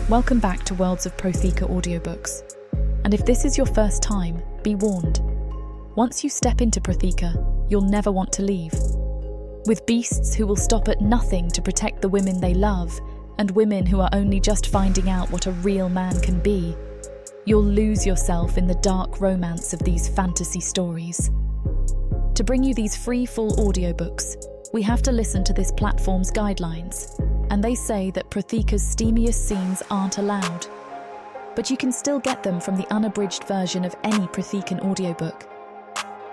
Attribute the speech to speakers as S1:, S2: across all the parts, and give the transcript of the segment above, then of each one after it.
S1: Welcome back to Worlds of Protheka audiobooks. And if this is your first time, be warned. Once you step into Protheka, you'll never want to leave. With beasts who will stop at nothing to protect the women they love, and women who are only just finding out what a real man can be, you'll lose yourself in the dark romance of these fantasy stories. To bring you these free full audiobooks, we have to listen to this platform's guidelines, and they say that Protheka's steamiest scenes aren't allowed. But you can still get them from the unabridged version of any Prothekan audiobook.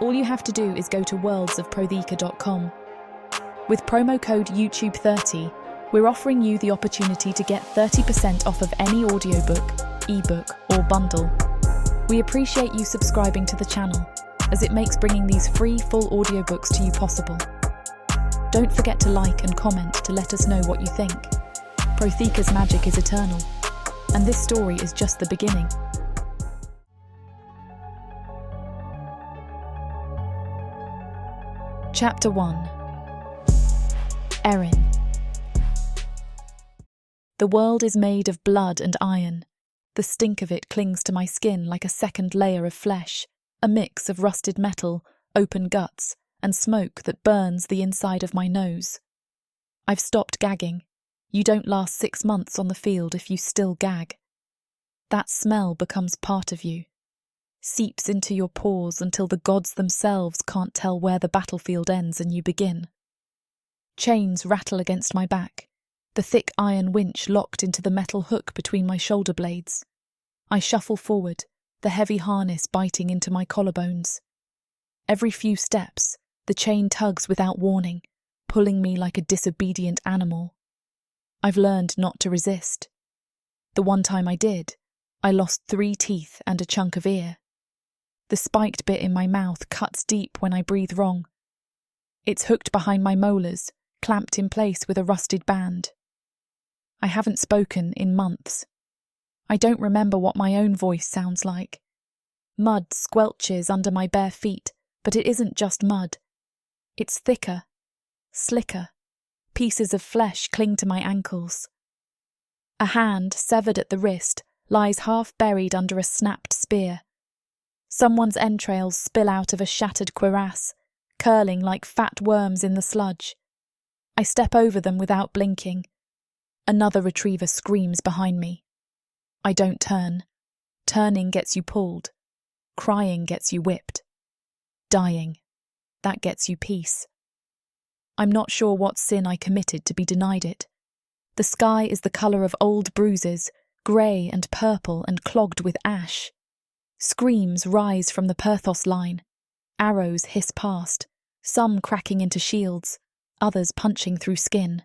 S1: All you have to do is go to worldsofprotheka.com. With promo code YouTube30, we're offering you the opportunity to get 30% off of any audiobook, ebook, or bundle. We appreciate you subscribing to the channel, as it makes bringing these free full audiobooks to you possible. Don't forget to like and comment to let us know what you think. Protheka's magic is eternal, and this story is just the beginning. Chapter 1. Erin. The world is made of blood and iron. The stink of it clings to my skin like a second layer of flesh, a mix of rusted metal, open guts, and smoke that burns the inside of my nose. I've stopped gagging. You don't last 6 months on the field if you still gag. That smell becomes part of you, seeps into your pores until the gods themselves can't tell where the battlefield ends and you begin. Chains rattle against my back, the thick iron winch locked into the metal hook between my shoulder blades. I shuffle forward, the heavy harness biting into my collarbones. Every few steps, the chain tugs without warning, pulling me like a disobedient animal. I've learned not to resist. The one time I did, I lost 3 teeth and a chunk of ear. The spiked bit in my mouth cuts deep when I breathe wrong. It's hooked behind my molars, clamped in place with a rusted band. I haven't spoken in months. I don't remember what my own voice sounds like. Mud squelches under my bare feet, but it isn't just mud. It's thicker, slicker. Pieces of flesh cling to my ankles. A hand, severed at the wrist, lies half buried under a snapped spear. Someone's entrails spill out of a shattered cuirass, curling like fat worms in the sludge. I step over them without blinking. Another retriever screams behind me. I don't turn. Turning gets you pulled. Crying gets you whipped. Dying. That gets you peace. I'm not sure what sin I committed to be denied it. The sky is the colour of old bruises, grey and purple and clogged with ash. Screams rise from the Perthos line. Arrows hiss past, some cracking into shields, others punching through skin.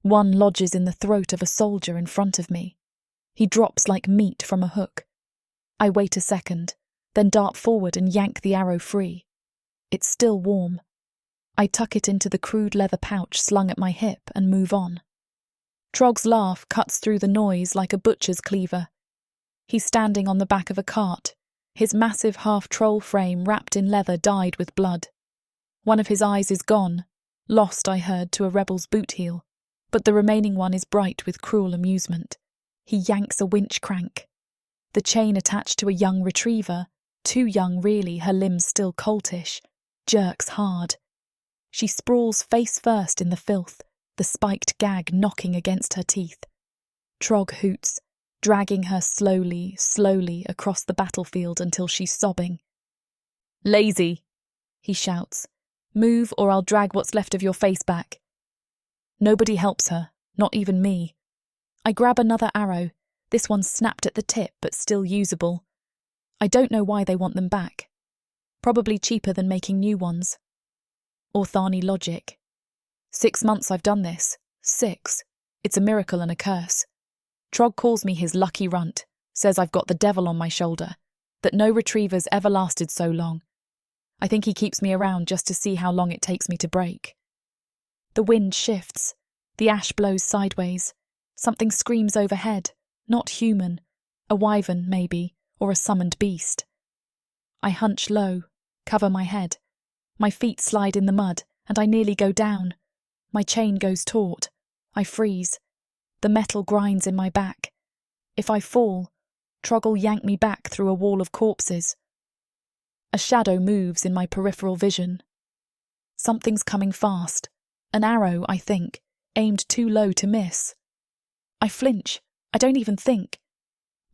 S1: One lodges in the throat of a soldier in front of me. He drops like meat from a hook. I wait a second, then dart forward and yank the arrow free. It's still warm. I tuck it into the crude leather pouch slung at my hip and move on. Trog's laugh cuts through the noise like a butcher's cleaver. He's standing on the back of a cart, his massive half-troll frame wrapped in leather dyed with blood. One of his eyes is gone, lost, I heard, to a rebel's boot heel, but the remaining one is bright with cruel amusement. He yanks a winch crank. The chain attached to a young retriever, too young really, her limbs still coltish, jerks hard. She sprawls face first in the filth, the spiked gag knocking against her teeth. Trog hoots, dragging her slowly, slowly across the battlefield until she's sobbing. "Lazy," he shouts. "Move or I'll drag what's left of your face back." Nobody helps her, not even me. I grab another arrow. This one's snapped at the tip but still usable. I don't know why they want them back. Probably cheaper than making new ones. Orthani logic. 6 months I've done this. 6. It's a miracle and a curse. Trog calls me his lucky runt, says I've got the devil on my shoulder, that no retriever's ever lasted so long. I think he keeps me around just to see how long it takes me to break. The wind shifts. The ash blows sideways. Something screams overhead, not human. A wyvern, maybe, or a summoned beast. I hunch low, cover my head. My feet slide in the mud, and I nearly go down. My chain goes taut. I freeze. The metal grinds in my back. If I fall, Trogg'll yank me back through a wall of corpses. A shadow moves in my peripheral vision. Something's coming fast. An arrow, I think, aimed too low to miss. I flinch. I don't even think.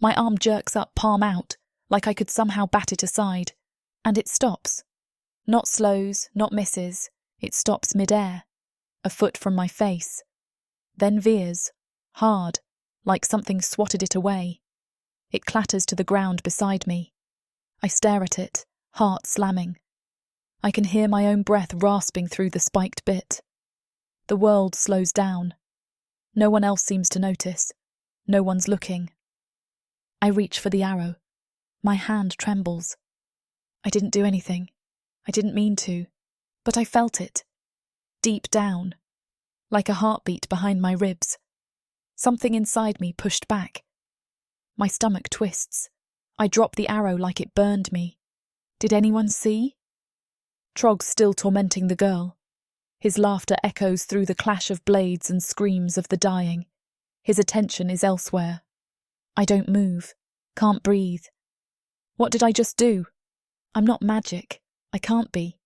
S1: My arm jerks up, palm out, like I could somehow bat it aside, and it stops. Not slows, not misses. It stops mid-air, a foot from my face. Then veers, hard, like something swatted it away. It clatters to the ground beside me. I stare at it, heart slamming. I can hear my own breath rasping through the spiked bit. The world slows down. No one else seems to notice. No one's looking. I reach for the arrow. My hand trembles. I didn't do anything. I didn't mean to. But I felt it. Deep down. Like a heartbeat behind my ribs. Something inside me pushed back. My stomach twists. I drop the arrow like it burned me. Did anyone see? Trogg's still tormenting the girl. His laughter echoes through the clash of blades and screams of the dying. His attention is elsewhere. I don't move. Can't breathe. What did I just do? I'm not magic. I can't be.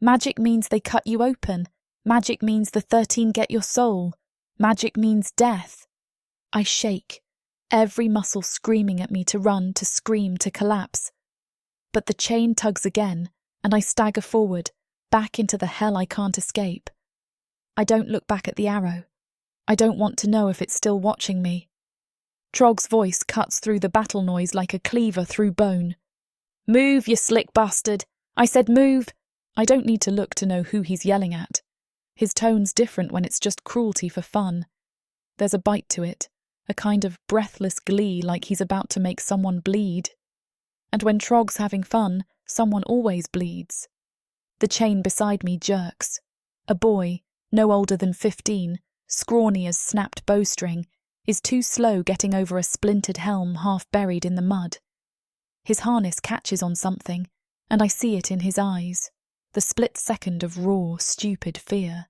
S1: Magic means they cut you open. Magic means the 13 get your soul. Magic means death. I shake, every muscle screaming at me to run, to scream, to collapse. But the chain tugs again, and I stagger forward, back into the hell I can't escape. I don't look back at the arrow. I don't want to know if it's still watching me. Trogg's voice cuts through the battle noise like a cleaver through bone. Move, you slick bastard! I said move! I don't need to look to know who he's yelling at. His tone's different when it's just cruelty for fun. There's a bite to it, a kind of breathless glee like he's about to make someone bleed. And when Trogg's having fun, someone always bleeds. The chain beside me jerks. A boy, no older than 15, scrawny as snapped bowstring, is too slow getting over a splintered helm half buried in the mud. His harness catches on something, and I see it in his eyes, the split second of raw, stupid fear.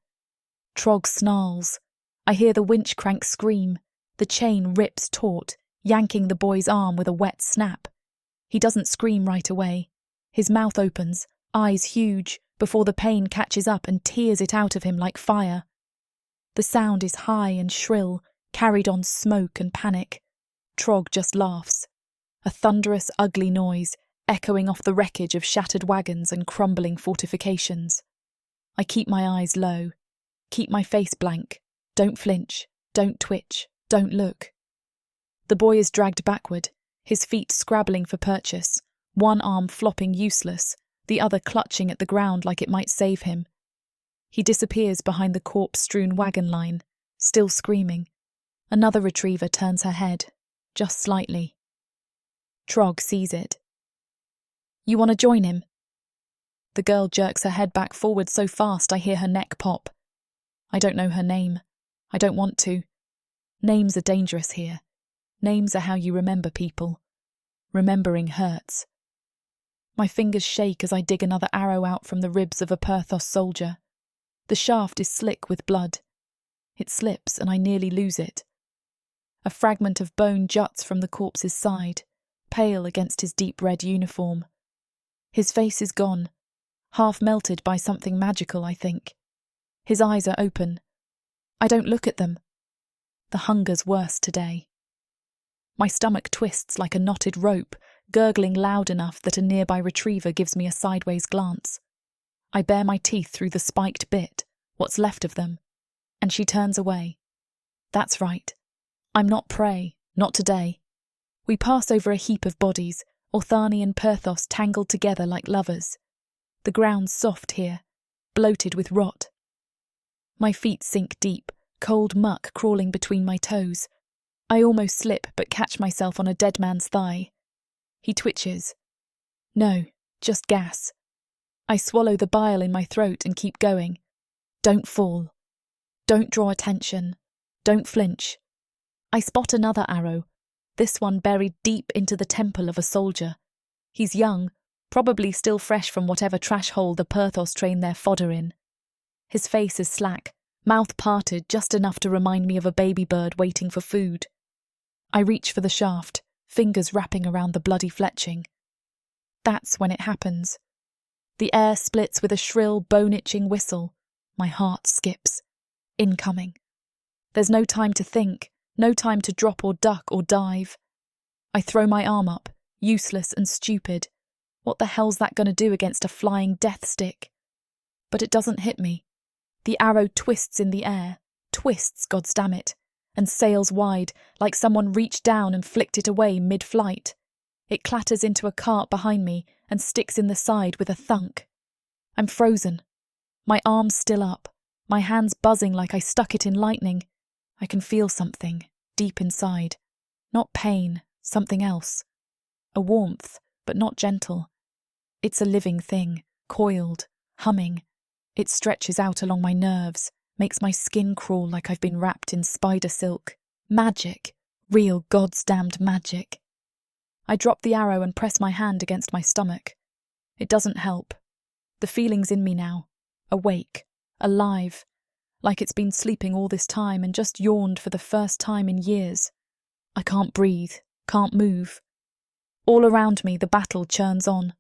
S1: Trogg snarls. I hear the winch crank scream. The chain rips taut, yanking the boy's arm with a wet snap. He doesn't scream right away. His mouth opens, eyes huge, before the pain catches up and tears it out of him like fire. The sound is high and shrill, carried on smoke and panic. Trogg just laughs. A thunderous, ugly noise, echoing off the wreckage of shattered wagons and crumbling fortifications. I keep my eyes low, keep my face blank, don't flinch, don't twitch, don't look. The boy is dragged backward, his feet scrabbling for purchase, one arm flopping useless, the other clutching at the ground like it might save him. He disappears behind the corpse-strewn wagon line, still screaming. Another retriever turns her head, just slightly. Trogg sees it. You want to join him? The girl jerks her head back forward so fast I hear her neck pop. I don't know her name. I don't want to. Names are dangerous here. Names are how you remember people. Remembering hurts. My fingers shake as I dig another arrow out from the ribs of a Perthos soldier. The shaft is slick with blood. It slips and I nearly lose it. A fragment of bone juts from the corpse's side, pale against his deep red uniform. His face is gone, half melted by something magical, I think. His eyes are open. I don't look at them. The hunger's worse today. My stomach twists like a knotted rope, gurgling loud enough that a nearby retriever gives me a sideways glance. I bare my teeth through the spiked bit, what's left of them, and she turns away. That's right. I'm not prey, not today. We pass over a heap of bodies, Orthani and Perthos tangled together like lovers. The ground's soft here, bloated with rot. My feet sink deep, cold muck crawling between my toes. I almost slip but catch myself on a dead man's thigh. He twitches. No, just gas. I swallow the bile in my throat and keep going. Don't fall. Don't draw attention. Don't flinch. I spot another arrow, this one buried deep into the temple of a soldier. He's young, probably still fresh from whatever trash hole the Perthos train their fodder in. His face is slack, mouth parted just enough to remind me of a baby bird waiting for food. I reach for the shaft, fingers wrapping around the bloody fletching. That's when it happens. The air splits with a shrill, bone-itching whistle. My heart skips. Incoming. There's no time to think, no time to drop or duck or dive. I throw my arm up, useless and stupid. What the hell's that going to do against a flying death stick? But it doesn't hit me. The arrow twists in the air, twists, goddamn, and sails wide, like someone reached down and flicked it away mid-flight. It clatters into a cart behind me and sticks in the side with a thunk. I'm frozen. My arm's still up, my hands buzzing like I stuck it in lightning. I can feel something, deep inside. Not pain, something else. A warmth, but not gentle. It's a living thing, coiled, humming. It stretches out along my nerves, makes my skin crawl like I've been wrapped in spider silk. Magic. Real goddamned magic. I drop the arrow and press my hand against my stomach. It doesn't help. The feeling's in me now. Awake. Alive. Like it's been sleeping all this time and just yawned for the first time in years. I can't breathe. Can't move. All around me the battle churns on.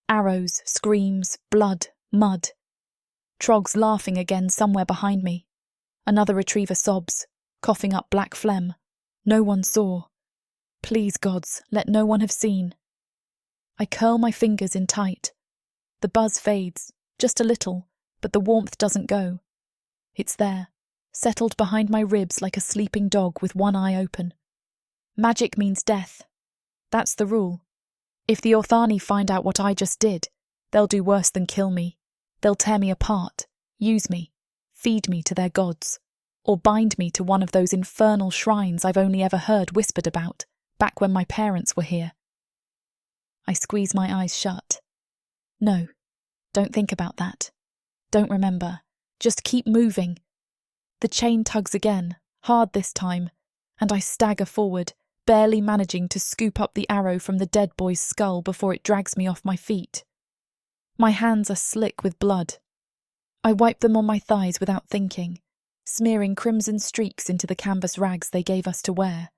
S1: Arrows, screams, blood, mud. Trog's laughing again somewhere behind me. Another retriever sobs, coughing up black phlegm. No one saw. Please, gods, let no one have seen. I curl my fingers in tight. The buzz fades, just a little, but the warmth doesn't go. It's there, settled behind my ribs like a sleeping dog with one eye open. Magic means death. That's the rule. If the Orthani find out what I just did, they'll do worse than kill me. They'll tear me apart, use me, feed me to their gods, or bind me to one of those infernal shrines I've only ever heard whispered about, back when my parents were here. I squeeze my eyes shut. No, don't think about that. Don't remember. Just keep moving. The chain tugs again, hard this time, and I stagger forward, barely managing to scoop up the arrow from the dead boy's skull before it drags me off my feet. My hands are slick with blood. I wipe them on my thighs without thinking, smearing crimson streaks into the canvas rags they gave us to wear.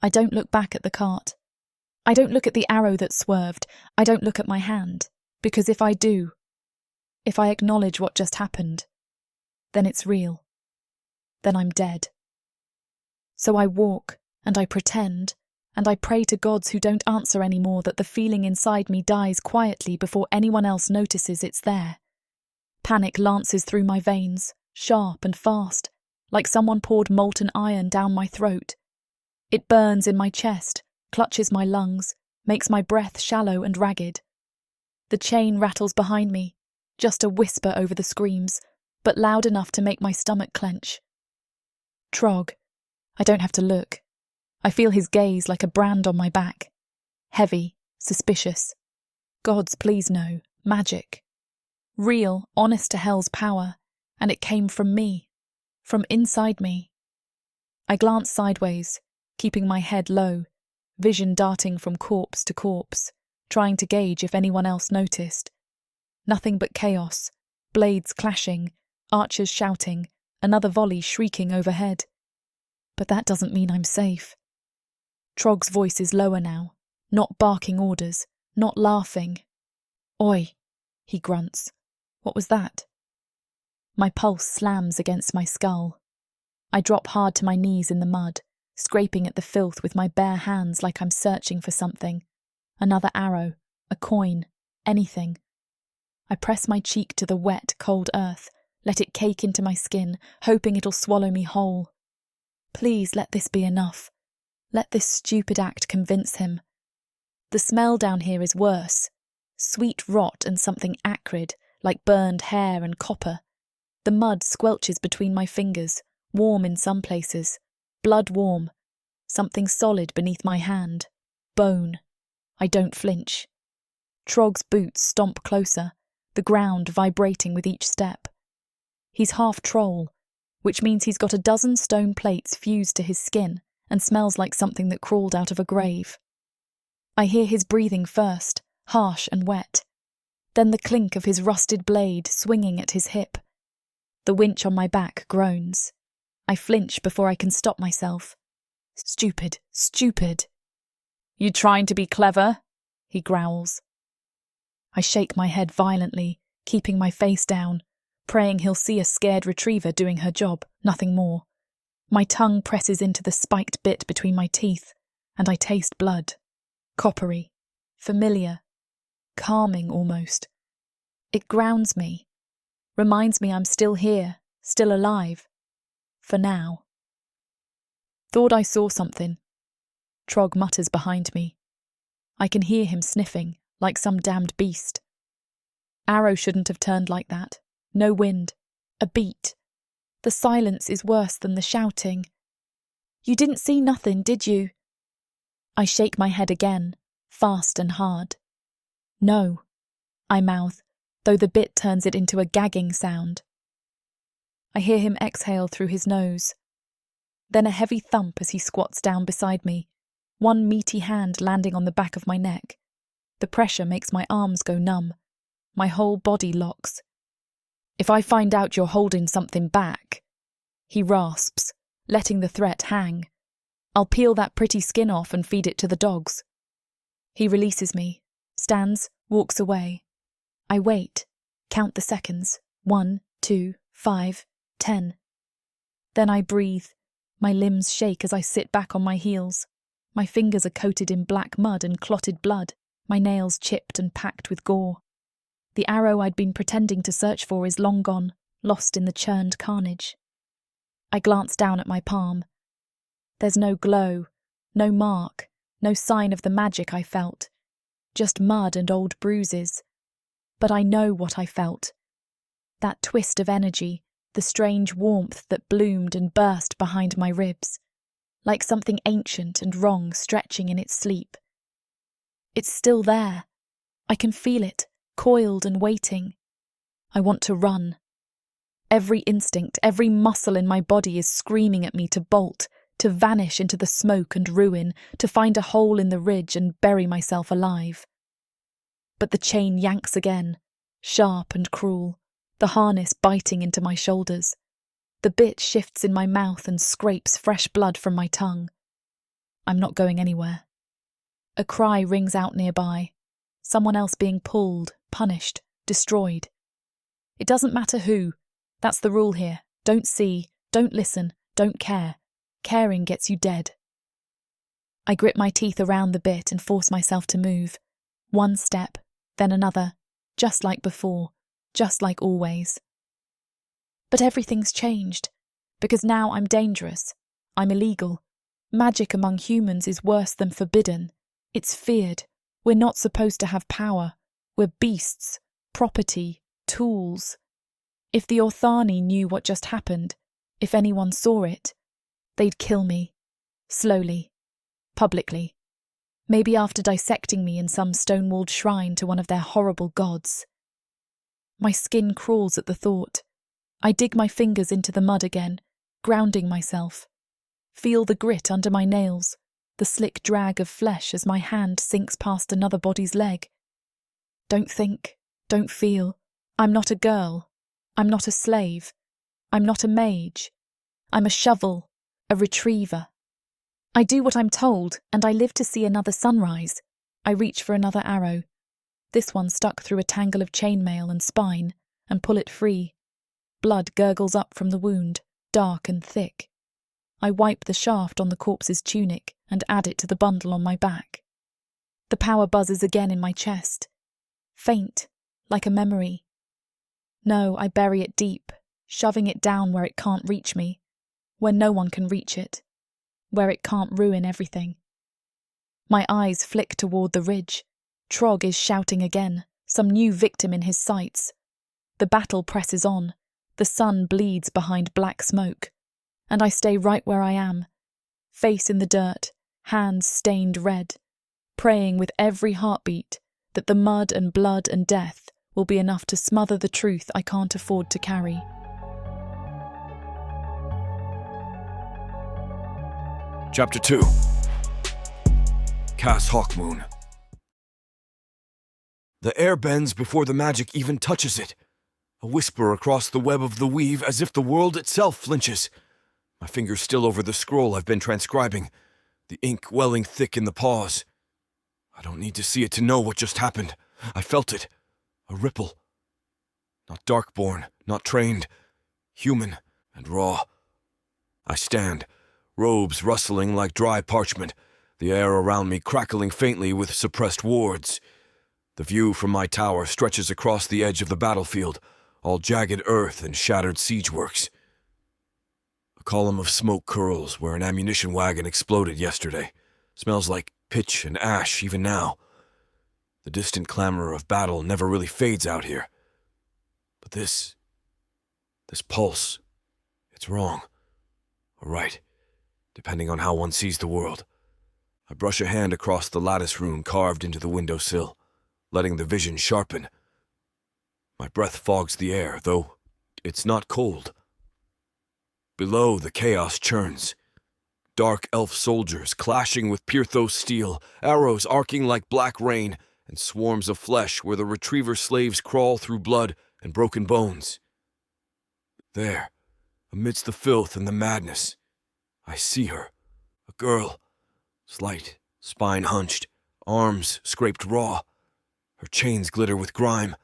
S1: I don't look back at the cart. I don't look at the arrow that swerved. I don't look at my hand, because if I do, if I acknowledge what just happened, then it's real. Then I'm dead. So I walk, and I pretend, and I pray to gods who don't answer anymore that the feeling inside me dies quietly before anyone else notices it's there. Panic lances through my veins, sharp and fast, like someone poured molten iron down my throat. It burns in my chest, clutches my lungs, makes my breath shallow and ragged. The chain rattles behind me, just a whisper over the screams, but loud enough to make my stomach clench. Trog. I don't have to look. I feel his gaze like a brand on my back. Heavy, suspicious. Gods, please no. Magic. Real, honest to hell's power, and it came from me. From inside me. I glance sideways, keeping my head low, vision darting from corpse to corpse, trying to gauge if anyone else noticed. Nothing but chaos, blades clashing, archers shouting, another volley shrieking overhead. But that doesn't mean I'm safe. Trog's voice is lower now, not barking orders, not laughing. Oi, he grunts. What was that? My pulse slams against my skull. I drop hard to my knees in the mud, scraping at the filth with my bare hands like I'm searching for something. Another arrow, a coin, anything. I press my cheek to the wet, cold earth, let it cake into my skin, hoping it'll swallow me whole. Please let this be enough. Let this stupid act convince him. The smell down here is worse. Sweet rot and something acrid, like burned hair and copper. The mud squelches between my fingers, warm in some places, blood warm. Something solid beneath my hand. Bone. I don't flinch. Trog's boots stomp closer, the ground vibrating with each step. He's half troll, which means he's got a dozen stone plates fused to his skin and smells like something that crawled out of a grave. I hear his breathing first, harsh and wet. Then the clink of his rusted blade swinging at his hip. The winch on my back groans. I flinch before I can stop myself. Stupid, stupid. You trying to be clever? He growls. I shake my head violently, keeping my face down, praying he'll see a scared retriever doing her job, nothing more. My tongue presses into the spiked bit between my teeth, and I taste blood. Coppery, familiar, calming almost. It grounds me, reminds me I'm still here, still alive. For now. Thought I saw something. Trog mutters behind me. I can hear him sniffing, like some damned beast. Arrow shouldn't have turned like that. No wind. A beat. The silence is worse than the shouting. You didn't see nothing, did you? I shake my head again, fast and hard. No, I mouth, though the bit turns it into a gagging sound. I hear him exhale through his nose. Then a heavy thump as he squats down beside me, one meaty hand landing on the back of my neck. The pressure makes my arms go numb. My whole body locks. If I find out you're holding something back, he rasps, letting the threat hang. I'll peel that pretty skin off and feed it to the dogs. He releases me, stands, walks away. I wait, count the seconds. 1, 2, 5, 10. Then I breathe. My limbs shake as I sit back on my heels. My fingers are coated in black mud and clotted blood, my nails chipped and packed with gore. The arrow I'd been pretending to search for is long gone, lost in the churned carnage. I glance down at my palm. There's no glow, no mark, no sign of the magic I felt. Just mud and old bruises. But I know what I felt. That twist of energy, the strange warmth that bloomed and burst behind my ribs, like something ancient and wrong stretching in its sleep. It's still there. I can feel it, coiled and waiting. I want to run. Every instinct, every muscle in my body is screaming at me to bolt, to vanish into the smoke and ruin, to find a hole in the ridge and bury myself alive. But the chain yanks again, sharp and cruel, the harness biting into my shoulders. The bit shifts in my mouth and scrapes fresh blood from my tongue. I'm not going anywhere. A cry rings out nearby. Someone else being pulled, punished, destroyed. It doesn't matter who. That's the rule here. Don't see, don't listen, don't care. Caring gets you dead. I grip my teeth around the bit and force myself to move. One step, then another, just like before, just like always. But everything's changed, because now I'm dangerous. I'm illegal. Magic among humans is worse than forbidden. It's feared. We're not supposed to have power. We're beasts, property, tools. If the Orthani knew what just happened, if anyone saw it, they'd kill me. Slowly. Publicly. Maybe after dissecting me in some stone-walled shrine to one of their horrible gods. My skin crawls at the thought. I dig my fingers into the mud again, grounding myself. Feel the grit under my nails, the slick drag of flesh as my hand sinks past another body's leg. Don't think, don't feel. I'm not a girl. I'm not a slave. I'm not a mage. I'm a shovel, a retriever. I do what I'm told, and I live to see another sunrise. I reach for another arrow. This one stuck through a tangle of chainmail and spine, and pull it free. Blood gurgles up from the wound, dark and thick. I wipe the shaft on the corpse's tunic and add it to the bundle on my back. The power buzzes again in my chest. Faint, like a memory. No, I bury it deep, shoving it down where it can't reach me, where no one can reach it, where it can't ruin everything. My eyes flick toward the ridge. Trog is shouting again, some new victim in his sights. The battle presses on. The sun bleeds behind black smoke, and I stay right where I am, face in the dirt, hands stained red, praying with every heartbeat that the mud and blood and death will be enough to smother the truth I can't afford to carry.
S2: Chapter 2. Cass Hawkmoon. The air bends before the magic even touches it. A whisper across the web of the weave as if the world itself flinches. My fingers still over the scroll I've been transcribing. the ink welling thick in the paws. I don't need to see it to know what just happened. I felt it. A ripple. Not darkborn, not trained. Human and raw. I stand, robes rustling like dry parchment, the air around me crackling faintly with suppressed wards. The view from my tower stretches across the edge of the battlefield, all jagged earth and shattered siege works. A column of smoke curls where an ammunition wagon exploded yesterday. Smells like pitch and ash even now. The distant clamor of battle never really fades out here. But this pulse, it's wrong. Or right, depending on how one sees the world. I brush a hand across the lattice rune carved into the windowsill, letting the vision sharpen. My breath fogs the air, though it's not cold. Below, the chaos churns. Dark elf soldiers clashing with Pyrthos steel, arrows arcing like black rain, and swarms of flesh where the retriever slaves crawl through blood and broken bones. There, amidst the filth and the madness, I see her, a girl, slight, spine hunched, arms scraped raw. Her chains glitter with grime.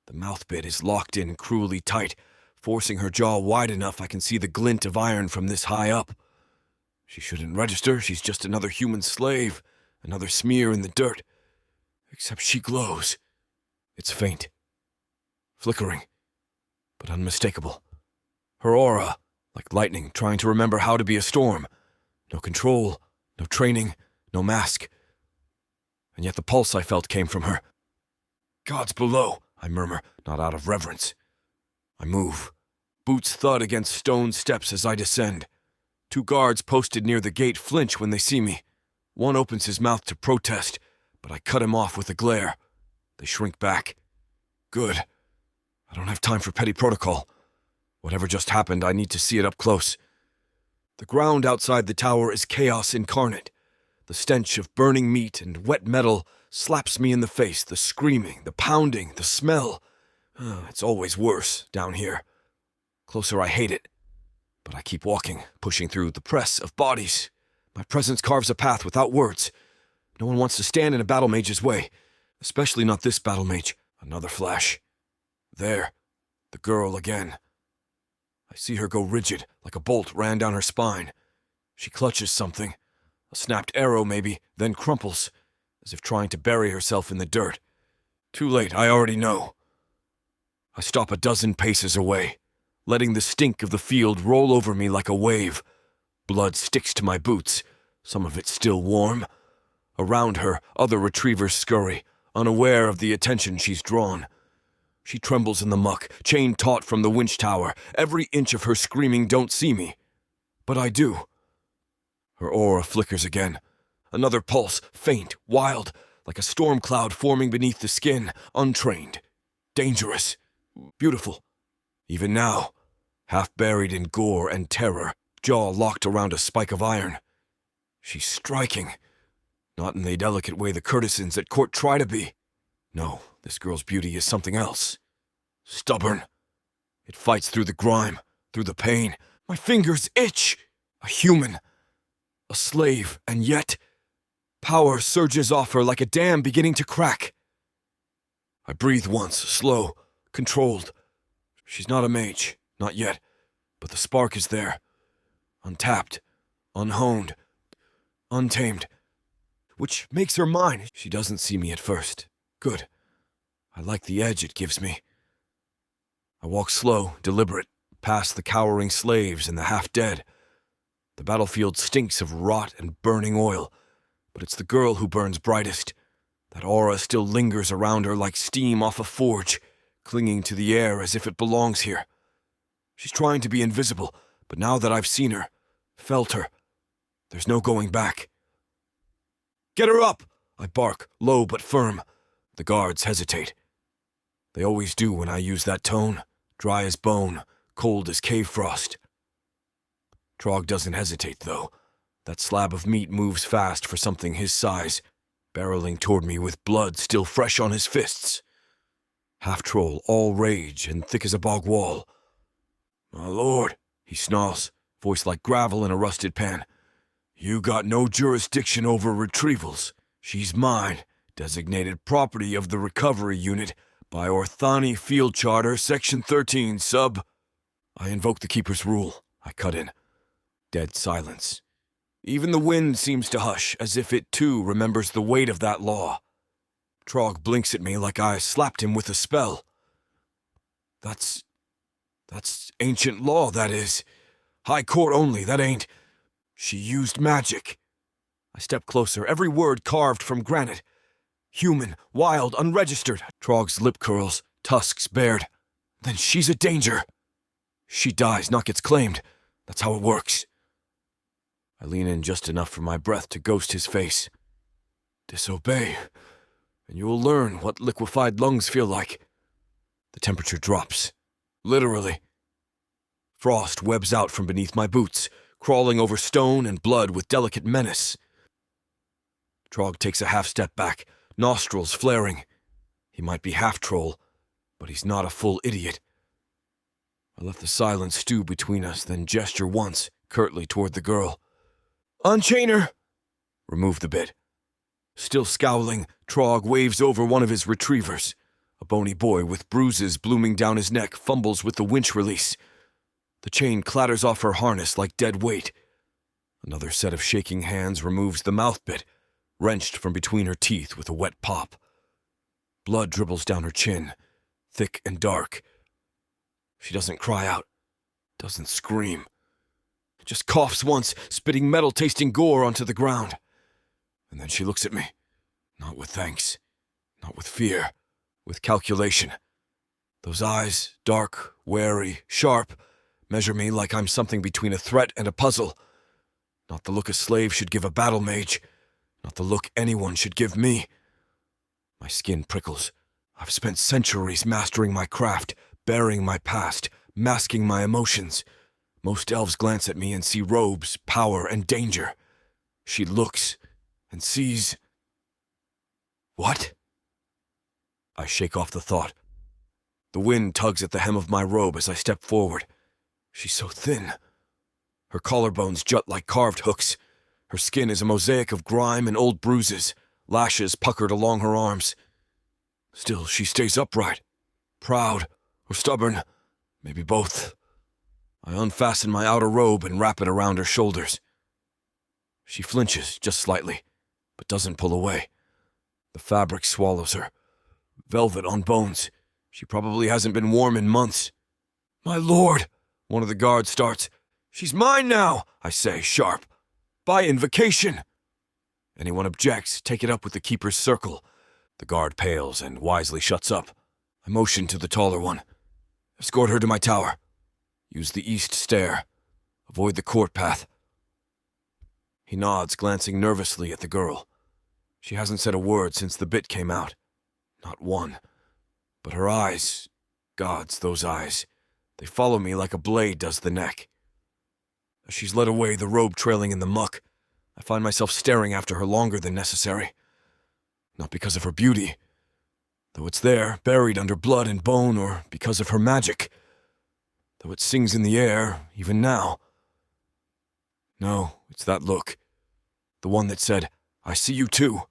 S2: The mouthbit is locked in cruelly tight, forcing her jaw wide enough I can see the glint of iron from this high up. She shouldn't register, she's just another human slave, another smear in the dirt. Except she glows. It's faint, flickering, but unmistakable. Her aura, like lightning trying to remember how to be a storm. No control, no training, no mask. And yet the pulse I felt came from her. Gods below, I murmur, not out of reverence. I move. Boots thud against stone steps as I descend. 2 guards posted near the gate flinch when they see me. One opens his mouth to protest, but I cut him off with a glare. They shrink back. Good. I don't have time for petty protocol. Whatever just happened, I need to see it up close. The ground outside the tower is chaos incarnate. The stench of burning meat and wet metal slaps me in the face, the screaming, the pounding, the smell. It's always worse down here. Closer, I hate it. But I keep walking, pushing through the press of bodies. My presence carves a path without words. No one wants to stand in a battle mage's way, especially not this battle mage. Another flash. There, the girl again. I see her go rigid, like a bolt ran down her spine. She clutches something. A snapped arrow, maybe, then crumples, as if trying to bury herself in the dirt. Too late, I already know. I stop a dozen paces away, letting the stink of the field roll over me like a wave. Blood sticks to my boots, some of it still warm. Around her, other retrievers scurry, unaware of the attention she's drawn. She trembles in the muck, chain taut from the winch tower, every inch of her screaming don't see me. But I do. Her aura flickers again. Another pulse, faint, wild, like a storm cloud forming beneath the skin, untrained. Dangerous. Beautiful. Even now, half buried in gore and terror, jaw locked around a spike of iron. She's striking. Not in the delicate way the courtesans at court try to be. No, this girl's beauty is something else. Stubborn. It fights through the grime, through the pain. My fingers itch. A human. A slave, and yet power surges off her like a dam beginning to crack. I breathe once, slow, controlled. She's not a mage, not yet, but the spark is there. Untapped, unhoned, untamed. Which makes her mine. She doesn't see me at first. Good. I like the edge it gives me. I walk slow, deliberate, past the cowering slaves and the half-dead. The battlefield stinks of rot and burning oil, but it's the girl who burns brightest. That aura still lingers around her like steam off a forge, clinging to the air as if it belongs here. She's trying to be invisible, but now that I've seen her, felt her, there's no going back. Get her up! I bark, low but firm. The guards hesitate. They always do when I use that tone, dry as bone, cold as cave frost. Trog doesn't hesitate, though. That slab of meat moves fast for something his size, barreling toward me with blood still fresh on his fists. Half-troll, all rage, and thick as a bog wall. My lord, he snarls, voice like gravel in a rusted pan. You got no jurisdiction over retrievals. She's mine, designated property of the recovery unit by Orthani Field Charter, Section 13, Sub. I invoke the Keeper's rule. I cut in. Dead silence. Even the wind seems to hush, as if it too remembers the weight of that law. Trog blinks at me like I slapped him with a spell. That's ancient law, that is. High Court only, that ain't. She used magic. I step closer, every word carved from granite. Human, wild, unregistered. Trog's lip curls, tusks bared. Then she's a danger. She dies, not gets claimed. That's how it works. I lean in just enough for my breath to ghost his face. Disobey, and you will learn what liquefied lungs feel like. The temperature drops. Literally. Frost webs out from beneath my boots, crawling over stone and blood with delicate menace. Trog takes a half-step back, nostrils flaring. He might be half-troll, but he's not a full idiot. I let the silence stew between us, then gesture once, curtly toward the girl. Unchain her! Remove the bit. Still scowling, Trog waves over one of his retrievers. A bony boy with bruises blooming down his neck fumbles with the winch release. The chain clatters off her harness like dead weight. Another set of shaking hands removes the mouth bit, wrenched from between her teeth with a wet pop. Blood dribbles down her chin, thick and dark. She doesn't cry out, doesn't scream. Just coughs once, spitting metal-tasting gore onto the ground. And then she looks at me, not with thanks, not with fear, with calculation. Those eyes, dark, wary, sharp, measure me like I'm something between a threat and a puzzle. Not the look a slave should give a battle mage, not the look anyone should give me. My skin prickles. I've spent centuries mastering my craft, burying my past, masking my emotions. Most elves glance at me and see robes, power, and danger. She looks and sees... What? I shake off the thought. The wind tugs at the hem of my robe as I step forward. She's so thin. Her collarbones jut like carved hooks. Her skin is a mosaic of grime and old bruises, lashes puckered along her arms. Still, she stays upright. Proud or stubborn, maybe both. I unfasten my outer robe and wrap it around her shoulders. She flinches just slightly, but doesn't pull away. The fabric swallows her. Velvet on bones. She probably hasn't been warm in months. My lord! One of the guards starts. She's mine now, I say, sharp. By invocation. Anyone objects, take it up with the Keeper's circle. The guard pales and wisely shuts up. I motion to the taller one. Escort her to my tower. Use the east stair. Avoid the court path. He nods, glancing nervously at the girl. She hasn't said a word since the bit came out. Not one. But her eyes, gods, those eyes, they follow me like a blade does the neck. As she's led away, the robe trailing in the muck, I find myself staring after her longer than necessary. Not because of her beauty, though it's there, buried under blood and bone, or because of her magic, though it sings in the air, even now. No, it's that look. The one that said, I see you too.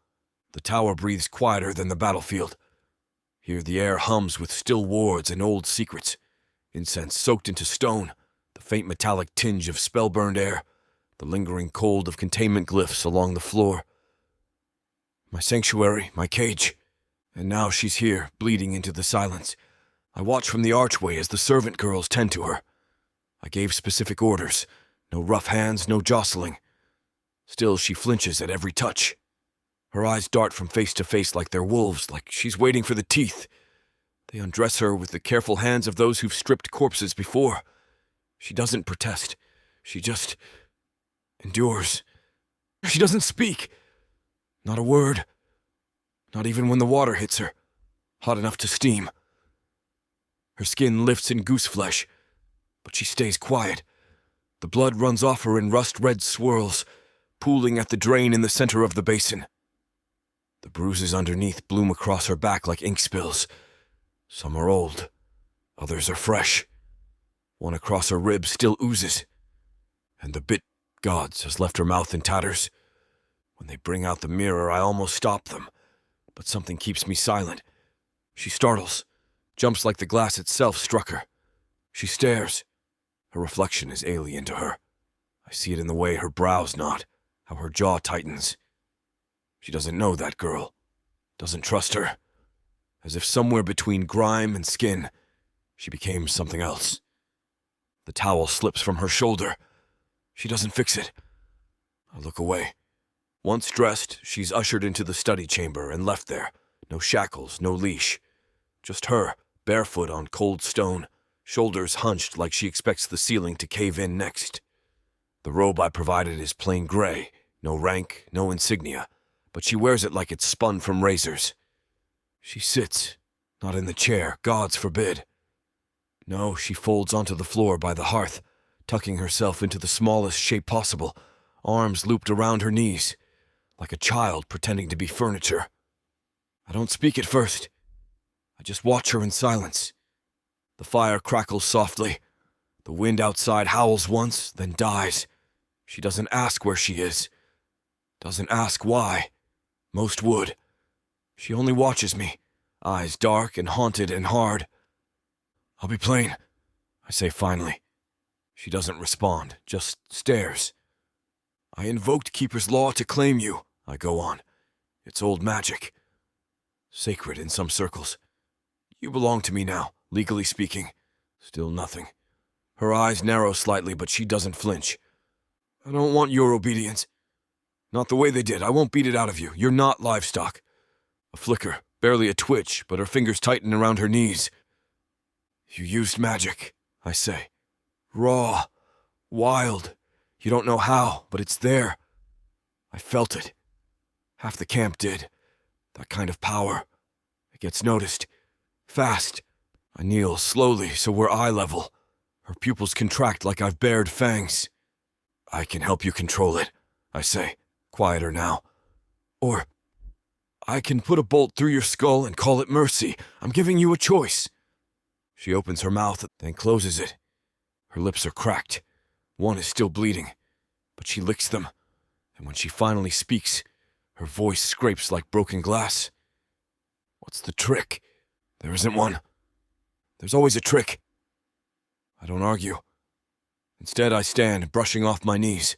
S2: The tower breathes quieter than the battlefield. Here the air hums with still wards and old secrets, incense soaked into stone, the faint metallic tinge of spell-burned air, the lingering cold of containment glyphs along the floor. My sanctuary, my cage. And now she's here, bleeding into the silence. I watch from the archway as the servant girls tend to her. I gave specific orders. No rough hands, no jostling. Still, she flinches at every touch. Her eyes dart from face to face like they're wolves, like she's waiting for the teeth. They undress her with the careful hands of those who've stripped corpses before. She doesn't protest. She just endures. She doesn't speak. Not a word. Not even when the water hits her, hot enough to steam. Her skin lifts in goose flesh, but she stays quiet. The blood runs off her in rust-red swirls, pooling at the drain in the center of the basin. The bruises underneath bloom across her back like ink spills. Some are old, others are fresh. One across her ribs still oozes, and the bit Gods has left her mouth in tatters. When they bring out the mirror, I almost stop them, but something keeps me silent. She startles, jumps like the glass itself struck her. She stares. Her reflection is alien to her. I see it in the way her brows knot, how her jaw tightens. She doesn't know that girl, doesn't trust her. As if somewhere between grime and skin, she became something else. The towel slips from her shoulder. She doesn't fix it. I look away. Once dressed, she's ushered into the study chamber and left there. No shackles, no leash. Just her, barefoot on cold stone, shoulders hunched like she expects the ceiling to cave in next. The robe I provided is plain gray, no rank, no insignia, but she wears it like it's spun from razors. She sits, not in the chair, gods forbid. No, she folds onto the floor by the hearth, tucking herself into the smallest shape possible, arms looped around her knees, like a child pretending to be furniture. I don't speak at first. I just watch her in silence. The fire crackles softly. The wind outside howls once, then dies. She doesn't ask where she is. Doesn't ask why. Most would. She only watches me, eyes dark and haunted and hard. I'll be plain, I say finally. She doesn't respond, just stares. I invoked Keeper's Law to claim you, I go on. It's old magic. Sacred in some circles. You belong to me now, legally speaking. Still nothing. Her eyes narrow slightly, but she doesn't flinch. I don't want your obedience. Not the way they did. I won't beat it out of you. You're not livestock. A flicker, barely a twitch, but her fingers tighten around her knees. You used magic, I say. Raw. Wild. You don't know how, but it's there. I felt it. Half the camp did. That kind of power. It gets noticed. Fast. I kneel slowly so we're eye level. Her pupils contract like I've bared fangs. I can help you control it, I say, quieter now. Or I can put a bolt through your skull and call it mercy. I'm giving you a choice. She opens her mouth, then closes it. Her lips are cracked. One is still bleeding, but she licks them, and when she finally speaks, her voice scrapes like broken glass. What's the trick? There isn't one. There's always a trick. I don't argue. Instead, I stand, brushing off my knees.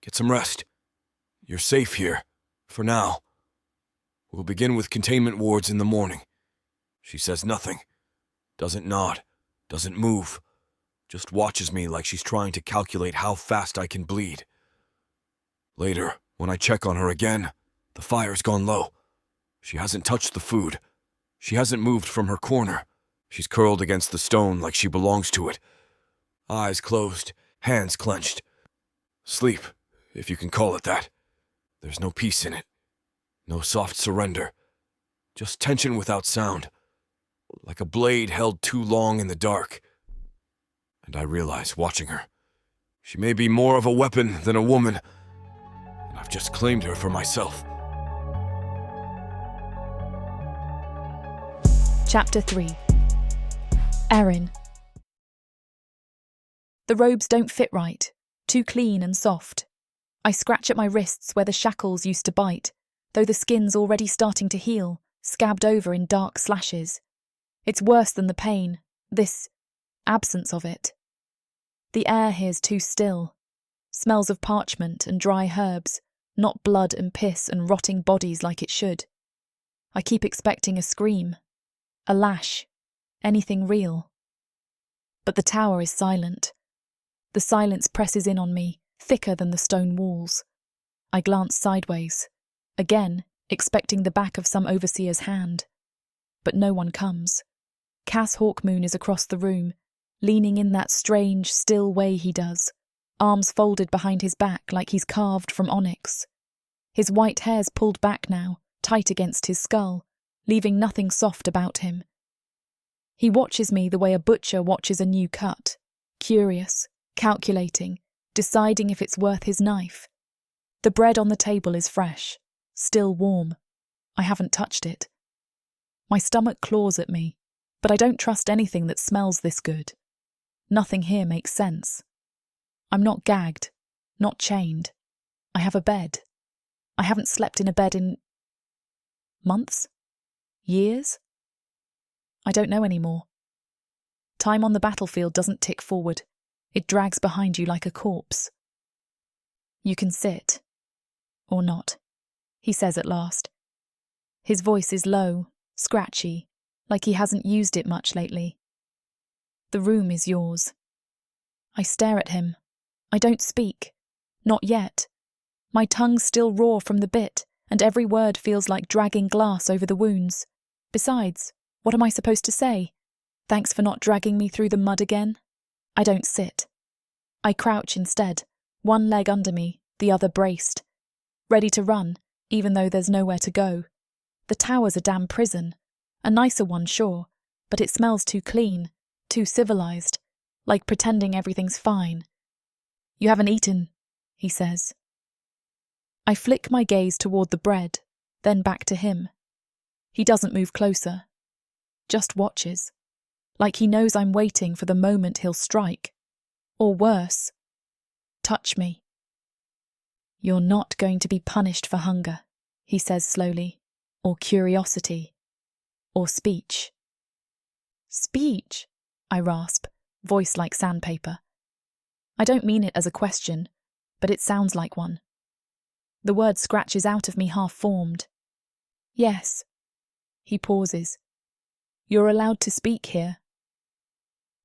S2: Get some rest. You're safe here, for now. We'll begin with containment wards in the morning. She says nothing. Doesn't nod. Doesn't move. Just watches me like she's trying to calculate how fast I can bleed. Later, when I check on her again, the fire's gone low. She hasn't touched the food. She hasn't moved from her corner. She's curled against the stone like she belongs to it. Eyes closed, hands clenched. Sleep, if you can call it that. There's no peace in it. No soft surrender. Just tension without sound. Like a blade held too long in the dark. And I realize, watching her, she may be more of a weapon than a woman, and I've just claimed her for myself.
S1: Chapter 3. Erin. The robes don't fit right, too clean and soft. I scratch at my wrists where the shackles used to bite, though the skin's already starting to heal, scabbed over in dark slashes. It's worse than the pain, this absence of it. The air here's too still. Smells of parchment and dry herbs, not blood and piss and rotting bodies like it should. I keep expecting a scream, a lash, anything real. But the tower is silent. The silence presses in on me, thicker than the stone walls. I glance sideways, again expecting the back of some overseer's hand. But no one comes. Cass Hawkmoon is across the room, leaning in that strange, still way he does, arms folded behind his back like he's carved from onyx. His white hair's pulled back now, tight against his skull, leaving nothing soft about him. He watches me the way a butcher watches a new cut, curious, calculating, deciding if it's worth his knife. The bread on the table is fresh, still warm. I haven't touched it. My stomach claws at me, but I don't trust anything that smells this good. Nothing here makes sense. I'm not gagged, Not chained. I have a bed. I haven't slept in a bed in months? Years? I don't know anymore. Time on the battlefield doesn't tick forward. It drags behind you like a corpse. You can sit. Or not, he says at last. His voice is low, scratchy, like he hasn't used it much lately. The room is yours. I stare at him. I don't speak. Not yet. My tongue's still raw from the bit, and every word feels like dragging glass over the wounds. Besides, what am I supposed to say? Thanks for not dragging me through the mud again? I don't sit. I crouch instead, one leg under me, the other braced. Ready to run, even though there's nowhere to go. The tower's a damn prison. A nicer one, sure, but it smells too clean, too civilized, like pretending everything's fine. You haven't eaten, he says. I flick my gaze toward the bread, then back to him. He doesn't move closer, just watches, like he knows I'm waiting for the moment he'll strike. Or worse, touch me. You're not going to be punished for hunger, he says slowly, or curiosity, or speech. Speech, I rasp, voice like sandpaper. I don't mean it as a question, but it sounds like one. The word scratches out of me half-formed. Yes. He pauses. You're allowed to speak here.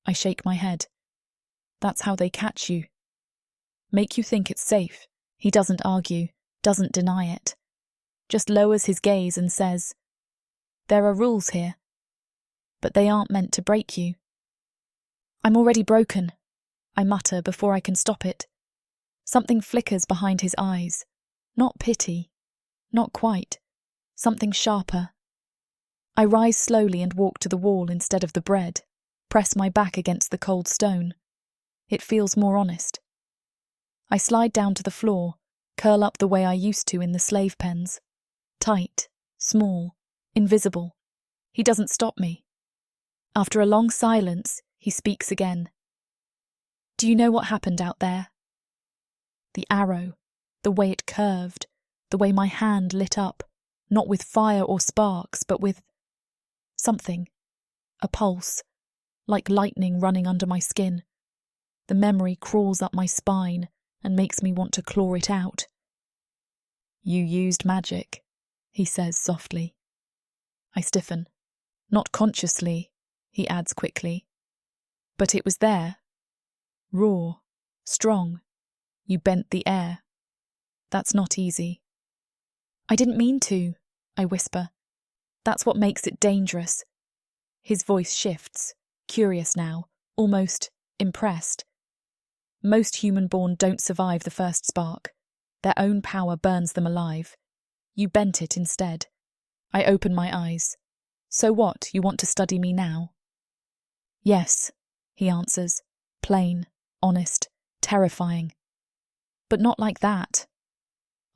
S1: I shake my head. That's how they catch you. Make you think it's safe. He doesn't argue, doesn't deny it. Just lowers his gaze and says, there are rules here, but they aren't meant to break you. I'm already broken, I mutter before I can stop it. Something flickers behind his eyes. Not pity. Not quite. Something sharper. I rise slowly and walk to the wall instead of the bread, press my back against the cold stone. It feels more honest. I slide down to the floor, curl up the way I used to in the slave pens. Tight, small, invisible. He doesn't stop me. After a long silence, he speaks again. Do you know what happened out there? The arrow, the way it curved, the way my hand lit up, not with fire or sparks, but with something, a pulse, like lightning running under my skin. The memory crawls up my spine and makes me want to claw it out. You used magic, he says softly. I stiffen. Not consciously, he adds quickly. But it was there. Raw, strong. You bent the air. That's not easy. I didn't mean to, I whisper. That's what makes it dangerous. His voice shifts, curious now, almost impressed. Most human-born don't survive the first spark. Their own power burns them alive. You bent it instead. I open my eyes. So what, you want to study me now? Yes, he answers, plain, honest, terrifying. But not like that.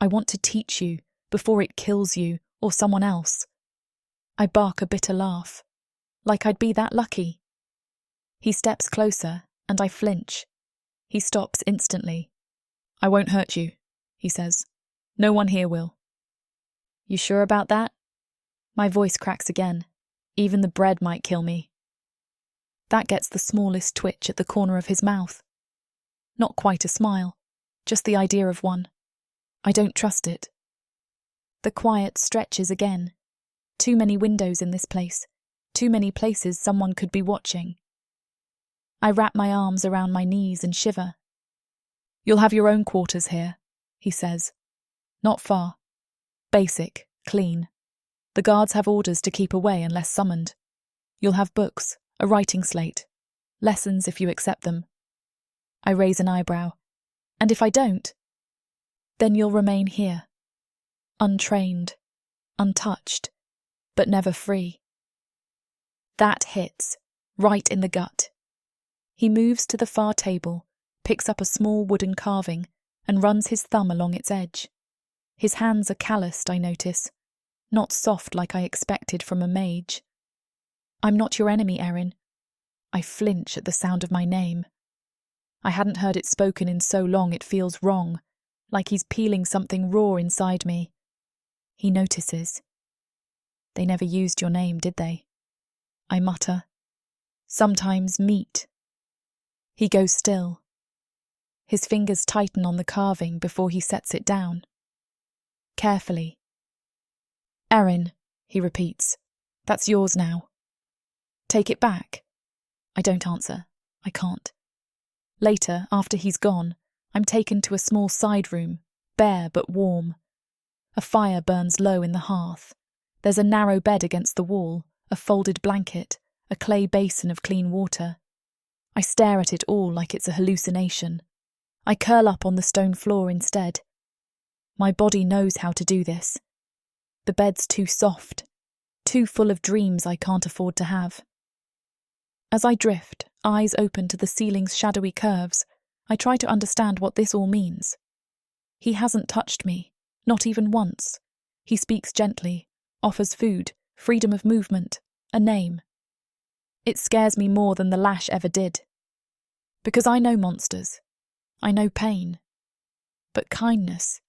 S1: I want to teach you, before it kills you, or someone else. I bark a bitter laugh, like I'd be that lucky. He steps closer, and I flinch. He stops instantly. I won't hurt you, he says. No one here will. You sure about that? My voice cracks again. Even the bread might kill me. That gets the smallest twitch at the corner of his mouth. Not quite a smile, just the idea of one. I don't trust it. The quiet stretches again. Too many windows in this place. Too many places someone could be watching. I wrap my arms around my knees and shiver. You'll have your own quarters here, he says. Not far. Basic, clean. The guards have orders to keep away unless summoned. You'll have books, a writing slate, lessons if you accept them. I raise an eyebrow. And if I don't? Then you'll remain here. Untrained, untouched, but never free. That hits, right in the gut. He moves to the far table, picks up a small wooden carving, and runs his thumb along its edge. His hands are calloused, I notice, not soft like I expected from a mage. I'm not your enemy, Erin. I flinch at the sound of my name. I hadn't heard it spoken in so long it feels wrong, like he's peeling something raw inside me. He notices. They never used your name, did they? I mutter. Sometimes meat. He goes still. His fingers tighten on the carving before he sets it down. Carefully. Erin, he repeats. That's yours now. Take it back. I don't answer. I can't. Later, after he's gone, I'm taken to a small side room, bare but warm. A fire burns low in the hearth. There's a narrow bed against the wall, a folded blanket, a clay basin of clean water. I stare at it all like it's a hallucination. I curl up on the stone floor instead. My body knows how to do this. The bed's too soft, too full of dreams I can't afford to have. As I drift, eyes open to the ceiling's shadowy curves, I try to understand what this all means. He hasn't touched me, not even once. He speaks gently, offers food, freedom of movement, a name. It scares me more than the lash ever did. Because I know monsters. I know pain. But kindness.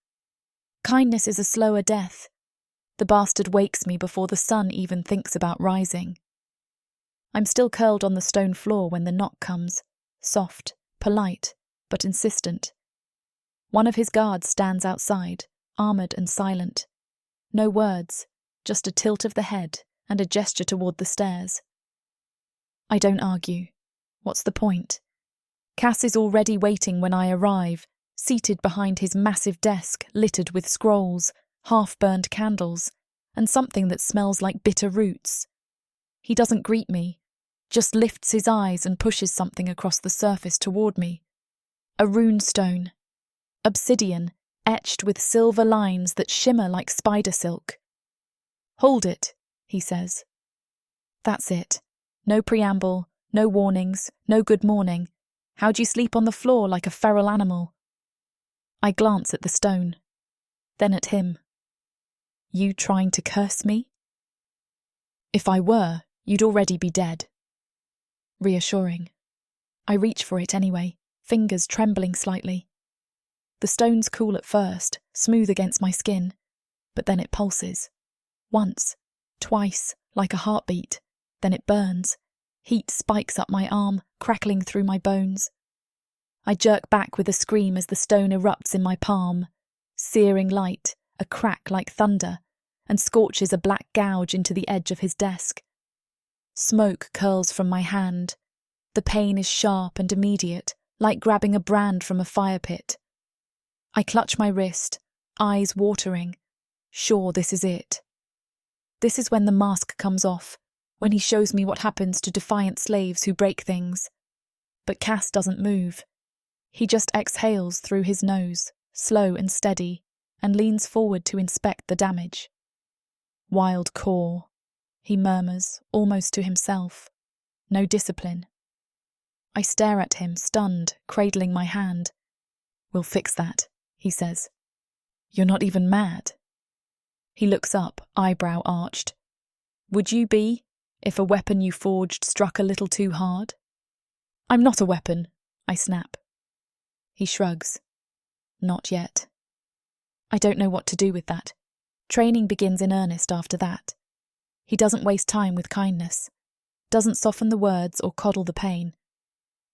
S1: Kindness is a slower death. The bastard wakes me before the sun even thinks about rising. I'm still curled on the stone floor when the knock comes, soft, polite, but insistent. One of his guards stands outside, armoured and silent. No words, just a tilt of the head and a gesture toward the stairs. I don't argue. What's the point? Cass is already waiting when I arrive, seated behind his massive desk littered with scrolls, half-burned candles, and something that smells like bitter roots. He doesn't greet me, just lifts his eyes and pushes something across the surface toward me. A rune stone. Obsidian, etched with silver lines that shimmer like spider silk. Hold it, he says. That's it. No preamble, no warnings, no good morning. How'd you sleep on the floor like a feral animal? I glance at the stone, then at him. You trying to curse me? If I were, you'd already be dead. Reassuring. I reach for it anyway, fingers trembling slightly. The stone's cool at first, smooth against my skin, but then it pulses. Once, twice, like a heartbeat, then it burns. Heat spikes up my arm, crackling through my bones. I jerk back with a scream as the stone erupts in my palm, searing light, a crack like thunder, and scorches a black gouge into the edge of his desk. Smoke curls from my hand. The pain is sharp and immediate, like grabbing a brand from a fire pit. I clutch my wrist, eyes watering. Sure, this is it. This is when the mask comes off, when he shows me what happens to defiant slaves who break things. But Cass doesn't move. He just exhales through his nose, slow and steady, and leans forward to inspect the damage. Wild core, he murmurs, almost to himself. No discipline. I stare at him, stunned, cradling my hand. We'll fix that, he says. You're not even mad. He looks up, eyebrow arched. Would you be, if a weapon you forged struck a little too hard? I'm not a weapon, I snap. He shrugs. Not yet. I don't know what to do with that. Training begins in earnest after that. He doesn't waste time with kindness, doesn't soften the words or coddle the pain.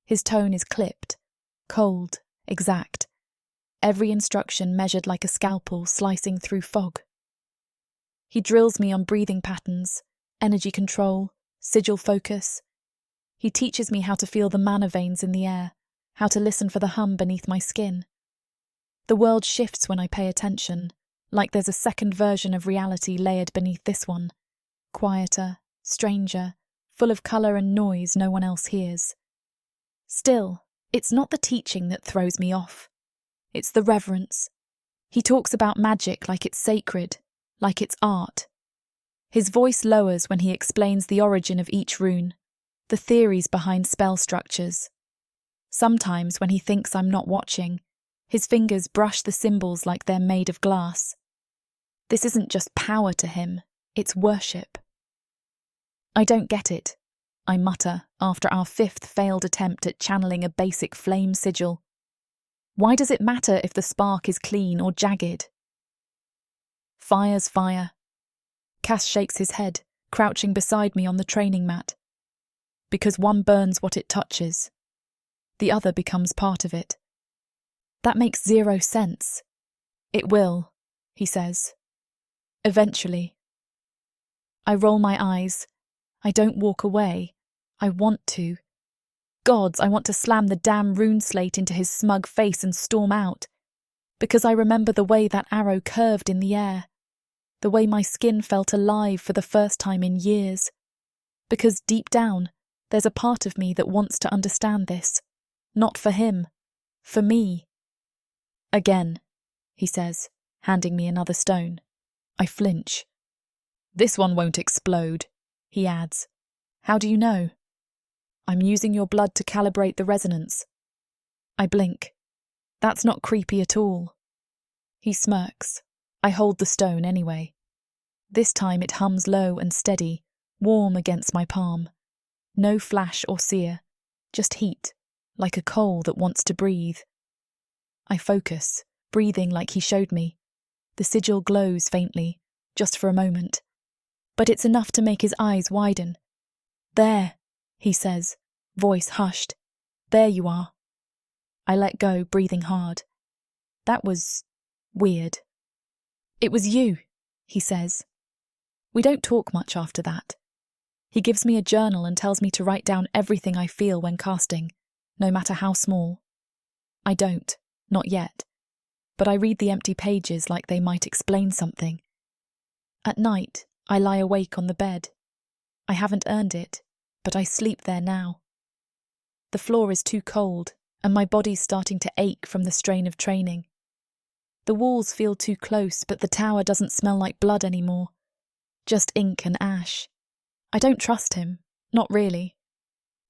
S1: His tone is clipped, cold, exact. Every instruction measured like a scalpel slicing through fog. He drills me on breathing patterns, energy control, sigil focus. He teaches me how to feel the mana veins in the air, how to listen for the hum beneath my skin. The world shifts when I pay attention, like there's a second version of reality layered beneath this one. Quieter, stranger, full of colour and noise no one else hears. Still, it's not the teaching that throws me off. It's the reverence. He talks about magic like it's sacred, like it's art. His voice lowers when he explains the origin of each rune, the theories behind spell structures. Sometimes when he thinks I'm not watching, his fingers brush the symbols like they're made of glass. This isn't just power to him, it's worship. I don't get it. I mutter after our 5th failed attempt at channeling a basic flame sigil. Why does it matter if the spark is clean or jagged? Fire's fire. Cass shakes his head, crouching beside me on the training mat. Because one burns what it touches. The other becomes part of it. That makes 0 sense. It will, he says. Eventually. I roll my eyes. I don't walk away. I want to. Gods, I want to slam the damn rune slate into his smug face and storm out. Because I remember the way that arrow curved in the air. The way my skin felt alive for the first time in years. Because deep down, there's a part of me that wants to understand this. Not for him. For me. Again, he says, handing me another stone. I flinch. This one won't explode, he adds. How do you know? I'm using your blood to calibrate the resonance. I blink. That's not creepy at all. He smirks. I hold the stone anyway. This time it hums low and steady, warm against my palm. No flash or sear, just heat, like a coal that wants to breathe. I focus, breathing like he showed me. The sigil glows faintly, just for a moment. But it's enough to make his eyes widen. There, he says, voice hushed. There you are. I let go, breathing hard. That was weird. It was you, he says. We don't talk much after that. He gives me a journal and tells me to write down everything I feel when casting, no matter how small. I don't, not yet, but I read the empty pages like they might explain something. At night, I lie awake on the bed. I haven't earned it, but I sleep there now. The floor is too cold, and my body's starting to ache from the strain of training. The walls feel too close, but the tower doesn't smell like blood anymore. Just ink and ash. I don't trust him, not really.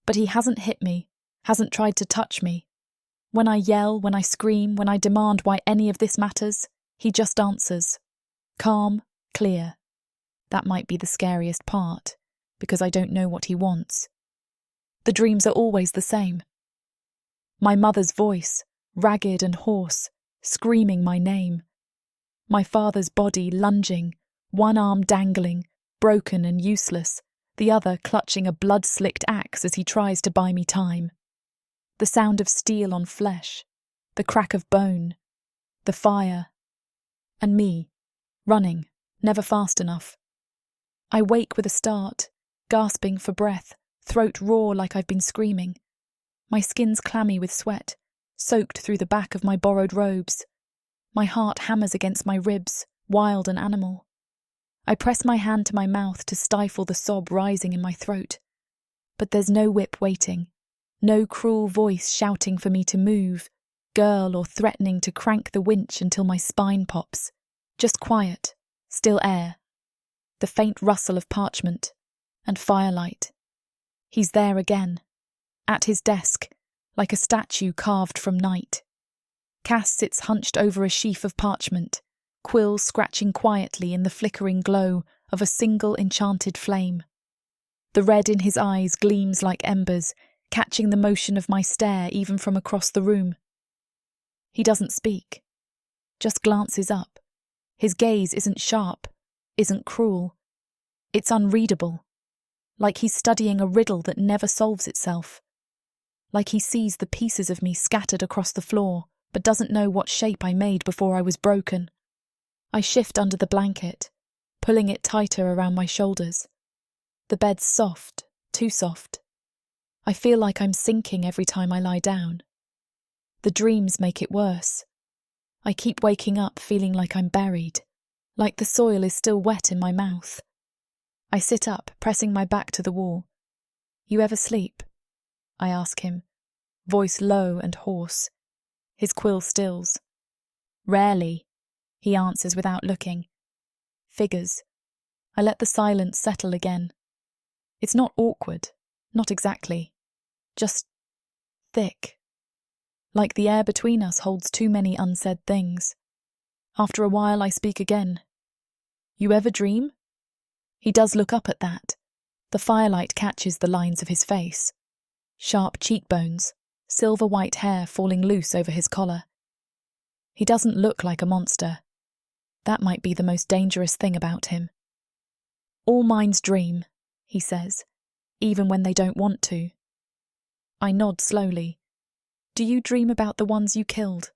S1: But he hasn't hit me, hasn't tried to touch me. When I yell, when I scream, when I demand why any of this matters, he just answers. Calm, clear. That might be the scariest part, because I don't know what he wants. The dreams are always the same. My mother's voice, ragged and hoarse, screaming my name. My father's body lunging, one arm dangling, broken and useless, the other clutching a blood-slicked axe as he tries to buy me time. The sound of steel on flesh, the crack of bone, the fire, and me, running, never fast enough. I wake with a start, gasping for breath, throat raw like I've been screaming. My skin's clammy with sweat, soaked through the back of my borrowed robes. My heart hammers against my ribs, wild and animal. I press my hand to my mouth to stifle the sob rising in my throat. But there's no whip waiting, no cruel voice shouting for me to move, girl or threatening to crank the winch until my spine pops. Just quiet, still air. The faint rustle of parchment, and firelight. He's there again, at his desk, like a statue carved from night. Cass sits hunched over a sheaf of parchment, quill scratching quietly in the flickering glow of a single enchanted flame. The red in his eyes gleams like embers, catching the motion of my stare even from across the room. He doesn't speak, just glances up. His gaze isn't sharp, isn't cruel. It's unreadable, like he's studying a riddle that never solves itself. Like he sees the pieces of me scattered across the floor, but doesn't know what shape I made before I was broken. I shift under the blanket, pulling it tighter around my shoulders. The bed's soft, too soft. I feel like I'm sinking every time I lie down. The dreams make it worse. I keep waking up feeling like I'm buried, like the soil is still wet in my mouth. I sit up, pressing my back to the wall. You ever sleep? I ask him, voice low and hoarse. His quill stills. Rarely, he answers without looking. Figures. I let the silence settle again. It's not awkward, not exactly. Just thick. Like the air between us holds too many unsaid things. After a while I speak again. You ever dream? He does look up at that, The firelight catches the lines of his face. Sharp cheekbones, silver-white hair falling loose over his collar. He doesn't look like a monster. That might be the most dangerous thing about him. "All minds dream," he says, "even when they don't want to." I nod slowly. "Do you dream about the ones you killed?"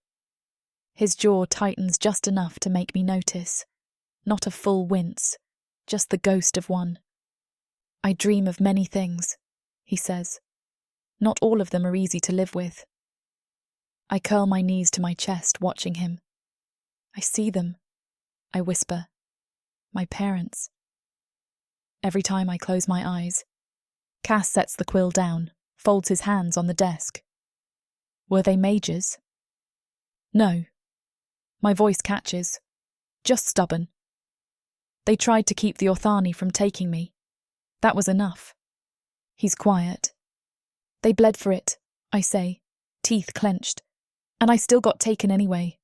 S1: His jaw tightens just enough to make me notice. Not a full wince, just the ghost of one. "I dream of many things," he says. "Not all of them are easy to live with." I curl my knees to my chest, watching him. "I see them," I whisper. "My parents." Every time I close my eyes, Cass sets the quill down, folds his hands on the desk. "Were they mages?" "No." My voice catches. "Just stubborn. They tried to keep the Orthani from taking me. That was enough." He's quiet. "They bled for it," I say, teeth clenched, "and I still got taken anyway.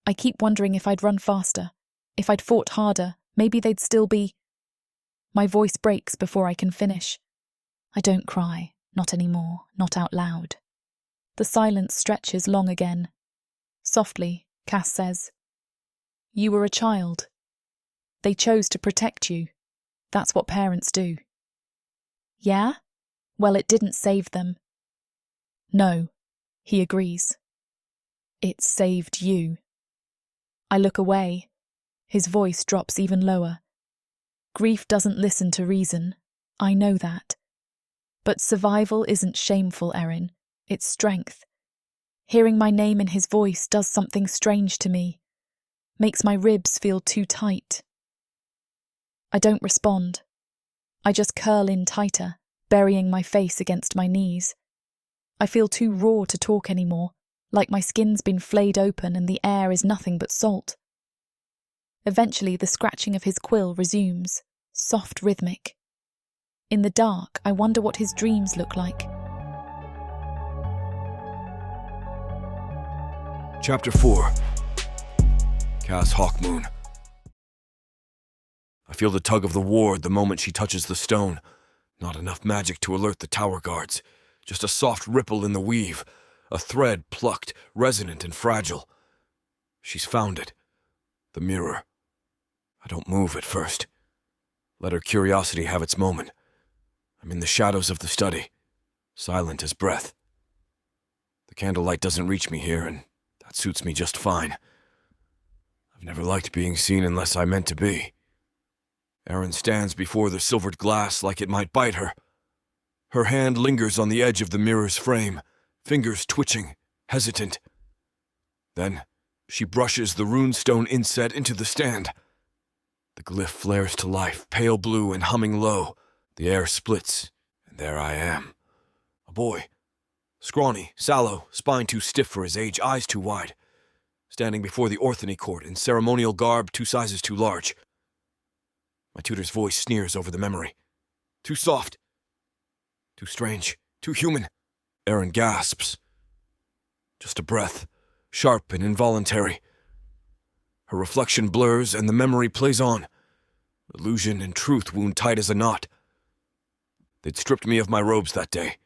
S1: I keep wondering if I'd run faster, if I'd fought harder, maybe they'd still be—" My voice breaks before I can finish. I don't cry, not anymore, not out loud. The silence stretches long again. Softly, Cass says, "You were a child. They chose to protect you. That's what parents do." "Yeah? Well, it didn't save them." "No," he agrees. "It saved you." I look away. His voice drops even lower. Grief doesn't listen to reason. I know that. But survival isn't shameful, Erin. It's strength. Hearing my name in his voice does something strange to me. Makes my ribs feel too tight. I don't respond. I just curl in tighter, burying my face against my knees. I feel too raw to talk anymore, like my skin's been flayed open and the air is nothing but salt. Eventually, the scratching of his quill resumes, soft, rhythmic. In the dark, I wonder what his dreams look like.
S2: Chapter 4. Cass Hawkmoon. I feel the tug of the ward the moment she touches the stone. Not enough magic to alert the tower guards. Just a soft ripple in the weave. A thread plucked, resonant and fragile. She's found it. The mirror. I don't move at first. Let her curiosity have its moment. I'm in the shadows of the study, silent as breath. The candlelight doesn't reach me here, and that suits me just fine. I've never liked being seen unless I meant to be. Erin stands before the silvered glass like it might bite her. Her hand lingers on the edge of the mirror's frame, fingers twitching, hesitant. Then she brushes the runestone inset into the stand. The glyph flares to life, pale blue and humming low. The air splits, and there I am. A boy. Scrawny, sallow, spine too stiff for his age, eyes too wide. Standing before the Orthany court in ceremonial garb 2 sizes too large. My tutor's voice sneers over the memory. Too soft. Too strange. Too human. Erin gasps. Just a breath, sharp and involuntary. Her reflection blurs and the memory plays on. Illusion and truth wound tight as a knot. They'd stripped me of my robes that day.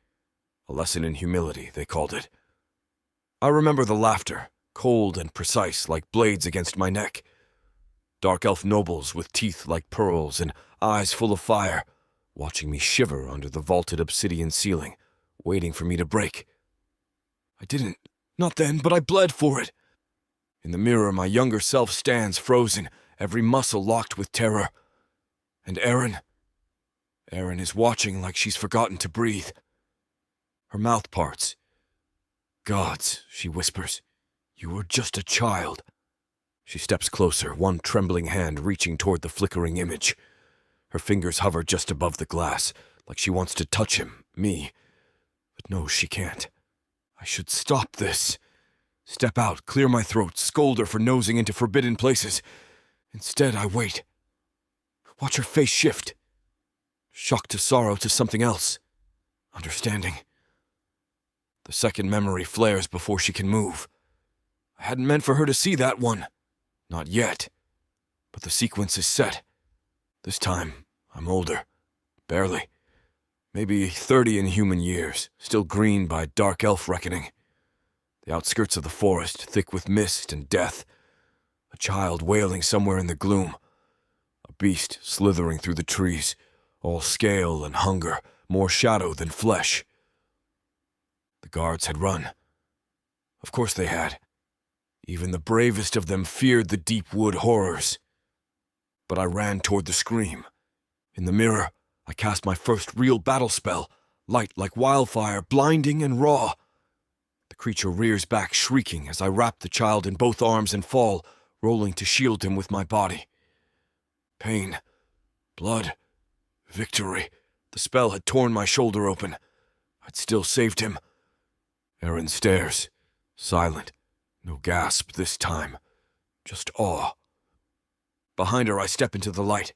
S2: A lesson in humility, they called it. I remember the laughter, cold and precise like blades against my neck. Dark elf nobles with teeth like pearls and eyes full of fire, watching me shiver under the vaulted obsidian ceiling, waiting for me to break. I didn't. Not then, but I bled for it. In the mirror, my younger self stands frozen, every muscle locked with terror. And Erin is watching like she's forgotten to breathe. Her mouth parts. "Gods," she whispers, "you were just a child." She steps closer, one trembling hand reaching toward the flickering image. Her fingers hover just above the glass, like she wants to touch him, me. But no, she can't. I should stop this. Step out, clear my throat, scold her for nosing into forbidden places. Instead, I wait. Watch her face shift. Shock to sorrow to something else. Understanding. The second memory flares before she can move. I hadn't meant for her to see that one. Not yet. But the sequence is set. This time, I'm older. Barely. Maybe 30 in human years, still green by dark elf reckoning. The outskirts of the forest, thick with mist and death. A child wailing somewhere in the gloom. A beast slithering through the trees, all scale and hunger, more shadow than flesh. The guards had run. Of course they had. Even the bravest of them feared the deep wood horrors. But I ran toward the scream. In the mirror, I cast my first real battle spell, light like wildfire, blinding and raw. The creature rears back, shrieking as I wrap the child in both arms and fall, rolling to shield him with my body. Pain, blood, victory. The spell had torn my shoulder open. I'd still saved him. Erin stares, silent, no gasp this time, just awe. Behind her, I step into the light.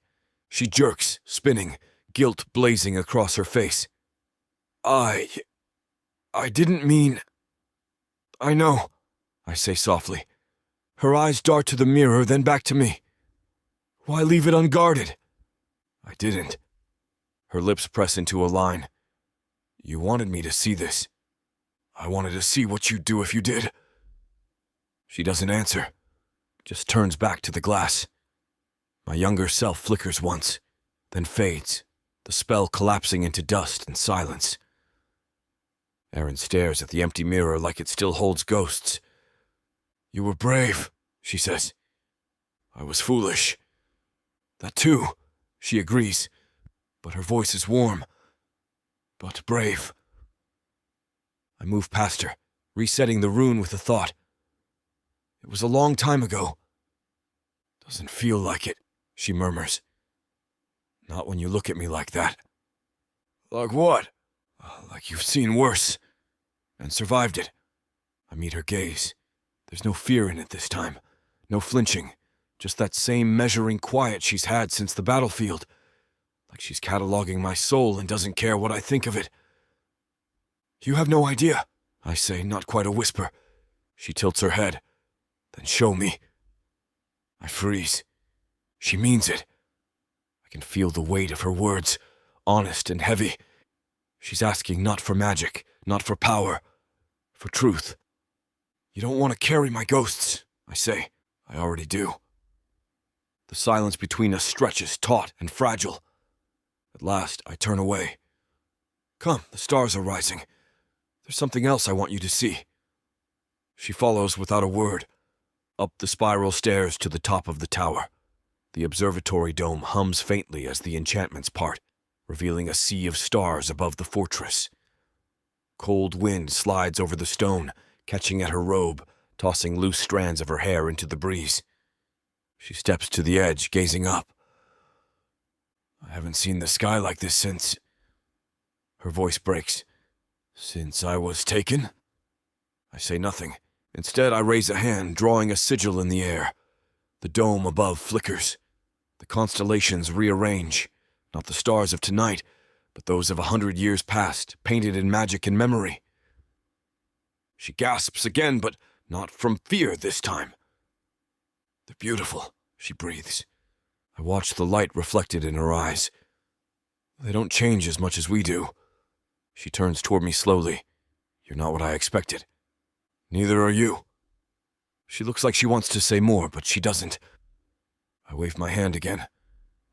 S2: She jerks, spinning, guilt blazing across her face. I didn't mean... I know, I say softly. Her eyes dart to the mirror, then back to me. Why leave it unguarded? I didn't. Her lips press into a line. You wanted me to see this. I wanted to see what you'd do if you did. She doesn't answer, just turns back to the glass. My younger self flickers once, then fades, the spell collapsing into dust and silence. Erin stares at the empty mirror like it still holds ghosts. You were brave, she says. I was foolish. That too, she agrees, but her voice is warm. But brave. I move past her, resetting the rune with a thought. It was a long time ago. Doesn't feel like it, she murmurs. Not when you look at me like that. Like what? Like you've seen worse. And survived it. I meet her gaze. There's no fear in it this time. No flinching. Just that same measuring quiet she's had since the battlefield. Like she's cataloging my soul and doesn't care what I think of it. You have no idea, I say, not quite a whisper. She tilts her head. Then show me. I freeze. She means it. I can feel the weight of her words, honest and heavy. She's asking not for magic, not for power, for truth. You don't want to carry my ghosts, I say. I already do. The silence between us stretches, taut and fragile. At last, I turn away. Come, the stars are rising. There's something else I want you to see. She follows without a word, up the spiral stairs to the top of the tower. The observatory dome hums faintly as the enchantments part, revealing a sea of stars above the fortress. Cold wind slides over the stone, catching at her robe, tossing loose strands of her hair into the breeze. She steps to the edge, gazing up. I haven't seen the sky like this since... Her voice breaks. Since I was taken? I say nothing. Instead, I raise a hand, drawing a sigil in the air. The dome above flickers. The constellations rearrange. Not the stars of tonight, but those of 100 years past, painted in magic and memory. She gasps again, but not from fear this time. They're beautiful, she breathes. I watch the light reflected in her eyes. They don't change as much as we do. She turns toward me slowly. You're not what I expected. Neither are you. She looks like she wants to say more, but she doesn't. I wave my hand again.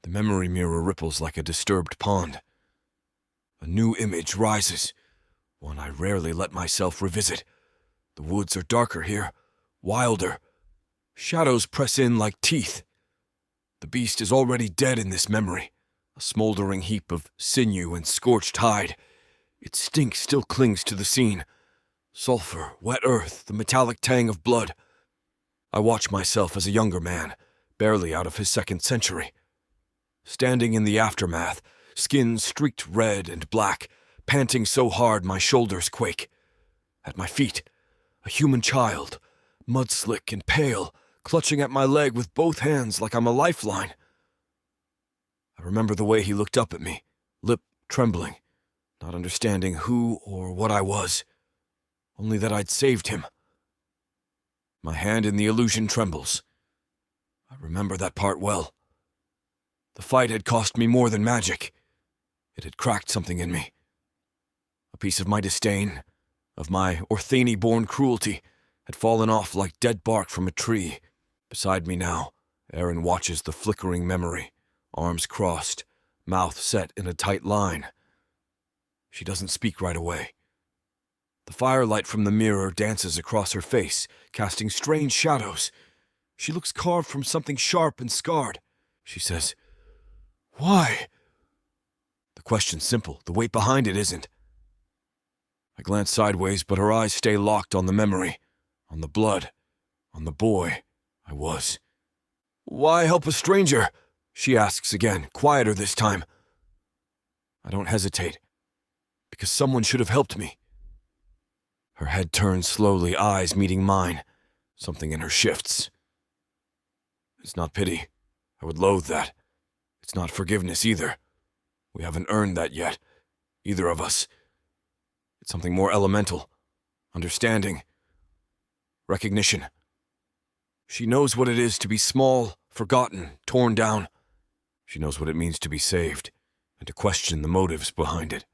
S2: The memory mirror ripples like a disturbed pond. A new image rises, one I rarely let myself revisit. The woods are darker here, wilder. Shadows press in like teeth. The beast is already dead in this memory, a smoldering heap of sinew and scorched hide. Its stink still clings to the scene. Sulfur, wet earth, the metallic tang of blood. I watch myself as a younger man, barely out of his second century. Standing in the aftermath, skin streaked red and black, panting so hard my shoulders quake. At my feet, a human child, mud-slick and pale, clutching at my leg with both hands like I'm a lifeline. I remember the way he looked up at me, lip trembling, not understanding who or what I was, only that I'd saved him. My hand in the illusion trembles. I remember that part well. The fight had cost me more than magic. It had cracked something in me. A piece of my disdain, of my Orthani-born cruelty, had fallen off like dead bark from a tree. Beside me now, Erin watches the flickering memory, arms crossed, mouth set in a tight line. She doesn't speak right away. The firelight from the mirror dances across her face, casting strange shadows. She looks carved from something sharp and scarred. She says, "Why?" The question's simple. The weight behind it isn't. I glance sideways, but her eyes stay locked on the memory, on the blood, on the boy I was. "Why help a stranger?" she asks again, quieter this time. I don't hesitate, because someone should have helped me. Her head turns slowly, eyes meeting mine. Something in her shifts. It's not pity. I would loathe that. It's not forgiveness either. We haven't earned that yet, either of us. It's something more elemental. Understanding. Recognition. She knows what it is to be small, forgotten, torn down. She knows what it means to be saved, and to question the motives behind it.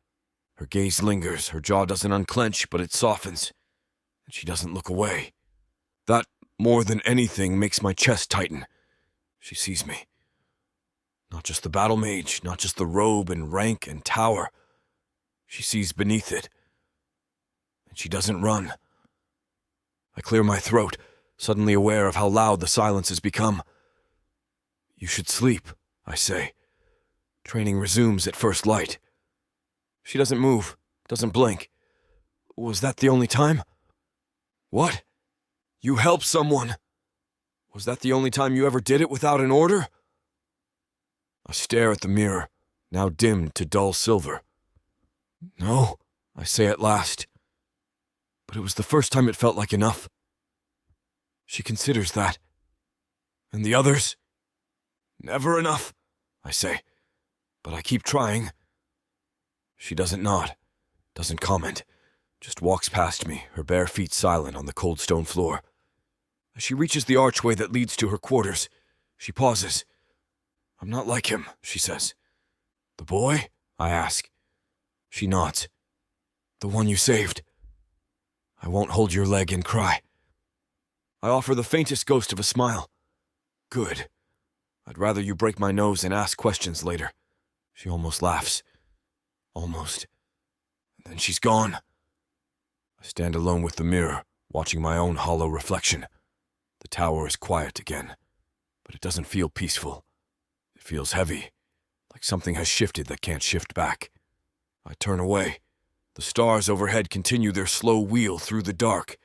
S2: Her gaze lingers, her jaw doesn't unclench, but it softens, and she doesn't look away. That, more than anything, makes my chest tighten. She sees me. Not just the battle mage, not just the robe and rank and tower. She sees beneath it. And she doesn't run. I clear my throat, suddenly aware of how loud the silence has become. "You should sleep," I say. Training resumes at first light. She doesn't move, doesn't blink. Was that the only time? What? You helped someone? Was that the only time you ever did it without an order? I stare at the mirror, now dimmed to dull silver. No, I say at last. But it was the first time it felt like enough. She considers that. And the others? Never enough, I say. But I keep trying. She doesn't nod, doesn't comment, just walks past me, her bare feet silent on the cold stone floor. As she reaches the archway that leads to her quarters, she pauses. "I'm not like him," she says. "The boy?" I ask. She nods. "The one you saved. I won't hold your leg and cry." I offer the faintest ghost of a smile. "Good. I'd rather you break my nose and ask questions later." She almost laughs. Almost. And then she's gone. I stand alone with the mirror, watching my own hollow reflection. The tower is quiet again, but it doesn't feel peaceful. It feels heavy, like something has shifted that can't shift back. I turn away. The stars overhead continue their slow wheel through the dark.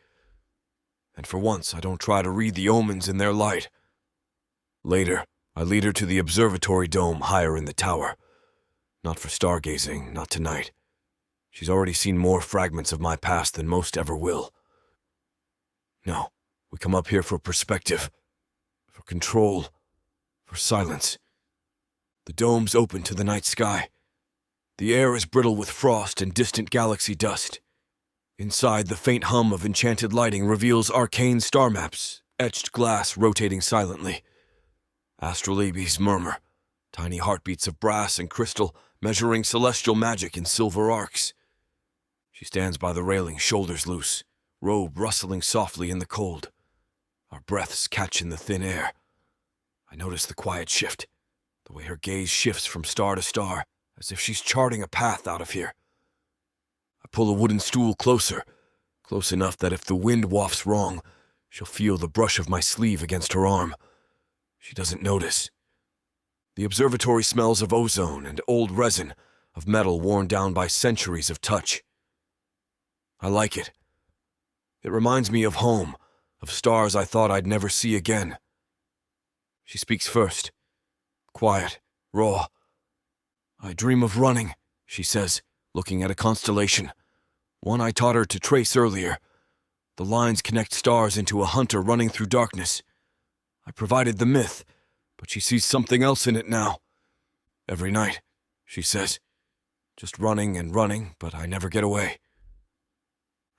S2: And for once, I don't try to read the omens in their light. Later, I lead her to the observatory dome higher in the tower. Not for stargazing, not tonight. She's already seen more fragments of my past than most ever will. No, we come up here for perspective, for control, for silence. The dome's open to the night sky. The air is brittle with frost and distant galaxy dust. Inside, the faint hum of enchanted lighting reveals arcane star maps, etched glass rotating silently. Astrolabes murmur, tiny heartbeats of brass and crystal measuring celestial magic in silver arcs. She stands by the railing, shoulders loose, robe rustling softly in the cold. Our breaths catch in the thin air. I notice the quiet shift, the way her gaze shifts from star to star, as if she's charting a path out of here. I pull a wooden stool closer, close enough that if the wind wafts wrong, she'll feel the brush of my sleeve against her arm. She doesn't notice. The observatory smells of ozone and old resin, of metal worn down by centuries of touch. I like it. It reminds me of home, of stars I thought I'd never see again. She speaks first. Quiet, raw. "I dream of running," she says, looking at a constellation. One I taught her to trace earlier. The lines connect stars into a hunter running through darkness. I provided the myth, but she sees something else in it now. "Every night," she says. "Just running and running, but I never get away."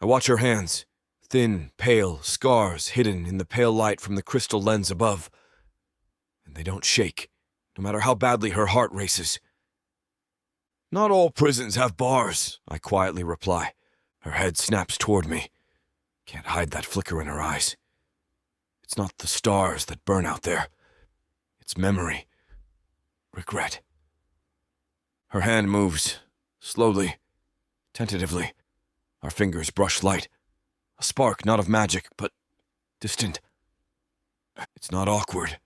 S2: I watch her hands, thin, pale, scars hidden in the pale light from the crystal lens above. And they don't shake, no matter how badly her heart races. Not all prisons have bars, I quietly reply. Her head snaps toward me. Can't hide that flicker in her eyes. It's not the stars that burn out there. It's memory. Regret. Her hand moves, slowly, tentatively. Our fingers brush light. A spark not of magic, but distant. It's not awkward.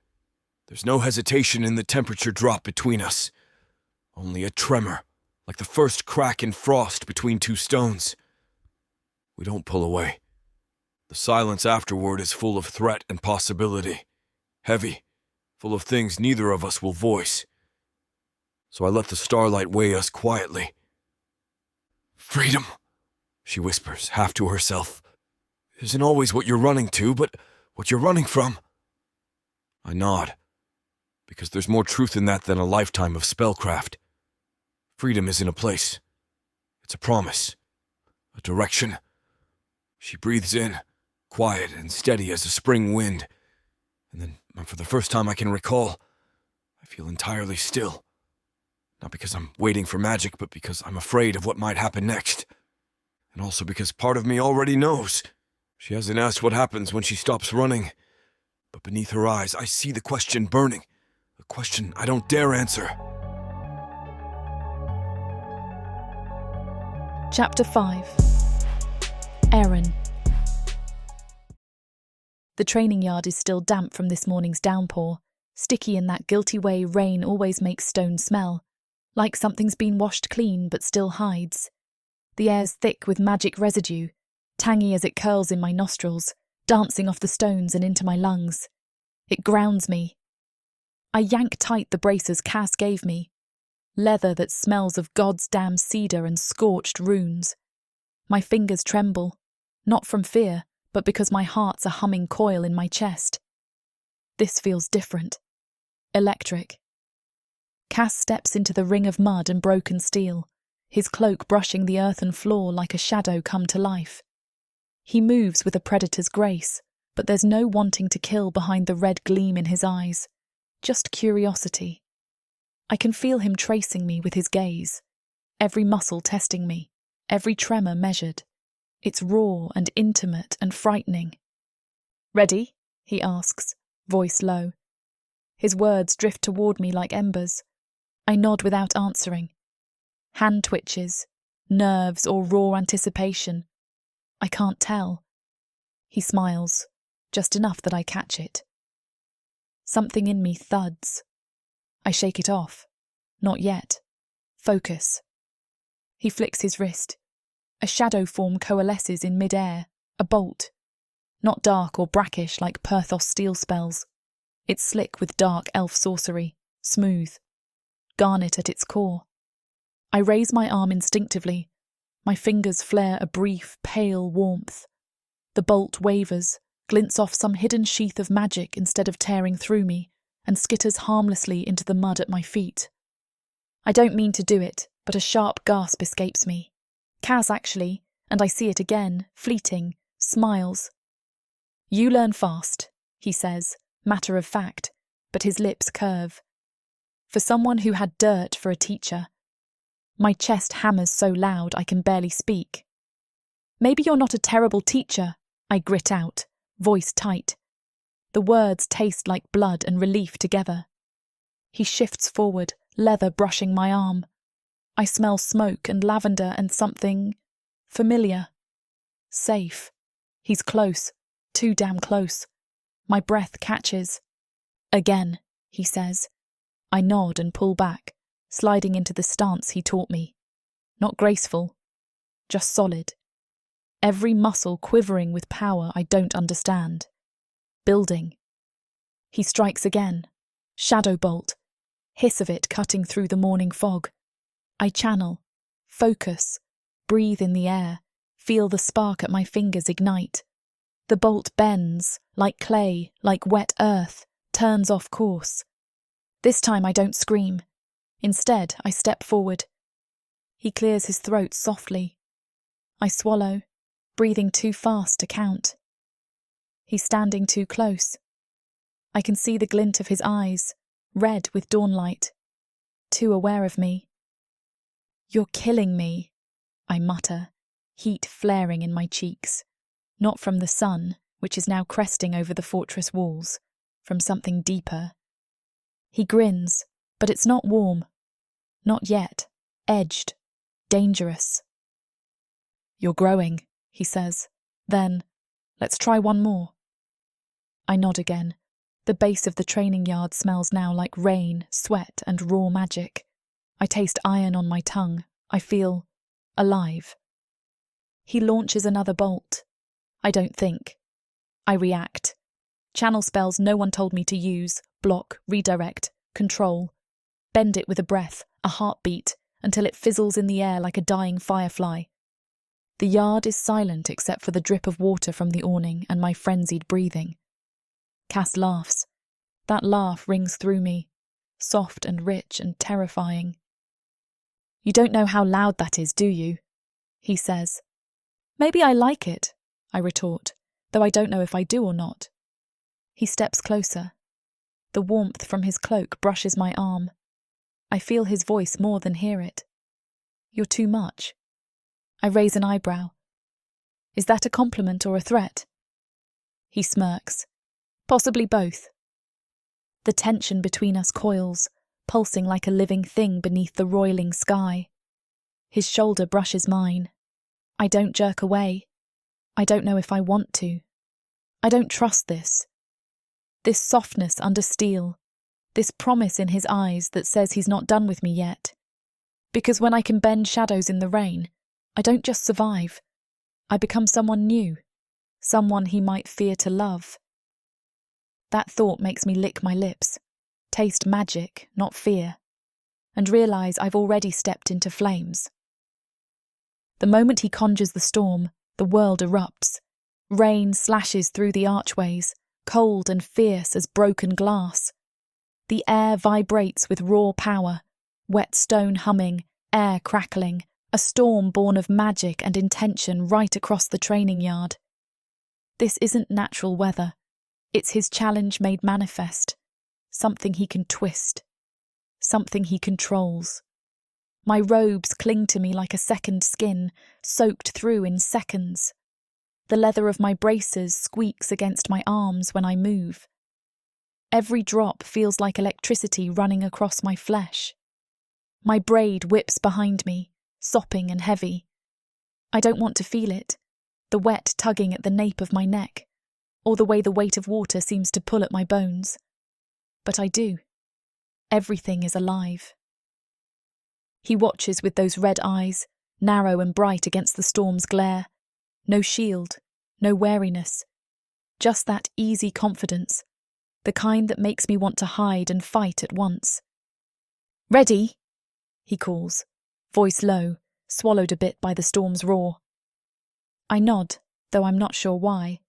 S2: There's no hesitation in the temperature drop between us. Only a tremor, like the first crack in frost between two stones. We don't pull away. The silence afterward is full of threat and possibility. Heavy, full of things neither of us will voice. So I let the starlight weigh us quietly. Freedom, she whispers, half to herself. Isn't always what you're running to, but what you're running from. I nod, because there's more truth in that than a lifetime of spellcraft. Freedom isn't a place. It's a promise, a direction. She breathes in, quiet and steady as a spring wind. And then, for the first time I can recall, I feel entirely still. Not because I'm waiting for magic, but because I'm afraid of what might happen next. And also because part of me already knows. She hasn't asked what happens when she stops running. But beneath her eyes, I see the question burning. A question I don't dare answer.
S1: Chapter 5. Erin. The training yard is still damp from this morning's downpour, sticky in that guilty way rain always makes stone smell, like something's been washed clean but still hides. The air's thick with magic residue, tangy as it curls in my nostrils, dancing off the stones and into my lungs. It grounds me. I yank tight the braces Cass gave me, leather that smells of God's damn cedar and scorched runes. My fingers tremble, not from fear, but because my heart's a humming coil in my chest. This feels different. Electric. Cass steps into the ring of mud and broken steel, his cloak brushing the earthen floor like a shadow come to life. He moves with a predator's grace, but there's no wanting to kill behind the red gleam in his eyes, just curiosity. I can feel him tracing me with his gaze, every muscle testing me, every tremor measured. It's raw and intimate and frightening. "Ready?" he asks, voice low. His words drift toward me like embers. I nod without answering. Hand twitches, nerves or raw anticipation. I can't tell. He smiles, just enough that I catch it. Something in me thuds. I shake it off. Not yet. Focus. He flicks his wrist. A shadow form coalesces in mid-air, a bolt. Not dark or brackish like Perthos steel spells. It's slick with dark elf sorcery, smooth. Garnet at its core. I raise my arm instinctively. My fingers flare a brief, pale warmth. The bolt wavers, glints off some hidden sheath of magic instead of tearing through me, and skitters harmlessly into the mud at my feet. I don't mean to do it, but a sharp gasp escapes me. Kaz actually, and I see it again, fleeting, smiles. "You learn fast," he says, matter of fact, but his lips curve. For someone who had dirt for a teacher. My chest hammers so loud I can barely speak. "Maybe you're not a terrible teacher," I grit out, voice tight. The words taste like blood and relief together. He shifts forward, leather brushing my arm. I smell smoke and lavender and something familiar. Safe. He's close, too damn close. My breath catches. "Again," he says. I nod and pull back, sliding into the stance he taught me. Not graceful, just solid. Every muscle quivering with power I don't understand. Building. He strikes again. Shadow bolt. Hiss of it cutting through the morning fog. I channel, focus, breathe in the air, feel the spark at my fingers ignite. The bolt bends, like clay, like wet earth, turns off course. This time I don't scream. Instead, I step forward. He clears his throat softly. I swallow, breathing too fast to count. He's standing too close. I can see the glint of his eyes, red with dawnlight. Too aware of me. You're killing me, I mutter, heat flaring in my cheeks. Not from the sun, which is now cresting over the fortress walls, from something deeper. He grins, but it's not warm. Not yet. Edged. Dangerous. You're growing, he says. Then, let's try one more. I nod again. The base of the training yard smells now like rain, sweat, and raw magic. I taste iron on my tongue. I feel alive. He launches another bolt. I don't think. I react. Channel spells no one told me to use, block, redirect, control. Bend it with a breath, a heartbeat, until it fizzles in the air like a dying firefly. The yard is silent except for the drip of water from the awning and my frenzied breathing. Cass laughs. That laugh rings through me, soft and rich and terrifying. You don't know how loud that is, do you? He says. Maybe I like it, I retort, though I don't know if I do or not. He steps closer. The warmth from his cloak brushes my arm. I feel his voice more than hear it. You're too much. I raise an eyebrow. Is that a compliment or a threat? He smirks. Possibly both. The tension between us coils, pulsing like a living thing beneath the roiling sky. His shoulder brushes mine. I don't jerk away. I don't know if I want to. I don't trust this. This softness under steel, this promise in his eyes that says he's not done with me yet. Because when I can bend shadows in the rain, I don't just survive. I become someone new, someone he might fear to love. That thought makes me lick my lips, taste magic, not fear, and realise I've already stepped into flames. The moment he conjures the storm, the world erupts. Rain slashes through the archways, cold and fierce as broken glass. The air vibrates with raw power, wet stone humming, air crackling, a storm born of magic and intention right across the training yard. This isn't natural weather. It's his challenge made manifest, something he can twist, something he controls. My robes cling to me like a second skin, soaked through in seconds. The leather of my braces squeaks against my arms when I move. Every drop feels like electricity running across my flesh. My braid whips behind me, sopping and heavy. I don't want to feel it, the wet tugging at the nape of my neck, or the way the weight of water seems to pull at my bones. But I do. Everything is alive. He watches with those red eyes, narrow and bright against the storm's glare. No shield, no wariness. Just that easy confidence, the kind that makes me want to hide and fight at once. Ready? He calls, voice low, swallowed a bit by the storm's roar. I nod, though I'm not sure why.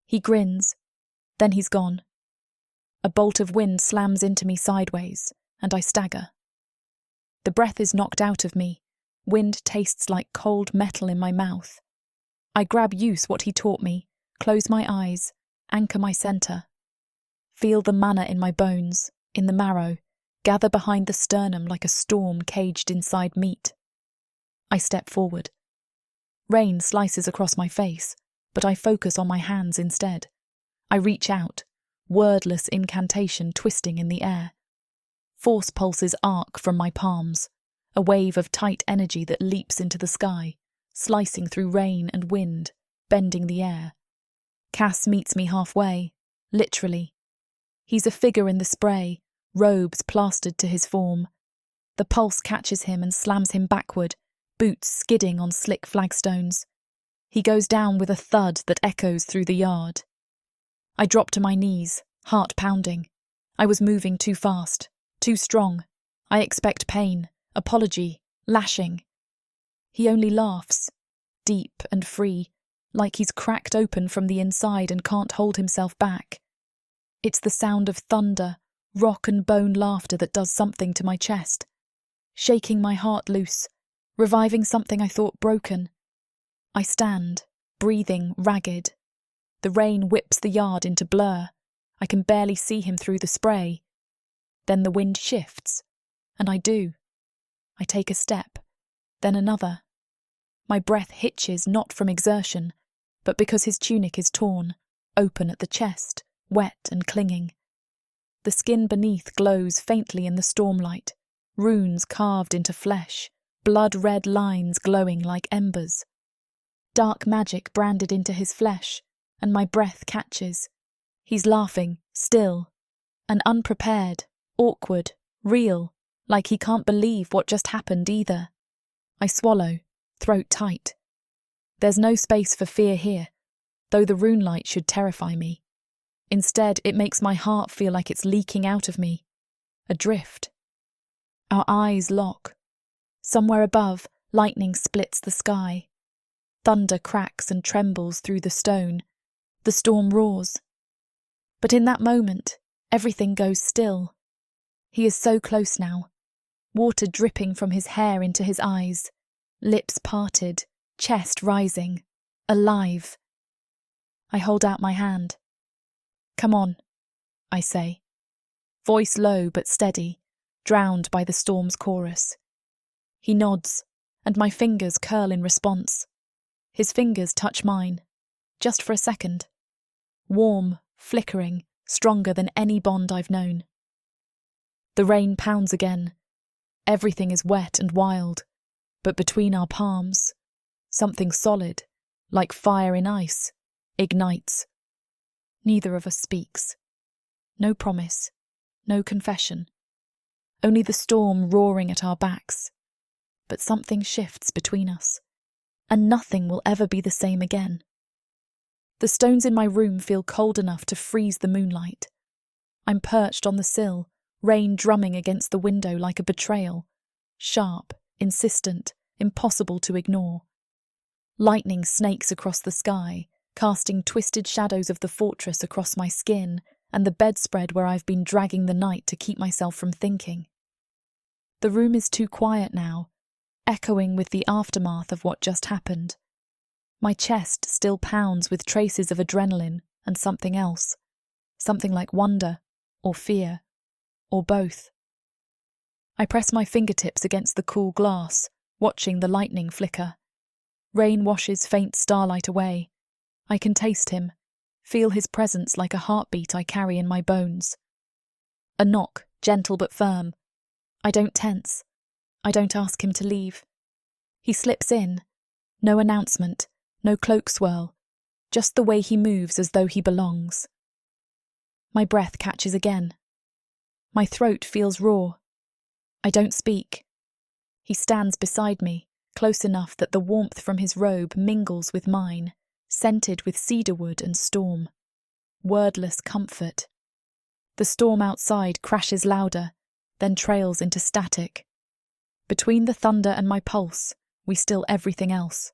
S1: He grins, then he's gone. A bolt of wind slams into me sideways, and I stagger. The breath is knocked out of me. Wind tastes like cold metal in my mouth. I grab use what he taught me, close my eyes, anchor my centre. Feel the mana in my bones, in the marrow, gather behind the sternum like a storm caged inside meat. I step forward. Rain slices across my face, but I focus on my hands instead. I reach out, wordless incantation twisting in the air. Force pulses arc from my palms, a wave of tight energy that leaps into the sky, slicing through rain and wind, bending the air. Cass meets me halfway, literally. He's a figure in the spray, robes plastered to his form. The pulse catches him and slams him backward, boots skidding on slick flagstones. He goes down with a thud that echoes through the yard. I drop to my knees, heart pounding. I was moving too fast, too strong. I expect pain, apology, lashing. He only laughs, deep and free, like he's cracked open from the inside and can't hold himself back. It's the sound of thunder, rock and bone laughter that does something to my chest, shaking my heart loose, reviving something I thought broken. I stand, breathing ragged. The rain whips the yard into blur. I can barely see him through the spray. Then the wind shifts, and I do. I take a step, then another. My breath hitches not from exertion, but because his tunic is torn, open at the chest, wet and clinging. The skin beneath glows faintly in the stormlight, runes carved into flesh, blood-red lines glowing like embers. Dark magic branded into his flesh, and my breath catches. He's laughing, still, and unprepared, awkward, real, like he can't believe what just happened either. I swallow, throat tight. There's no space for fear here, though the rune light should terrify me. Instead, it makes my heart feel like it's leaking out of me. Adrift. Our eyes lock. Somewhere above, lightning splits the sky. Thunder cracks and trembles through the stone. The storm roars. But in that moment, everything goes still. He is so close now. Water dripping from his hair into his eyes. Lips parted, chest rising. Alive. I hold out my hand. "Come on," I say. Voice low but steady, drowned by the storm's chorus. He nods, and my fingers curl in response. His fingers touch mine, just for a second. Warm, flickering, stronger than any bond I've known. The rain pounds again. Everything is wet and wild, but between our palms, something solid, like fire in ice, ignites. Neither of us speaks. No promise, no confession. Only the storm roaring at our backs. But something shifts between us, and nothing will ever be the same again. The stones in my room feel cold enough to freeze the moonlight. I'm perched on the sill, rain drumming against the window like a betrayal. Sharp, insistent, impossible to ignore. Lightning snakes across the sky, casting twisted shadows of the fortress across my skin and the bedspread where I've been dragging the night to keep myself from thinking. The room is too quiet now, echoing with the aftermath of what just happened. My chest still pounds with traces of adrenaline and something else, something like wonder or fear, or both. I press my fingertips against the cool glass, watching the lightning flicker. Rain washes faint starlight away. I can taste him, feel his presence like a heartbeat I carry in my bones. A knock, gentle but firm. I don't tense. I don't ask him to leave. He slips in. No announcement, no cloak swirl, just the way he moves as though he belongs. My breath catches again. My throat feels raw. I don't speak. He stands beside me, close enough that the warmth from his robe mingles with mine, scented with cedarwood and storm. Wordless comfort. The storm outside crashes louder, then trails into static. Between the thunder and my pulse, we still everything else.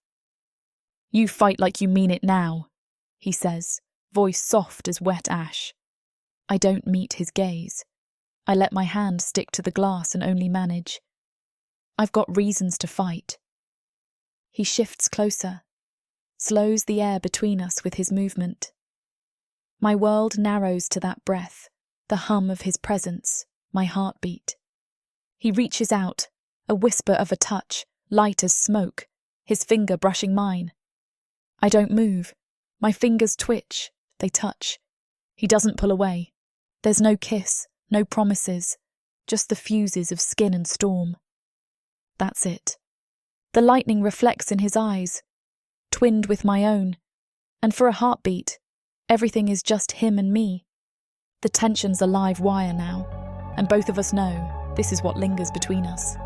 S1: "You fight like you mean it now," he says, voice soft as wet ash. I don't meet his gaze. I let my hand stick to the glass and only manage. I've got reasons to fight. He shifts closer, slows the air between us with his movement. My world narrows to that breath, the hum of his presence, my heartbeat. He reaches out, a whisper of a touch, light as smoke, his finger brushing mine. I don't move. My fingers twitch, they touch. He doesn't pull away. There's no kiss, no promises, just the fuses of skin and storm. That's it. The lightning reflects in his eyes, twinned with my own, and for a heartbeat, everything is just him and me. The tension's a live wire now, and both of us know this is what lingers between us.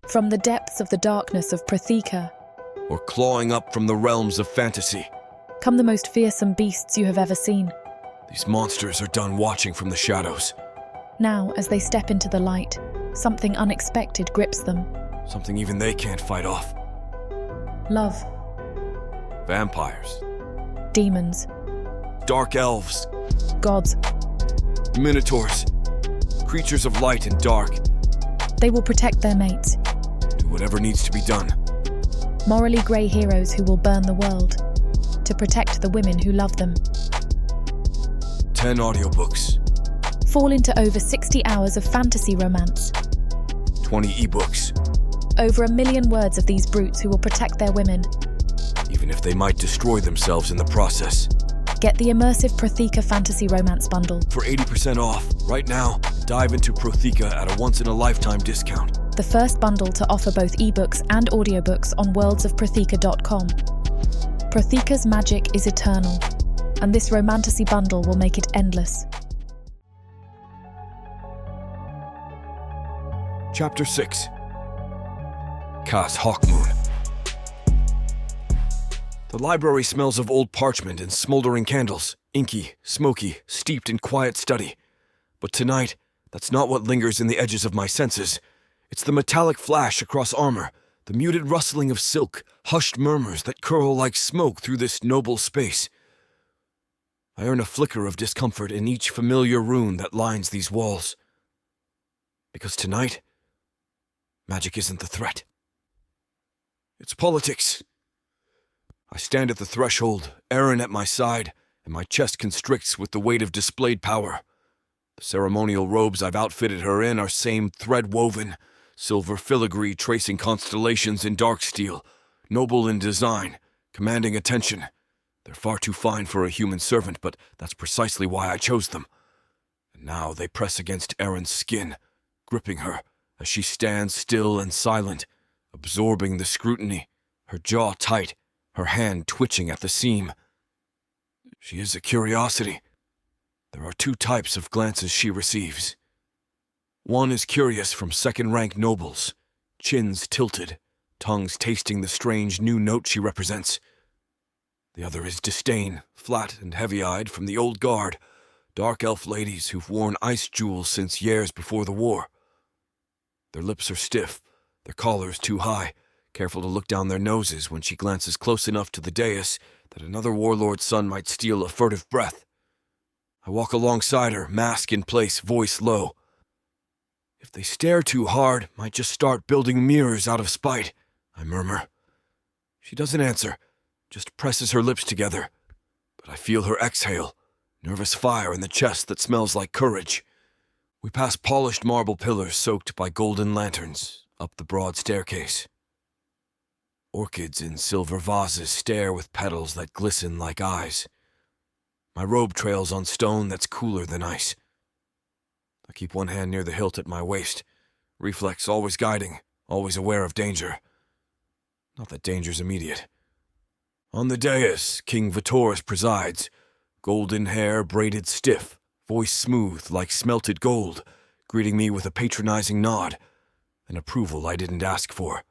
S1: From the depths of the darkness of Protheka,
S2: or clawing up from the realms of fantasy,
S1: come the most fearsome beasts you have ever seen.
S2: these monsters are done watching from the shadows.
S1: Now, as they step into the light, something unexpected grips them.
S2: Something even they can't fight off.
S1: Love.
S2: Vampires.
S1: Demons.
S2: Dark elves.
S1: Gods.
S2: Minotaurs. Creatures of light and dark.
S1: They will protect their mates.
S2: Do whatever needs to be done.
S1: Morally grey heroes who will burn the world to protect the women who love them.
S2: 10 audiobooks.
S1: fall into over 60 hours of fantasy romance.
S2: 20 ebooks.
S1: Over 1 million words of these brutes who will protect their women.
S2: Even if they might destroy themselves in the process.
S1: Get the immersive Protheka fantasy romance bundle.
S2: For 80% off, right now, dive into Protheka at a once-in-a-lifetime discount.
S1: The first bundle to offer both ebooks and audiobooks on worldsofprotheka.com. Protheka's magic is eternal, and this Romantasy bundle will make it endless.
S2: Chapter 6. Cass Hawkmoon. The library smells of old parchment and smoldering candles, inky, smoky, steeped in quiet study. But tonight, that's not what lingers in the edges of my senses. It's the metallic flash across armor, the muted rustling of silk, hushed murmurs that curl like smoke through this noble space. I earn a flicker of discomfort in each familiar rune that lines these walls. Because tonight, magic isn't the threat. It's politics. I stand at the threshold, Aaron at my side, and my chest constricts with the weight of displayed power. The ceremonial robes I've outfitted her in are same thread-woven, silver filigree tracing constellations in dark steel, noble in design, commanding attention. They're far too fine for a human servant, but that's precisely why I chose them. And now they press against Erin's skin, gripping her as she stands still and silent, absorbing the scrutiny, her jaw tight, her hand twitching at the seam. She is a curiosity. There are two types of glances she receives. One is curious from second-rank nobles, chins tilted, tongues tasting the strange new note she represents. The other is disdain, flat and heavy-eyed, from the old guard, dark elf ladies who've worn ice jewels since years before the war. Their lips are stiff, their collars too high, careful to look down their noses when she glances close enough to the dais that another warlord's son might steal a furtive breath. I walk alongside her, mask in place, voice low. If they stare too hard, might just start building mirrors out of spite, I murmur. She doesn't answer, just presses her lips together, but I feel her exhale, nervous fire in the chest that smells like courage. We pass polished marble pillars soaked by golden lanterns, up the broad staircase. Orchids in silver vases stare with petals that glisten like eyes. My robe trails on stone that's cooler than ice. I keep one hand near the hilt at my waist, reflex always guiding, always aware of danger. Not that danger's immediate. On the dais, King Vitoris presides, golden hair braided stiff, voice smooth like smelted gold, greeting me with a patronizing nod, an approval I didn't ask for.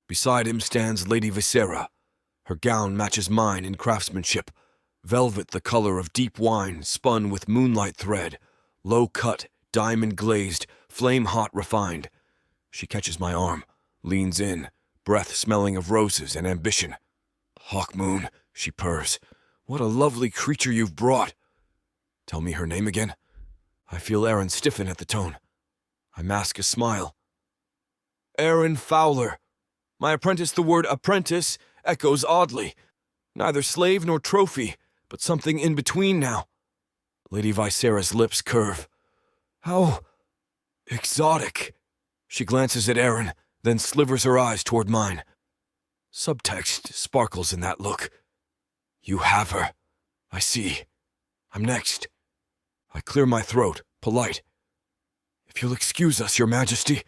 S2: Beside him stands Lady Visera. Her gown matches mine in craftsmanship, velvet the color of deep wine spun with moonlight thread, low-cut, diamond-glazed, flame-hot refined. She catches my arm, leans in, breath smelling of roses and ambition. Hawkmoon, she purrs. What a lovely creature you've brought. Tell me her name again. I feel Aaron stiffen at the tone. I mask a smile. Aaron Fowler. My apprentice, the word apprentice, echoes oddly. Neither slave nor trophy, but something in between now. Lady Visera's lips curve. How exotic. She glances at Aaron, then slivers her eyes toward mine. Subtext sparkles in that look. You have her. I see. I'm next. I clear my throat, polite. If you'll excuse us, Your Majesty.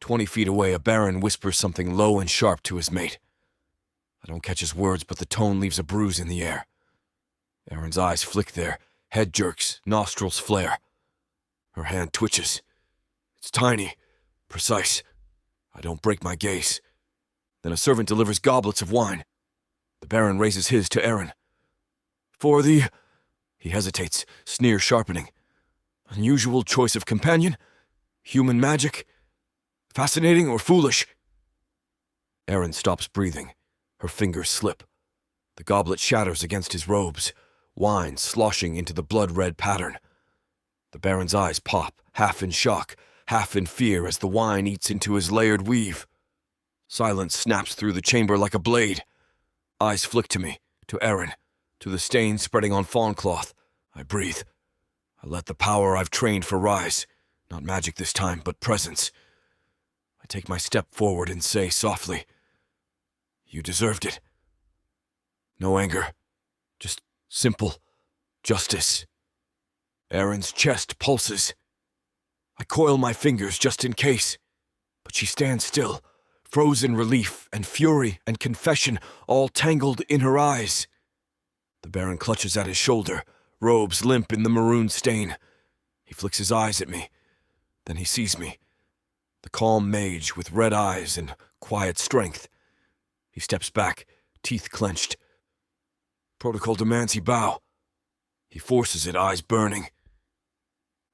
S2: 20 feet away, a baron whispers something low and sharp to his mate. I don't catch his words, but the tone leaves a bruise in the air. Aaron's eyes flick there, head jerks, nostrils flare. Her hand twitches. It's tiny, precise. I don't break my gaze. Then a servant delivers goblets of wine. The baron raises his to Aaron. For the... He hesitates, sneer sharpening. Unusual choice of companion? Human magic? Fascinating or foolish? Aaron stops breathing. Her fingers slip. The goblet shatters against his robes, wine sloshing into the blood-red pattern. The baron's eyes pop, half in shock, half in fear as the wine eats into his layered weave. Silence snaps through the chamber like a blade. Eyes flick to me, to Aaron, to the stain spreading on fawn cloth. I breathe. I let the power I've trained for rise. Not magic this time, but presence. I take my step forward and say softly, "You deserved it." No anger, just simple justice. Erin's chest pulses. I coil my fingers just in case, but she stands still, frozen relief and fury and confession all tangled in her eyes. The Baron clutches at his shoulder, robes limp in the maroon stain. He flicks his eyes at me. Then he sees me, the calm mage with red eyes and quiet strength. He steps back, teeth clenched. Protocol demands he bow. He forces it, eyes burning.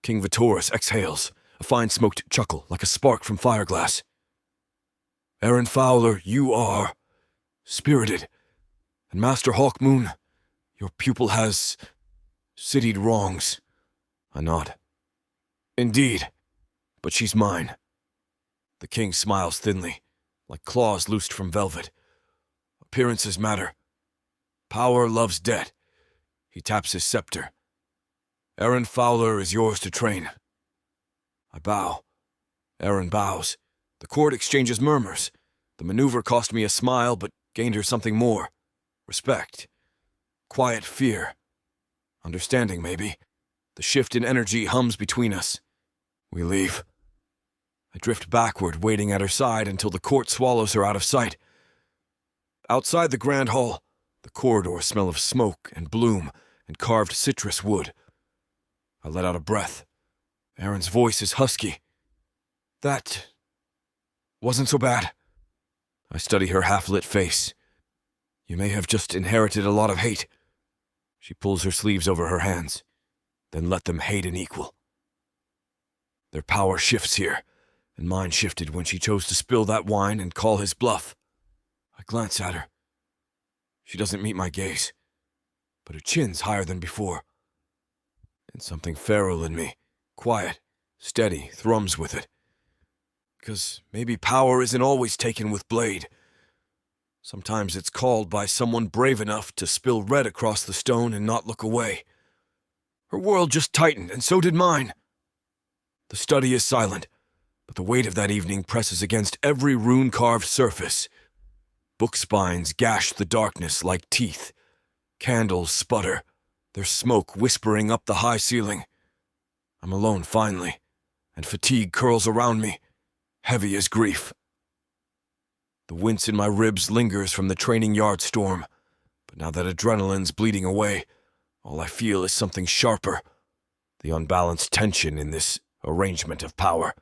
S2: King Vitoris exhales, a fine smoked chuckle like a spark from fireglass. "Erin Fowler, you are spirited. And Master Hawkmoon, your pupil has citied wrongs." I nod. "Indeed, but she's mine." The king smiles thinly, like claws loosed from velvet. "Appearances matter. Power loves debt." He taps his scepter. "Erin Fowler is yours to train." I bow. Erin bows. The court exchanges murmurs. The maneuver cost me a smile, but gained her something more. Respect. Quiet fear. Understanding, maybe. The shift in energy hums between us. We leave. I drift backward, waiting at her side until the court swallows her out of sight. Outside the grand hall, the corridors smell of smoke and bloom and carved citrus wood. I let out a breath. Erin's voice is husky. "That wasn't so bad." I study her half-lit face. "You may have just inherited a lot of hate." She pulls her sleeves over her hands. "Then let them hate an equal." Their power shifts here, and mine shifted when she chose to spill that wine and call his bluff. I glance at her. She doesn't meet my gaze, but her chin's higher than before. And something feral in me, quiet, steady, thrums with it. Because maybe power isn't always taken with blade. Sometimes it's called by someone brave enough to spill red across the stone and not look away. Her world just tightened, and so did mine. The study is silent, but the weight of that evening presses against every rune-carved surface. Book spines gash the darkness like teeth. Candles sputter, their smoke whispering up the high ceiling. I'm alone finally, and fatigue curls around me, heavy as grief. The wince in my ribs lingers from the training yard storm, but now that adrenaline's bleeding away, all I feel is something sharper, the unbalanced tension in this arrangement of power.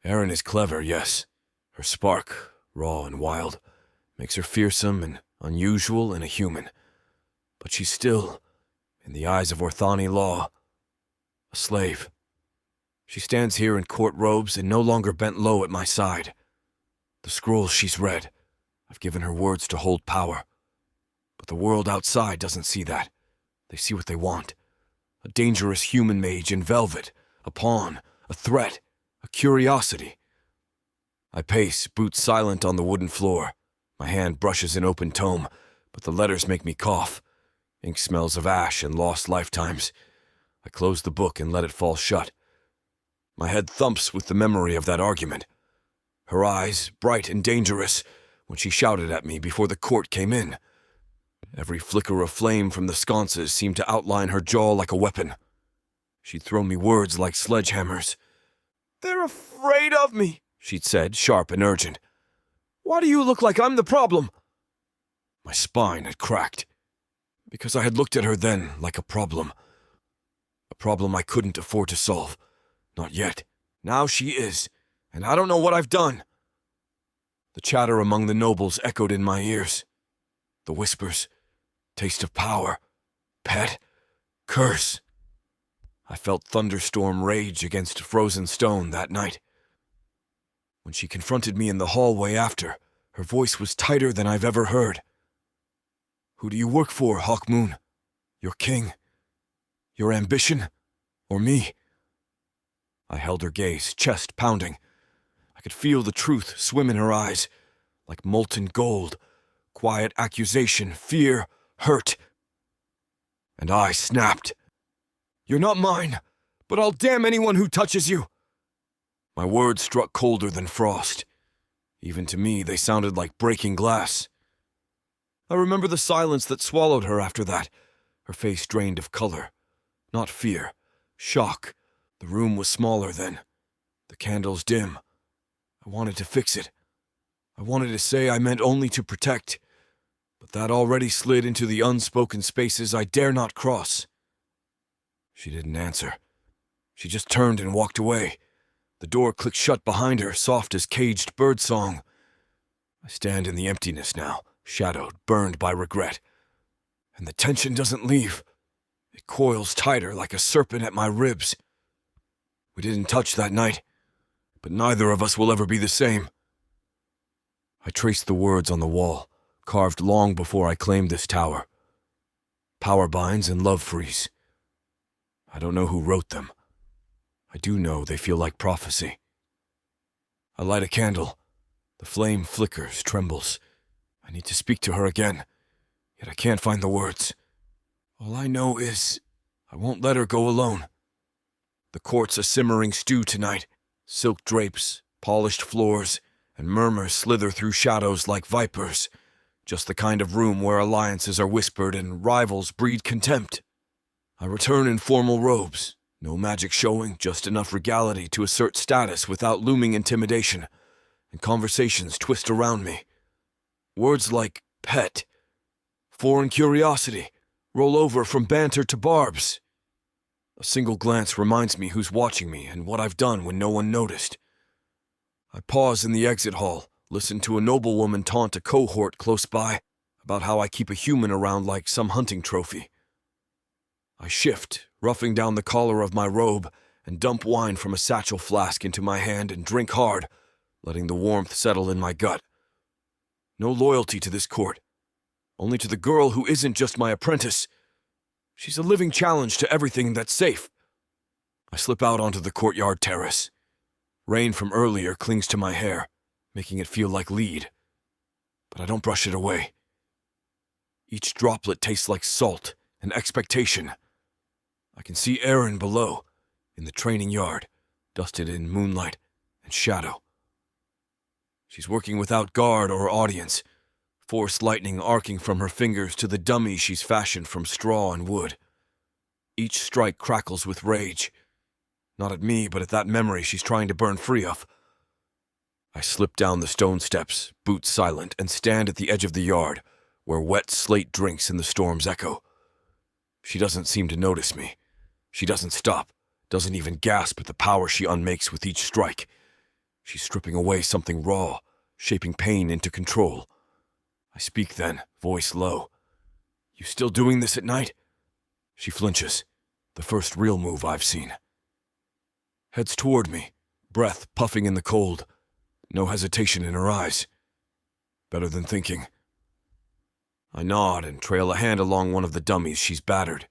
S2: Erin is clever, yes. Her spark, raw and wild, makes her fearsome and unusual in a human. But she's still, in the eyes of Orthani law, a slave. She stands here in court robes and no longer bent low at my side. The scrolls she's read, I've given her words to hold power. But the world outside doesn't see that. They see what they want. A dangerous human mage in velvet, a pawn, a threat, a curiosity. I pace, boots silent on the wooden floor. My hand brushes an open tome, but the letters make me cough. Ink smells of ash and lost lifetimes. I close the book and let it fall shut. My head thumps with the memory of that argument. Her eyes, bright and dangerous, when she shouted at me before the court came in. Every flicker of flame from the sconces seemed to outline her jaw like a weapon. She'd thrown me words like sledgehammers. "They're afraid of me," she'd said, sharp and urgent. "Why do you look like I'm the problem?" My spine had cracked, because I had looked at her then like a problem. A problem I couldn't afford to solve. Not yet. Now she is, and I don't know what I've done. The chatter among the nobles echoed in my ears. The whispers, taste of power, pet, curse. I felt thunderstorm rage against frozen stone that night. When she confronted me in the hallway after, her voice was tighter than I've ever heard. "Who do you work for, Hawkmoon? Your king? Your ambition? Or me?" I held her gaze, chest pounding. I could feel the truth swim in her eyes, like molten gold, quiet accusation, fear, hurt. And I snapped. You're not mine, but I'll damn anyone who touches you. My words struck colder than frost. Even to me, they sounded like breaking glass. I remember the silence that swallowed her after that, her face drained of color. Not fear, shock. The room was smaller then, the candles dim. I wanted to fix it. I wanted to say I meant only to protect, but that already slid into the unspoken spaces I dare not cross. She didn't answer. She just turned and walked away. The door clicked shut behind her, soft as caged birdsong. I stand in the emptiness now, shadowed, burned by regret. And the tension doesn't leave. It coils tighter like a serpent at my ribs. We didn't touch that night, but neither of us will ever be the same. I traced the words on the wall, carved long before I claimed this tower. Power binds and love freeze. I don't know who wrote them. I do know they feel like prophecy. I light a candle. The flame flickers, trembles. I need to speak to her again, yet I can't find the words. All I know is I won't let her go alone. The court's a simmering stew tonight. Silk drapes, polished floors, and murmurs slither through shadows like vipers. Just the kind of room where alliances are whispered and rivals breed contempt. I return in formal robes. No magic showing, just enough regality to assert status without looming intimidation, and conversations twist around me. Words like pet, foreign curiosity, roll over from banter to barbs. A single glance reminds me who's watching me and what I've done when no one noticed. I pause in the exit hall, listen to a noblewoman taunt a cohort close by about how I keep a human around like some hunting trophy. I shift, roughing down the collar of my robe, and dump wine from a satchel flask into my hand and drink hard, letting the warmth settle in my gut. No loyalty to this court, only to the girl who isn't just my apprentice. She's a living challenge to everything that's safe. I slip out onto the courtyard terrace. Rain from earlier clings to my hair, making it feel like lead. But I don't brush it away. Each droplet tastes like salt and expectation. I can see Erin below, in the training yard, dusted in moonlight and shadow. She's working without guard or audience, force lightning arcing from her fingers to the dummy she's fashioned from straw and wood. Each strike crackles with rage. Not at me, but at that memory she's trying to burn free of. I slip down the stone steps, boots silent, and stand at the edge of the yard, where wet slate drinks in the storm's echo. She doesn't seem to notice me. She doesn't stop, doesn't even gasp at the power she unmakes with each strike. She's stripping away something raw, shaping pain into control. I speak then, voice low. You still doing this at night? She flinches, the first real move I've seen. Heads toward me, breath puffing in the cold, no hesitation in her eyes. Better than thinking. I nod and trail a hand along one of the dummies she's battered.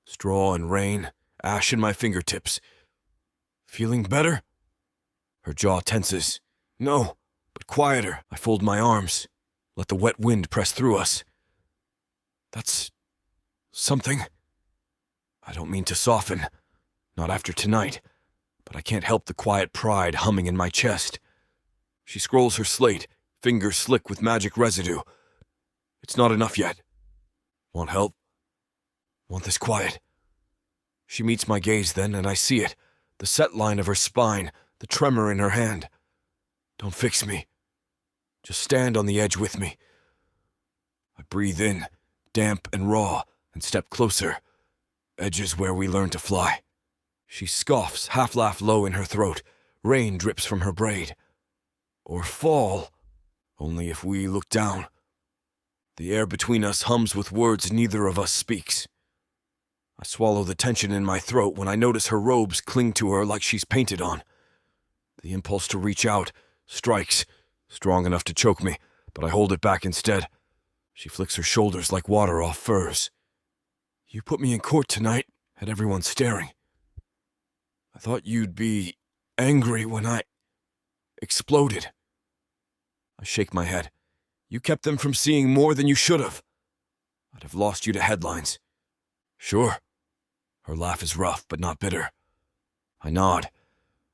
S2: Straw and rain, ash in my fingertips. Feeling better? Her jaw tenses. No, but quieter. I fold my arms. Let the wet wind press through us. That's something. I don't mean to soften. Not after tonight. But I can't help the quiet pride humming in my chest. She scrolls her slate, fingers slick with magic residue. It's not enough yet. Want help? Want this quiet? She meets my gaze then, and I see it. The set line of her spine, the tremor in her hand. Don't fix me. Just stand on the edge with me. I breathe in, damp and raw, and step closer. Edge is where we learn to fly. She scoffs, half-laugh low in her throat. Rain drips from her braid. Or fall, only if we look down. The air between us hums with words neither of us speaks. I swallow the tension in my throat when I notice her robes cling to her like she's painted on. The impulse to reach out strikes, strong enough to choke me, but I hold it back instead. She flicks her shoulders like water off furs. You put me in court tonight, had everyone staring. I thought you'd be angry when I exploded. I shake my head. You kept them from seeing more than you should have. I'd have lost you to headlines. Sure. Her laugh is rough, but not bitter. I nod.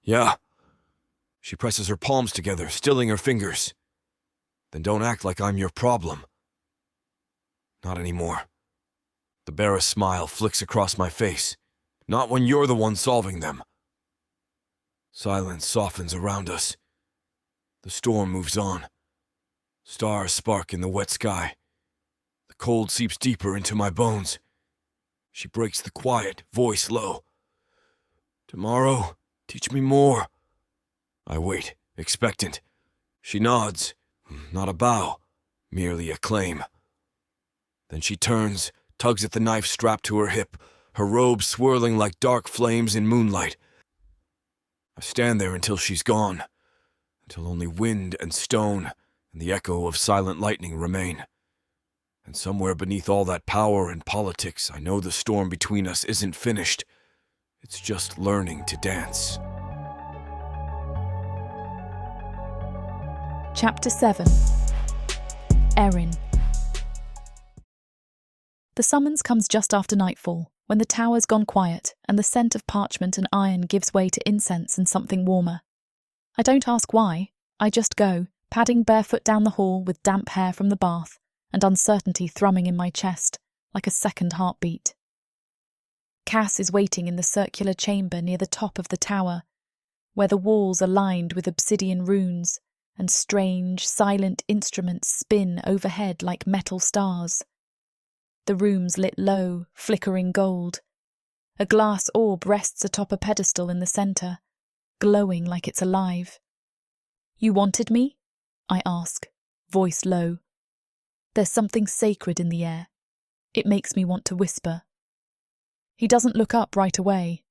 S2: Yeah. She presses her palms together, stilling her fingers. Then don't act like I'm your problem. Not anymore. The barest smile flicks across my face. Not when you're the one solving them. Silence softens around us. The storm moves on. Stars spark in the wet sky. The cold seeps deeper into my bones. She breaks the quiet, voice low. Tomorrow, teach me more. I wait, expectant. She nods, not a bow, merely a claim. Then she turns, tugs at the knife strapped to her hip, her robe swirling like dark flames in moonlight. I stand there until she's gone, until only wind and stone and the echo of silent lightning remain. And somewhere beneath all that power and politics, I know the storm between us isn't finished. It's just learning to dance.
S1: Chapter 7. Erin. The summons comes just after nightfall, when the tower's gone quiet and the scent of parchment and iron gives way to incense and something warmer. I don't ask why, I just go, padding barefoot down the hall with damp hair from the bath and uncertainty thrumming in my chest like a second heartbeat. Cass is waiting in the circular chamber near the top of the tower, where the walls are lined with obsidian runes and strange, silent instruments spin overhead like metal stars. The room's lit low, flickering gold. A glass orb rests atop a pedestal in the centre, glowing like it's alive. "You wanted me?" I ask, voice low. There's something sacred in the air. It makes me want to whisper. He doesn't look up right away.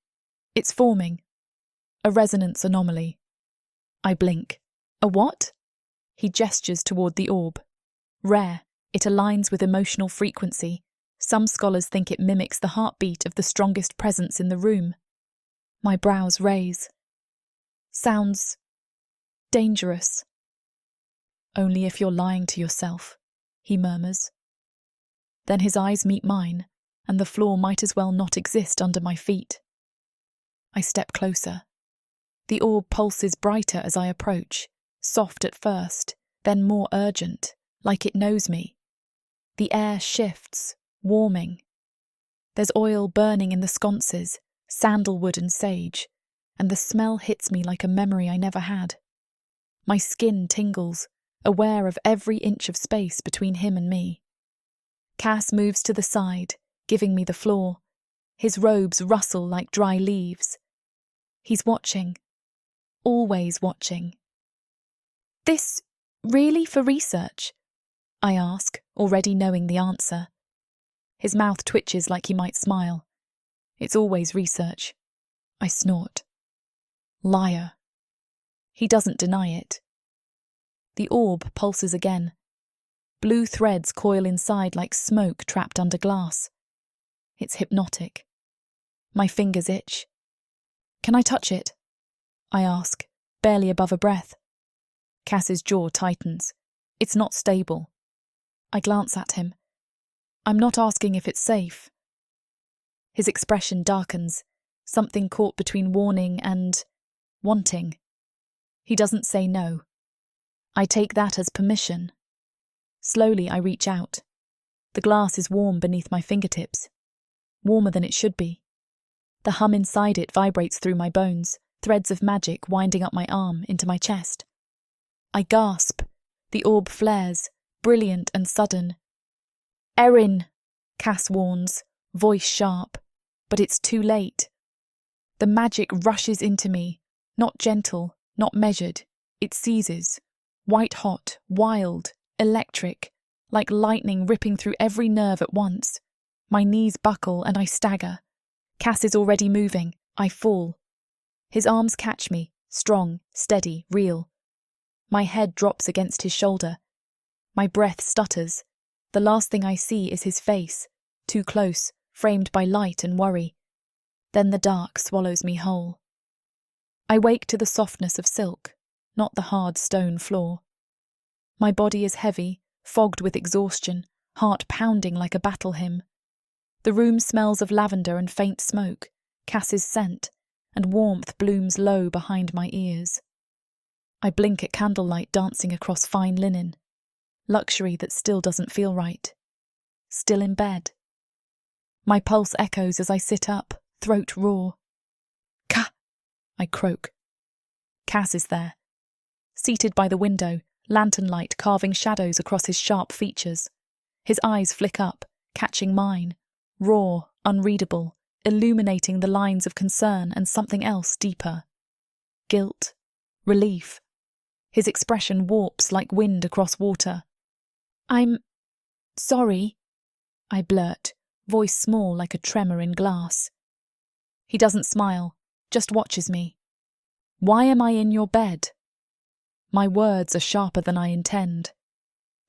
S1: It's forming. A resonance anomaly. I blink. A what? He gestures toward the orb. Rare, it aligns with emotional frequency. Some scholars think it mimics the heartbeat of the strongest presence in the room. My brows raise. Sounds dangerous. Only if you're lying to yourself, he murmurs. Then his eyes meet mine, and the floor might as well not exist under my feet. I step closer. The orb pulses brighter as I approach, soft at first, then more urgent, like it knows me. The air shifts, warming. There's oil burning in the sconces, sandalwood and sage, and the smell hits me like a memory I never had. My skin tingles, aware of every inch of space between him and me. Cass moves to the side, giving me the floor. His robes rustle like dry leaves. He's watching. Always watching. "This really for research?" I ask, already knowing the answer. His mouth twitches like he might smile. "It's always research." I snort. Liar. He doesn't deny it. The orb pulses again. Blue threads coil inside like smoke trapped under glass. It's hypnotic. My fingers itch. "Can I touch it?" I ask, barely above a breath. Cass's jaw tightens. It's not stable. I glance at him. I'm not asking if it's safe. His expression darkens, something caught between warning and wanting. He doesn't say no. I take that as permission. Slowly I reach out. The glass is warm beneath my fingertips. Warmer than it should be. The hum inside it vibrates through my bones, threads of magic winding up my arm into my chest. I gasp. The orb flares, brilliant and sudden. "Erin," Cass warns, voice sharp, but it's too late. The magic rushes into me, not gentle, not measured. It seizes, white-hot, wild, electric, like lightning ripping through every nerve at once. My knees buckle and I stagger. Cass is already moving. I fall. His arms catch me, strong, steady, real. My head drops against his shoulder. My breath stutters. The last thing I see is his face, too close, framed by light and worry. Then the dark swallows me whole. I wake to the softness of silk, not the hard stone floor. My body is heavy, fogged with exhaustion, heart pounding like a battle hymn. The room smells of lavender and faint smoke, Cass's scent, and warmth blooms low behind my ears. I blink at candlelight dancing across fine linen, luxury that still doesn't feel right. Still in bed. My pulse echoes as I sit up, throat raw. Ka! I croak. Cass is there. Seated by the window, lantern light carving shadows across his sharp features. His eyes flick up, catching mine, raw, unreadable, illuminating the lines of concern and something else deeper. Guilt. Relief. His expression warps like wind across water. I'm sorry, I blurt, voice small like a tremor in glass. He doesn't smile, just watches me. Why am I in your bed? My words are sharper than I intend.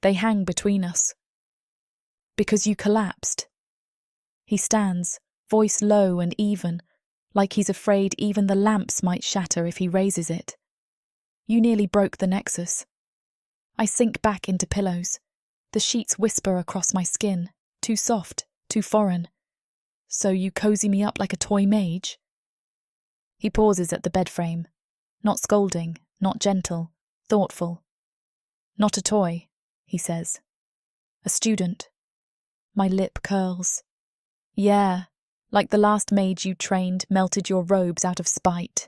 S1: They hang between us. Because you collapsed. He stands, voice low and even, like he's afraid even the lamps might shatter if he raises it. You nearly broke the nexus. I sink back into pillows. The sheets whisper across my skin, too soft, too foreign. So you cozy me up like a toy mage? He pauses at the bed frame, not scolding, not gentle, thoughtful. Not a toy, he says. A student. My lip curls. Yeah, like the last mage you trained melted your robes out of spite.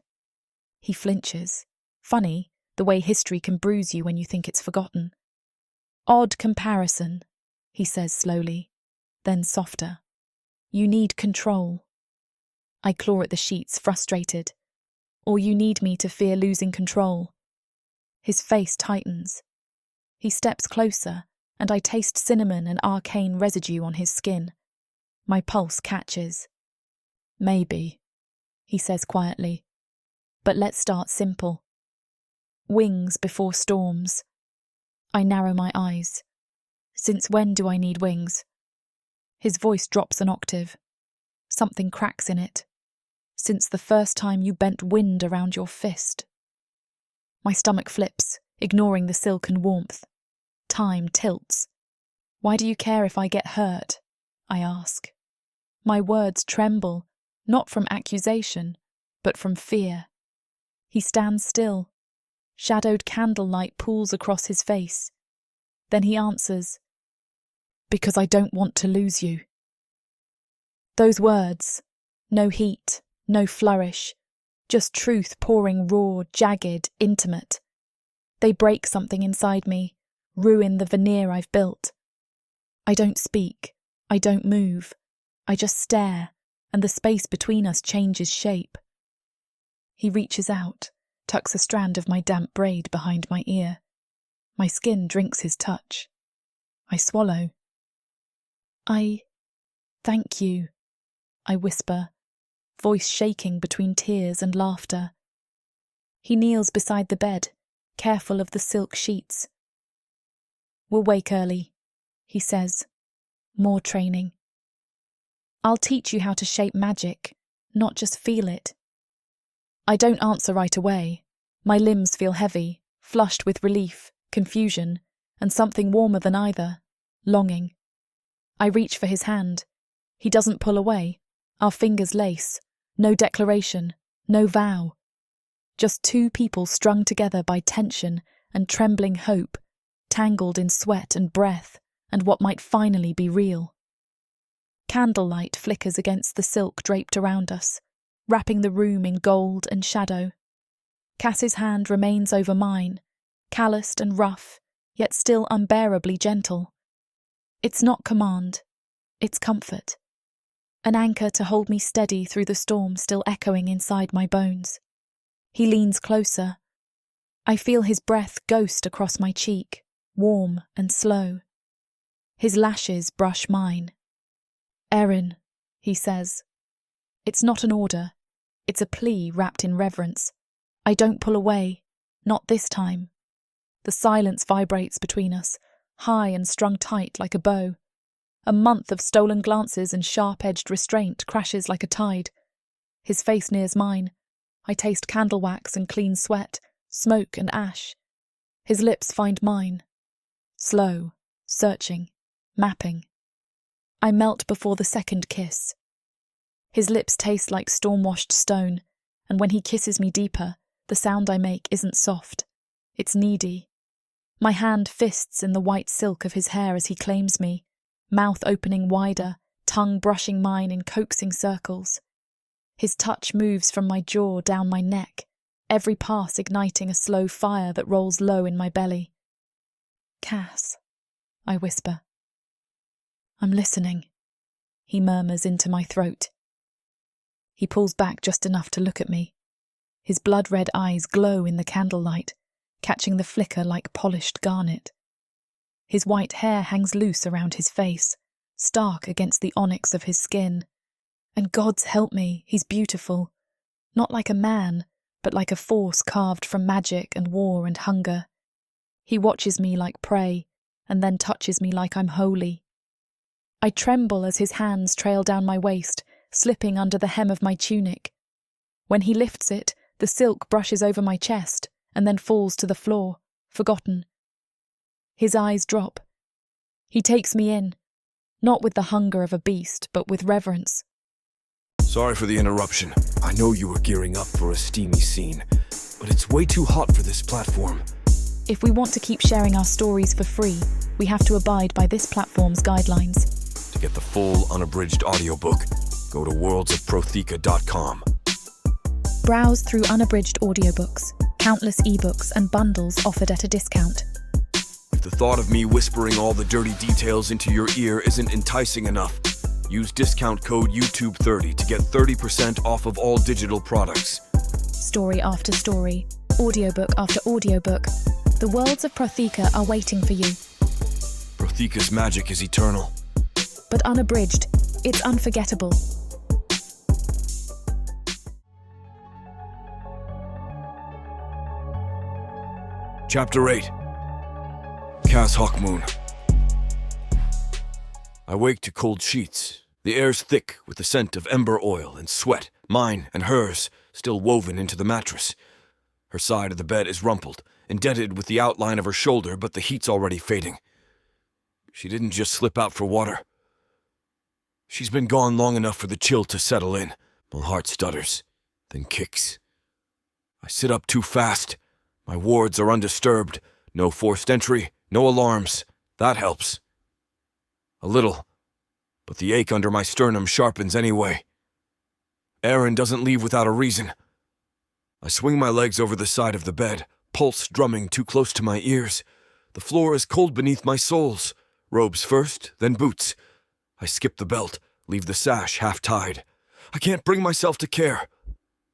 S1: He flinches. Funny, the way history can bruise you when you think it's forgotten. Odd comparison, he says slowly, then softer. You need control. I claw at the sheets, frustrated. Or you need me to fear losing control. His face tightens. He steps closer, and I taste cinnamon and arcane residue on his skin. My pulse catches. Maybe, he says quietly. But let's start simple. Wings before storms. I narrow my eyes. Since when do I need wings? His voice drops an octave. Something cracks in it. Since the first time you bent wind around your fist. My stomach flips, ignoring the silk and warmth. Time tilts. Why do you care if I get hurt? I ask. My words tremble, not from accusation, but from fear. He stands still. Shadowed candlelight pools across his face. Then he answers, because I don't want to lose you. Those words, no heat, no flourish, just truth pouring raw, jagged, intimate. They break something inside me, ruin the veneer I've built. I don't speak, I don't move, I just stare, and the space between us changes shape. He reaches out, tucks a strand of my damp braid behind my ear. My skin drinks his touch. I swallow. Thank you, I whisper, voice shaking between tears and laughter. He kneels beside the bed, careful of the silk sheets. We'll wake early, he says. More training. I'll teach you how to shape magic, not just feel it. I don't answer right away. My limbs feel heavy, flushed with relief, confusion, and something warmer than either, longing. I reach for his hand. He doesn't pull away. Our fingers lace. No declaration, no vow. Just two people strung together by tension and trembling hope, tangled in sweat and breath and what might finally be real. Candlelight flickers against the silk draped around us, wrapping the room in gold and shadow. Cass's hand remains over mine, calloused and rough, yet still unbearably gentle. It's not command, it's comfort. An anchor to hold me steady through the storm still echoing inside my bones. He leans closer. I feel his breath ghost across my cheek, warm and slow. His lashes brush mine. Erin, he says. It's not an order. It's a plea wrapped in reverence. I don't pull away. Not this time. The silence vibrates between us, high and strung tight like a bow. A month of stolen glances and sharp-edged restraint crashes like a tide. His face nears mine. I taste candle wax and clean sweat, smoke and ash. His lips find mine. Slow, searching, mapping. I melt before the second kiss. His lips taste like storm-washed stone, and when he kisses me deeper, the sound I make isn't soft. It's needy. My hand fists in the white silk of his hair as he claims me, mouth opening wider, tongue brushing mine in coaxing circles. His touch moves from my jaw down my neck, every pass igniting a slow fire that rolls low in my belly. "Cass," I whisper. "I'm listening," he murmurs into my throat. He pulls back just enough to look at me. His blood-red eyes glow in the candlelight, catching the flicker like polished garnet. His white hair hangs loose around his face, stark against the onyx of his skin. And God's help me, he's beautiful. Not like a man, but like a force carved from magic and war and hunger. He watches me like prey, and then touches me like I'm holy. I tremble as his hands trail down my waist, slipping under the hem of my tunic. When he lifts it, the silk brushes over my chest, and then falls to the floor, forgotten. His eyes drop. He takes me in, not with the hunger of a beast, but with reverence.
S2: Sorry for the interruption. I know you were gearing up for a steamy scene, but it's way too hot for this platform.
S1: If we want to keep sharing our stories for free, we have to abide by this platform's guidelines.
S2: To get the full unabridged audiobook, go to worldsofprotheka.com.
S1: Browse through unabridged audiobooks, countless ebooks and bundles offered at a discount.
S2: If the thought of me whispering all the dirty details into your ear isn't enticing enough, use discount code YouTube30 to get 30% off of all digital products.
S1: Story after story, audiobook after audiobook, the worlds of Protheka are waiting for you.
S2: Protheka's magic is eternal.
S1: But unabridged, it's unforgettable.
S2: Chapter 8. Cass Hawkmoon. I wake to cold sheets. The air's thick with the scent of ember oil and sweat, mine and hers, still woven into the mattress. Her side of the bed is rumpled, indented with the outline of her shoulder, but the heat's already fading. She didn't just slip out for water. She's been gone long enough for the chill to settle in. My heart stutters, then kicks. I sit up too fast. My wards are undisturbed. No forced entry, no alarms. That helps. A little, but the ache under my sternum sharpens anyway. Aaron doesn't leave without a reason. I swing my legs over the side of the bed, pulse drumming too close to my ears. The floor is cold beneath my soles. Robes first, then boots. I skip the belt, leave the sash half-tied. I can't bring myself to care.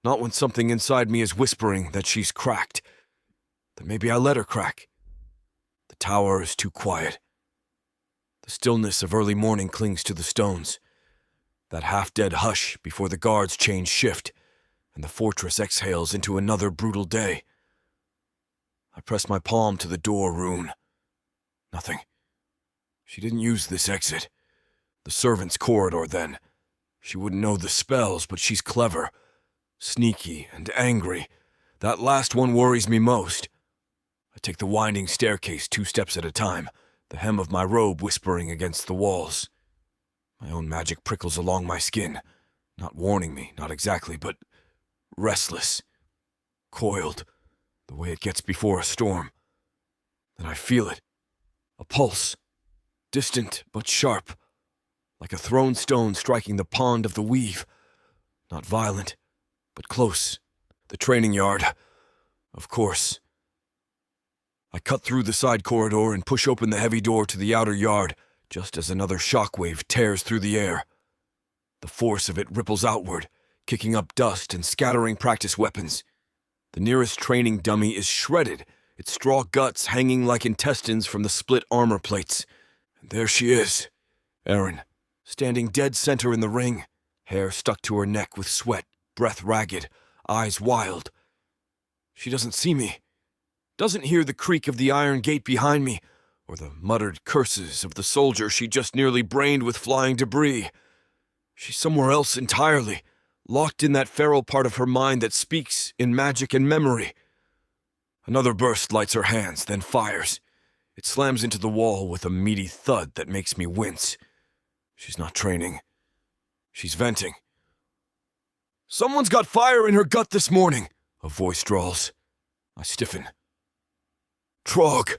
S2: Not when something inside me is whispering that she's cracked. Then maybe I let her crack. The tower is too quiet. The stillness of early morning clings to the stones. That half-dead hush before the guards change shift, and the fortress exhales into another brutal day. I press my palm to the door rune. Nothing. She didn't use this exit. The servants' corridor, then. She wouldn't know the spells, but she's clever. Sneaky and angry. That last one worries me most. I take the winding staircase 2 steps at a time, the hem of my robe whispering against the walls. My own magic prickles along my skin, not warning me, not exactly, but restless, coiled, the way it gets before a storm. Then I feel it, a pulse, distant but sharp, like a thrown stone striking the pond of the weave. Not violent, but close. The training yard, of course. I cut through the side corridor and push open the heavy door to the outer yard, just as another shockwave tears through the air. The force of it ripples outward, kicking up dust and scattering practice weapons. The nearest training dummy is shredded, its straw guts hanging like intestines from the split armor plates. And there she is, Erin, standing dead center in the ring, hair stuck to her neck with sweat, breath ragged, eyes wild. She doesn't see me. Doesn't hear the creak of the iron gate behind me, or the muttered curses of the soldier she just nearly brained with flying debris. She's somewhere else entirely, locked in that feral part of her mind that speaks in magic and memory. Another burst lights her hands, then fires. It slams into the wall with a meaty thud that makes me wince. She's not training. She's venting. Someone's got fire in her gut this morning, a voice drawls. I stiffen. Trog!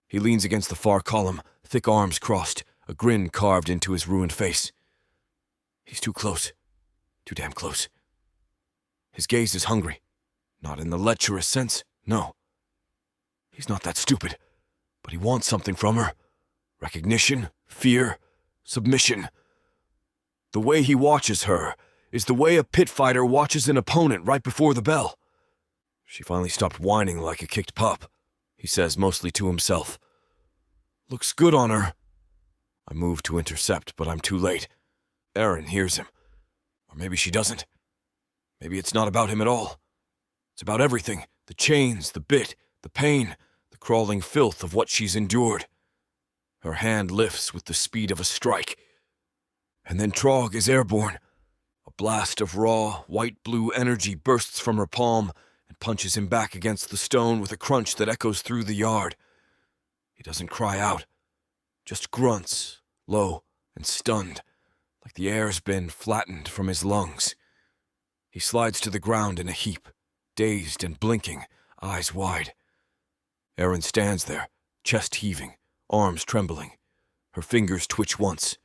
S2: He leans against the far column, thick arms crossed, a grin carved into his ruined face. He's too close. Too damn close. His gaze is hungry. Not in the lecherous sense, no. He's not that stupid, but he wants something from her. Recognition, fear, submission. The way he watches her is the way a pit fighter watches an opponent right before the bell. She finally stopped whining like a kicked pup, he says mostly to himself. Looks good on her. I move to intercept, but I'm too late. Erin hears him. Or maybe she doesn't. Maybe it's not about him at all. It's about everything. The chains, the bit, the pain, the crawling filth of what she's endured. Her hand lifts with the speed of a strike. And then Trog is airborne. A blast of raw, white-blue energy bursts from her palm and punches him back against the stone with a crunch that echoes through the yard. He doesn't cry out, just grunts, low and stunned, like the air's been flattened from his lungs. He slides to the ground in a heap, dazed and blinking, eyes wide. Erin stands there, chest heaving, arms trembling. Her fingers twitch once,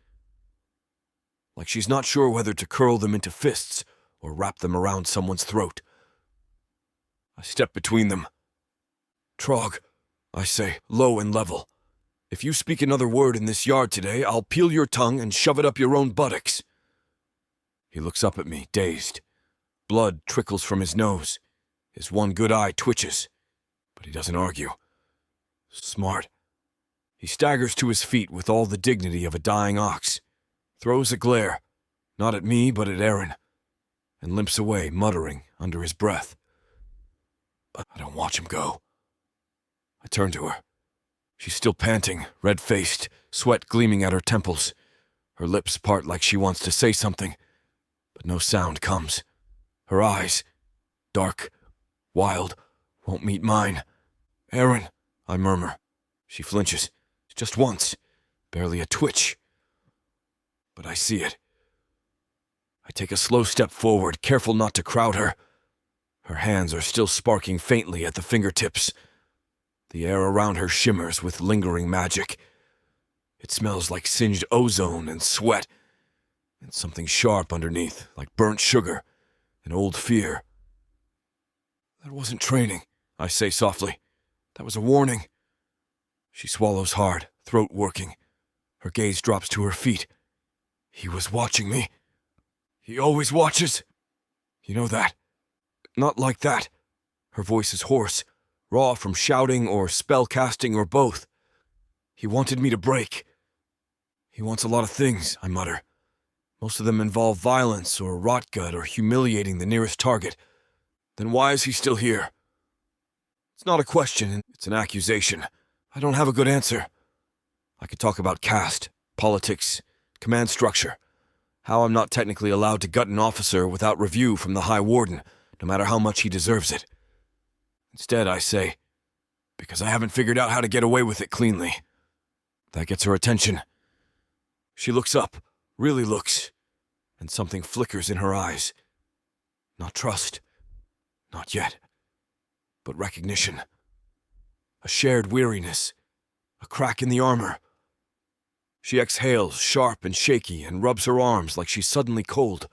S2: like she's not sure whether to curl them into fists or wrap them around someone's throat. I step between them. Trog, I say, low and level. If you speak another word in this yard today, I'll peel your tongue and shove it up your own buttocks. He looks up at me, dazed. Blood trickles from his nose. His one good eye twitches, but he doesn't argue. Smart. He staggers to his feet with all the dignity of a dying ox, throws a glare, not at me but at Erin, and limps away, muttering under his breath. I don't watch him go. I turn to her. She's still panting, red-faced, sweat gleaming at her temples. Her lips part like she wants to say something, but no sound comes. Her eyes, dark, wild, won't meet mine. Erin, I murmur. She flinches, just once, barely a twitch. But I see it. I take a slow step forward, careful not to crowd her. Her hands are still sparking faintly at the fingertips. The air around her shimmers with lingering magic. It smells like singed ozone and sweat, and something sharp underneath, like burnt sugar, an old fear. That wasn't training, I say softly. That was a warning. She swallows hard, throat working. Her gaze drops to her feet. He was watching me. He always watches. You know that. Not like that. Her voice is hoarse, raw from shouting or spell casting or both. He wanted me to break. He wants a lot of things, I mutter. Most of them involve violence or rotgut or humiliating the nearest target. Then why is he still here? It's not a question, it's an accusation. I don't have a good answer. I could talk about caste, politics, command structure, how I'm not technically allowed to gut an officer without review from the High Warden, no matter how much he deserves it. Instead, I say, because I haven't figured out how to get away with it cleanly. That gets her attention. She looks up, really looks, and something flickers in her eyes. Not trust, not yet, but recognition. A shared weariness, a crack in the armor. She exhales, sharp and shaky, and rubs her arms like she's suddenly cold.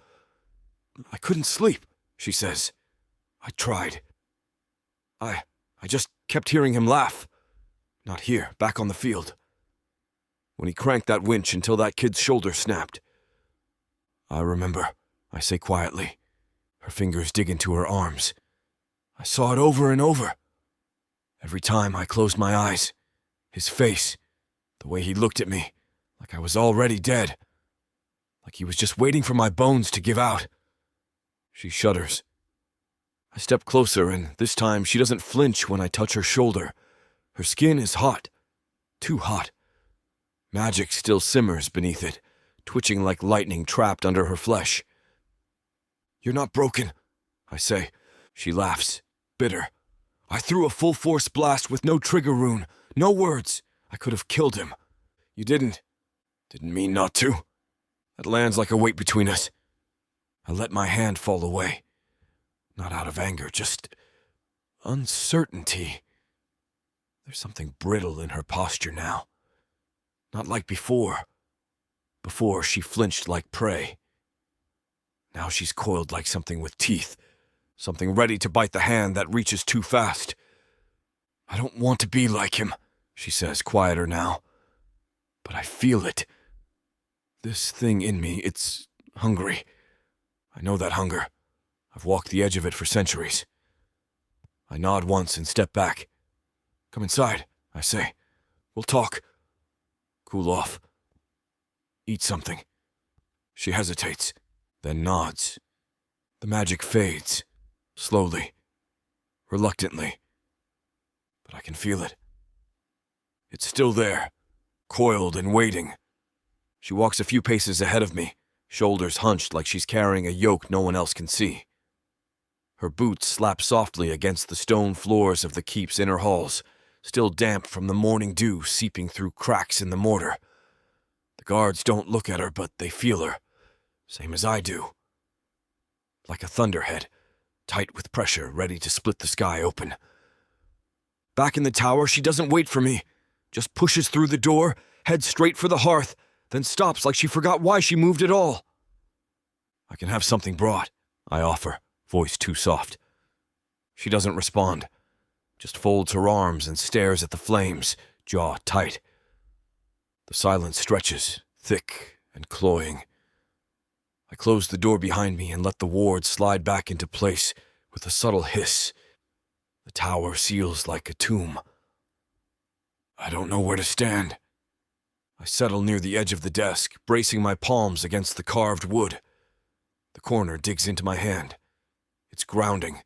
S2: I couldn't sleep, she says. I tried. I just kept hearing him laugh. Not here, back on the field. When he cranked that winch until that kid's shoulder snapped. I remember, I say quietly. Her fingers dig into her arms. I saw it over and over. Every time I closed my eyes, his face, the way he looked at me, like I was already dead. Like he was just waiting for my bones to give out. She shudders. I step closer, and this time she doesn't flinch when I touch her shoulder. Her skin is hot. Too hot. Magic still simmers beneath it, twitching like lightning trapped under her flesh. You're not broken, I say. She laughs, bitter. I threw a full-force blast with no trigger rune, no words. I could have killed him. You didn't. Didn't mean not to. It lands like a weight between us. I let my hand fall away. Not out of anger, just uncertainty. There's something brittle in her posture now. Not like before. Before, she flinched like prey. Now she's coiled like something with teeth. Something ready to bite the hand that reaches too fast. I don't want to be like him, she says, quieter now. But I feel it. This thing in me, it's hungry. I know that hunger. I've walked the edge of it for centuries. I nod once and step back. Come inside, I say. We'll talk. Cool off. Eat something. She hesitates, then nods. The magic fades, slowly, reluctantly. But I can feel it. It's still there, coiled and waiting. She walks a few paces ahead of me, shoulders hunched like she's carrying a yoke no one else can see. Her boots slap softly against the stone floors of the keep's inner halls, still damp from the morning dew seeping through cracks in the mortar. The guards don't look at her, but they feel her, same as I do. Like a thunderhead, tight with pressure, ready to split the sky open. Back in the tower, she doesn't wait for me, just pushes through the door, heads straight for the hearth, then stops like she forgot why she moved at all. I can have something brought, I offer, voice too soft. She doesn't respond, just folds her arms and stares at the flames, jaw tight. The silence stretches, thick and cloying. I close the door behind me and let the ward slide back into place with a subtle hiss. The tower seals like a tomb. I don't know where to stand. I settle near the edge of the desk, bracing my palms against the carved wood. The corner digs into my hand. It's grounding.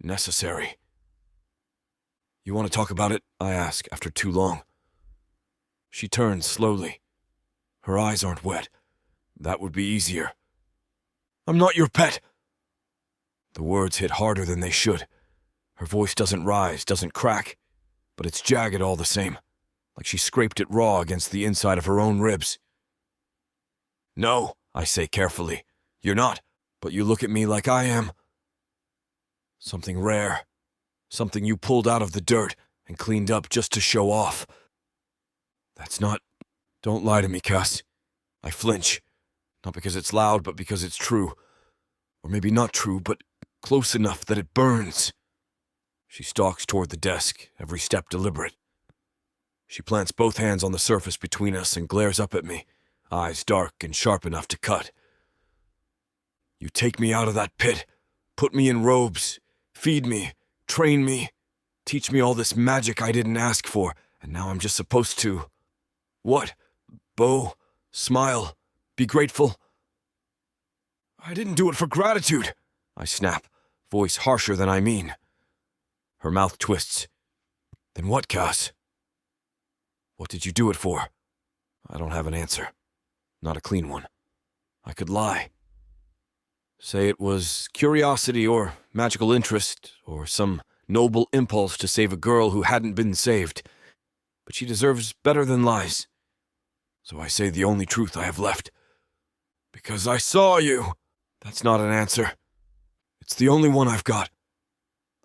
S2: Necessary. You want to talk about it? I ask, after too long. She turns slowly. Her eyes aren't wet. That would be easier. I'm not your pet. The words hit harder than they should. Her voice doesn't rise, doesn't crack, but it's jagged all the same, like she scraped it raw against the inside of her own ribs. No, I say carefully. You're not, but you look at me like I am. Something rare. Something you pulled out of the dirt and cleaned up just to show off. That's not... Don't lie to me, Cass. I flinch. Not because it's loud, but because it's true. Or maybe not true, but close enough that it burns. She stalks toward the desk, every step deliberate. She plants both hands on the surface between us and glares up at me, eyes dark and sharp enough to cut. You take me out of that pit, put me in robes, feed me, train me, teach me all this magic I didn't ask for, and now I'm just supposed to... What? Bow? Smile? Be grateful? I didn't do it for gratitude, I snap, voice harsher than I mean. Her mouth twists. Then what, Cass? What did you do it for? I don't have an answer. Not a clean one. I could lie. Say it was curiosity or magical interest or some noble impulse to save a girl who hadn't been saved. But she deserves better than lies. So I say the only truth I have left. Because I saw you. That's not an answer. It's the only one I've got.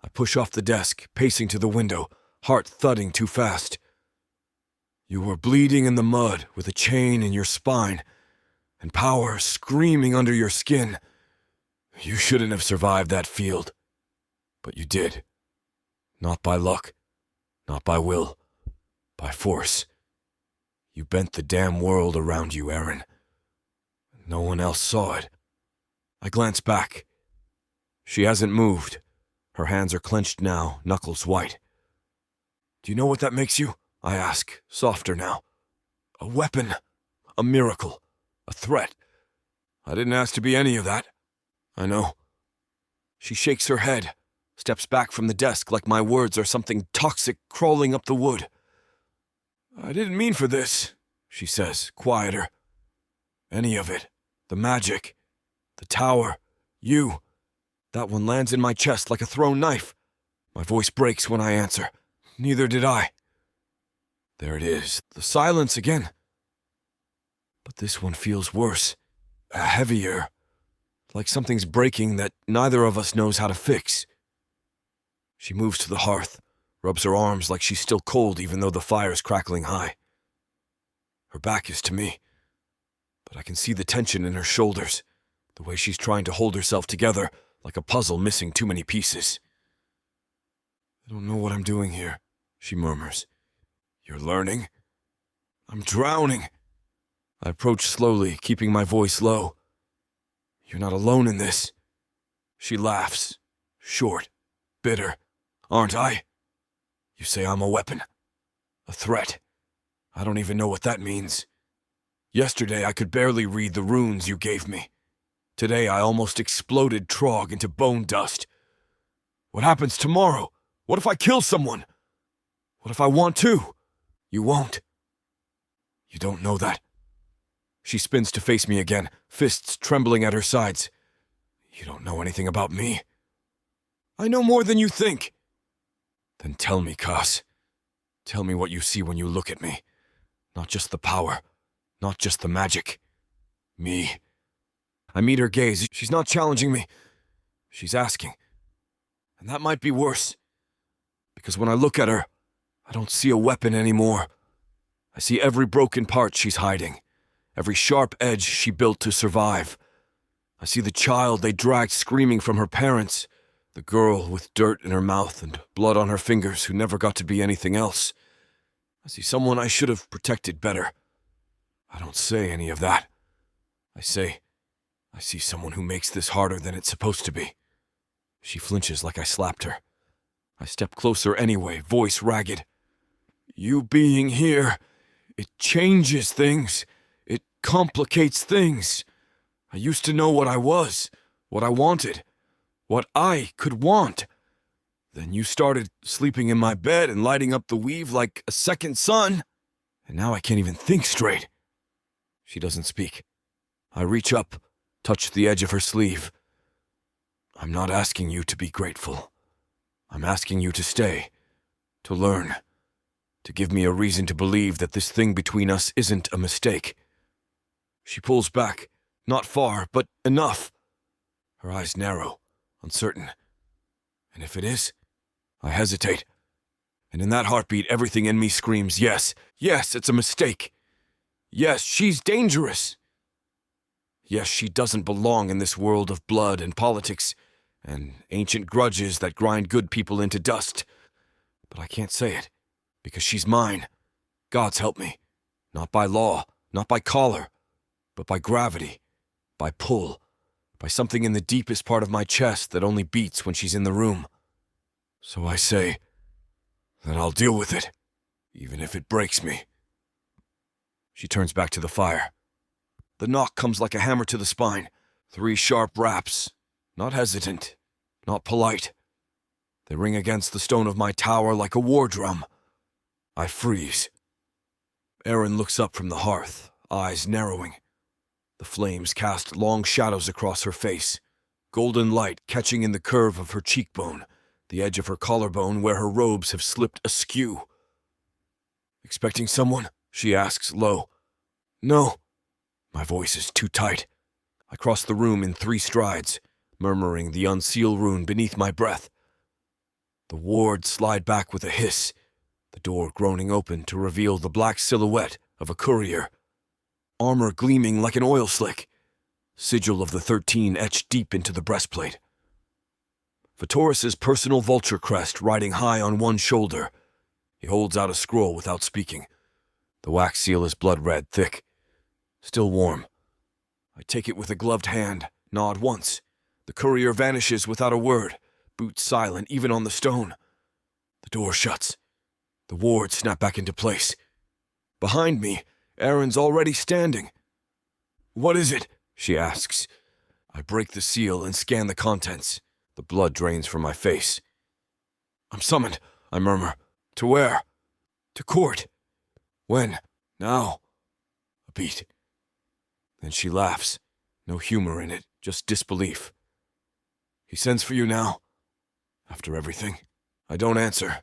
S2: I push off the desk, pacing to the window, heart thudding too fast. You were bleeding in the mud with a chain in your spine, and power screaming under your skin. You shouldn't have survived that field. But you did. Not by luck, not by will, by force. You bent the damn world around you, Aaron. No one else saw it. I glance back. She hasn't moved. Her hands are clenched now, knuckles white. Do you know what that makes you? I ask, softer now. A weapon. A miracle. A threat. I didn't ask to be any of that. I know. She shakes her head, steps back from the desk like my words are something toxic crawling up the wood. I didn't mean for this, she says, quieter. Any of it. The magic. The tower. You. That one lands in my chest like a thrown knife. My voice breaks when I answer. Neither did I. There it is. The silence again. But this one feels worse. Heavier. Like something's breaking that neither of us knows how to fix. She moves to the hearth, rubs her arms like she's still cold even though the fire's crackling high. Her back is to me, but I can see the tension in her shoulders, the way she's trying to hold herself together like a puzzle missing too many pieces. I don't know what I'm doing here, she murmurs. You're learning? I'm drowning. I approach slowly, keeping my voice low. You're not alone in this. She laughs, short, bitter. Aren't I? You say I'm a weapon, a threat. I don't even know what that means. Yesterday I could barely read the runes you gave me. Today I almost exploded Trog into bone dust. What happens tomorrow? What if I kill someone? What if I want to? You won't. You don't know that. She spins to face me again, fists trembling at her sides. You don't know anything about me. I know more than you think. Then tell me, Cass. Tell me what you see when you look at me. Not just the power, not just the magic. Me. I meet her gaze. She's not challenging me. She's asking. And that might be worse. Because when I look at her, I don't see a weapon anymore. I see every broken part she's hiding, every sharp edge she built to survive. I see the child they dragged screaming from her parents, the girl with dirt in her mouth and blood on her fingers who never got to be anything else. I see someone I should have protected better. I don't say any of that. I see someone who makes this harder than it's supposed to be. She flinches like I slapped her. I step closer anyway, voice ragged. You being here, it changes things. It complicates things. I used to know what I was, what I wanted, what I could want. Then you started sleeping in my bed and lighting up the weave like a second sun. And now I can't even think straight. She doesn't speak. I reach up, touch the edge of her sleeve. I'm not asking you to be grateful. I'm asking you to stay, to learn, to give me a reason to believe that this thing between us isn't a mistake. She pulls back, not far, but enough. Her eyes narrow, uncertain. And if it is, I hesitate. And in that heartbeat, everything in me screams, yes, yes, it's a mistake. Yes, she's dangerous. Yes, she doesn't belong in this world of blood and politics and ancient grudges that grind good people into dust. But I can't say it, because she's mine. God's help me. Not by law, not by collar, but by gravity, by pull, by something in the deepest part of my chest that only beats when she's in the room. So I say that I'll deal with it, even if it breaks me. She turns back to the fire. The knock comes like a hammer to the spine. 3 sharp raps. Not hesitant, not polite. They ring against the stone of my tower like a war drum. I freeze. Erin looks up from the hearth, eyes narrowing. The flames cast long shadows across her face, golden light catching in the curve of her cheekbone, the edge of her collarbone where her robes have slipped askew. Expecting someone? She asks low. No. My voice is too tight. I cross the room in 3 strides, murmuring the unseal rune beneath my breath. The wards slide back with a hiss, the door groaning open to reveal the black silhouette of a courier, armor gleaming like an oil slick, sigil of the 13 etched deep into the breastplate. Vitoris's personal vulture crest riding high on one shoulder. He holds out a scroll without speaking. The wax seal is blood red, thick, still warm. I take it with a gloved hand, nod once. The courier vanishes without a word, boots silent even on the stone. The door shuts. The wards snap back into place. Behind me, Erin's already standing. What is it? She asks. I break the seal and scan the contents. The blood drains from my face. I'm summoned, I murmur. To where? To court. When? Now. A beat. Then she laughs. No humor in it, just disbelief. He sends for you now. After everything. I don't answer.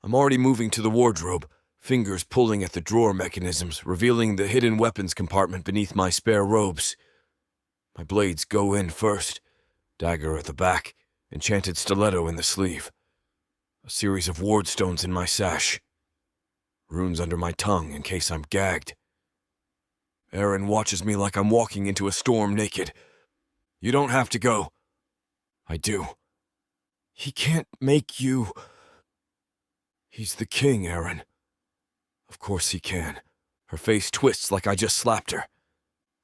S2: I'm already moving to the wardrobe, fingers pulling at the drawer mechanisms, revealing the hidden weapons compartment beneath my spare robes. My blades go in first, dagger at the back, enchanted stiletto in the sleeve. A series of ward stones in my sash. Runes under my tongue in case I'm gagged. Aaron watches me like I'm walking into a storm naked. You don't have to go. I do. He can't make you. He's the king, Aaron. Of course he can. Her face twists like I just slapped her.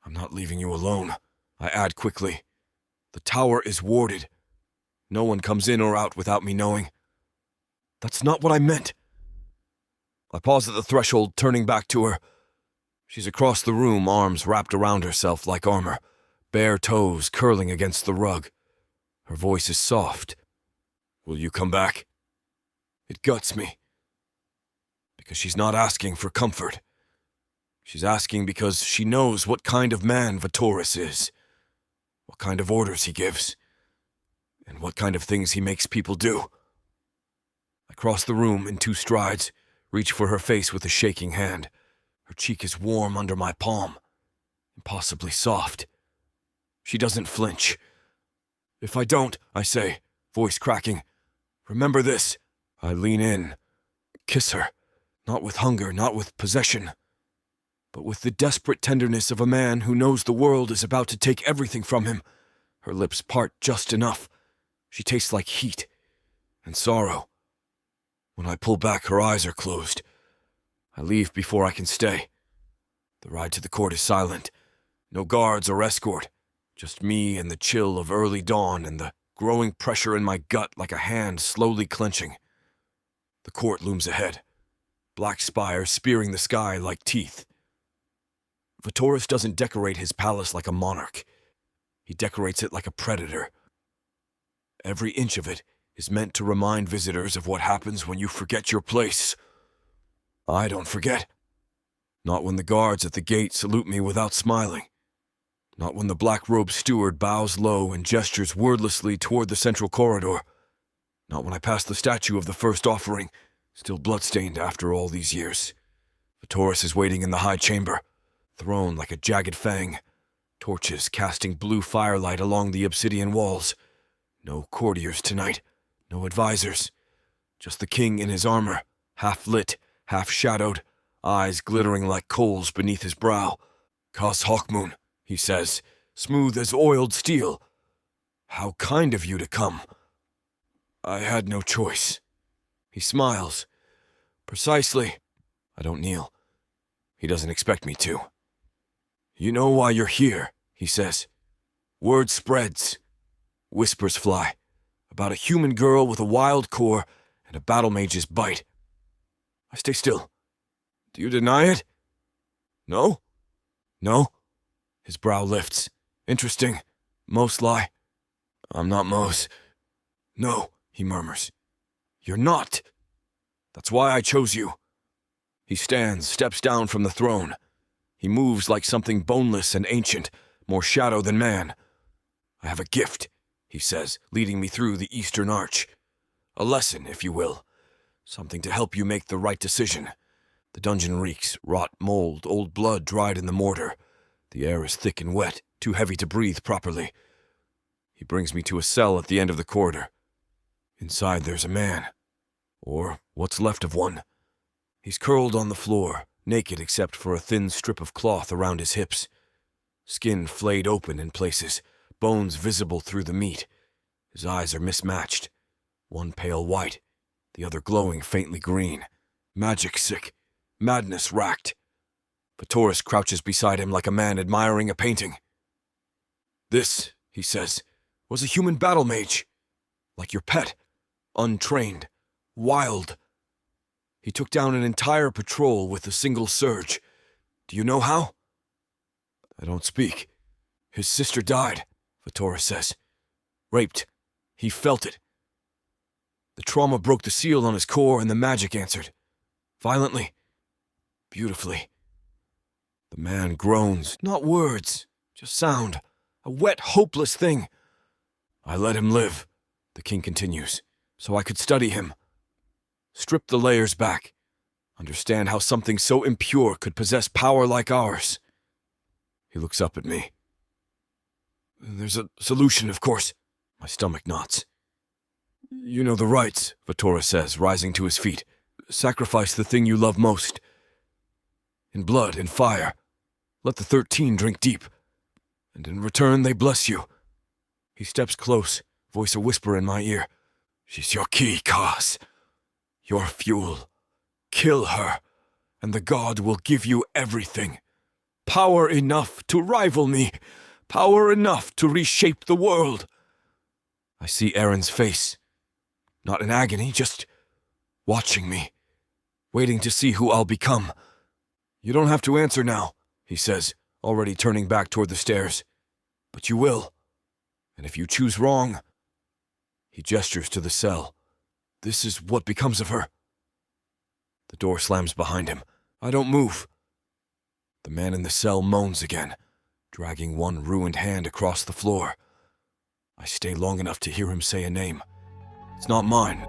S2: I'm not leaving you alone, I add quickly. The tower is warded. No one comes in or out without me knowing. That's not what I meant. I pause at the threshold, turning back to her. She's across the room, arms wrapped around herself like armor, bare toes curling against the rug. Her voice is soft. Will you come back? It guts me. Because she's not asking for comfort. She's asking because she knows what kind of man Vitoris is, what kind of orders he gives, and what kind of things he makes people do. I cross the room in 2 strides, reach for her face with a shaking hand. Her cheek is warm under my palm, impossibly soft. She doesn't flinch. If I don't, I say, voice cracking, remember this. I lean in, kiss her, not with hunger, not with possession, but with the desperate tenderness of a man who knows the world is about to take everything from him. Her lips part just enough. She tastes like heat and sorrow. When I pull back, her eyes are closed. I leave before I can stay. The ride to the court is silent. No guards or escort. Just me and the chill of early dawn and the growing pressure in my gut like a hand slowly clenching. The court looms ahead. Black spires spearing the sky like teeth. Vitoris doesn't decorate his palace like a monarch. He decorates it like a predator. Every inch of it is meant to remind visitors of what happens when you forget your place. I don't forget. Not when the guards at the gate salute me without smiling. Not when the black-robed steward bows low and gestures wordlessly toward the central corridor. Not when I pass the statue of the first offering, still bloodstained after all these years. Vitoris is waiting in the high chamber, throne like a jagged fang, torches casting blue firelight along the obsidian walls. No courtiers tonight, no advisors. Just the king in his armor, half-lit, half-shadowed, eyes glittering like coals beneath his brow. Kas Hawkmoon, he says, smooth as oiled steel. How kind of you to come. I had no choice. He smiles. Precisely. I don't kneel. He doesn't expect me to. You know why you're here, he says. Word spreads. Whispers fly. About a human girl with a wild core and a battle mage's bite. I stay still. Do you deny it? No? No? His brow lifts. Interesting. Most lie. I'm not Mose. No, he murmurs. You're not. That's why I chose you. He stands, steps down from the throne. He moves like something boneless and ancient, more shadow than man. I have a gift, he says, leading me through the eastern arch. A lesson, if you will. Something to help you make the right decision. The dungeon reeks, rot mold, old blood dried in the mortar. The air is thick and wet, too heavy to breathe properly. He brings me to a cell at the end of the corridor. Inside there's a man. Or what's left of one. He's curled on the floor, naked except for a thin strip of cloth around his hips. Skin flayed open in places, bones visible through the meat. His eyes are mismatched. One pale white, the other glowing faintly green. Magic sick, madness racked. Vitoris crouches beside him like a man admiring a painting. This, he says, was a human battle mage. Like your pet. Untrained. Wild. He took down an entire patrol with a single surge. Do you know how? I don't speak. His sister died, Vitoris says. Raped. He felt it. The trauma broke the seal on his core and the magic answered. Violently. Beautifully. The man groans, not words, just sound. A wet, hopeless thing. I let him live, the king continues, so I could study him. Strip the layers back. understand how something so impure could possess power like ours. He looks up at me. There's a solution, of course. My stomach knots. You know the rites, Vittora says, rising to his feet. Sacrifice the thing you love most. In blood, in fire. Let the 13 drink deep. And in return, they bless you. He steps close, voice a whisper in my ear. She's your key, Kaz. Your fuel. Kill her, and the god will give you everything. Power enough to rival me. Power enough to reshape the world. I see Aaron's face. Not in agony, just watching me. Waiting to see who I'll become. You don't have to answer now, he says, already turning back toward the stairs. But you will. And if you choose wrong... He gestures to the cell. This is what becomes of her. The door slams behind him. I don't move. The man in the cell moans again, dragging one ruined hand across the floor. I stay long enough to hear him say a name. It's not mine.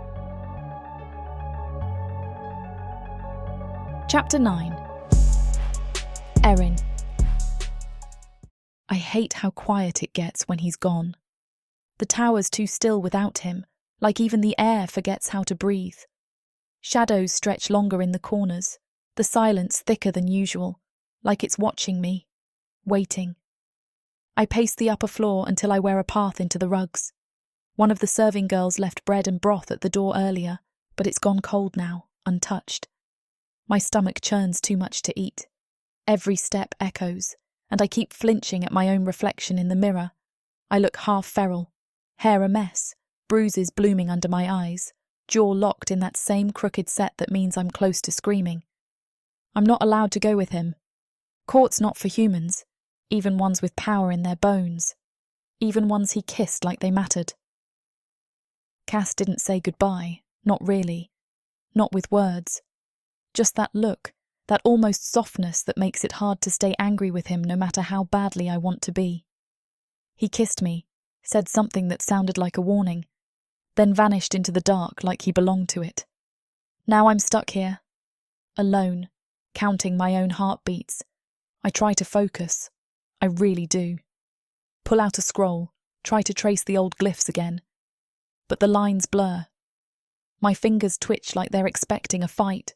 S1: Chapter 9. Erin. I hate how quiet it gets when he's gone. The tower's too still without him, like even the air forgets how to breathe. Shadows stretch longer in the corners, the silence thicker than usual, like it's watching me, waiting. I pace the upper floor until I wear a path into the rugs. One of the serving girls left bread and broth at the door earlier, but it's gone cold now, untouched. My stomach churns too much to eat. Every step echoes, and I keep flinching at my own reflection in the mirror. I look half feral, hair a mess, bruises blooming under my eyes, jaw locked in that same crooked set that means I'm close to screaming. I'm not allowed to go with him. Court's not for humans, even ones with power in their bones, even ones he kissed like they mattered. Cass didn't say goodbye, not really, not with words. Just that look, that almost softness that makes it hard to stay angry with him no matter how badly I want to be. He kissed me, said something that sounded like a warning, then vanished into the dark like he belonged to it. Now I'm stuck here, alone, counting my own heartbeats. I try to focus. I really do. Pull out a scroll, try to trace the old glyphs again. But the lines blur. My fingers twitch like they're expecting a fight.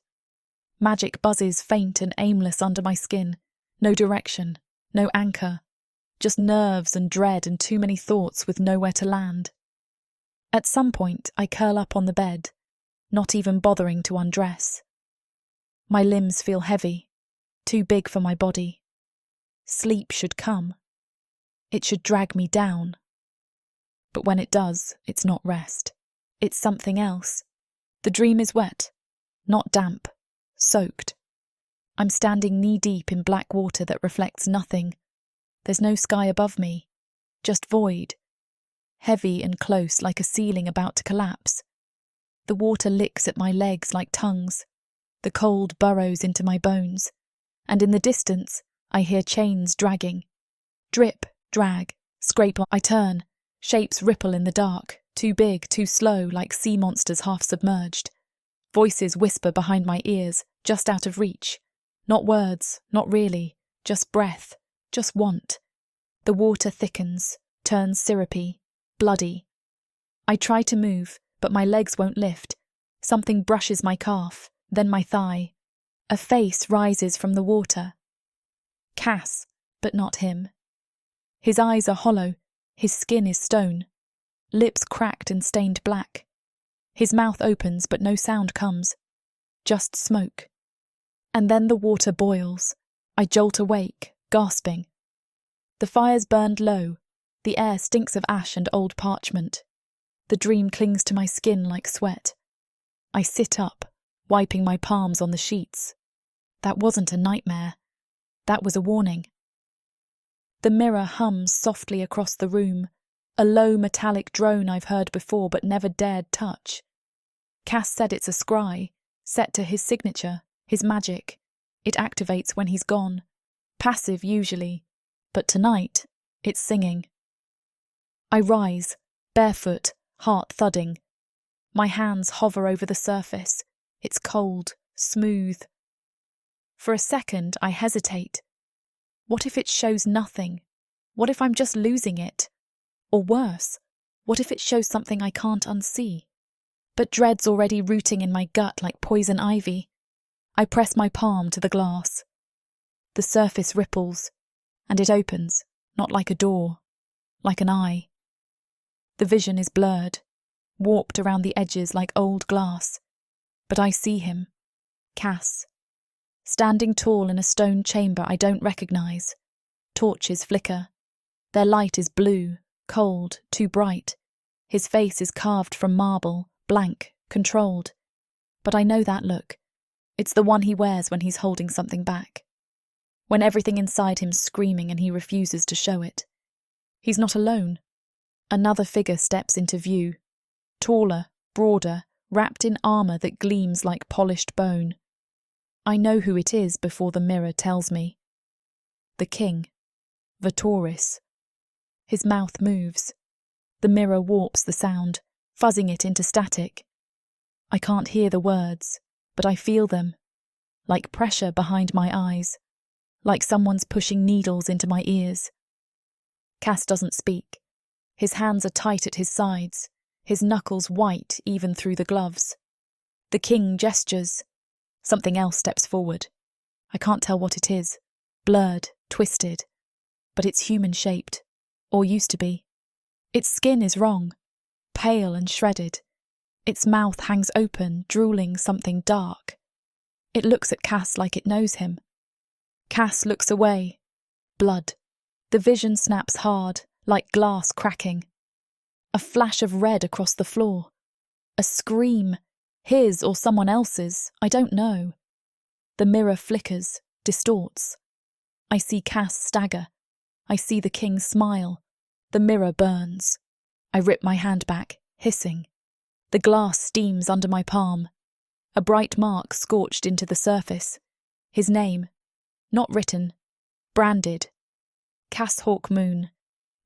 S1: Magic buzzes faint and aimless under my skin. No direction, no anchor. Just nerves and dread and too many thoughts with nowhere to land. At some point, I curl up on the bed, not even bothering to undress. My limbs feel heavy, too big for my body. Sleep should come. It should drag me down. But when it does, it's not rest. It's something else. The dream is wet, not damp, soaked. I'm standing knee-deep in black water that reflects nothing. There's no sky above me, just void. Heavy and close like a ceiling about to collapse. The water licks at my legs like tongues. The cold burrows into my bones. And in the distance, I hear chains dragging. Drip, drag, scrape. I turn. Shapes ripple in the dark, too big, too slow, like sea monsters half submerged. Voices whisper behind my ears, just out of reach. Not words, not really, just breath, just want. The water thickens, turns syrupy, bloody. I try to move, but my legs won't lift. Something brushes my calf, then my thigh. A face rises from the water. Cass, but not him. His eyes are hollow. His skin is stone, lips cracked and stained black. His mouth opens but no sound comes, just smoke. And then the water boils. I jolt awake, gasping. The fire's burned low. The air stinks of ash and old parchment. The dream clings to my skin like sweat. I sit up, wiping my palms on the sheets. That wasn't a nightmare. That was a warning. The mirror hums softly across the room, a low metallic drone I've heard before but never dared touch. Cass said it's a scry, set to his signature, his magic. It activates when he's gone. Passive usually, but tonight, it's singing. I rise, barefoot, heart thudding. My hands hover over the surface. It's cold, smooth. For a second, I hesitate. What if it shows nothing? What if I'm just losing it? Or worse, what if it shows something I can't unsee? But dread's already rooting in my gut like poison ivy. I press my palm to the glass. The surface ripples, and it opens, not like a door, like an eye. The vision is blurred, warped around the edges like old glass. But I see him, Cass, standing tall in a stone chamber I don't recognise. Torches flicker. Their light is blue, cold, too bright. His face is carved from marble, blank, controlled. But I know that look. It's the one he wears when he's holding something back. When everything inside him's screaming and he refuses to show it. He's not alone. Another figure steps into view. Taller, broader, wrapped in armour that gleams like polished bone. I know who it is before the mirror tells me. The king. Vatoris. His mouth moves. The mirror warps the sound, fuzzing it into static. I can't hear the words, but I feel them. Like pressure behind my eyes. Like someone's pushing needles into my ears. Cass doesn't speak. His hands are tight at his sides, his knuckles white even through the gloves. The king gestures. Something else steps forward. I can't tell what it is. Blurred, twisted. But it's human-shaped, or used to be. Its skin is wrong, pale and shredded. Its mouth hangs open, drooling something dark. It looks at Cass like it knows him. Cass looks away. Blood. The vision snaps hard, like glass cracking. A flash of red across the floor. A scream. His or someone else's, I don't know. The mirror flickers, distorts. I see Cass stagger. I see the king smile. The mirror burns. I rip my hand back, hissing. The glass steams under my palm. A bright mark scorched into the surface. His name. Not written. Branded. Cass Hawk Moon.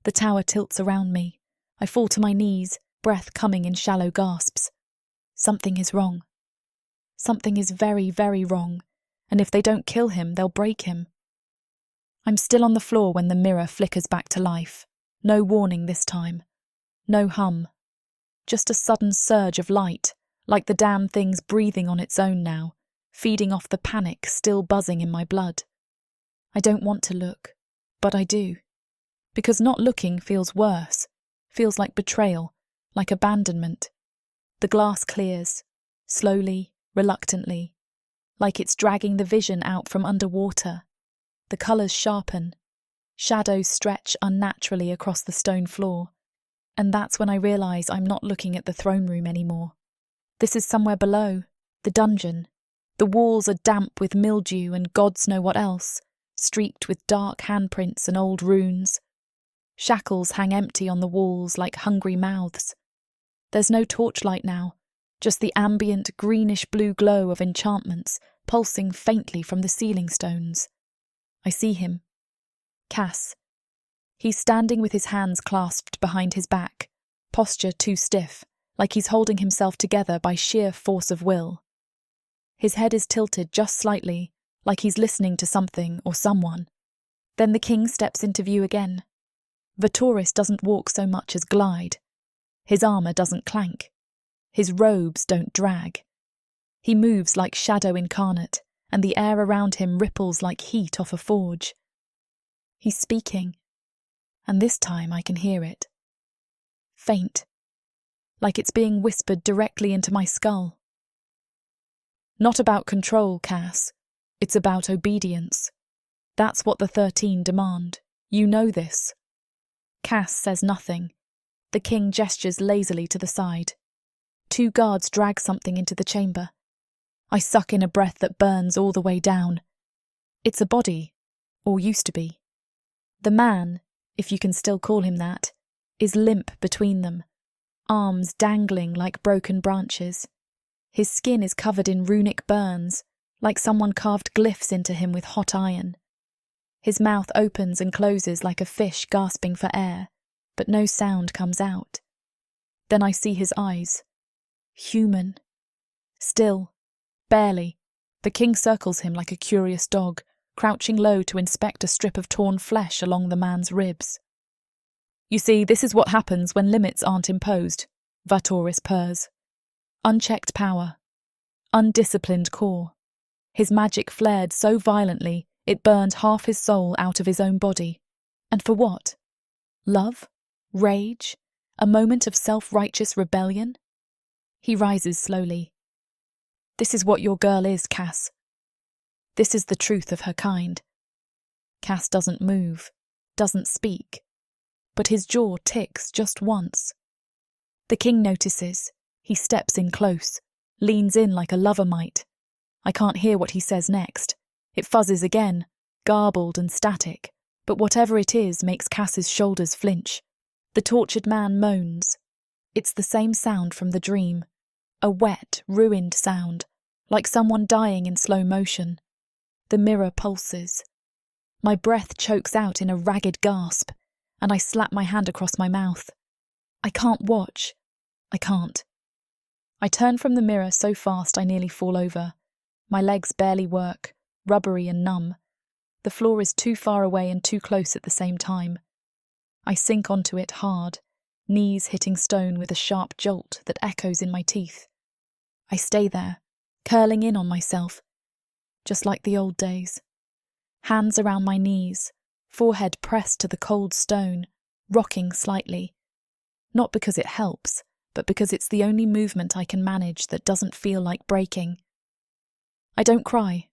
S1: The tower tilts around me. I fall to my knees, breath coming in shallow gasps. Something is wrong. Something is very, very wrong, and if they don't kill him, they'll break him. I'm still on the floor when the mirror flickers back to life. No warning this time. No hum. Just a sudden surge of light, like the damn thing's breathing on its own now, feeding off the panic still buzzing in my blood. I don't want to look, but I do. Because not looking feels worse, feels like betrayal, like abandonment. The glass clears, slowly, reluctantly, like it's dragging the vision out from underwater. The colours sharpen. Shadows stretch unnaturally across the stone floor. And that's when I realise I'm not looking at the throne room anymore. This is somewhere below, the dungeon. The walls are damp with mildew and gods know what else, streaked with dark handprints and old runes. Shackles hang empty on the walls like hungry mouths. There's no torchlight now, just the ambient greenish-blue glow of enchantments pulsing faintly from the ceiling stones. I see him. Cass. He's standing with his hands clasped behind his back, posture too stiff, like he's holding himself together by sheer force of will. His head is tilted just slightly, like he's listening to something or someone. Then the king steps into view again. Vatoris doesn't walk so much as glide. His armour doesn't clank. His robes don't drag. He moves like shadow incarnate, and the air around him ripples like heat off a forge. He's speaking, and this time I can hear it. Faint, like it's being whispered directly into my skull. Not about control, Cass. It's about obedience. That's what the 13 demand. You know this. Cass says nothing. The king gestures lazily to the side. 2 guards drag something into the chamber. I suck in a breath that burns all the way down. It's a body, or used to be. The man, if you can still call him that, is limp between them, arms dangling like broken branches. His skin is covered in runic burns, like someone carved glyphs into him with hot iron. His mouth opens and closes like a fish gasping for air, but no sound comes out. Then I see his eyes. Human. Still. Barely. The king circles him like a curious dog, crouching low to inspect a strip of torn flesh along the man's ribs. You see, this is what happens when limits aren't imposed, Vatoris purrs. Unchecked power. Undisciplined core. His magic flared so violently it burned half his soul out of his own body. And for what? Love? Rage? A moment of self-righteous rebellion? He rises slowly. This is what your girl is, Cass. This is the truth of her kind. Cass doesn't move, doesn't speak, but his jaw ticks just once. The king notices. He steps in close, leans in like a lover might. I can't hear what he says next. It fuzzes again, garbled and static, but whatever it is makes Cass's shoulders flinch. The tortured man moans. It's the same sound from the dream, a wet, ruined sound, like someone dying in slow motion. The mirror pulses. My breath chokes out in a ragged gasp, and I slap my hand across my mouth. I can't watch. I can't. I turn from the mirror so fast I nearly fall over. My legs barely work, rubbery and numb. The floor is too far away and too close at the same time. I sink onto it hard, knees hitting stone with a sharp jolt that echoes in my teeth. I stay there, curling in on myself, just like the old days. Hands around my knees, forehead pressed to the cold stone, rocking slightly. Not because it helps, but because it's the only movement I can manage that doesn't feel like breaking. I don't cry.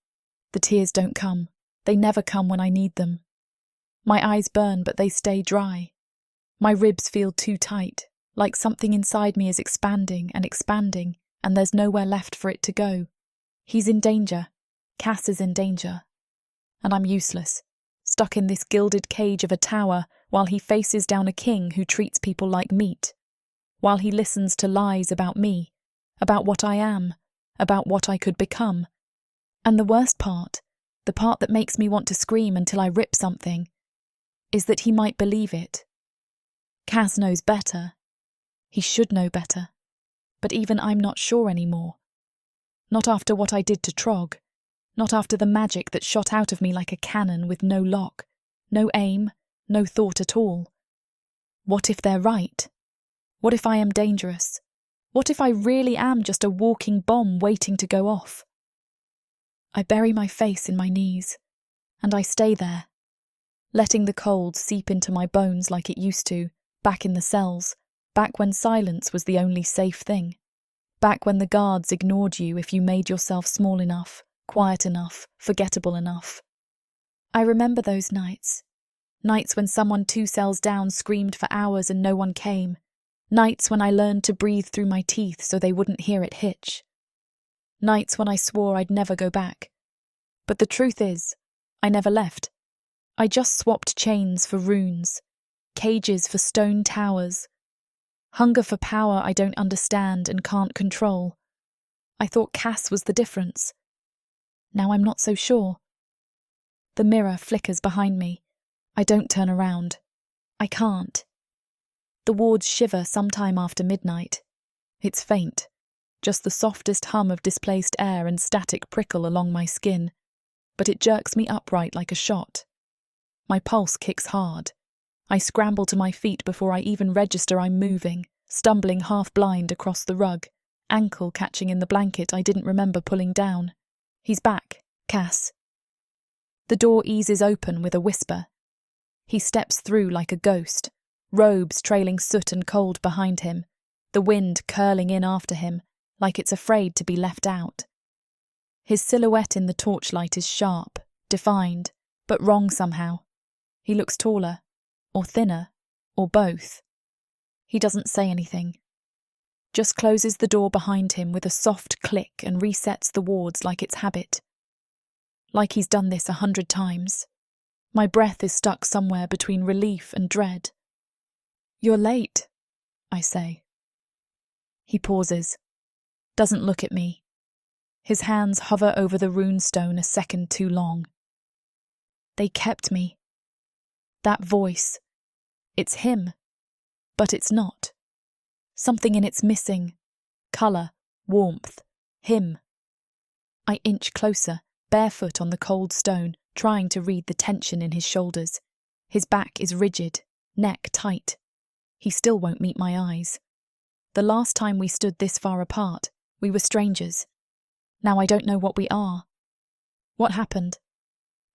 S1: The tears don't come. They never come when I need them. My eyes burn, but they stay dry. My ribs feel too tight, like something inside me is expanding, and there's nowhere left for it to go. He's in danger. Cass is in danger. And I'm useless, stuck in this gilded cage of a tower while he faces down a king who treats people like meat, while he listens to lies about me, about what I am, about what I could become. And the worst part, the part that makes me want to scream until I rip something, is that he might believe it. Cass knows better. He should know better. But even I'm not sure anymore. Not after what I did to Trog. Not after the magic that shot out of me like a cannon with no lock, no aim, no thought at all. What if they're right? What if I am dangerous? What if I really am just a walking bomb waiting to go off? I bury my face in my knees, and I stay there, letting the cold seep into my bones like it used to, back in the cells, back when silence was the only safe thing, back when the guards ignored you if you made yourself small enough, quiet enough, forgettable enough. I remember those nights. Nights when someone 2 cells down screamed for hours and no one came. Nights when I learned to breathe through my teeth so they wouldn't hear it hitch. Nights when I swore I'd never go back. But the truth is, I never left. I just swapped chains for runes, cages for stone towers. Hunger for power I don't understand and can't control. I thought Cass was the difference. Now I'm not so sure. The mirror flickers behind me. I don't turn around. I can't. The wards shiver sometime after midnight. It's faint, just the softest hum of displaced air and static prickle along my skin, but it jerks me upright like a shot. My pulse kicks hard. I scramble to my feet before I even register I'm moving, stumbling half-blind across the rug, ankle catching in the blanket I didn't remember pulling down. He's back, Cass. The door eases open with a whisper. He steps through like a ghost, robes trailing soot and cold behind him, the wind curling in after him, like it's afraid to be left out. His silhouette in the torchlight is sharp, defined, but wrong somehow. He looks taller, or thinner, or both. He doesn't say anything. Just closes the door behind him with a soft click and resets the wards like it's habit. Like he's done this 100 times. My breath is stuck somewhere between relief and dread. "You're late," I say. He pauses, doesn't look at me. His hands hover over the runestone a second too long. They kept me. That voice. It's him. But it's not. Something in it's missing. Colour, warmth, him. I inch closer, barefoot on the cold stone, trying to read the tension in his shoulders. His back is rigid, neck tight. He still won't meet my eyes. The last time we stood this far apart, we were strangers. Now I don't know what we are. What happened?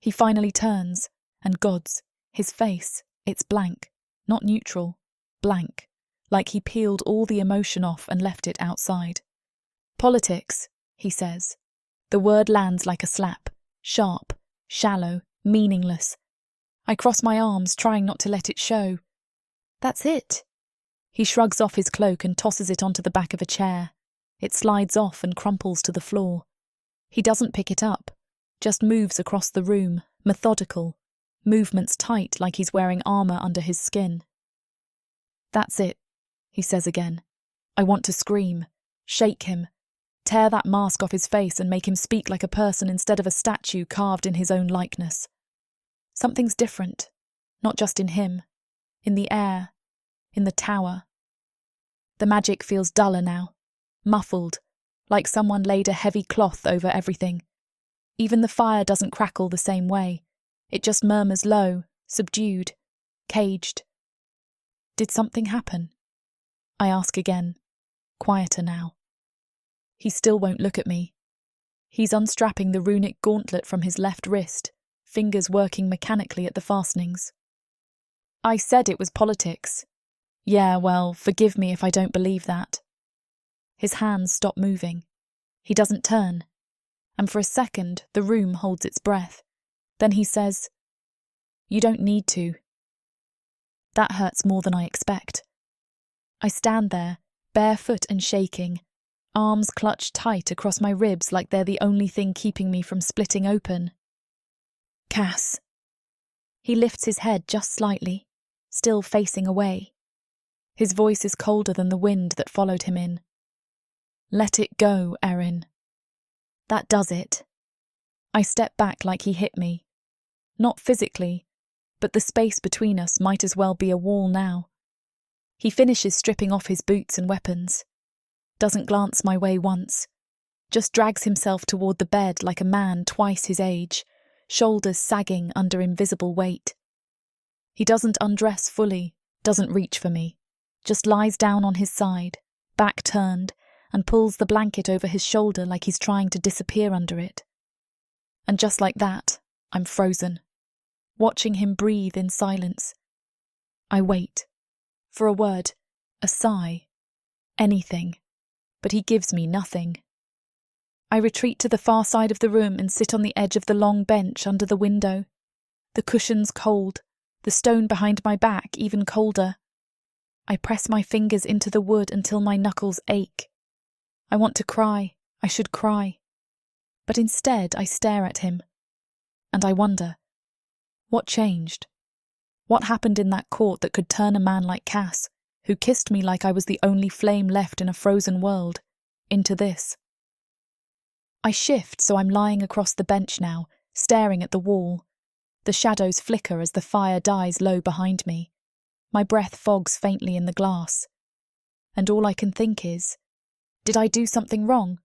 S1: He finally turns, and gods, his face, it's blank, not neutral, blank, like he peeled all the emotion off and left it outside. Politics, he says. The word lands like a slap, sharp, shallow, meaningless. I cross my arms, trying not to let it show. That's it. He shrugs off his cloak and tosses it onto the back of a chair. It slides off and crumples to the floor. He doesn't pick it up, just moves across the room, methodical, movements tight like he's wearing armour under his skin. That's it, he says again. I want to scream, shake him, tear that mask off his face and make him speak like a person instead of a statue carved in his own likeness. Something's different, not just in him, in the air, in the tower. The magic feels duller now, muffled, like someone laid a heavy cloth over everything. Even the fire doesn't crackle the same way. It just murmurs low, subdued, caged. Did something happen? I ask again, quieter now. He still won't look at me. He's unstrapping the runic gauntlet from his left wrist, fingers working mechanically at the fastenings. I said it was politics. Yeah, well, forgive me if I don't believe that. His hands stop moving. He doesn't turn. And for a second, the room holds its breath. Then he says, "You don't need to." That hurts more than I expect. I stand there, barefoot and shaking, arms clutched tight across my ribs like they're the only thing keeping me from splitting open. Cass. He lifts his head just slightly, still facing away. His voice is colder than the wind that followed him in. Let it go, Erin. That does it. I step back like he hit me. Not physically, but the space between us might as well be a wall now. He finishes stripping off his boots and weapons. Doesn't glance my way once. Just drags himself toward the bed like a man twice his age, shoulders sagging under invisible weight. He doesn't undress fully, doesn't reach for me. Just lies down on his side, back turned, and pulls the blanket over his shoulder like he's trying to disappear under it. And just like that, I'm frozen, watching him breathe in silence. I wait. For a word, a sigh, anything, but he gives me nothing. I retreat to the far side of the room and sit on the edge of the long bench under the window. The cushions cold, the stone behind my back even colder. I press my fingers into the wood until my knuckles ache. I want to cry, I should cry. But instead I stare at him. And I wonder, what changed? What happened in that court that could turn a man like Cass, who kissed me like I was the only flame left in a frozen world, into this? I shift so I'm lying across the bench now, staring at the wall. The shadows flicker as the fire dies low behind me. My breath fogs faintly in the glass. And all I can think is, did I do something wrong?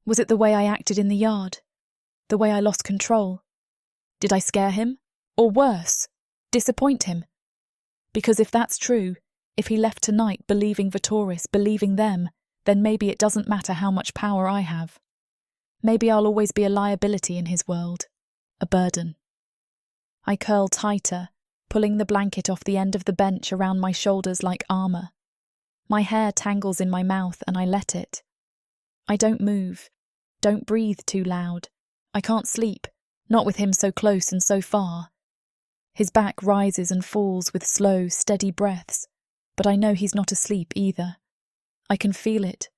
S1: Was it the way I acted in the yard? The way I lost control? Did I scare him? Or worse, disappoint him? Because if that's true, if he left tonight believing Vitoris, believing them, then maybe it doesn't matter how much power I have. Maybe I'll always be a liability in his world, a burden. I curl tighter, pulling the blanket off the end of the bench around my shoulders like armour. My hair tangles in my mouth and I let it. I don't move, don't breathe too loud. I can't sleep, not with him so close and so far. His back rises and falls with slow, steady breaths, but I know he's not asleep either. I can feel it,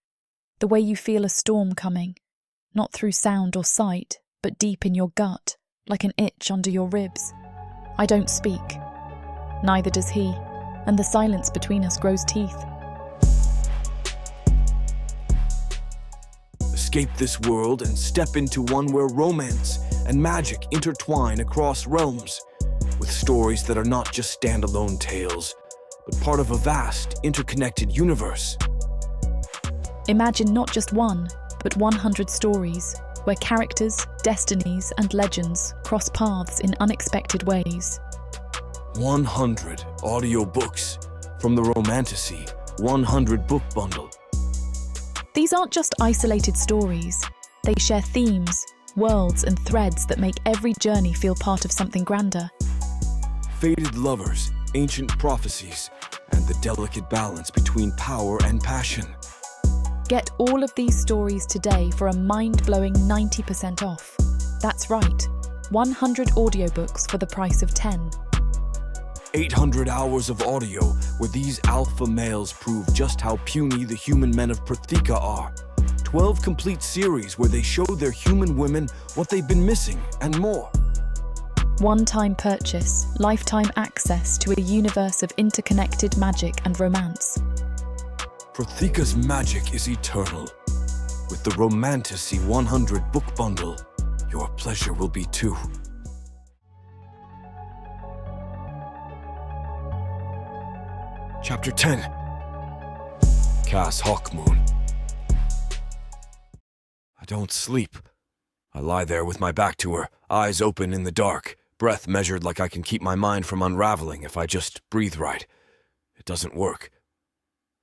S1: the way you feel a storm coming, not through sound or sight, but deep in your gut, like an itch under your ribs. I don't speak. Neither does he, and the silence between us grows teeth.
S2: Escape this world and step into one where romance and magic intertwine across realms, with stories that are not just standalone tales, but part of a vast, interconnected universe.
S1: Imagine not just one, but 100 stories, where characters, destinies, and legends cross paths in unexpected ways.
S2: 100 audiobooks from the Romantasy 100 book bundle.
S1: These aren't just isolated stories. They share themes, worlds, and threads that make every journey feel part of something grander.
S2: Fated lovers, ancient prophecies, and the delicate balance between power and passion.
S1: Get all of these stories today for a mind-blowing 90% off. That's right, 100 audiobooks for the price of 10.
S2: 800 hours of audio where these alpha males prove just how puny the human men of Protheka are. 12 complete series where they show their human women what they've been missing and more.
S1: One-time purchase, lifetime access to a universe of interconnected magic and romance.
S2: Protheka's magic is eternal. With the Romantasy 100 book bundle, your pleasure will be too. Chapter 10. Cass Hawkmoon. I don't sleep. I lie there with my back to her, eyes open in the dark, breath measured like I can keep my mind from unraveling if I just breathe right. It doesn't work.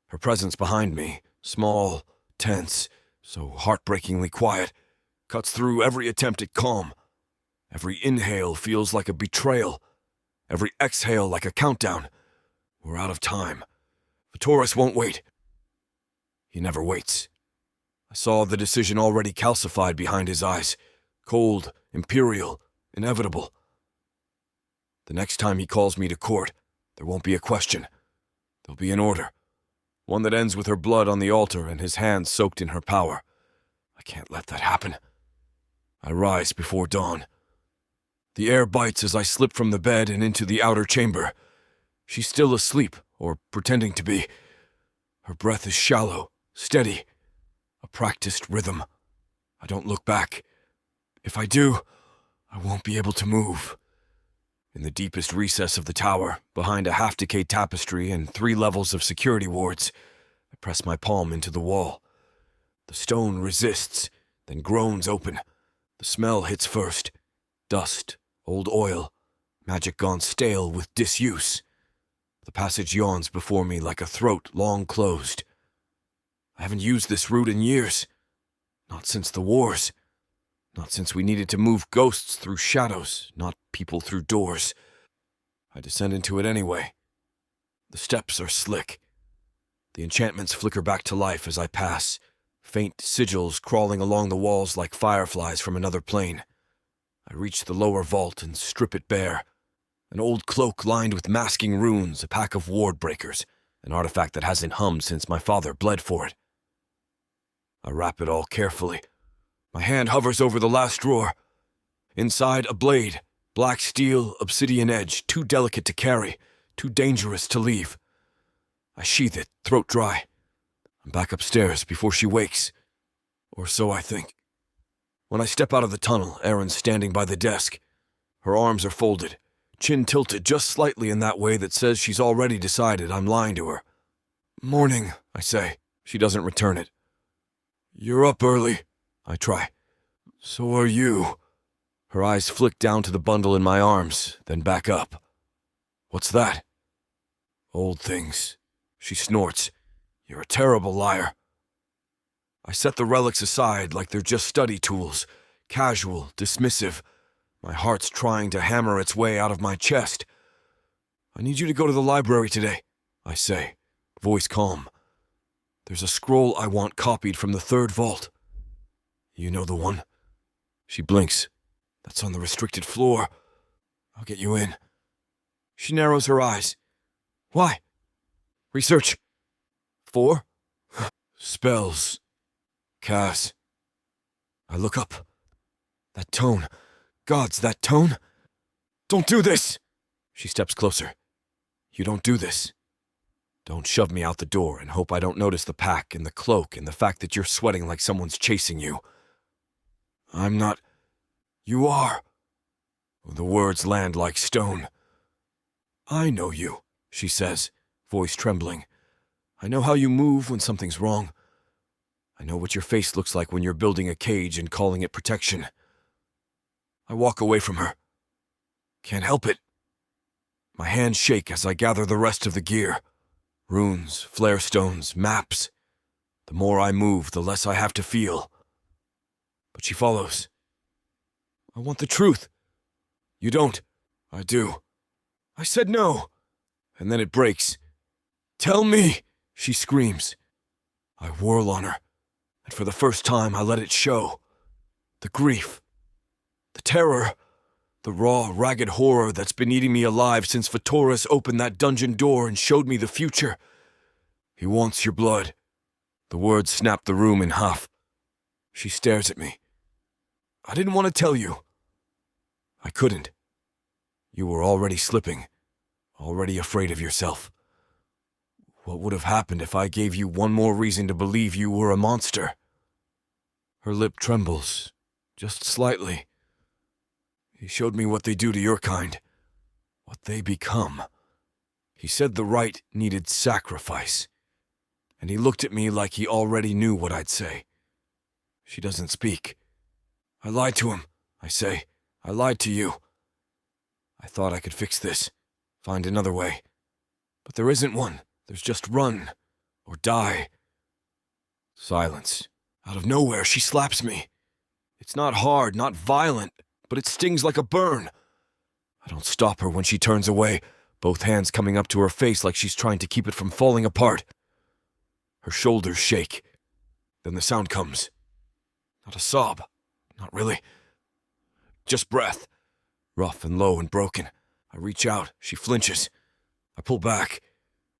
S2: Her presence behind me, small, tense, so heartbreakingly quiet, cuts through every attempt at calm. Every inhale feels like a betrayal. Every exhale like a countdown. We're out of time. Taurus won't wait. He never waits. I saw the decision already calcified behind his eyes. Cold, imperial, inevitable. The next time he calls me to court, there won't be a question. There'll be an order. One that ends with her blood on the altar and his hands soaked in her power. I can't let that happen. I rise before dawn. The air bites as I slip from the bed and into the outer chamber. She's still asleep, or pretending to be. Her breath is shallow, steady, a practiced rhythm. I don't look back. If I do, I won't be able to move. In the deepest recess of the tower, behind a half-decayed tapestry and 3 levels of security wards, I press my palm into the wall. The stone resists, then groans open. The smell hits first. Dust, old oil, magic gone stale with disuse. The passage yawns before me like a throat long closed. I haven't used this route in years. Not since the wars. Not since we needed to move ghosts through shadows, not people through doors. I descend into it anyway. The steps are slick. The enchantments flicker back to life as I pass, faint sigils crawling along the walls like fireflies from another plane. I reach the lower vault and strip it bare. An old cloak lined with masking runes, a pack of ward breakers, an artifact that hasn't hummed since my father bled for it. I wrap it all carefully. My hand hovers over the last drawer. Inside, a blade, black steel, obsidian edge, too delicate to carry, too dangerous to leave. I sheath it, throat dry. I'm back upstairs before she wakes. Or so I think. When I step out of the tunnel, Erin's standing by the desk. Her arms are folded, chin tilted just slightly in that way that says she's already decided I'm lying to her. "Morning," I say. She doesn't return it. "You're up early," I try. "So are you." Her eyes flick down to the bundle in my arms, then back up. "What's that?" "Old things." She snorts. "You're a terrible liar." I set the relics aside like they're just study tools, casual, dismissive. My heart's trying to hammer its way out of my chest. "I need you to go to the library today," I say, voice calm. "There's a scroll I want copied from the 3rd vault." "You know the one?" She blinks. "That's on the restricted floor. I'll get you in." She narrows her eyes. "Why?" "Research." "For?" "Spells. Cass." I look up. That tone. Gods, that tone. "Don't do this!" She steps closer. "You don't do this. Don't shove me out the door and hope I don't notice the pack and the cloak and the fact that you're sweating like someone's chasing you." "I'm not." "You are." The words land like stone. "I know you," she says, voice trembling. "I know how you move when something's wrong. I know what your face looks like when you're building a cage and calling it protection. I walk away from her. Can't help it. My hands shake as I gather the rest of the gear. Runes, flare stones, maps. The more I move, the less I have to feel. But she follows. I want the truth. You don't. I do. I said no. And then it breaks. Tell me, she screams. I whirl on her, and for the first time I let it show. The grief. The terror. The raw, ragged horror that's been eating me alive since Vitoris opened that dungeon door and showed me the future. He wants your blood. The words snap the room in half. She stares at me. I didn't want to tell you. I couldn't. You were already slipping, already afraid of yourself. What would have happened if I gave you one more reason to believe you were a monster? Her lip trembles, just slightly. He showed me what they do to your kind, what they become. He said the right needed sacrifice, and he looked at me like he already knew what I'd say. She doesn't speak. I lied to him, I say. I lied to you. I thought I could fix this, find another way. But there isn't one. There's just run, or die. Silence. Out of nowhere, she slaps me. It's not hard, not violent, but it stings like a burn. I don't stop her when she turns away, both hands coming up to her face like she's trying to keep it from falling apart. Her shoulders shake. Then the sound comes. Not a sob. Not really. Just breath. Rough and low and broken. I reach out. She flinches. I pull back.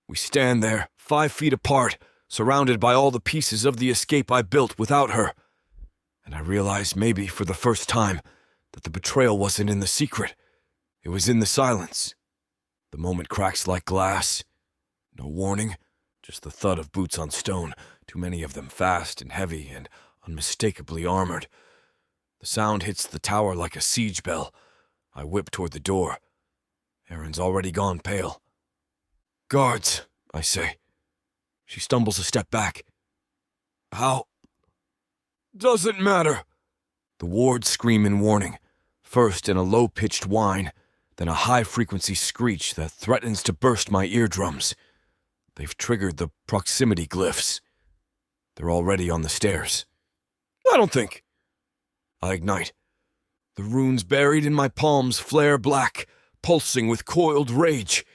S2: We stand there, 5 feet apart, surrounded by all the pieces of the escape I built without her. And I realize, maybe for the first time, that the betrayal wasn't in the secret. It was in the silence. The moment cracks like glass. No warning, just the thud of boots on stone, too many of them fast and heavy and unmistakably armored. The sound hits the tower like a siege bell. I whip toward the door. Erin's already gone pale. Guards, I say. She stumbles a step back. How? Doesn't matter. The wards scream in warning, first in a low-pitched whine, then a high-frequency screech that threatens to burst my eardrums. They've triggered the proximity glyphs. They're already on the stairs. I don't think. I ignite. The runes buried in my palms flare black, pulsing with coiled rage.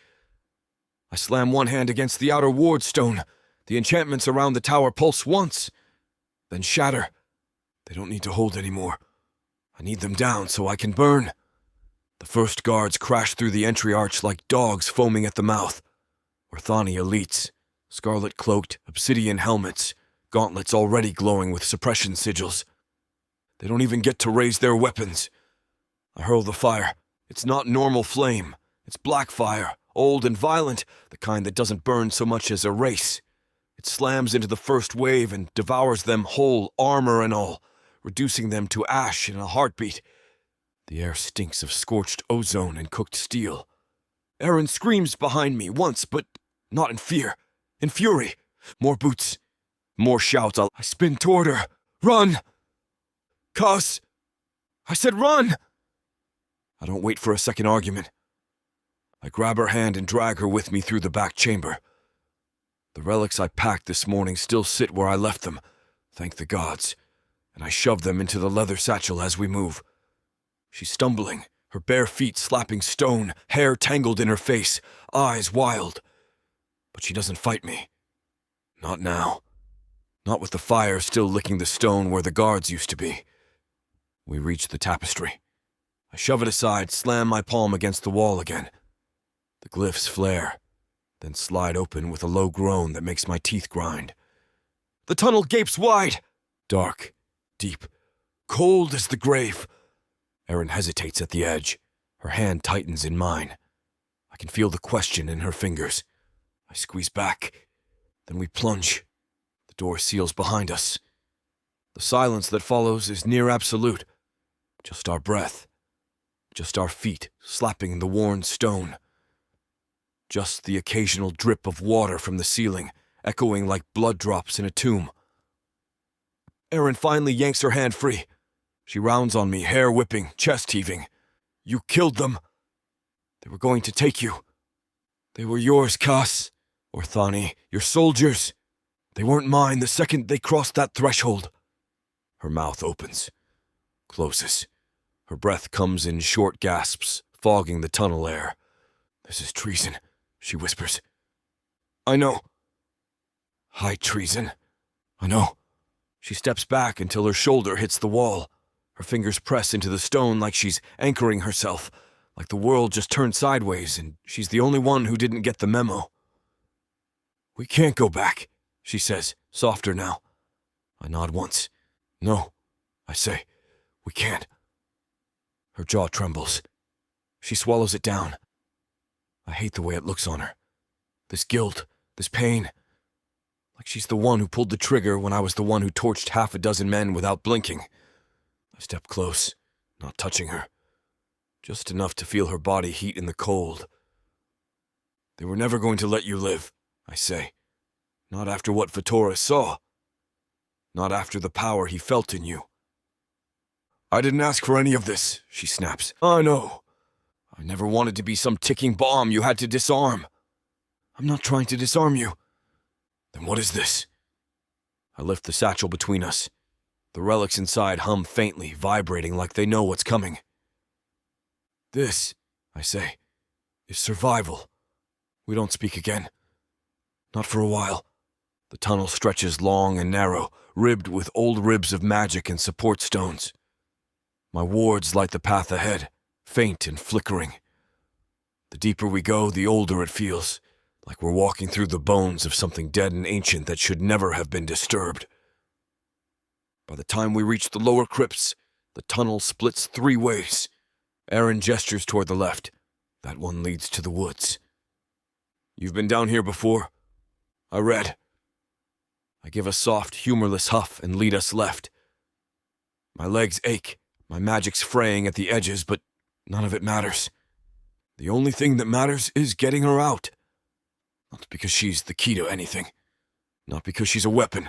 S2: I slam one hand against the outer ward stone. The enchantments around the tower pulse once, then shatter. They don't need to hold anymore. I need them down so I can burn. The first guards crash through the entry arch like dogs foaming at the mouth. Orthani elites, scarlet-cloaked, obsidian helmets, gauntlets already glowing with suppression sigils. They don't even get to raise their weapons. I hurl the fire. It's not normal flame. It's black fire, old and violent, the kind that doesn't burn so much as erase. It slams into the first wave and devours them whole, armor and all, reducing them to ash in a heartbeat. The air stinks of scorched ozone and cooked steel. Erin screams behind me once, but not in fear. In fury. More boots. More shouts. I spin toward her. Run! Cuss! I said run! I don't wait for a second argument. I grab her hand and drag her with me through the back chamber. The relics I packed this morning still sit where I left them, thank the gods, and I shove them into the leather satchel as we move. She's stumbling, her bare feet slapping stone, hair tangled in her face, eyes wild. But she doesn't fight me. Not now. Not with the fire still licking the stone where the guards used to be. We reach the tapestry. I shove it aside, slam my palm against the wall again. The glyphs flare, then slide open with a low groan that makes my teeth grind. The tunnel gapes wide! Dark, deep, cold as the grave. Erin hesitates at the edge. Her hand tightens in mine. I can feel the question in her fingers. I squeeze back. Then we plunge. The door seals behind us. The silence that follows is near absolute. Just our breath. Just our feet slapping the worn stone. Just the occasional drip of water from the ceiling, echoing like blood drops in a tomb. Erin finally yanks her hand free. She rounds on me, hair whipping, chest heaving. You killed them. They were going to take you. They were yours, Cass. Orthani, your soldiers. They weren't mine the second they crossed that threshold. Her mouth opens, closes. Her breath comes in short gasps, fogging the tunnel air. This is treason, she whispers. I know. High treason. I know. She steps back until her shoulder hits the wall. Her fingers press into the stone like she's anchoring herself, like the world just turned sideways and she's the only one who didn't get the memo. We can't go back, she says, softer now. I nod once. No, I say, we can't. Her jaw trembles. She swallows it down. I hate the way it looks on her. This guilt, this pain. Like she's the one who pulled the trigger when I was the one who torched half a dozen men without blinking. I step close, not touching her. Just enough to feel her body heat in the cold. They were never going to let you live, I say. Not after what Vitoris saw. Not after the power he felt in you. I didn't ask for any of this, she snaps. I know. I never wanted to be some ticking bomb you had to disarm. I'm not trying to disarm you. Then what is this? I lift the satchel between us. The relics inside hum faintly, vibrating like they know what's coming. This, I say, is survival. We don't speak again. Not for a while. The tunnel stretches long and narrow, ribbed with old ribs of magic and support stones. My wards light the path ahead, faint and flickering. The deeper we go, the older it feels, like we're walking through the bones of something dead and ancient that should never have been disturbed. By the time we reach the lower crypts, the tunnel splits 3 ways. Erin gestures toward the left. That one leads to the woods. You've been down here before? I read. I give a soft, humorless huff and lead us left. My legs ache, my magic's fraying at the edges, but none of it matters. The only thing that matters is getting her out. Not because she's the key to anything. Not because she's a weapon.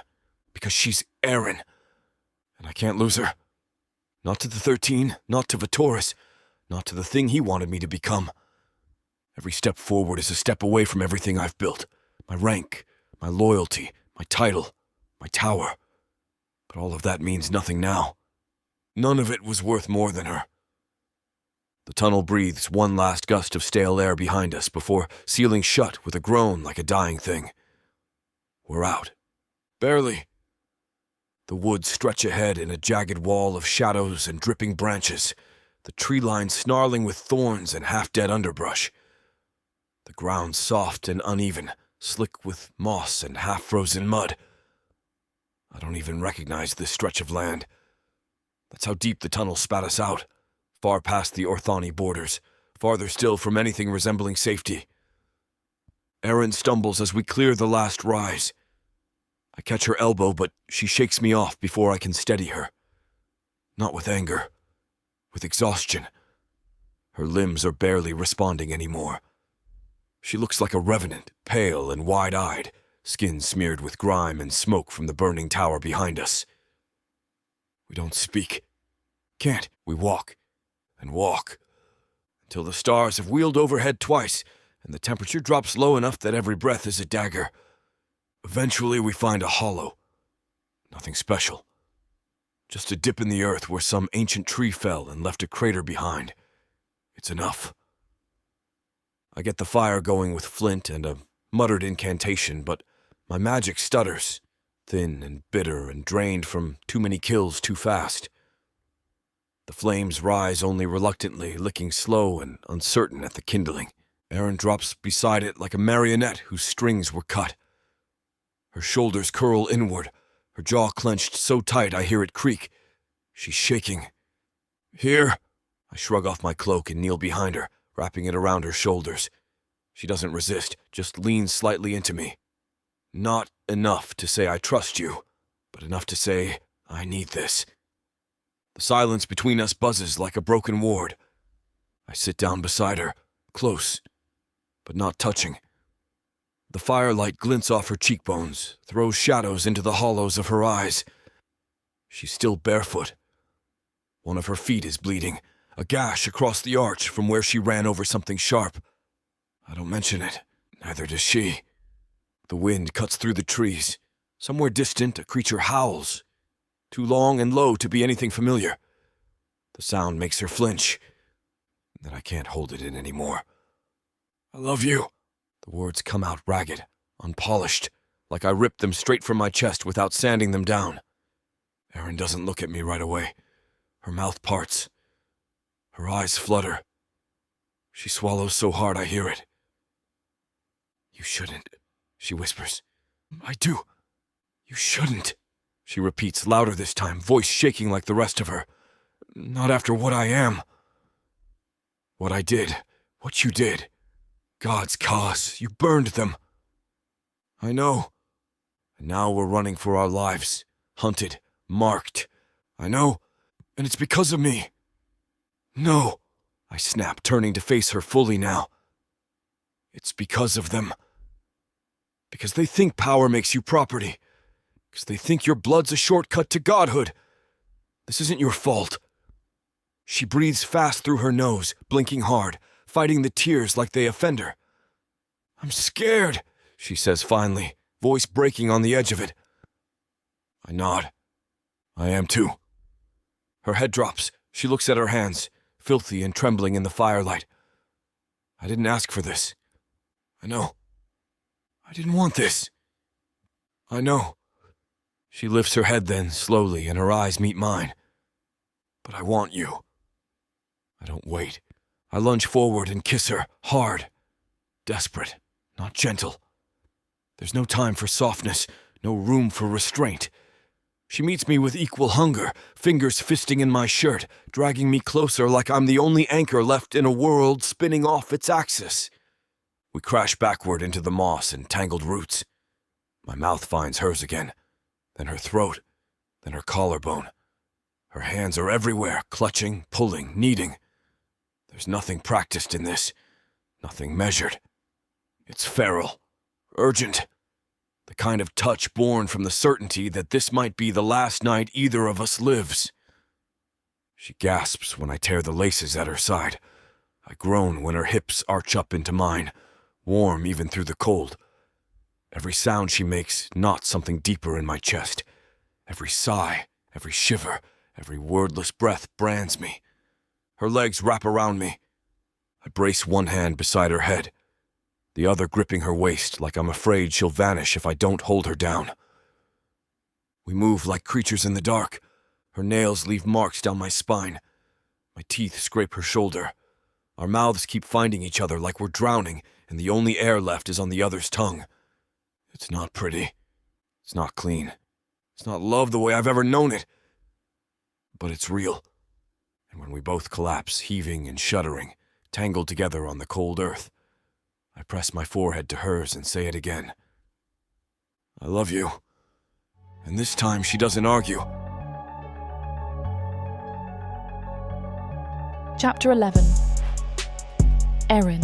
S2: Because she's Erin. And I can't lose her. Not to the 13, not to Vitoris, not to the thing he wanted me to become. Every step forward is a step away from everything I've built. My rank, my loyalty, my title, my tower. But all of that means nothing now. None of it was worth more than her. The tunnel breathes one last gust of stale air behind us before sealing shut with a groan like a dying thing. We're out. Barely. The woods stretch ahead in a jagged wall of shadows and dripping branches, the tree line snarling with thorns and half-dead underbrush. The ground soft and uneven, slick with moss and half-frozen mud. I don't even recognize this stretch of land. That's how deep the tunnel spat us out, far past the Orthani borders, farther still from anything resembling safety. Erin stumbles as we clear the last rise. I catch her elbow, but she shakes me off before I can steady her. Not with anger, with exhaustion. Her limbs are barely responding anymore. She looks like a revenant, pale and wide-eyed, skin smeared with grime and smoke from the burning tower behind us. We don't speak. Can't. We walk, and walk, until the stars have wheeled overhead twice, and the temperature drops low enough that every breath is a dagger. Eventually we find a hollow. Nothing special. Just a dip in the earth where some ancient tree fell and left a crater behind. It's enough. I get the fire going with flint and a muttered incantation, but my magic stutters, thin and bitter and drained from too many kills too fast. The flames rise only reluctantly, licking slow and uncertain at the kindling. Erin drops beside it like a marionette whose strings were cut. Her shoulders curl inward, her jaw clenched so tight I hear it creak. She's shaking. Here. I shrug off my cloak and kneel behind her, wrapping it around her shoulders. She doesn't resist, just leans slightly into me. Not enough to say I trust you, but enough to say I need this. The silence between us buzzes like a broken ward. I sit down beside her, close, but not touching. The firelight glints off her cheekbones, throws shadows into the hollows of her eyes. She's still barefoot. One of her feet is bleeding, a gash across the arch from where she ran over something sharp. I don't mention it, neither does she. The wind cuts through the trees. Somewhere distant, a creature howls, too long and low to be anything familiar. The sound makes her flinch, and then I can't hold it in anymore. I love you. The words come out ragged, unpolished, like I ripped them straight from my chest without sanding them down. Erin doesn't look at me right away. Her mouth parts. Her eyes flutter. She swallows so hard I hear it. You shouldn't, she whispers. I do. You shouldn't, she repeats louder this time, voice shaking like the rest of her. Not after what I am. What I did. What you did. God's cause. You burned them. I know. And now we're running for our lives. Hunted. Marked. I know. And it's because of me. No, I snap, turning to face her fully now. It's because of them. Because they think power makes you property. Because they think your blood's a shortcut to godhood. This isn't your fault. She breathes fast through her nose, blinking hard, fighting the tears like they offend her. I'm scared, she says finally, voice breaking on the edge of it. I nod. I am too. Her head drops. She looks at her hands, filthy and trembling in the firelight. I didn't ask for this. I know. I didn't want this. I know. She lifts her head then, slowly, and her eyes meet mine. But I want you. I don't wait. I lunge forward and kiss her, hard. Desperate, not gentle. There's no time for softness, no room for restraint. She meets me with equal hunger, fingers fisting in my shirt, dragging me closer like I'm the only anchor left in a world spinning off its axis. We crash backward into the moss and tangled roots. My mouth finds hers again, then her throat, then her collarbone. Her hands are everywhere, clutching, pulling, kneading. There's nothing practiced in this, nothing measured. It's feral, urgent. The kind of touch born from the certainty that this might be the last night either of us lives. She gasps when I tear the laces at her side. I groan when her hips arch up into mine, warm even through the cold. Every sound she makes knots something deeper in my chest. Every sigh, every shiver, every wordless breath brands me. Her legs wrap around me. I brace one hand beside her head, the other gripping her waist like I'm afraid she'll vanish if I don't hold her down. We move like creatures in the dark. Her nails leave marks down my spine. My teeth scrape her shoulder. Our mouths keep finding each other like we're drowning, and the only air left is on the other's tongue. It's not pretty. It's not clean. It's not love the way I've ever known it. But it's real. And when we both collapse, heaving and shuddering, tangled together on the cold earth, I press my forehead to hers and say it again. I love you. And this time she doesn't argue.
S1: Chapter 11. Erin.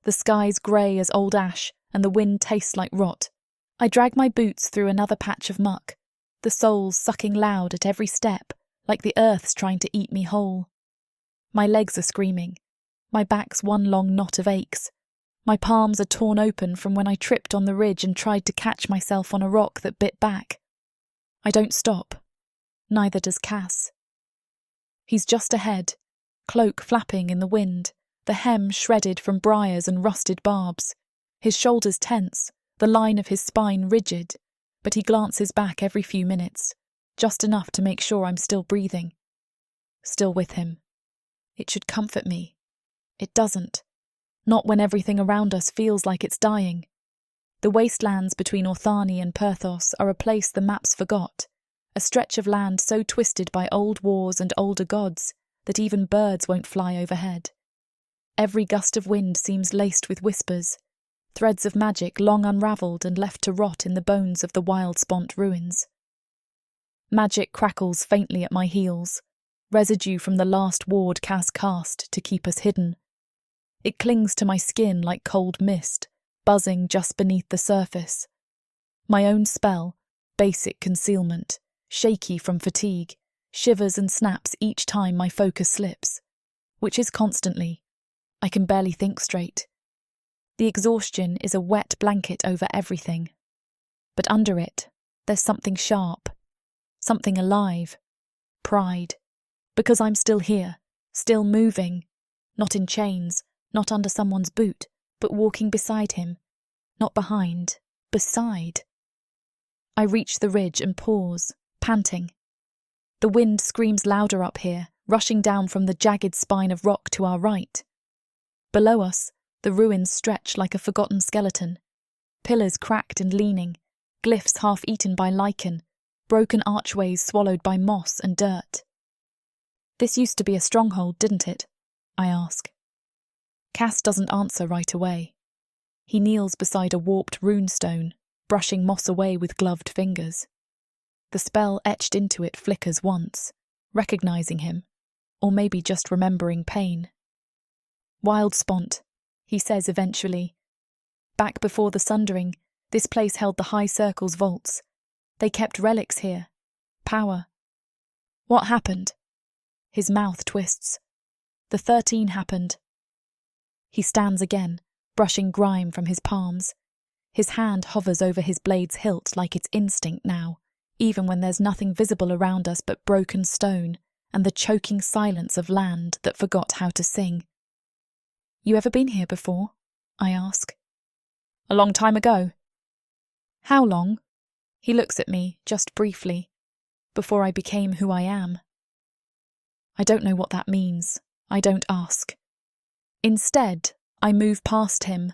S1: The sky's grey as old ash, and the wind tastes like rot. I drag my boots through another patch of muck, the soles sucking loud at every step, like the earth's trying to eat me whole. My legs are screaming. My back's one long knot of aches. My palms are torn open from when I tripped on the ridge and tried to catch myself on a rock that bit back. I don't stop. Neither does Cass. He's just ahead, cloak flapping in the wind, the hem shredded from briars and rusted barbs. His shoulders tense, the line of his spine rigid, but he glances back every few minutes, just enough to make sure I'm still breathing. Still with him. It should comfort me. It doesn't. Not when everything around us feels like it's dying. The wastelands between Orthani and Perthos are a place the maps forgot, a stretch of land so twisted by old wars and older gods that even birds won't fly overhead. Every gust of wind seems laced with whispers, threads of magic long unravelled and left to rot in the bones of the wild-spont ruins. Magic crackles faintly at my heels, residue from the last ward Cass cast to keep us hidden. It clings to my skin like cold mist, buzzing just beneath the surface. My own spell, Basic concealment, shaky from fatigue, shivers and snaps each time my focus slips, which is constantly. I can barely think straight. The exhaustion is a wet blanket over everything. But under it, there's something sharp, something alive, pride. Because I'm still here, still moving, not in chains, not under someone's boot, but walking beside him, not behind, beside. I reach the ridge and pause, panting. The wind screams louder up here, rushing down from the jagged spine of rock to our right. Below us, the ruins stretch like a forgotten skeleton, pillars cracked and leaning, glyphs half-eaten by lichen, broken archways swallowed by moss and dirt. This used to be a stronghold, didn't it? I ask. Cass doesn't answer right away. He kneels beside a warped runestone, brushing moss away with gloved fingers. The spell etched into it flickers once, recognizing him, or maybe just remembering pain. Wild spont, he says eventually. Back before the Sundering, this place held the High Circle's vaults. They kept relics here. Power. What happened? His mouth twists. The 13 happened. He stands again, brushing grime from his palms. His hand hovers over his blade's hilt like it's instinct now, even when there's nothing visible around us but broken stone and the choking silence of land that forgot how to sing. You ever been here before? I ask. A long time ago. How long? He looks at me, just briefly, before I became who I am. I don't know what that means. I don't ask. Instead, I move past him,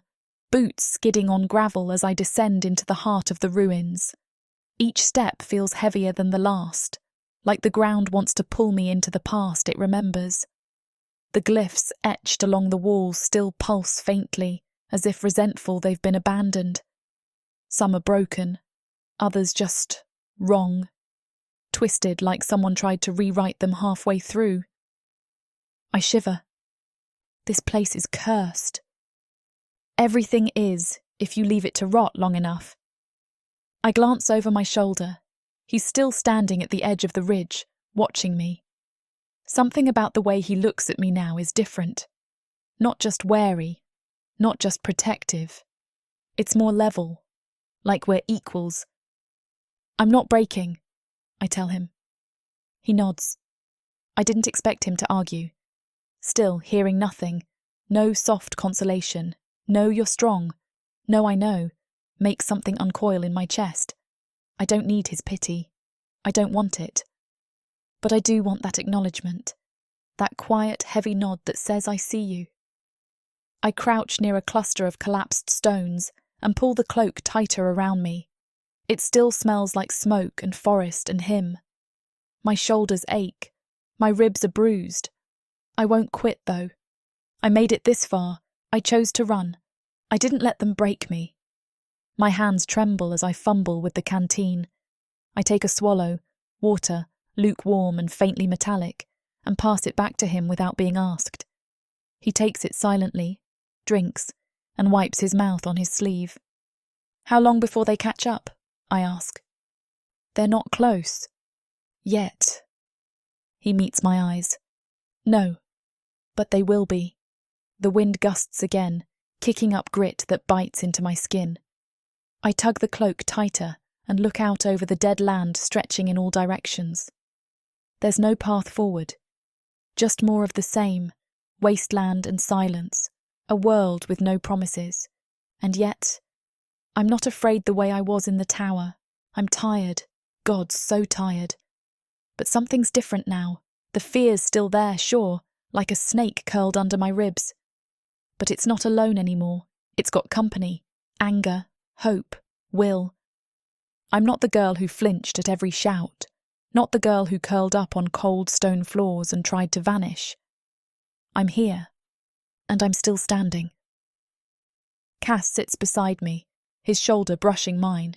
S1: boots skidding on gravel as I descend into the heart of the ruins. Each step feels heavier than the last, like the ground wants to pull me into the past it remembers. The glyphs etched along the walls still pulse faintly, as if resentful they've been abandoned. Some are broken, others just wrong, twisted like someone tried to rewrite them halfway through. I shiver. This place is cursed. Everything is, if you leave it to rot long enough. I glance over my shoulder. He's still standing at the edge of the ridge, watching me. Something about the way he looks at me now is different. Not just wary, not just protective. It's more level, like we're equals. I'm not breaking, I tell him. He nods. I didn't expect him to argue. Still hearing nothing, no soft consolation, no you're strong, no I know, makes something uncoil in my chest. I don't need his pity. I don't want it. But I do want that acknowledgement, that quiet, heavy nod that says I see you. I crouch near a cluster of collapsed stones and pull the cloak tighter around me. It still smells like smoke and forest and him. My shoulders ache. My ribs are bruised. I won't quit, though. I made it this far. I chose to run. I didn't let them break me. My hands tremble as I fumble with the canteen. I take a swallow, water, lukewarm and faintly metallic, and pass it back to him without being asked. He takes it silently, drinks, and wipes his mouth on his sleeve. How long before they catch up? I ask. They're not close. Yet. He meets my eyes. No, but they will be. The wind gusts again, kicking up grit that bites into my skin. I tug the cloak tighter and look out over the dead land stretching in all directions. There's no path forward. Just more of the same, wasteland and silence, a world with no promises. And yet, I'm not afraid the way I was in the tower. I'm tired. God, so tired. But something's different now. The fear's still there, sure, like a snake curled under my ribs. But it's not alone anymore. It's got company, anger, hope, will. I'm not the girl who flinched at every shout, not the girl who curled up on cold stone floors and tried to vanish. I'm here, and I'm still standing. Cass sits beside me, his shoulder brushing mine.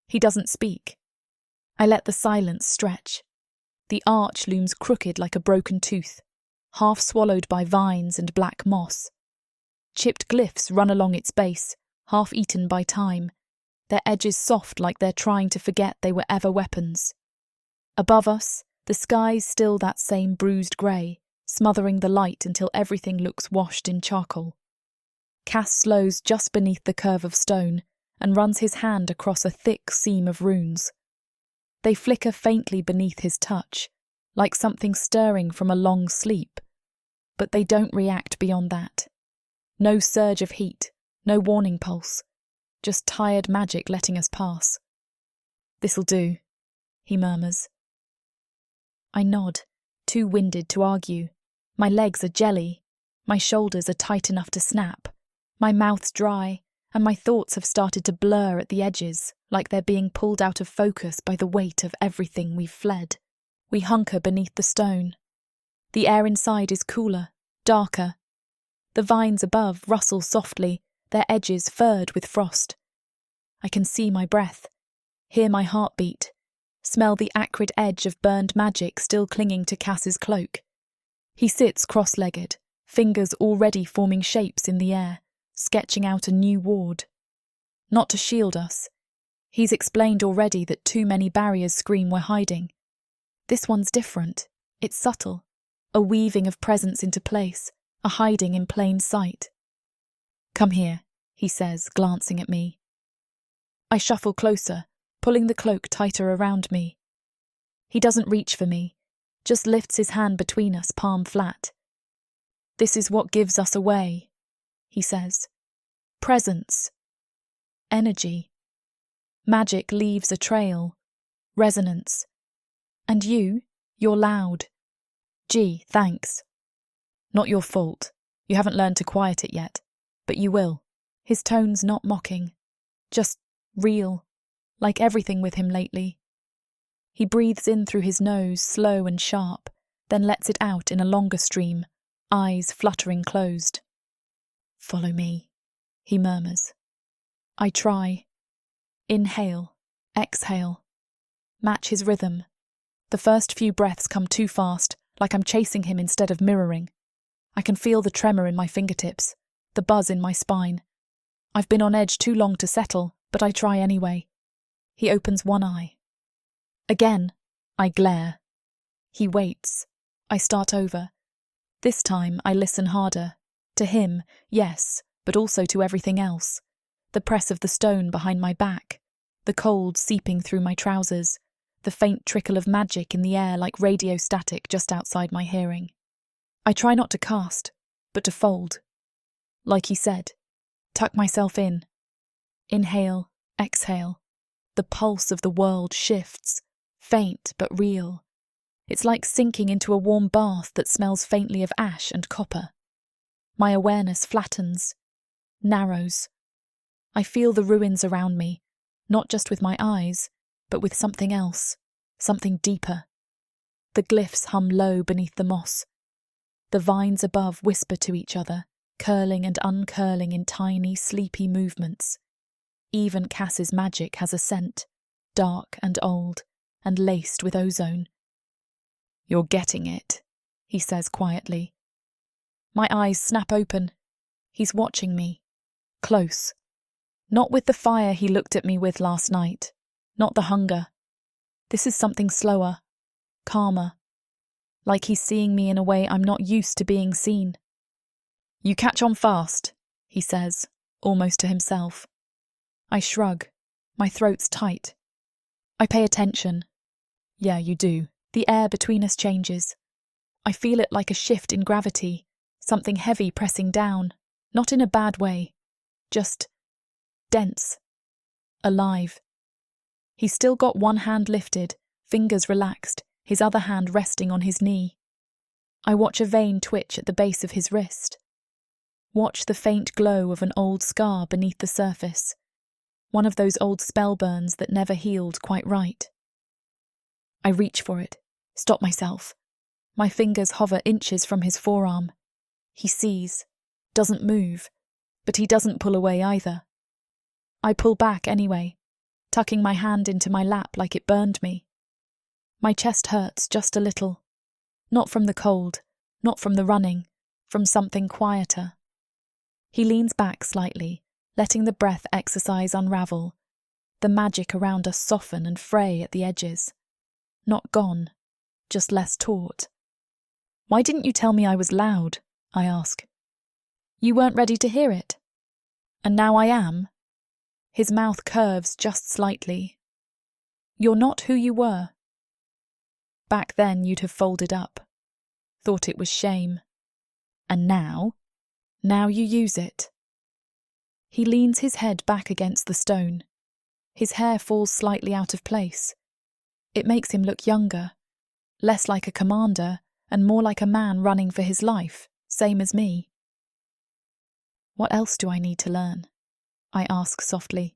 S1: He doesn't speak. I let the silence stretch. The arch looms crooked like a broken tooth, half swallowed by vines and black moss. Chipped glyphs run along its base, half eaten by time, their edges soft like they're trying to forget they were ever weapons. Above us, the sky's still that same bruised grey, smothering the light until everything looks washed in charcoal. Cass slows just beneath the curve of stone and runs his hand across a thick seam of runes. They flicker faintly beneath his touch, like something stirring from a long sleep, but they don't react beyond that. No surge of heat, no warning pulse, just tired magic letting us pass. "This'll do," he murmurs. I nod, too winded to argue. My legs are jelly, my shoulders are tight enough to snap, my mouth's dry, and my thoughts have started to blur at the edges, like they're being pulled out of focus by the weight of everything we've fled. We hunker beneath the stone. The air inside is cooler, darker. The vines above rustle softly, their edges furred with frost. I can see my breath, hear my heartbeat, smell the acrid edge of burned magic still clinging to Cass's cloak. He sits cross-legged, fingers already forming shapes in the air, sketching out a new ward. Not to shield us. He's explained already that too many barriers scream we're hiding. This one's different. It's subtle. A weaving of presence into place, a hiding in plain sight. "Come here," he says, glancing at me. I shuffle closer, pulling the cloak tighter around me. He doesn't reach for me, just lifts his hand between us, palm flat. "This is what gives us away," he says. "Presence. Energy. Magic leaves a trail. Resonance. And you're loud. Gee, thanks. Not your fault. You haven't learned to quiet it yet. But you will." His tone's not mocking. Just real. Like everything with him lately. He breathes in through his nose, slow and sharp, then lets it out in a longer stream, eyes fluttering closed. "Follow me," he murmurs. I try. Inhale, exhale. Match his rhythm. The first few breaths come too fast, like I'm chasing him instead of mirroring. I can feel the tremor in my fingertips, the buzz in my spine. I've been on edge too long to settle, but I try anyway. He opens one eye. Again, I glare. He waits. I start over. This time I listen harder. To him, yes, but also to everything else. The press of the stone behind my back, the cold seeping through my trousers, the faint trickle of magic in the air like radio static just outside my hearing. I try not to cast, but to fold. Like he said, tuck myself in. Inhale, exhale. The pulse of the world shifts, faint but real. It's like sinking into a warm bath that smells faintly of ash and copper. My awareness flattens, narrows. I feel the ruins around me, not just with my eyes, but with something else, something deeper. The glyphs hum low beneath the moss. The vines above whisper to each other, curling and uncurling in tiny, sleepy movements. Even Cass's magic has a scent, dark and old, and laced with ozone. "You're getting it," he says quietly. My eyes snap open. He's watching me. Close. Not with the fire he looked at me with last night. Not the hunger. This is something slower, calmer. Like he's seeing me in a way I'm not used to being seen. "You catch on fast," he says, almost to himself. I shrug. My throat's tight. I pay attention. Yeah, you do. The air between us changes. I feel it like a shift in gravity, something heavy pressing down, not in a bad way, just dense, alive. He's still got one hand lifted, fingers relaxed, his other hand resting on his knee. I watch a vein twitch at the base of his wrist. Watch the faint glow of an old scar beneath the surface. One of those old spell burns that never healed quite right. I reach for it, stop myself. My fingers hover inches from his forearm. He sees, doesn't move, but he doesn't pull away either. I pull back anyway, tucking my hand into my lap like it burned me. My chest hurts just a little. Not from the cold, not from the running, from something quieter. He leans back slightly, letting the breath exercise unravel, the magic around us soften and fray at the edges. Not gone, just less taut. "Why didn't you tell me I was loud?" I ask. "You weren't ready to hear it. And now I am." His mouth curves just slightly. "You're not who you were. Back then you'd have folded up, thought it was shame. And now you use it." He leans his head back against the stone. His hair falls slightly out of place. It makes him look younger, less like a commander and more like a man running for his life, same as me. "What else do I need to learn?" I ask softly.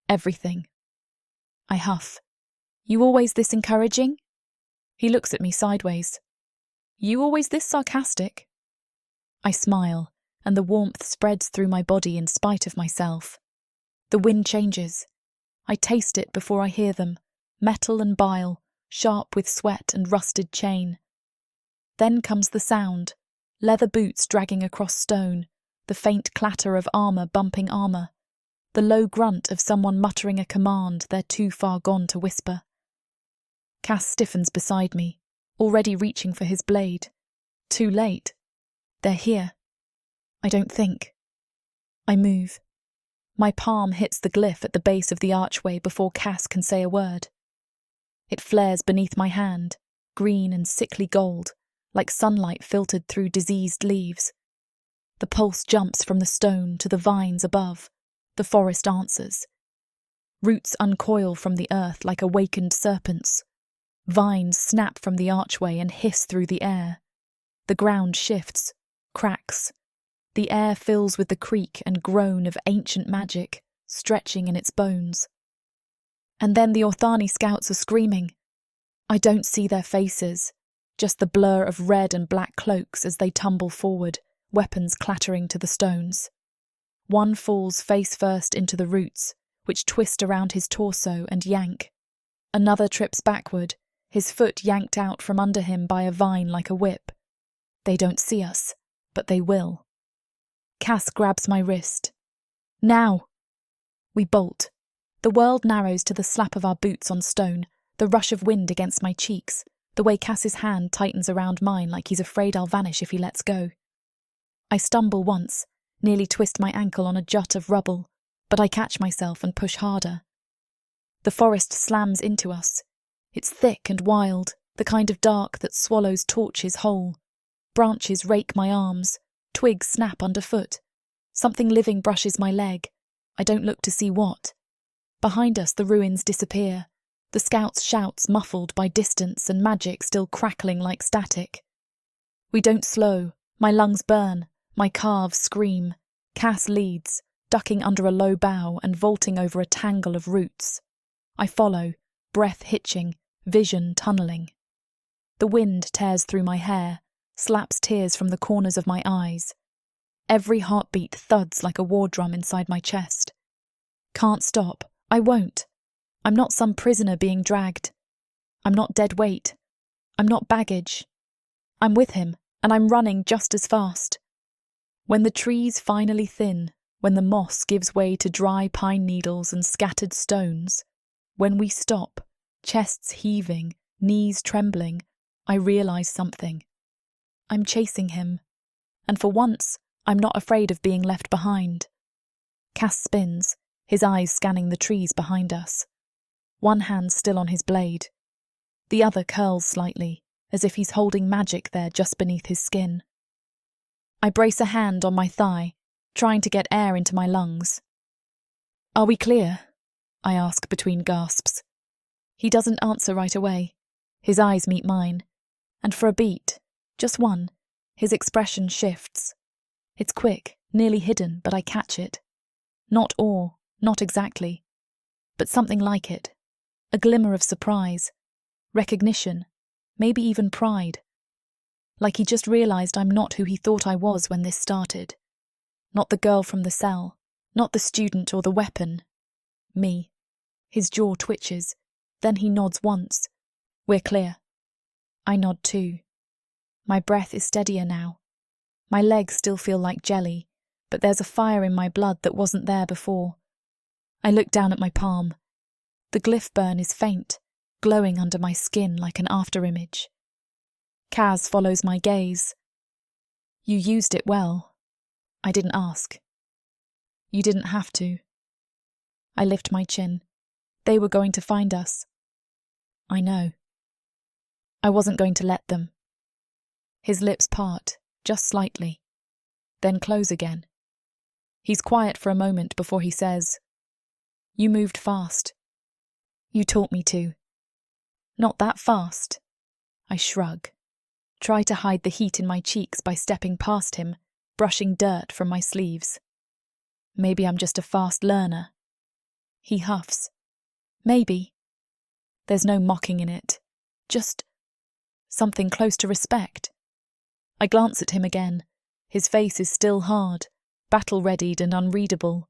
S1: "Everything." I huff. "You always this encouraging?" He looks at me sideways. "You always this sarcastic?" I smile, and the warmth spreads through my body in spite of myself. The wind changes. I taste it before I hear them, metal and bile, sharp with sweat and rusted chain. Then comes the sound, leather boots dragging across stone, the faint clatter of armour bumping armour, the low grunt of someone muttering a command they're too far gone to whisper. Cass stiffens beside me, already reaching for his blade. Too late. They're here. I don't think. I move. My palm hits the glyph at the base of the archway before Cass can say a word. It flares beneath my hand, green and sickly gold, like sunlight filtered through diseased leaves. The pulse jumps from the stone to the vines above. The forest answers. Roots uncoil from the earth like awakened serpents. Vines snap from the archway and hiss through the air. The ground shifts, cracks. The air fills with the creak and groan of ancient magic, stretching in its bones. And then the Orthani scouts are screaming. I don't see their faces, just the blur of red and black cloaks as they tumble forward, weapons clattering to the stones. One falls face first into the roots, which twist around his torso and yank. Another trips backward, his foot yanked out from under him by a vine like a whip. They don't see us, but they will. Cass grabs my wrist. "Now!" We bolt. The world narrows to the slap of our boots on stone, the rush of wind against my cheeks, the way Cass's hand tightens around mine like he's afraid I'll vanish if he lets go. I stumble once, nearly twist my ankle on a jut of rubble, but I catch myself and push harder. The forest slams into us. It's thick and wild, the kind of dark that swallows torches whole. Branches rake my arms, twigs snap underfoot. Something living brushes my leg. I don't look to see what. Behind us the ruins disappear, the scouts' shouts muffled by distance and magic still crackling like static. We don't slow, my lungs burn, my calves scream. Cass leads, ducking under a low bough and vaulting over a tangle of roots. I follow, breath hitching, vision tunnelling. The wind tears through my hair, slaps tears from the corners of my eyes. Every heartbeat thuds like a war drum inside my chest. Can't stop. I won't. I'm not some prisoner being dragged. I'm not dead weight. I'm not baggage. I'm with him, and I'm running just as fast. When the trees finally thin, when the moss gives way to dry pine needles and scattered stones, when we stop, chests heaving, knees trembling, I realise something. I'm chasing him, and for once, I'm not afraid of being left behind. Cass spins, his eyes scanning the trees behind us. One hand still on his blade. The other curls slightly, as if he's holding magic there just beneath his skin. I brace a hand on my thigh, trying to get air into my lungs. "Are we clear?" I ask between gasps. He doesn't answer right away. His eyes meet mine, and for a beat, just one, his expression shifts. It's quick, nearly hidden, but I catch it. Not awe, not exactly, but something like it. A glimmer of surprise, recognition, maybe even pride. Like he just realised I'm not who he thought I was when this started. Not the girl from the cell, not the student or the weapon. Me. His jaw twitches, then he nods once. We're clear. I nod too. My breath is steadier now. My legs still feel like jelly, but there's a fire in my blood that wasn't there before. I look down at my palm, The glyph burn is faint, glowing under my skin like an afterimage. Kaz follows my gaze. You used it well. I didn't ask. You didn't have to. I lift my chin. They were going to find us. I know. I wasn't going to let them. His lips part, just slightly, then close again. He's quiet for a moment before he says, You moved fast. You taught me to. Not that fast. I shrug. Try to hide the heat in my cheeks by stepping past him, brushing dirt from my sleeves. Maybe I'm just a fast learner. He huffs. Maybe. There's no mocking in it. Just something close to respect. I glance at him again. His face is still hard, battle-readied and unreadable.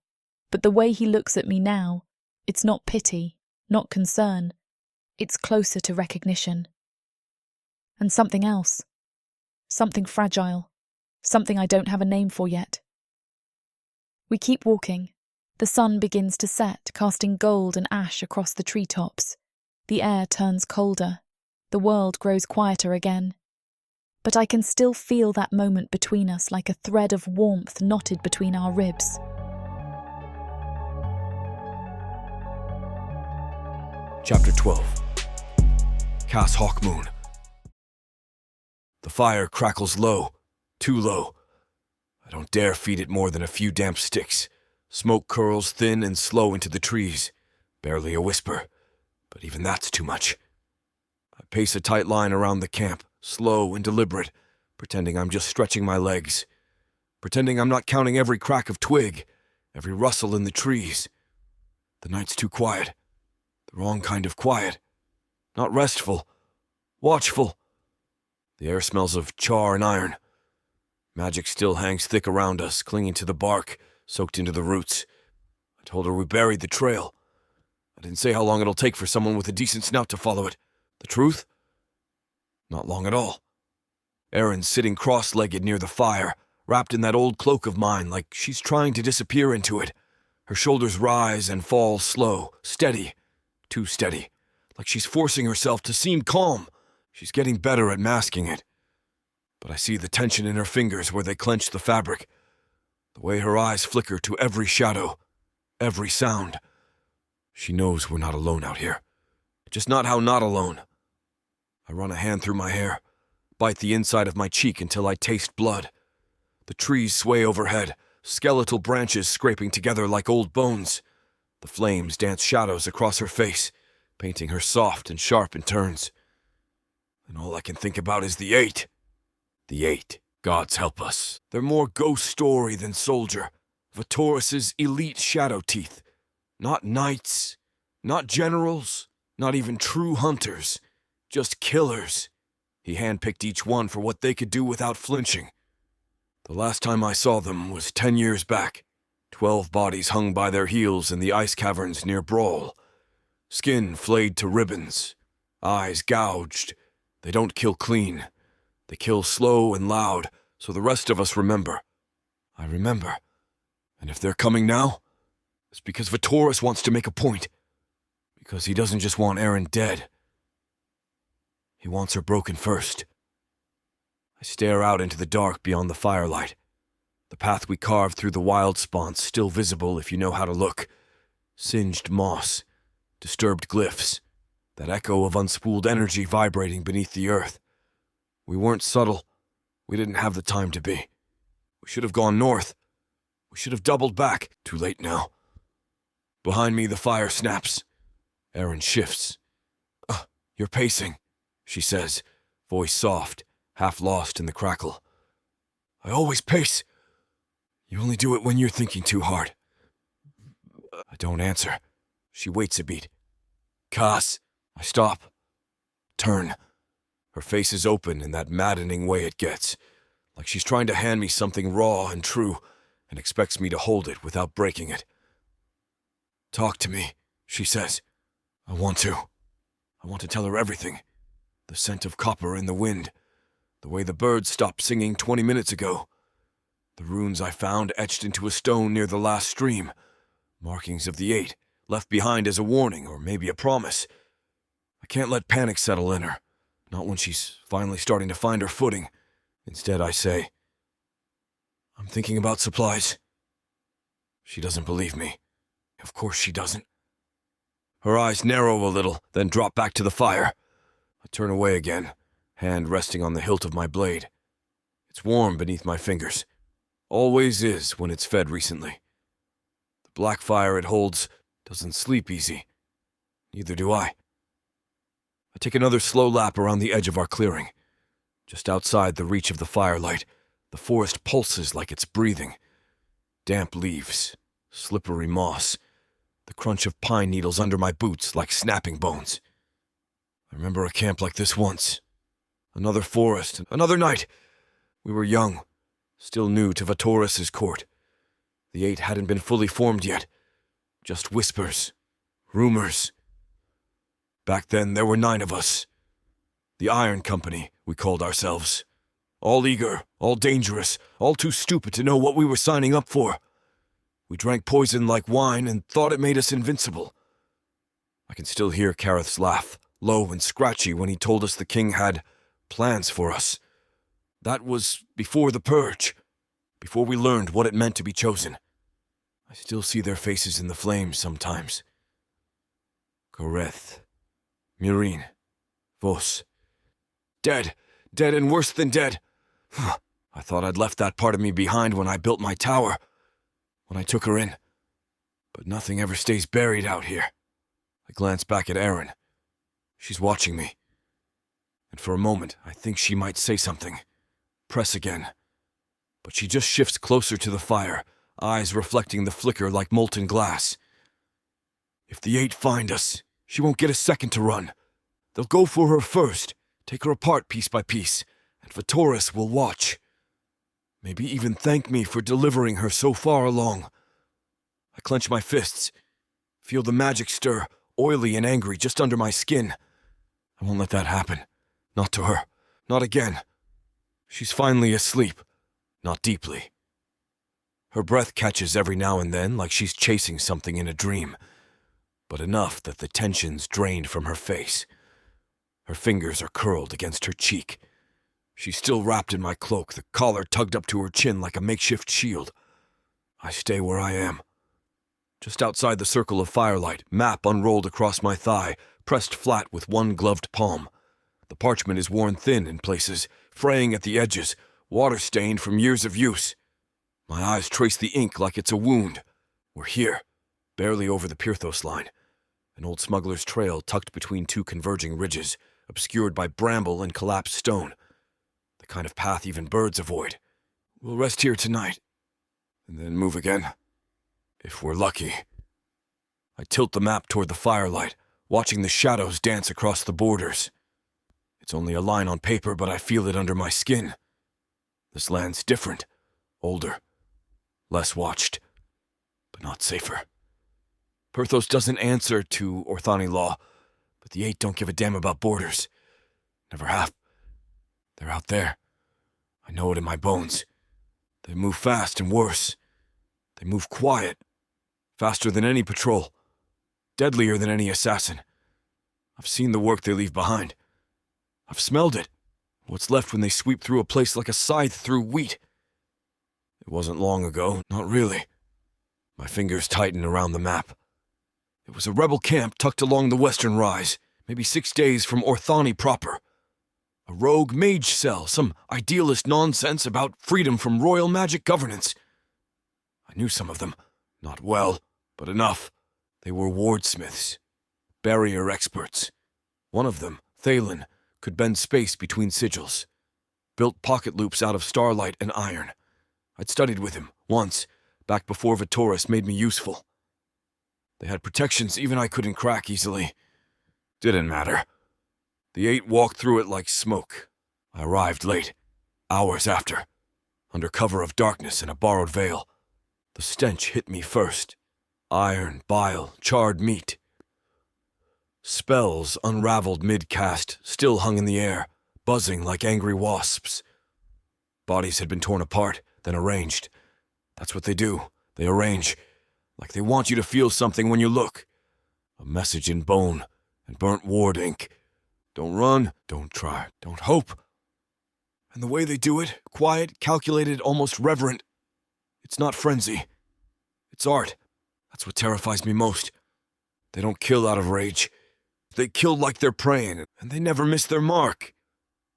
S1: But the way he looks at me now, it's not pity, not concern. It's closer to recognition. And something else. Something fragile. Something I don't have a name for yet. We keep walking. The sun begins to set, casting gold and ash across the treetops. The air turns colder. The world grows quieter again. But I can still feel that moment between us like a thread of warmth knotted between our ribs.
S2: Chapter 12. Cass Hawkmoon. The fire crackles low, too low. I don't dare feed it more than a few damp sticks. Smoke curls thin and slow into the trees. Barely a whisper, but even that's too much. I pace a tight line around the camp, slow and deliberate, pretending I'm just stretching my legs. Pretending I'm not counting every crack of twig, every rustle in the trees. The night's too quiet. The wrong kind of quiet. Not restful. Watchful. The air smells of char and iron. Magic still hangs thick around us, clinging to the bark, soaked into the roots. I told her we buried the trail. I didn't say how long it'll take for someone with a decent snout to follow it. The truth? Not long at all. Erin's sitting cross-legged near the fire, wrapped in that old cloak of mine like she's trying to disappear into it. Her shoulders rise and fall slow, steady. Too steady. Like she's forcing herself to seem calm. She's getting better at masking it. But I see the tension in her fingers where they clench the fabric. The way her eyes flicker to every shadow, every sound. She knows we're not alone out here. Just not how not alone. I run a hand through my hair, bite the inside of my cheek until I taste blood. The trees sway overhead, skeletal branches scraping together like old bones. The flames dance shadows across her face, painting her soft and sharp in turns. And all I can think about is the 8. The 8. Gods help us. They're more ghost story than soldier. Vatoris's elite shadow teeth. Not knights, not generals, not even true hunters. Just killers. He handpicked each one for what they could do without flinching. The last time I saw them was 10 years back. 12 bodies hung by their heels in the ice caverns near Brawl. Skin flayed to ribbons. Eyes gouged. They don't kill clean. They kill slow and loud, so the rest of us remember. I remember. And if they're coming now, it's because Vatoris wants to make a point. Because he doesn't just want Erin dead. He wants her broken first. I stare out into the dark beyond the firelight. The path we carved through the wild sponse still visible if you know how to look. Singed moss. Disturbed glyphs. That echo of unspooled energy vibrating beneath the earth. We weren't subtle. We didn't have the time to be. We should have gone north. We should have doubled back. Too late now. Behind me, the fire snaps. Erin shifts. You're pacing, she says, voice soft, half lost in the crackle. I always pace. You only do it when you're thinking too hard. I don't answer. She waits a beat. Cass. I stop. Turn. Her face is open in that maddening way it gets, like she's trying to hand me something raw and true and expects me to hold it without breaking it. Talk to me, she says. I want to. I want to tell her everything. The scent of copper in the wind. The way the birds stopped singing 20 minutes ago. The runes I found etched into a stone near the last stream. Markings of the 8, left behind as a warning or maybe a promise. I can't let panic settle in her, not when she's finally starting to find her footing. Instead, I say, "I'm thinking about supplies." She doesn't believe me. Of course she doesn't. Her eyes narrow a little, then drop back to the fire. I turn away again, hand resting on the hilt of my blade. It's warm beneath my fingers. Always is when it's fed recently. The black fire it holds doesn't sleep easy. Neither do I. I take another slow lap around the edge of our clearing. Just outside the reach of the firelight, the forest pulses like it's breathing. Damp leaves, slippery moss, the crunch of pine needles under my boots like snapping bones. I remember a camp like this once. Another forest, another night. We were young, still new to Vatoris's court. The Eight hadn't been fully formed yet. Just whispers, rumors. Back then, there were 9 of us. The Iron Company, we called ourselves. All eager, all dangerous, all too stupid to know what we were signing up for. We drank poison like wine and thought it made us invincible. I can still hear Kareth's laugh, low and scratchy, when he told us the king had plans for us. That was before the purge, before we learned what it meant to be chosen. I still see their faces in the flames sometimes. Kareth, Murine, Vos. Dead, dead and worse than dead. I thought I'd left that part of me behind when I built my tower, when I took her in. But nothing ever stays buried out here. I glance back at Erin. She's watching me. And for a moment, I think she might say something. Press again. But she just shifts closer to the fire, eyes reflecting the flicker like molten glass. If the Eight find us, she won't get a second to run. They'll go for her first, take her apart piece by piece, and Vatoris will watch. Maybe even thank me for delivering her so far along. I clench my fists, feel the magic stir, oily and angry, just under my skin. I won't let that happen. Not to her. Not again. She's finally asleep. Not deeply. Her breath catches every now and then like she's chasing something in a dream, but enough that the tension's drained from her face. Her fingers are curled against her cheek. She's still wrapped in my cloak, the collar tugged up to her chin like a makeshift shield. I stay where I am. Just outside the circle of firelight, map unrolled across my thigh, pressed flat with one gloved palm. The parchment is worn thin in places, fraying at the edges, water-stained from years of use. My eyes trace the ink like it's a wound. We're here, barely over the Pyrthos line. An old smuggler's trail tucked between 2 converging ridges, obscured by bramble and collapsed stone. The kind of path even birds avoid. We'll rest here tonight, and then move again. If we're lucky. I tilt the map toward the firelight, watching the shadows dance across the borders. It's only a line on paper, but I feel it under my skin. This land's different, older, less watched, but not safer. Pyrthos doesn't answer to Orthani law, but the Eight don't give a damn about borders. Never have. They're out there. I know it in my bones. They move fast and worse. They move quiet, faster than any patrol, deadlier than any assassin. I've seen the work they leave behind. I've smelled it, what's left when they sweep through a place like a scythe through wheat. It wasn't long ago, not really. My fingers tighten around the map. It was a rebel camp tucked along the western rise, maybe 6 days from Orthani proper. A rogue mage cell, some idealist nonsense about freedom from royal magic governance. I knew some of them, not well, but enough. They were wardsmiths, barrier experts. One of them, Thalen, could bend space between sigils. Built pocket loops out of starlight and iron. I'd studied with him, once, back before Vatoris made me useful. They had protections even I couldn't crack easily. Didn't matter. The Eight walked through it like smoke. I arrived late, hours after, under cover of darkness and a borrowed veil. The stench hit me first. Iron, bile, charred meat. Spells unraveled mid-cast, still hung in the air, buzzing like angry wasps. Bodies had been torn apart, then arranged. That's what they do. They arrange. Like they want you to feel something when you look. A message in bone and burnt ward ink. Don't run, don't try, don't hope. And the way they do it, quiet, calculated, almost reverent. It's not frenzy. It's art. That's what terrifies me most. They don't kill out of rage. They kill like they're praying, and they never miss their mark.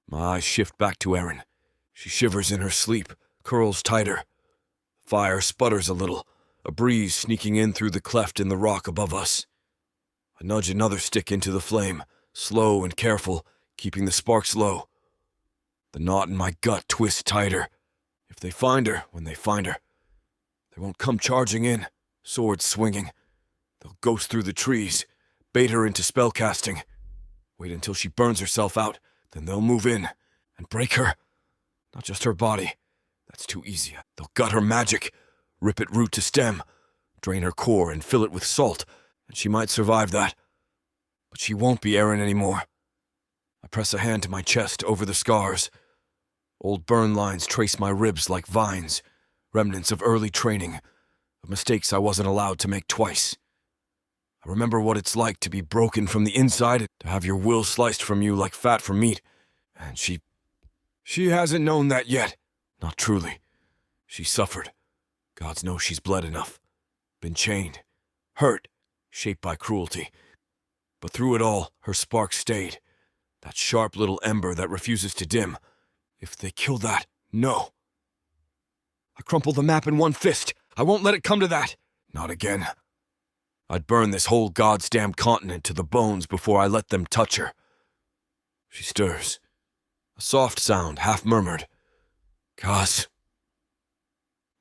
S2: My eyes shift back to Erin. She shivers in her sleep, curls tighter. Fire sputters a little, a breeze sneaking in through the cleft in the rock above us. I nudge another stick into the flame, slow and careful, keeping the sparks low. The knot in my gut twists tighter. If they find her, when they find her, they won't come charging in, swords swinging. They'll ghost through the trees, bait her into spellcasting. Wait until she burns herself out, then they'll move in and break her. Not just her body. That's too easy. They'll gut her magic, rip it root to stem, drain her core and fill it with salt, and she might survive that. But she won't be Erin anymore. I press a hand to my chest over the scars. Old burn lines trace my ribs like vines, remnants of early training, of mistakes I wasn't allowed to make twice. I remember what it's like to be broken from the inside, to have your will sliced from you like fat from meat. And she hasn't known that yet. Not truly. She suffered. Gods know she's bled enough. Been chained. Hurt. Shaped by cruelty. But through it all, her spark stayed. That sharp little ember that refuses to dim. If they kill that, no. I crumple the map in one fist. I won't let it come to that. Not again. I'd burn this whole goddamn continent to the bones before I let them touch her. She stirs. A soft sound, half murmured. Gods.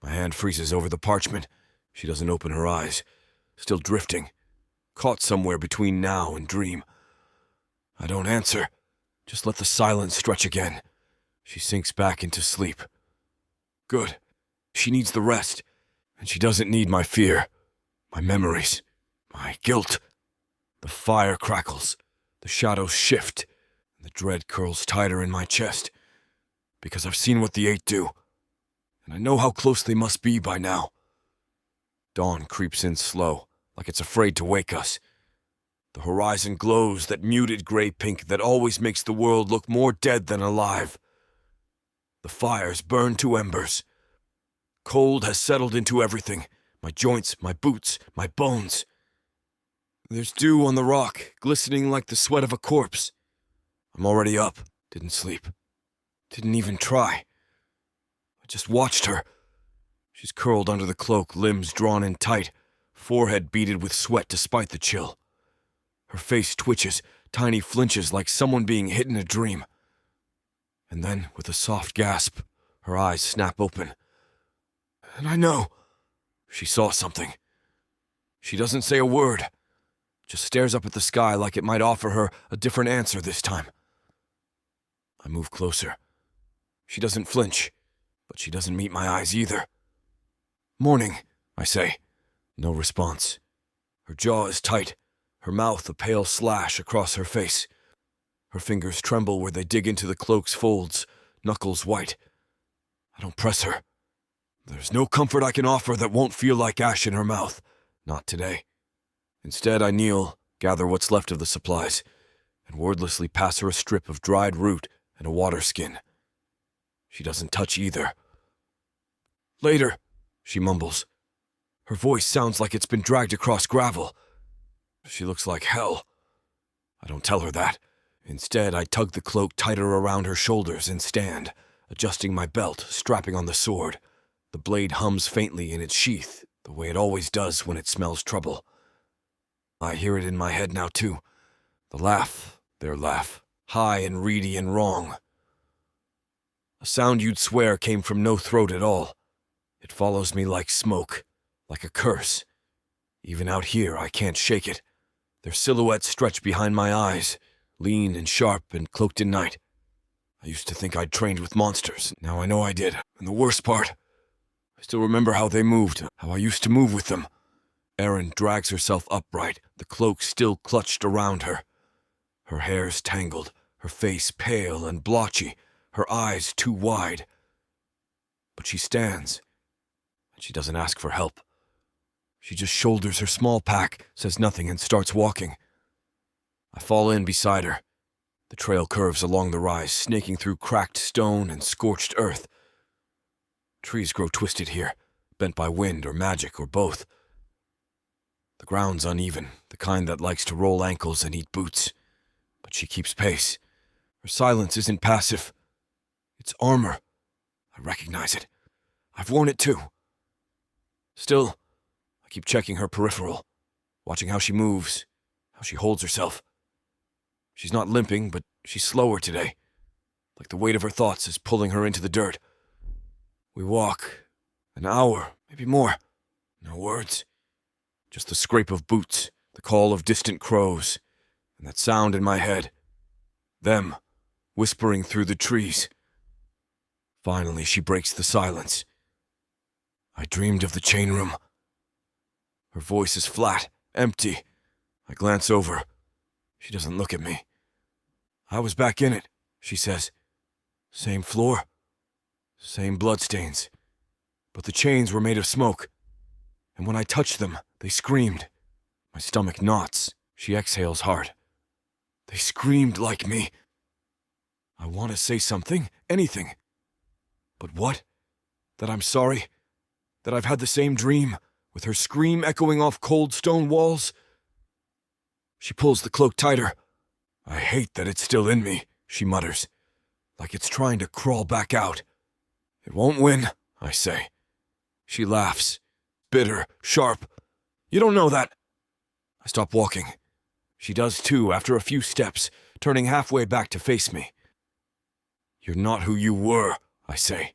S2: My hand freezes over the parchment. She doesn't open her eyes. Still drifting. Caught somewhere between now and dream. I don't answer. Just let the silence stretch again. She sinks back into sleep. Good. She needs the rest. And she doesn't need my fear. My memories. My guilt. The fire crackles. The shadows shift. And the dread curls tighter in my chest. Because I've seen what the Eight do. And I know how close they must be by now. Dawn creeps in slow, like it's afraid to wake us. The horizon glows, that muted gray pink that always makes the world look more dead than alive. The fires burn to embers. Cold has settled into everything. My joints, my boots, my bones. There's dew on the rock, glistening like the sweat of a corpse. I'm already up. Didn't sleep. Didn't even try. I just watched her. She's curled under the cloak, limbs drawn in tight, forehead beaded with sweat despite the chill. Her face twitches, tiny flinches like someone being hit in a dream. And then, with a soft gasp, her eyes snap open. And I know. She saw something. She doesn't say a word. Just stares up at the sky like it might offer her a different answer this time. I move closer. She doesn't flinch, but she doesn't meet my eyes either. Morning, I say. No response. Her jaw is tight, her mouth a pale slash across her face. Her fingers tremble where they dig into the cloak's folds, knuckles white. I don't press her. There's no comfort I can offer that won't feel like ash in her mouth. Not today. Instead, I kneel, gather what's left of the supplies, and wordlessly pass her a strip of dried root and a water skin. She doesn't touch either. Later, she mumbles. Her voice sounds like it's been dragged across gravel. She looks like hell. I don't tell her that. Instead, I tug the cloak tighter around her shoulders and stand, adjusting my belt, strapping on the sword. The blade hums faintly in its sheath, the way it always does when it smells trouble. I hear it in my head now, too. The laugh, their laugh, high and reedy and wrong. A sound you'd swear came from no throat at all. It follows me like smoke, like a curse. Even out here, I can't shake it. Their silhouettes stretch behind my eyes, lean and sharp and cloaked in night. I used to think I'd trained with monsters. Now I know I did. And the worst part, I still remember how they moved, how I used to move with them. Erin drags herself upright, the cloak still clutched around her. Her hair's tangled, her face pale and blotchy, her eyes too wide. But she stands, and she doesn't ask for help. She just shoulders her small pack, says nothing, and starts walking. I fall in beside her. The trail curves along the rise, snaking through cracked stone and scorched earth. Trees grow twisted here, bent by wind or magic or both. The ground's uneven, the kind that likes to roll ankles and eat boots. But she keeps pace. Her silence isn't passive. It's armor. I recognize it. I've worn it too. Still, I keep checking her peripheral, watching how she moves, how she holds herself. She's not limping, but she's slower today, like the weight of her thoughts is pulling her into the dirt. We walk, an hour, maybe more. No words. Just the scrape of boots, the call of distant crows, and that sound in my head. Them, whispering through the trees. Finally, she breaks the silence. I dreamed of the chain room. Her voice is flat, empty. I glance over. She doesn't look at me. I was back in it, she says. Same floor, same bloodstains. But the chains were made of smoke. And when I touched them, they screamed. My stomach knots. She exhales hard. They screamed like me. I want to say something, anything. But what? That I'm sorry? That I've had the same dream, with her scream echoing off cold stone walls? She pulls the cloak tighter. I hate that it's still in me, she mutters, like it's trying to crawl back out. It won't win, I say. She laughs, bitter, sharp. You don't know that. I stop walking. She does too after a few steps, turning halfway back to face me. You're not who you were, I say.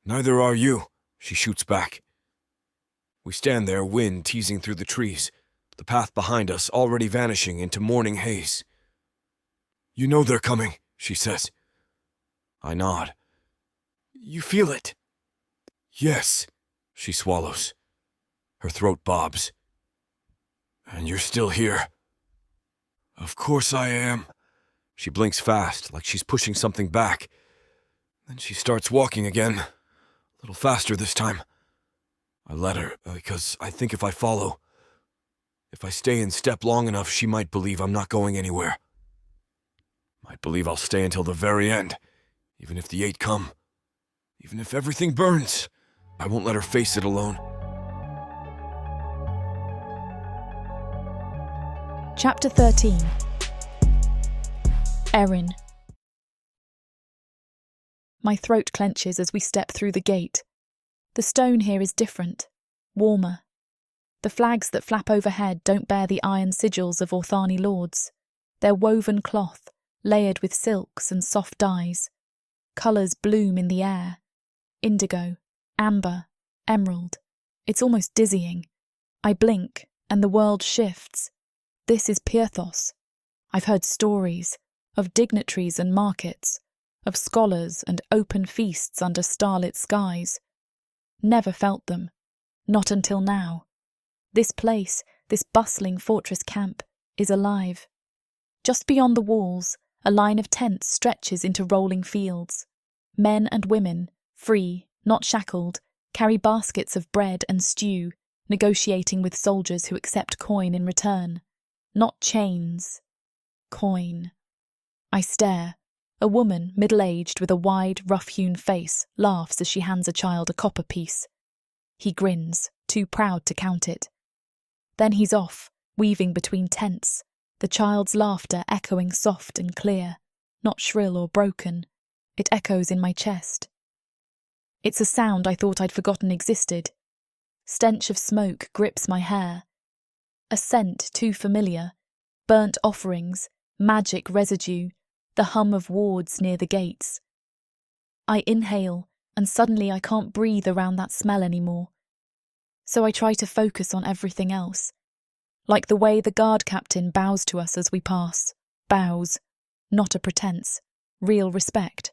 S2: Neither are you, she shoots back. We stand there, wind teasing through the trees, the path behind us already vanishing into morning haze. You know they're coming, she says. I nod. You feel it? Yes, she swallows. Her throat bobs. And you're still here. Of course I am. She blinks fast, like she's pushing something back. Then she starts walking again, a little faster this time. I let her, because I think if I follow, if I stay in step long enough, she might believe I'm not going anywhere. Might believe I'll stay until the very end, even if the 8 come. Even if everything burns, I won't let her face it alone.
S1: Chapter 13. Erin. My throat clenches as we step through the gate. The stone here is different, warmer. The flags that flap overhead don't bear the iron sigils of Orthani lords. They're woven cloth, layered with silks and soft dyes. Colours bloom in the air. Indigo, amber, emerald. It's almost dizzying. I blink, and the world shifts. This is Pyrthos. I've heard stories of dignitaries and markets, of scholars and open feasts under starlit skies. Never felt them, not until now. This place, this bustling fortress camp, is alive. Just beyond the walls, a line of tents stretches into rolling fields. Men and women, free, not shackled, carry baskets of bread and stew, negotiating with soldiers who accept coin in return. Not chains. Coin. I stare. A woman, middle-aged, with a wide, rough-hewn face, laughs as she hands a child a copper piece. He grins, too proud to count it. Then he's off, weaving between tents, the child's laughter echoing soft and clear, not shrill or broken. It echoes in my chest. It's a sound I thought I'd forgotten existed. Stench of smoke grips my hair. A scent too familiar. Burnt offerings, magic residue, the hum of wards near the gates. I inhale, and suddenly I can't breathe around that smell anymore. So I try to focus on everything else. Like the way the guard captain bows to us as we pass. Bows. Not a pretense. Real respect.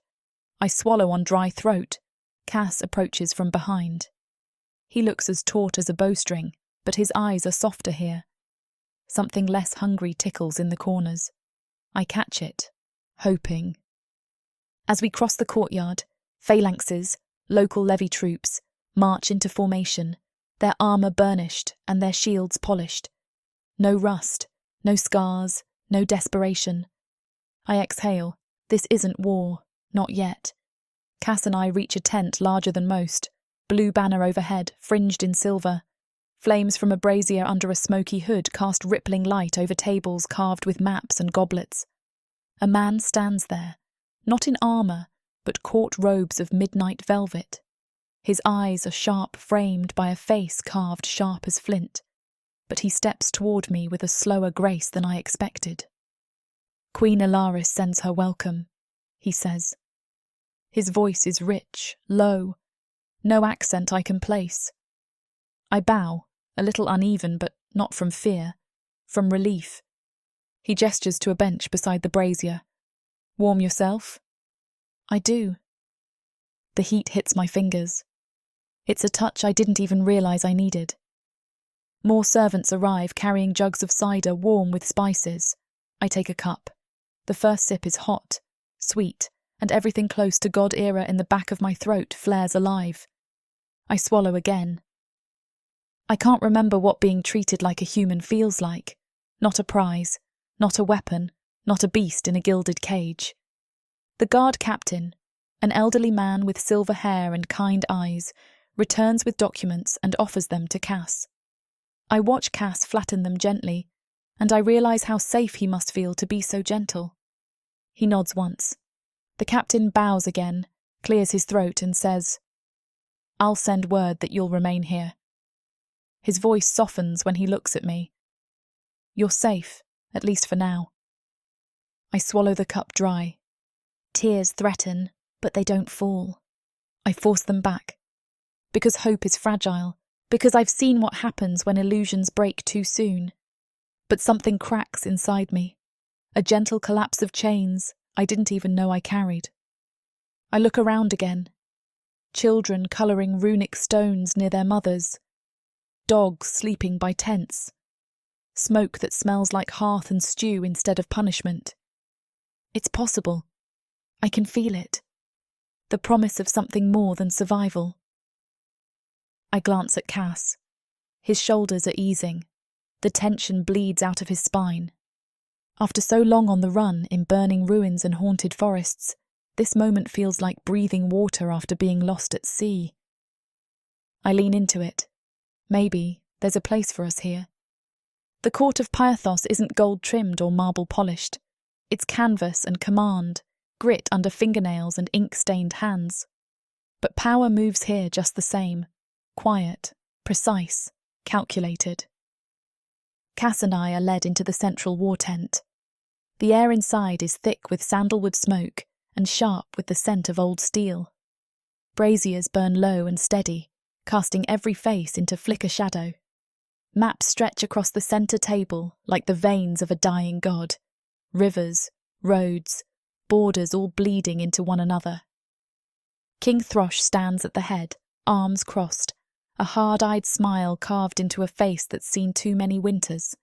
S1: I swallow on dry throat. Cass approaches from behind. He looks as taut as a bowstring, but his eyes are softer here. Something less hungry tickles in the corners. I catch it, hoping. As we cross the courtyard, phalanxes, local levy troops, march into formation, their armour burnished and their shields polished. No rust, no scars, no desperation. I exhale. This isn't war, not yet. Cass and I reach a tent larger than most, blue banner overhead, fringed in silver. Flames from a brazier under a smoky hood cast rippling light over tables carved with maps and goblets. A man stands there, not in armour, but court robes of midnight velvet. His eyes are sharp framed by a face carved sharp as flint, but he steps toward me with a slower grace than I expected. "Queen Ilaris sends her welcome," he says. His voice is rich, low, no accent I can place. I bow, a little uneven, but not from fear, from relief. He gestures to a bench beside the brazier. "Warm yourself?" I do. The heat hits my fingers. It's a touch I didn't even realise I needed. More servants arrive carrying jugs of cider warm with spices. I take a cup. The first sip is hot, sweet, and everything close to God era in the back of my throat flares alive. I swallow again. I can't remember what being treated like a human feels like. Not a prize, not a weapon, not a beast in a gilded cage. The guard captain, an elderly man with silver hair and kind eyes, returns with documents and offers them to Cass. I watch Cass flatten them gently, and I realise how safe he must feel to be so gentle. He nods once. The captain bows again, clears his throat and says, "I'll send word that you'll remain here." His voice softens when he looks at me. "You're safe, at least for now." I swallow the cup dry. Tears threaten, but they don't fall. I force them back. Because hope is fragile, because I've seen what happens when illusions break too soon. But something cracks inside me. A gentle collapse of chains I didn't even know I carried. I look around again. Children colouring runic stones near their mothers. Dogs sleeping by tents. Smoke that smells like hearth and stew instead of punishment. It's possible. I can feel it. The promise of something more than survival. I glance at Cass. His shoulders are easing. The tension bleeds out of his spine. After so long on the run in burning ruins and haunted forests, this moment feels like breathing water after being lost at sea. I lean into it. Maybe there's a place for us here. The court of Pythos isn't gold-trimmed or marble-polished. It's canvas and command, grit under fingernails and ink-stained hands. But power moves here just the same. Quiet, precise, calculated. Cass and I are led into the central war tent. The air inside is thick with sandalwood smoke and sharp with the scent of old steel. Braziers burn low and steady, casting every face into flicker shadow. Maps stretch across the centre table like the veins of a dying god. Rivers, roads, borders all bleeding into one another. King Throsh stands at the head, arms crossed, a hard-eyed smile carved into a face that's seen too many winters.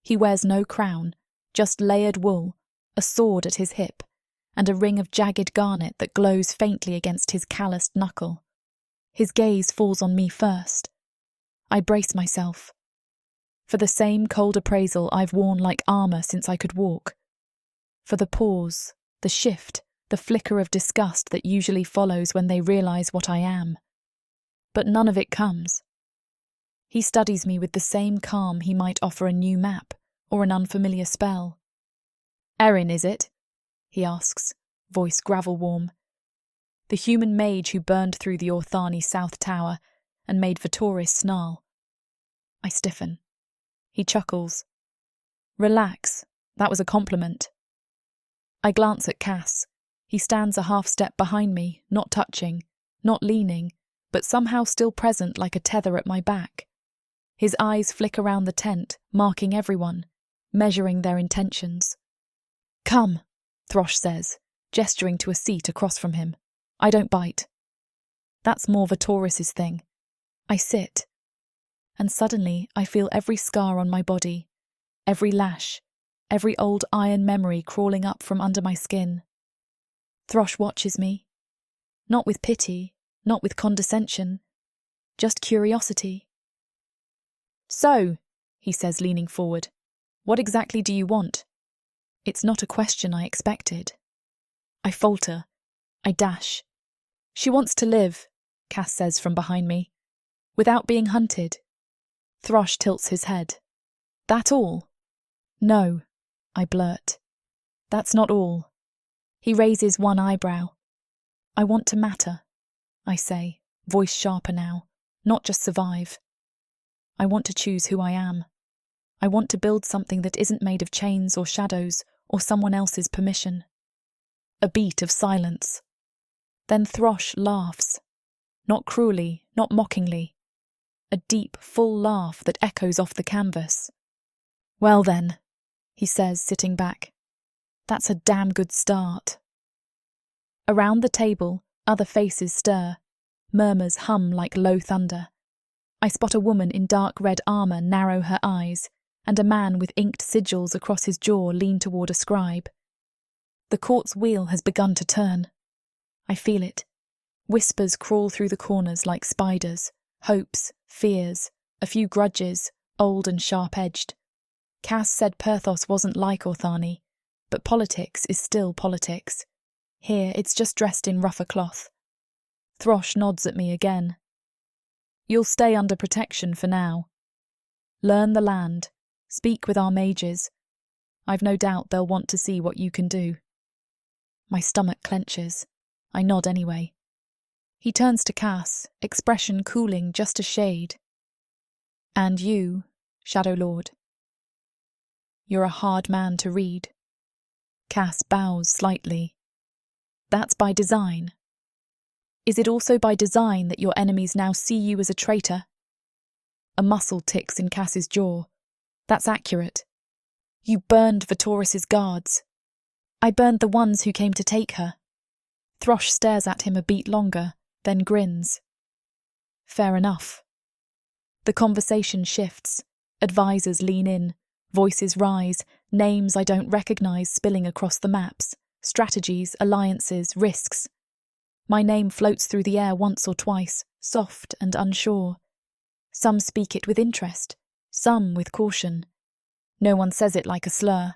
S1: He wears no crown, just layered wool, a sword at his hip, and a ring of jagged garnet that glows faintly against his calloused knuckle. His gaze falls on me first. I brace myself. For the same cold appraisal I've worn like armour since I could walk. For the pause, the shift, the flicker of disgust that usually follows when they realise what I am. But none of it comes. He studies me with the same calm he might offer a new map or an unfamiliar spell. "Erin, is it?" he asks, voice gravel-warm. The human mage who burned through the Orthani South Tower and made Vitoris snarl. I stiffen. He chuckles. "Relax, that was a compliment." I glance at Cass. He stands a half-step behind me, not touching, not leaning, but somehow still present like a tether at my back. His eyes flick around the tent, marking everyone, measuring their intentions. "Come," Throsh says, gesturing to a seat across from him. I don't bite. That's more Vitoris's thing. I sit. And suddenly I feel every scar on my body, every lash, every old iron memory crawling up from under my skin. Throsh watches me. Not with pity, not with condescension, just curiosity. So, he says, leaning forward, what exactly do you want? It's not a question I expected. I falter. I dash. She wants to live, Cass says from behind me, without being hunted. Throsh tilts his head. That all? No, I blurt. That's not all. He raises one eyebrow. I want to matter, I say, voice sharper now, not just survive. I want to choose who I am. I want to build something that isn't made of chains or shadows or someone else's permission. A beat of silence. Then Throsh laughs. Not cruelly, not mockingly. A deep, full laugh that echoes off the canvas. Well then, he says, sitting back. That's a damn good start. Around the table, other faces stir. Murmurs hum like low thunder. I spot a woman in dark red armour narrow her eyes, and a man with inked sigils across his jaw lean toward a scribe. The court's wheel has begun to turn. I feel it. Whispers crawl through the corners like spiders, hopes, fears, a few grudges, old and sharp-edged. Cass said Perthos wasn't like Orthani, but politics is still politics. Here it's just dressed in rougher cloth. Throsh nods at me again. You'll stay under protection for now. Learn the land. Speak with our mages. I've no doubt they'll want to see what you can do. My stomach clenches. I nod anyway. He turns to Cass, expression cooling just a shade. And you, Shadow Lord. You're a hard man to read. Cass bows slightly. That's by design. Is it also by design that your enemies now see you as a traitor? A muscle ticks in Cass's jaw. That's accurate. You burned Vitoris's guards. I burned the ones who came to take her. Throsh stares at him a beat longer, then grins. Fair enough. The conversation shifts. Advisors lean in. Voices rise. Names I don't recognise spilling across the maps. Strategies, alliances, risks. My name floats through the air once or twice, soft and unsure. Some speak it with interest, some with caution. No one says it like a slur.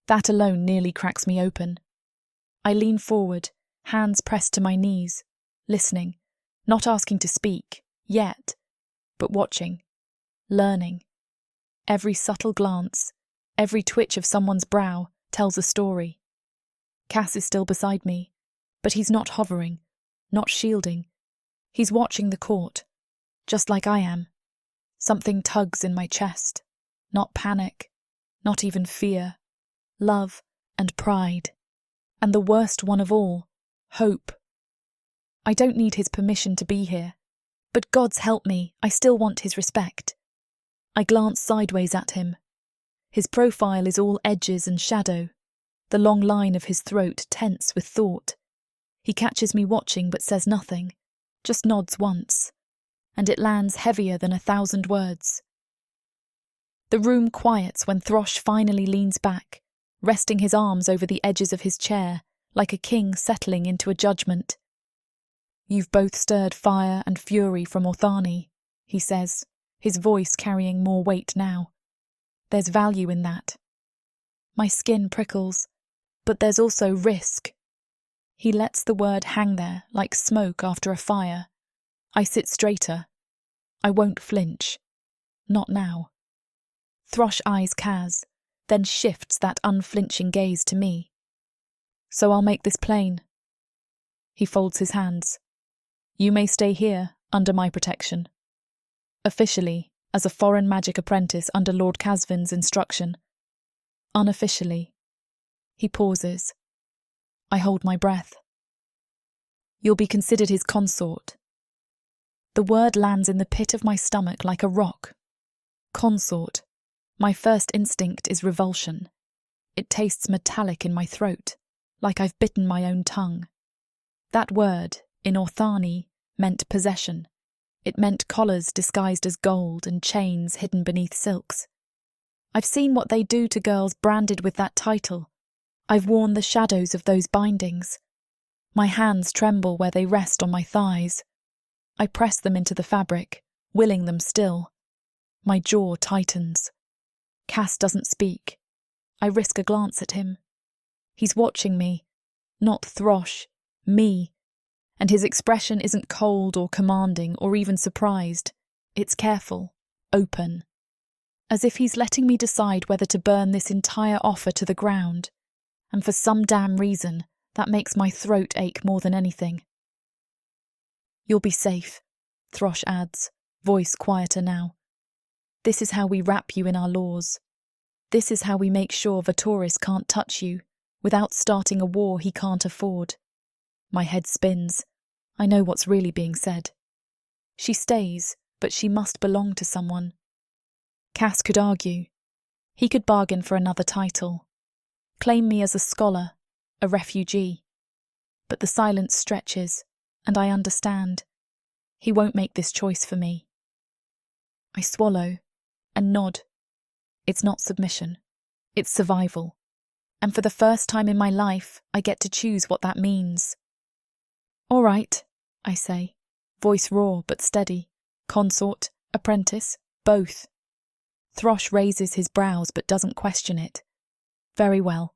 S1: That alone nearly cracks me open. I lean forward, hands pressed to my knees, listening, not asking to speak, yet, but watching, learning. Every subtle glance, every twitch of someone's brow tells a story. Cass is still beside me, but he's not hovering, not shielding. He's watching the court, just like I am. Something tugs in my chest, not panic, not even fear, love and pride. And the worst one of all, hope. I don't need his permission to be here, but God's help me, I still want his respect. I glance sideways at him. His profile is all edges and shadow, the long line of his throat tense with thought. He catches me watching but says nothing, just nods once, and it lands heavier than 1,000 words. The room quiets when Throsh finally leans back, resting his arms over the edges of his chair, like a king settling into a judgment. You've both stirred fire and fury from Orthani, he says, his voice carrying more weight now. There's value in that. My skin prickles, but there's also risk. He lets the word hang there like smoke after a fire. I sit straighter. I won't flinch. Not now. Throsh eyes Kaz, then shifts that unflinching gaze to me. So I'll make this plain. He folds his hands. You may stay here, under my protection. Officially, as a foreign magic apprentice under Lord Casvin's instruction. Unofficially. He pauses. I hold my breath. You'll be considered his consort. The word lands in the pit of my stomach like a rock. Consort. My first instinct is revulsion. It tastes metallic in my throat, like I've bitten my own tongue. That word, in Orthani, meant possession. It meant collars disguised as gold and chains hidden beneath silks. I've seen what they do to girls branded with that title. I've worn the shadows of those bindings. My hands tremble where they rest on my thighs. I press them into the fabric, willing them still. My jaw tightens. Cass doesn't speak. I risk a glance at him. He's watching me, not Throsh, me. And his expression isn't cold or commanding or even surprised. It's careful, open. As if he's letting me decide whether to burn this entire offer to the ground. And for some damn reason, that makes my throat ache more than anything. You'll be safe, Throsh adds, voice quieter now. This is how we wrap you in our laws. This is how we make sure Vatoris can't touch you, without starting a war he can't afford. My head spins. I know what's really being said. She stays, but she must belong to someone. Cass could argue. He could bargain for another title. Claim me as a scholar, a refugee. But the silence stretches, and I understand. He won't make this choice for me. I swallow and nod. It's not submission. It's survival. And for the first time in my life, I get to choose what that means. All right, I say, voice raw but steady. Consort, apprentice, both. Throsh raises his brows but doesn't question it. Very well.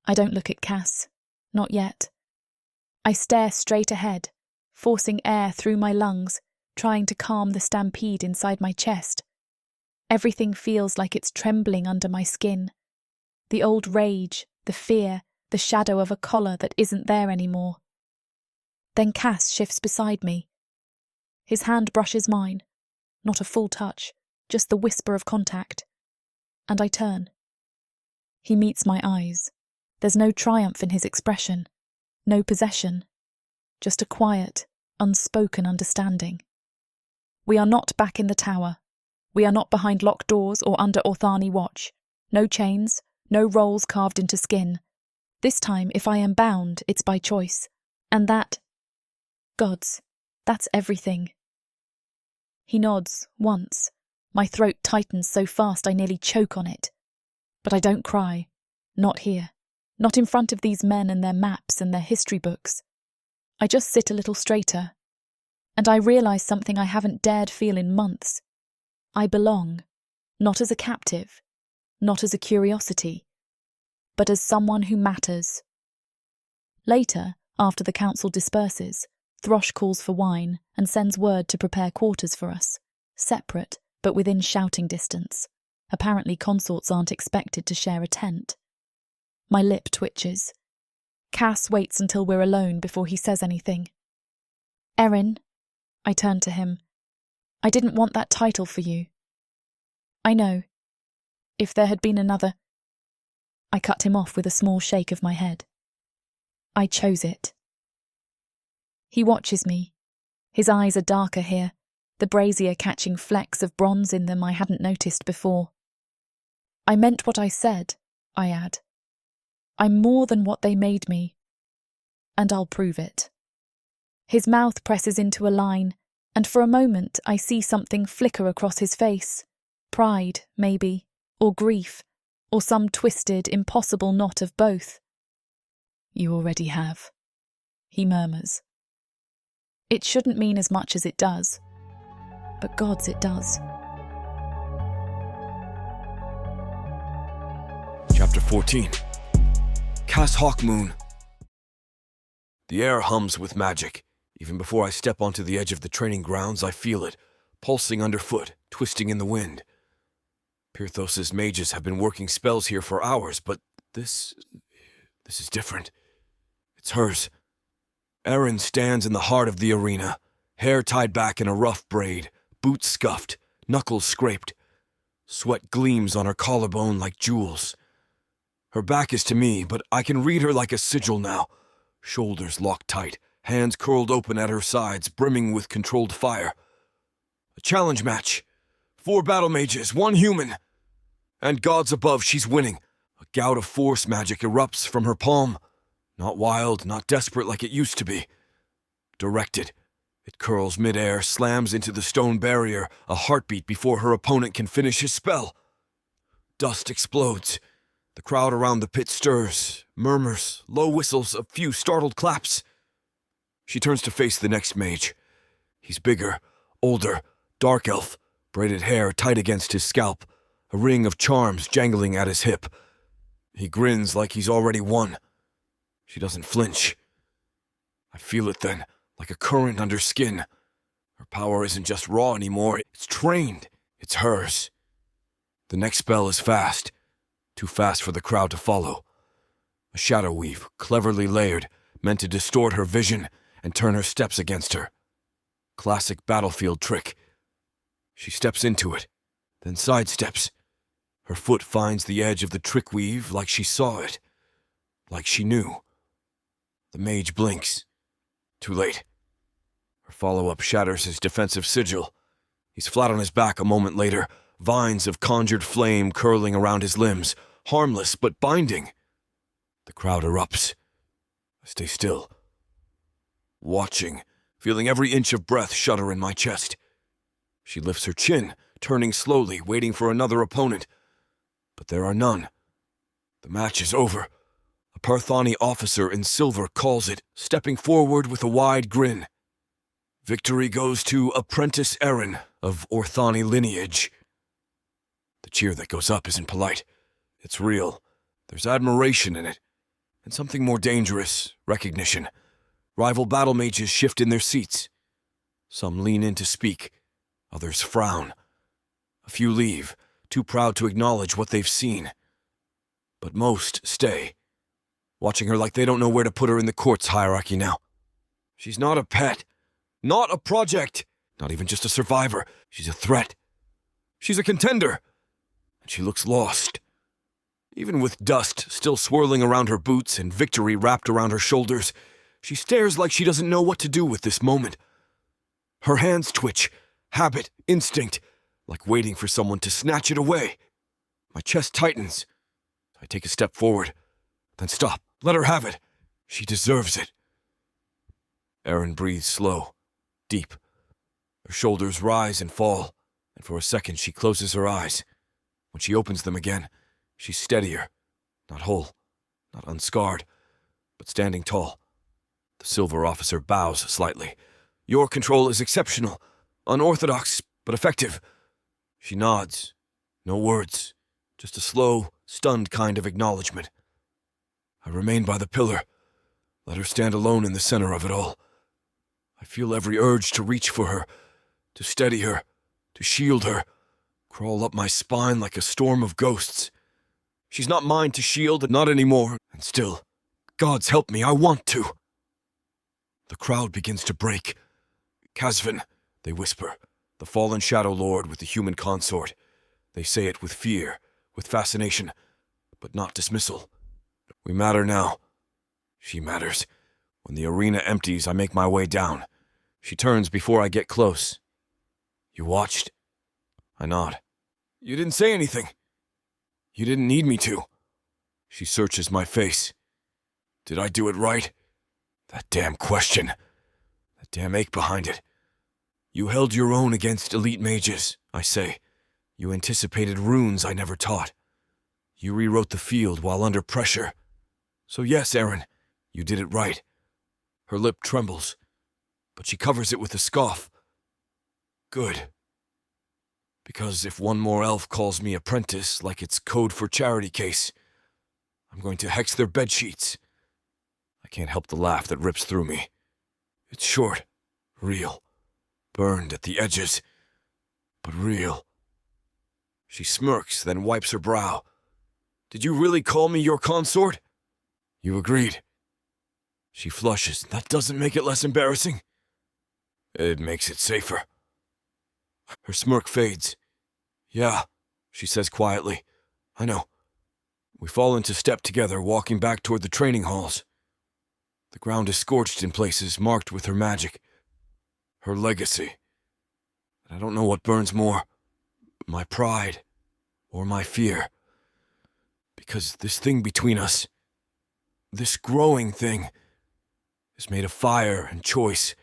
S1: I don't look at Cass. Not yet. I stare straight ahead, forcing air through my lungs, trying to calm the stampede inside my chest. Everything feels like it's trembling under my skin. The old rage, the fear, the shadow of a collar that isn't there anymore. Then Cass shifts beside me. His hand brushes mine. Not a full touch, just the whisper of contact. And I turn. He meets my eyes. There's no triumph in his expression. No possession. Just a quiet, unspoken understanding. We are not back in the tower. We are not behind locked doors or under Orthani watch. No chains, no rolls carved into skin. This time, if I am bound, it's by choice. And that... Gods, that's everything. He nods, once. My throat tightens so fast I nearly choke on it. But I don't cry. Not here. Not in front of these men and their maps and their history books. I just sit a little straighter. And I realise something I haven't dared feel in months. I belong, not as a captive, not as a curiosity, but as someone who matters. Later, after the council disperses, Throsh calls for wine and sends word to prepare quarters for us, separate but within shouting distance. Apparently consorts aren't expected to share a tent. My lip twitches. Cass waits until we're alone before he says anything. Erin, I turn to him. I didn't want that title for you. I know. If there had been another... I cut him off with a small shake of my head. I chose it. He watches me. His eyes are darker here, the brazier catching flecks of bronze in them I hadn't noticed before. I meant what I said, I add. I'm more than what they made me. And I'll prove it. His mouth presses into a line, and for a moment I see something flicker across his face. Pride, maybe, or grief, or some twisted, impossible knot of both. You already have, he murmurs. It shouldn't mean as much as it does, but gods, it does.
S2: Chapter 14. Cass Hawkmoon. The air hums with magic. Even before I step onto the edge of the training grounds, I feel it, pulsing underfoot, twisting in the wind. Pirthos's mages have been working spells here for hours, but this is different. It's hers. Erin stands in the heart of the arena, hair tied back in a rough braid, boots scuffed, knuckles scraped. Sweat gleams on her collarbone like jewels. Her back is to me, but I can read her like a sigil now. Shoulders locked tight, hands curled open at her sides, brimming with controlled fire. A challenge match. 4 battle mages, 1 human. And gods above, she's winning. A gout of force magic erupts from her palm. Not wild, not desperate like it used to be. Directed. It curls midair, slams into the stone barrier, a heartbeat before her opponent can finish his spell. Dust explodes. The crowd around the pit stirs, murmurs, low whistles, a few startled claps. She turns to face the next mage. He's bigger, older, dark elf, braided hair tight against his scalp, a ring of charms jangling at his hip. He grins like he's already won. She doesn't flinch. I feel it then, like a current under skin. Her power isn't just raw anymore, it's trained. It's hers. The next spell is fast, too fast for the crowd to follow. A shadow weave, cleverly layered, meant to distort her vision and turn her steps against her. Classic battlefield trick. She steps into it, then sidesteps. Her foot finds the edge of the trick weave like she saw it, like she knew. The mage blinks. Too late. Her follow-up shatters his defensive sigil. He's flat on his back a moment later, vines of conjured flame curling around his limbs, harmless but binding. The crowd erupts. I stay still, watching, feeling every inch of breath shudder in my chest. She lifts her chin, turning slowly, waiting for another opponent. But there are none. The match is over. A Parthani officer in silver calls it, stepping forward with a wide grin. Victory goes to Apprentice Aaron of Orthani lineage. The cheer that goes up isn't polite. It's real. There's admiration in it. And something more dangerous, recognition. Rival battle mages shift in their seats. Some lean in to speak. Others frown. A few leave, too proud to acknowledge what they've seen. But most stay, watching her like they don't know where to put her in the court's hierarchy now. She's not a pet. Not a project. Not even just a survivor. She's a threat. She's a contender. And she looks lost. Even with dust still swirling around her boots and victory wrapped around her shoulders, she stares like she doesn't know what to do with this moment. Her hands twitch, habit, instinct, like waiting for someone to snatch it away. My chest tightens. I take a step forward, then stop. Let her have it. She deserves it. Erin breathes slow, deep. Her shoulders rise and fall, and for a second she closes her eyes. When she opens them again, she's steadier, not whole, not unscarred, but standing tall. The silver officer bows slightly. Your control is exceptional, unorthodox, but effective. She nods. No words, just a slow, stunned kind of acknowledgement. I remain by the pillar. Let her stand alone in the center of it all. I feel every urge to reach for her, to steady her, to shield her, crawl up my spine like a storm of ghosts. She's not mine to shield, not anymore, and still, gods help me, I want to. The crowd begins to break. Kasvin, they whisper, the fallen Shadow Lord with the human consort. They say it with fear, with fascination, but not dismissal. We matter now. She matters. When the arena empties, I make my way down. She turns before I get close. You watched? I nod. You didn't say anything. You didn't need me to. She searches my face. Did I do it right? That damn question. That damn ache behind it. You held your own against elite mages, I say. You anticipated runes I never taught. You rewrote the field while under pressure. So yes, Aaron, you did it right. Her lip trembles, but she covers it with a scoff. Good. Because if one more elf calls me apprentice like it's code for charity case, I'm going to hex their bedsheets. I can't help the laugh that rips through me. It's short, real, burned at the edges, but real. She smirks, then wipes her brow. Did you really call me your consort? You agreed. She flushes. That doesn't make it less embarrassing. It makes it safer. Her smirk fades. Yeah, she says quietly. I know. We fall into step together, walking back toward the training halls. The ground is scorched in places, marked with her magic. Her legacy. And I don't know what burns more, my pride or my fear. Because this thing between us, this growing thing, is made of fire and choice,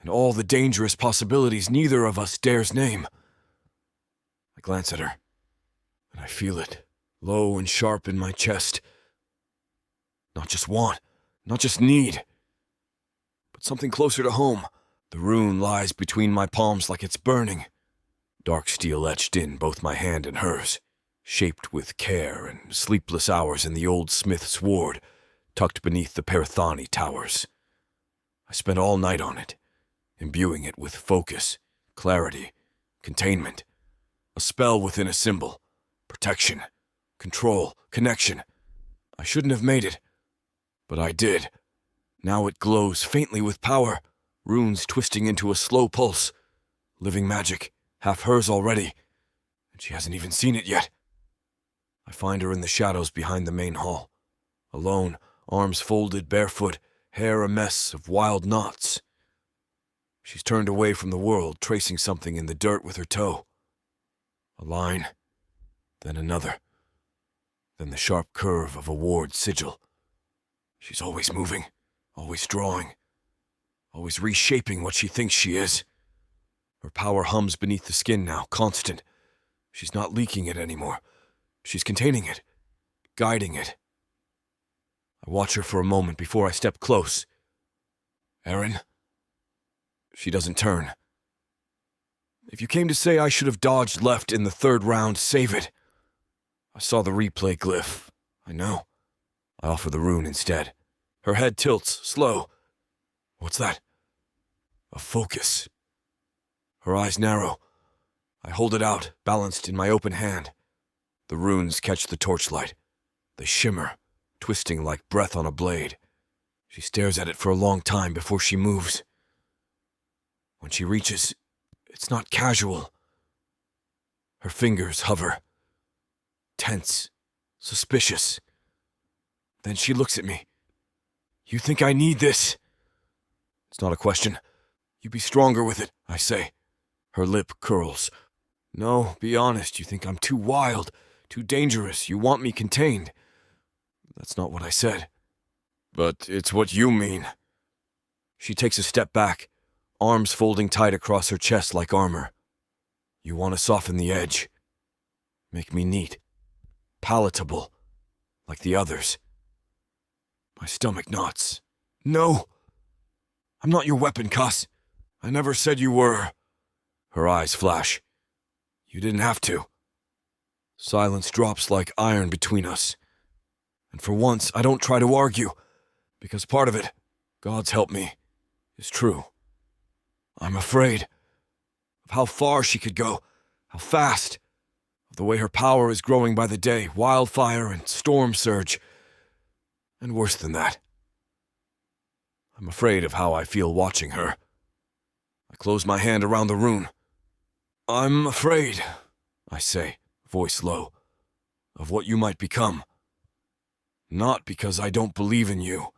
S2: and all the dangerous possibilities neither of us dares name. I glance at her, and I feel it, low and sharp in my chest. Not just want, not just need, but something closer to home. The rune lies between my palms like it's burning. dark steel etched in both my hand and hers, shaped with care and sleepless hours in the old smith's ward, tucked beneath the Parathani towers. I spent all night on it, imbuing it with focus, clarity, containment, a spell within a symbol, protection, control, connection. I shouldn't have made it, but I did. Now it glows faintly with power, runes twisting into a slow pulse. Living magic, half hers already, and she hasn't even seen it yet. I find her in the shadows behind the main hall, alone, arms folded, barefoot, hair a mess of wild knots. She's turned away from the world, tracing something in the dirt with her toe. A line, then another, then the sharp curve of a ward sigil. She's always moving, always drawing, always reshaping what she thinks she is. Her power hums beneath the skin now, constant. She's not leaking it anymore. She's containing it, guiding it. I watch her for a moment before I step close. Erin? She doesn't turn. If you came to say I should have dodged left in the third round, save it. I saw the replay glyph. I know. I offer the rune instead. Her head tilts, slow. What's that? A focus. Her eyes narrow. I hold it out, balanced in my open hand. The runes catch the torchlight. They shimmer, twisting like breath on a blade. She stares at it for a long time before she moves. When she reaches, it's not casual. Her fingers hover. Tense, suspicious. Then she looks at me. You think I need this? It's not a question. You be stronger with it, I say. Her lip curls. No, be honest, you think I'm too wild, too dangerous, you want me contained. That's not what I said. But it's what you mean. She takes a step back, arms folding tight across her chest like armor. You want to soften the edge. Make me neat. Palatable. Like the others. My stomach knots. No! I'm not your weapon, cuss. I never said you were. Her eyes flash. You didn't have to. Silence drops like iron between us. And for once, I don't try to argue, because part of it, God's help me, is true. I'm afraid of how far she could go, how fast, of the way her power is growing by the day, wildfire and storm surge. And worse than that, I'm afraid of how I feel watching her. I close my hand around the rune. I'm afraid, I say, voice low, of what you might become. Not because I don't believe in you,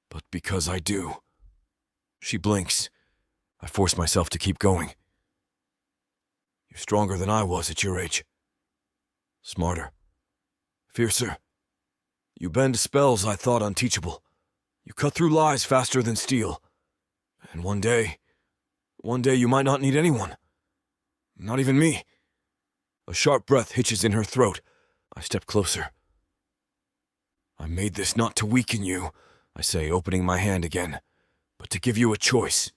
S2: but because I do. She blinks. I force myself to keep going. You're stronger than I was at your age. Smarter. Fiercer. You bend spells I thought unteachable. You cut through lies faster than steel. And one day you might not need anyone. Not even me. A sharp breath hitches in her throat. I step closer. I made this not to weaken you, I say, opening my hand again, but to give you a choice.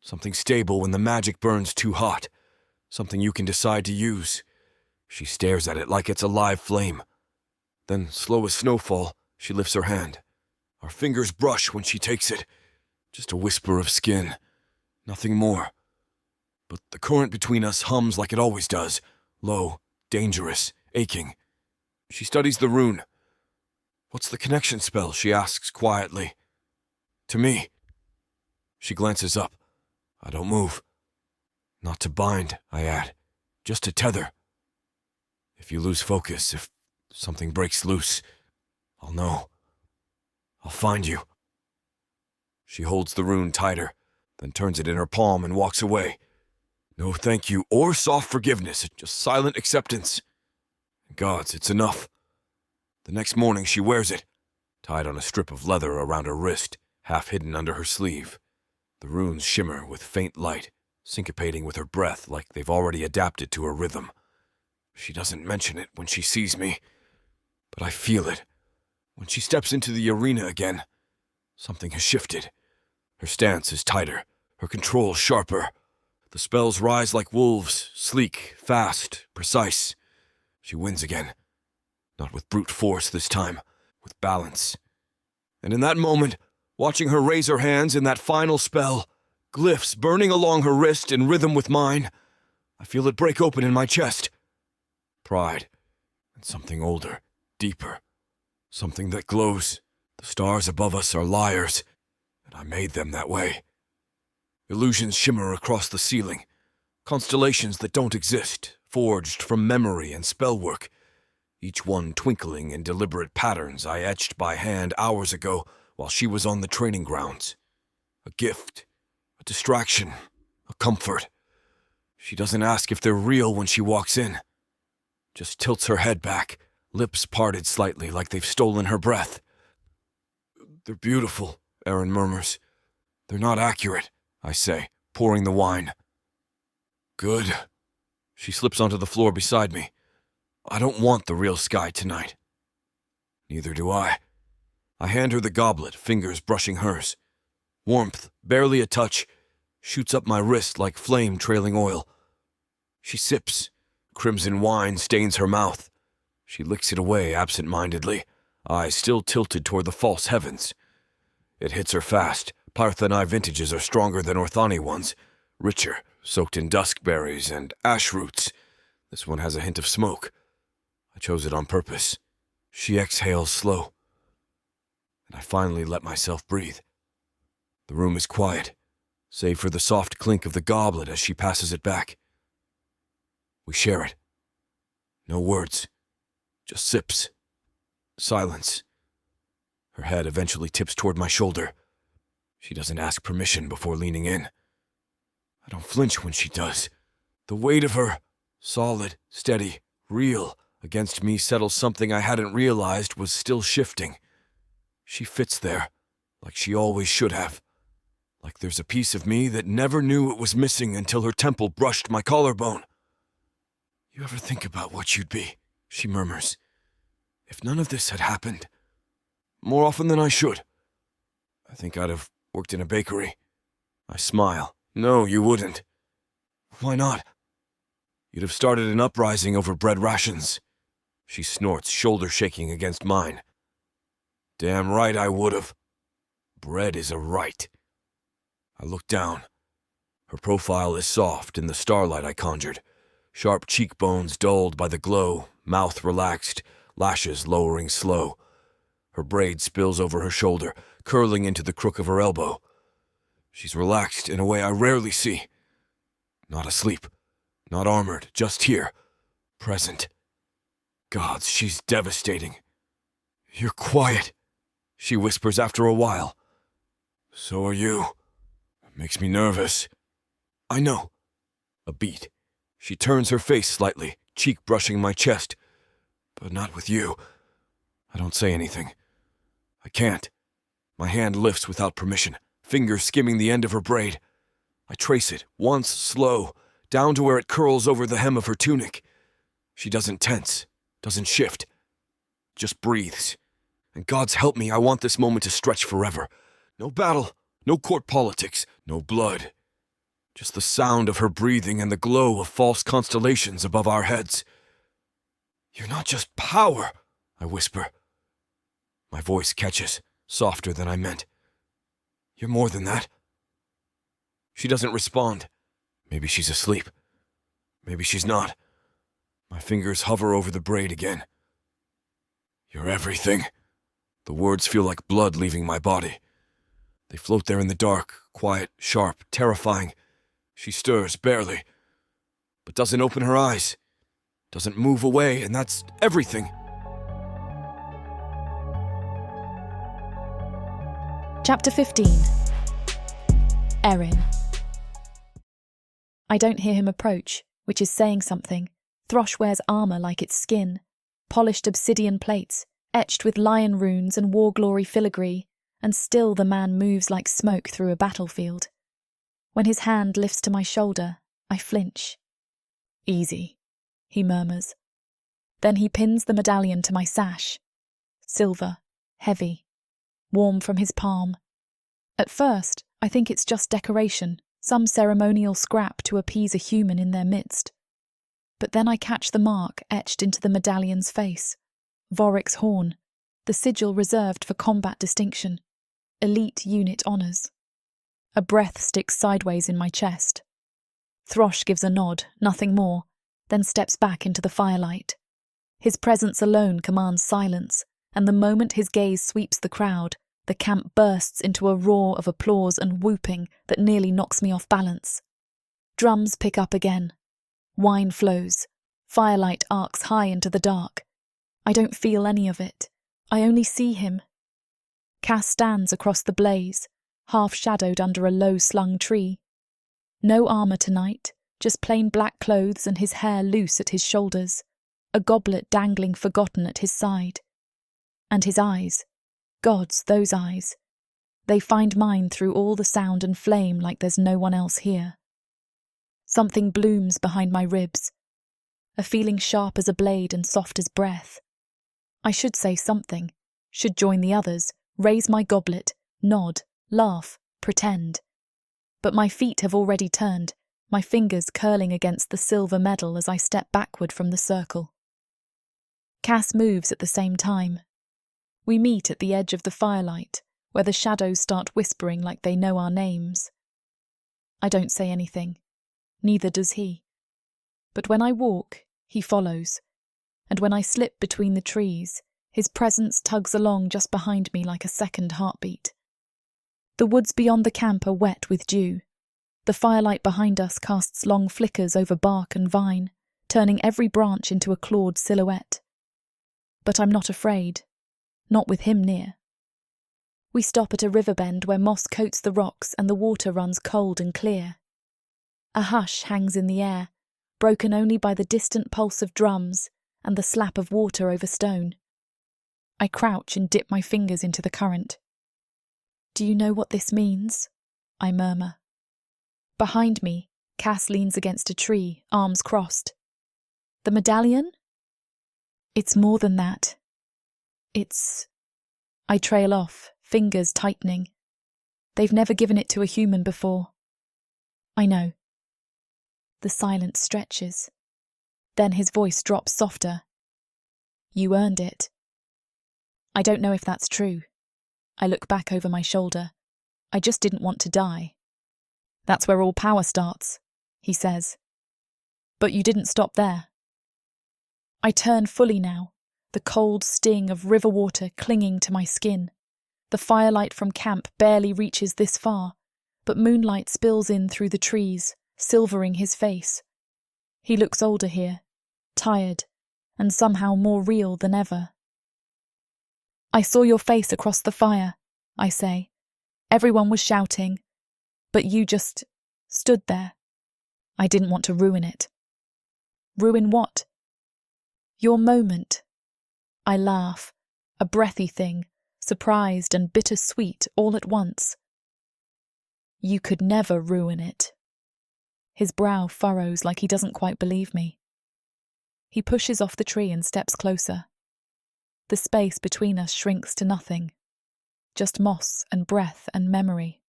S2: Something stable when the magic burns too hot. Something you can decide to use. She stares at it like it's a live flame. Then, slow as snowfall, she lifts her hand. Our fingers brush when she takes it. Just a whisper of skin. Nothing more. But the current between us hums like it always does. Low, dangerous, aching. She studies the rune. What's the connection spell? She asks quietly. To me. She glances up. I don't move. Not to bind, I add. Just to tether. If you lose focus, if something breaks loose, I'll know. I'll find you. She holds the rune tighter, then turns it in her palm and walks away. No thank you or soft forgiveness, just silent acceptance. Gods, it's enough. The next morning she wears it, tied on a strip of leather around her wrist, half hidden under her sleeve. The runes shimmer with faint light, syncopating with her breath like they've already adapted to her rhythm. She doesn't mention it when she sees me, but I feel it. When she steps into the arena again, something has shifted. Her stance is tighter, her control sharper. The spells rise like wolves, sleek, fast, precise. She wins again. Not with brute force this time, with balance. And in that moment, watching her raise her hands in that final spell, glyphs burning along her wrist in rhythm with mine, I feel it break open in my chest. Pride, and something older, deeper, something that glows. The stars above us are liars, and I made them that way. Illusions shimmer across the ceiling, constellations that don't exist, forged from memory and spellwork, each one twinkling in deliberate patterns I etched by hand hours ago while she was on the training grounds. A gift, a distraction, a comfort. She doesn't ask if they're real when she walks in. Just tilts her head back, lips parted slightly like they've stolen her breath. "They're beautiful," Aaron murmurs. "They're not accurate," I say, pouring the wine. "Good." She slips onto the floor beside me. "I don't want the real sky tonight." Neither do I. I hand her the goblet, fingers brushing hers. Warmth, barely a touch, shoots up my wrist like flame trailing oil. She sips. Crimson wine stains her mouth. She licks it away absent-mindedly, eyes still tilted toward the false heavens. It hits her fast. Parthenai vintages are stronger than Orthani ones, richer, soaked in duskberries and ash roots. This one has a hint of smoke. I chose it on purpose. She exhales slow, and I finally let myself breathe. The room is quiet, save for the soft clink of the goblet as she passes it back. We share it. No words, just sips. Silence. Her head eventually tips toward my shoulder. She doesn't ask permission before leaning in. I don't flinch when she does. The weight of her, solid, steady, real, against me settles something I hadn't realized was still shifting. She fits there, like she always should have. Like there's a piece of me that never knew it was missing until her temple brushed my collarbone. "You ever think about what you'd be?" she murmurs. "If none of this had happened? More often than I should. I think I'd have worked in a bakery." I smile. "No, you wouldn't." "Why not?" "You'd have started an uprising over bread rations." She snorts, shoulder shaking against mine. "Damn right I would have. Bread is a right." I look down. Her profile is soft in the starlight I conjured. Sharp cheekbones dulled by the glow, mouth relaxed, lashes lowering slow. Her braid spills over her shoulder, curling into the crook of her elbow. She's relaxed in a way I rarely see. Not asleep, not armored, just here, present. Gods, she's devastating. "You're quiet," she whispers after a while. "So are you. It makes me nervous." "I know." A beat. She turns her face slightly, cheek brushing my chest. "But not with you." I don't say anything. I can't. My hand lifts without permission, fingers skimming the end of her braid. I trace it, once slow, down to where it curls over the hem of her tunic. She doesn't tense, doesn't shift, just breathes. And God's help me, I want this moment to stretch forever. No battle, no court politics, no blood. Just the sound of her breathing and the glow of false constellations above our heads. "You're not just power," I whisper. My voice catches, softer than I meant. "You're more than that." She doesn't respond. Maybe she's asleep. Maybe she's not. My fingers hover over the braid again. "You're everything." The words feel like blood leaving my body. They float there in the dark, quiet, sharp, terrifying. She stirs, barely, but doesn't open her eyes. Doesn't move away, and that's everything.
S1: Chapter 15. Erin. I don't hear him approach, which is saying something. Throsh wears armour like its skin, polished obsidian plates, etched with lion runes and war glory filigree, and still the man moves like smoke through a battlefield. When his hand lifts to my shoulder, I flinch. "Easy," he murmurs. Then he pins the medallion to my sash. Silver, heavy, warm from his palm. At first, I think it's just decoration, some ceremonial scrap to appease a human in their midst. But then I catch the mark etched into the medallion's face, Vorik's horn, the sigil reserved for combat distinction, elite unit honours. A breath sticks sideways in my chest. Throsh gives a nod, nothing more, then steps back into the firelight. His presence alone commands silence, and the moment his gaze sweeps the crowd, the camp bursts into a roar of applause and whooping that nearly knocks me off balance. Drums pick up again. Wine flows. Firelight arcs high into the dark. I don't feel any of it. I only see him. Cass stands across the blaze, half-shadowed under a low-slung tree. No armour tonight, just plain black clothes and his hair loose at his shoulders, a goblet dangling forgotten at his side. And his eyes. Gods, those eyes. They find mine through all the sound and flame like there's no one else here. Something blooms behind my ribs, a feeling sharp as a blade and soft as breath. I should say something, should join the others, raise my goblet, nod, laugh, pretend. But my feet have already turned, my fingers curling against the silver medal as I step backward from the circle. Cass moves at the same time. We meet at the edge of the firelight, where the shadows start whispering like they know our names. I don't say anything. Neither does he. But when I walk, he follows, and when I slip between the trees, his presence tugs along just behind me like a second heartbeat. The woods beyond the camp are wet with dew. The firelight behind us casts long flickers over bark and vine, turning every branch into a clawed silhouette. But I'm not afraid. Not with him near. We stop at a river bend where moss coats the rocks and the water runs cold and clear. A hush hangs in the air, broken only by the distant pulse of drums and the slap of water over stone. I crouch and dip my fingers into the current. "Do you know what this means?" I murmur. Behind me, Cass leans against a tree, arms crossed. "The medallion?" "It's more than that. It's..." I trail off, fingers tightening. They've never given it to a human before. I know. The silence stretches. Then his voice drops softer. "You earned it." I don't know if that's true. I look back over my shoulder. I just didn't want to die. "That's where all power starts," he says. "But you didn't stop there." I turn fully now, the cold sting of river water clinging to my skin. The firelight from camp barely reaches this far, but moonlight spills in through the trees, silvering his face. He looks older here, tired, and somehow more real than ever. "I saw your face across the fire," I say. "Everyone was shouting, but you just stood there. I didn't want to ruin it." "Ruin what?" "Your moment." I laugh, a breathy thing, surprised and bittersweet all at once. "You could never ruin it." His brow furrows like he doesn't quite believe me. He pushes off the tree and steps closer. The space between us shrinks to nothing, just moss and breath and memory.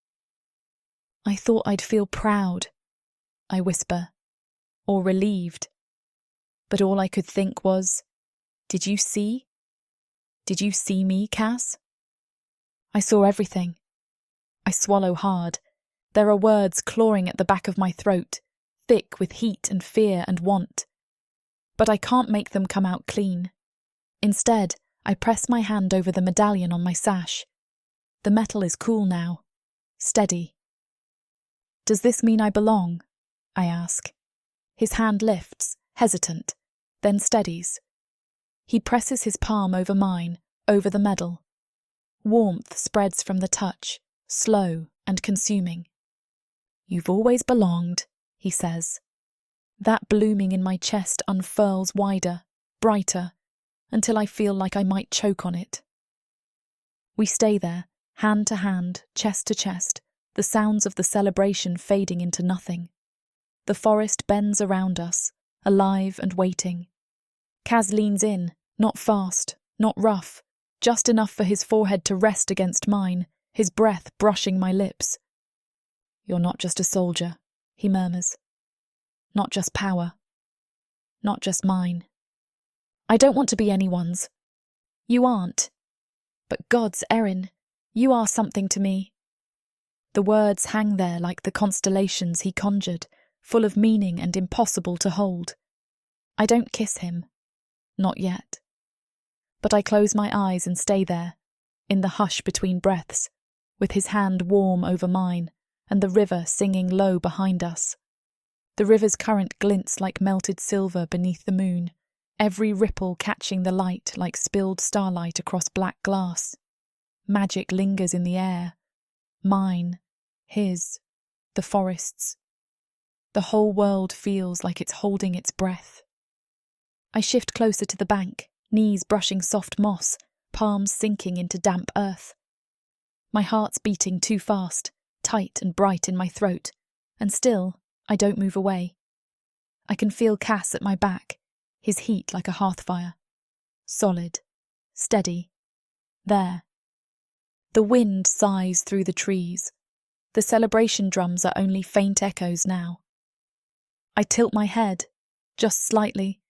S1: "I thought I'd feel proud," I whisper, "or relieved. But all I could think was, did you see? Did you see me, Cass?" "I saw everything." I swallow hard. There are words clawing at the back of my throat, thick with heat and fear and want. But I can't make them come out clean. Instead, I press my hand over the medallion on my sash. The metal is cool now, steady. "Does this mean I belong?" I ask. His hand lifts, hesitant, then steadies. He presses his palm over mine, over the medal. Warmth spreads from the touch, slow and consuming. "You've always belonged," he says. That blooming in my chest unfurls wider, brighter, until I feel like I might choke on it. We stay there, hand to hand, chest to chest, the sounds of the celebration fading into nothing. The forest bends around us, alive and waiting. Kaz leans in, not fast, not rough, just enough for his forehead to rest against mine, his breath brushing my lips. You're not just a soldier, he murmurs. Not just power. Not just mine. I don't want to be anyone's. You aren't. But gods, Erin, you are something to me. The words hang there like the constellations he conjured, full of meaning and impossible to hold. I don't kiss him. Not yet. But I close my eyes and stay there, in the hush between breaths, with his hand warm over mine, and the river singing low behind us. The river's current glints like melted silver beneath the moon, every ripple catching the light like spilled starlight across black glass. Magic lingers in the air. Mine, his, the forest's. The whole world feels like it's holding its breath. I shift closer to the bank, knees brushing soft moss, palms sinking into damp earth. My heart's beating too fast, tight and bright in my throat, and still I don't move away. I can feel Cass at my back, his heat like a hearthfire. Solid, steady, there. The wind sighs through the trees. The celebration drums are only faint echoes now. I tilt my head, just slightly,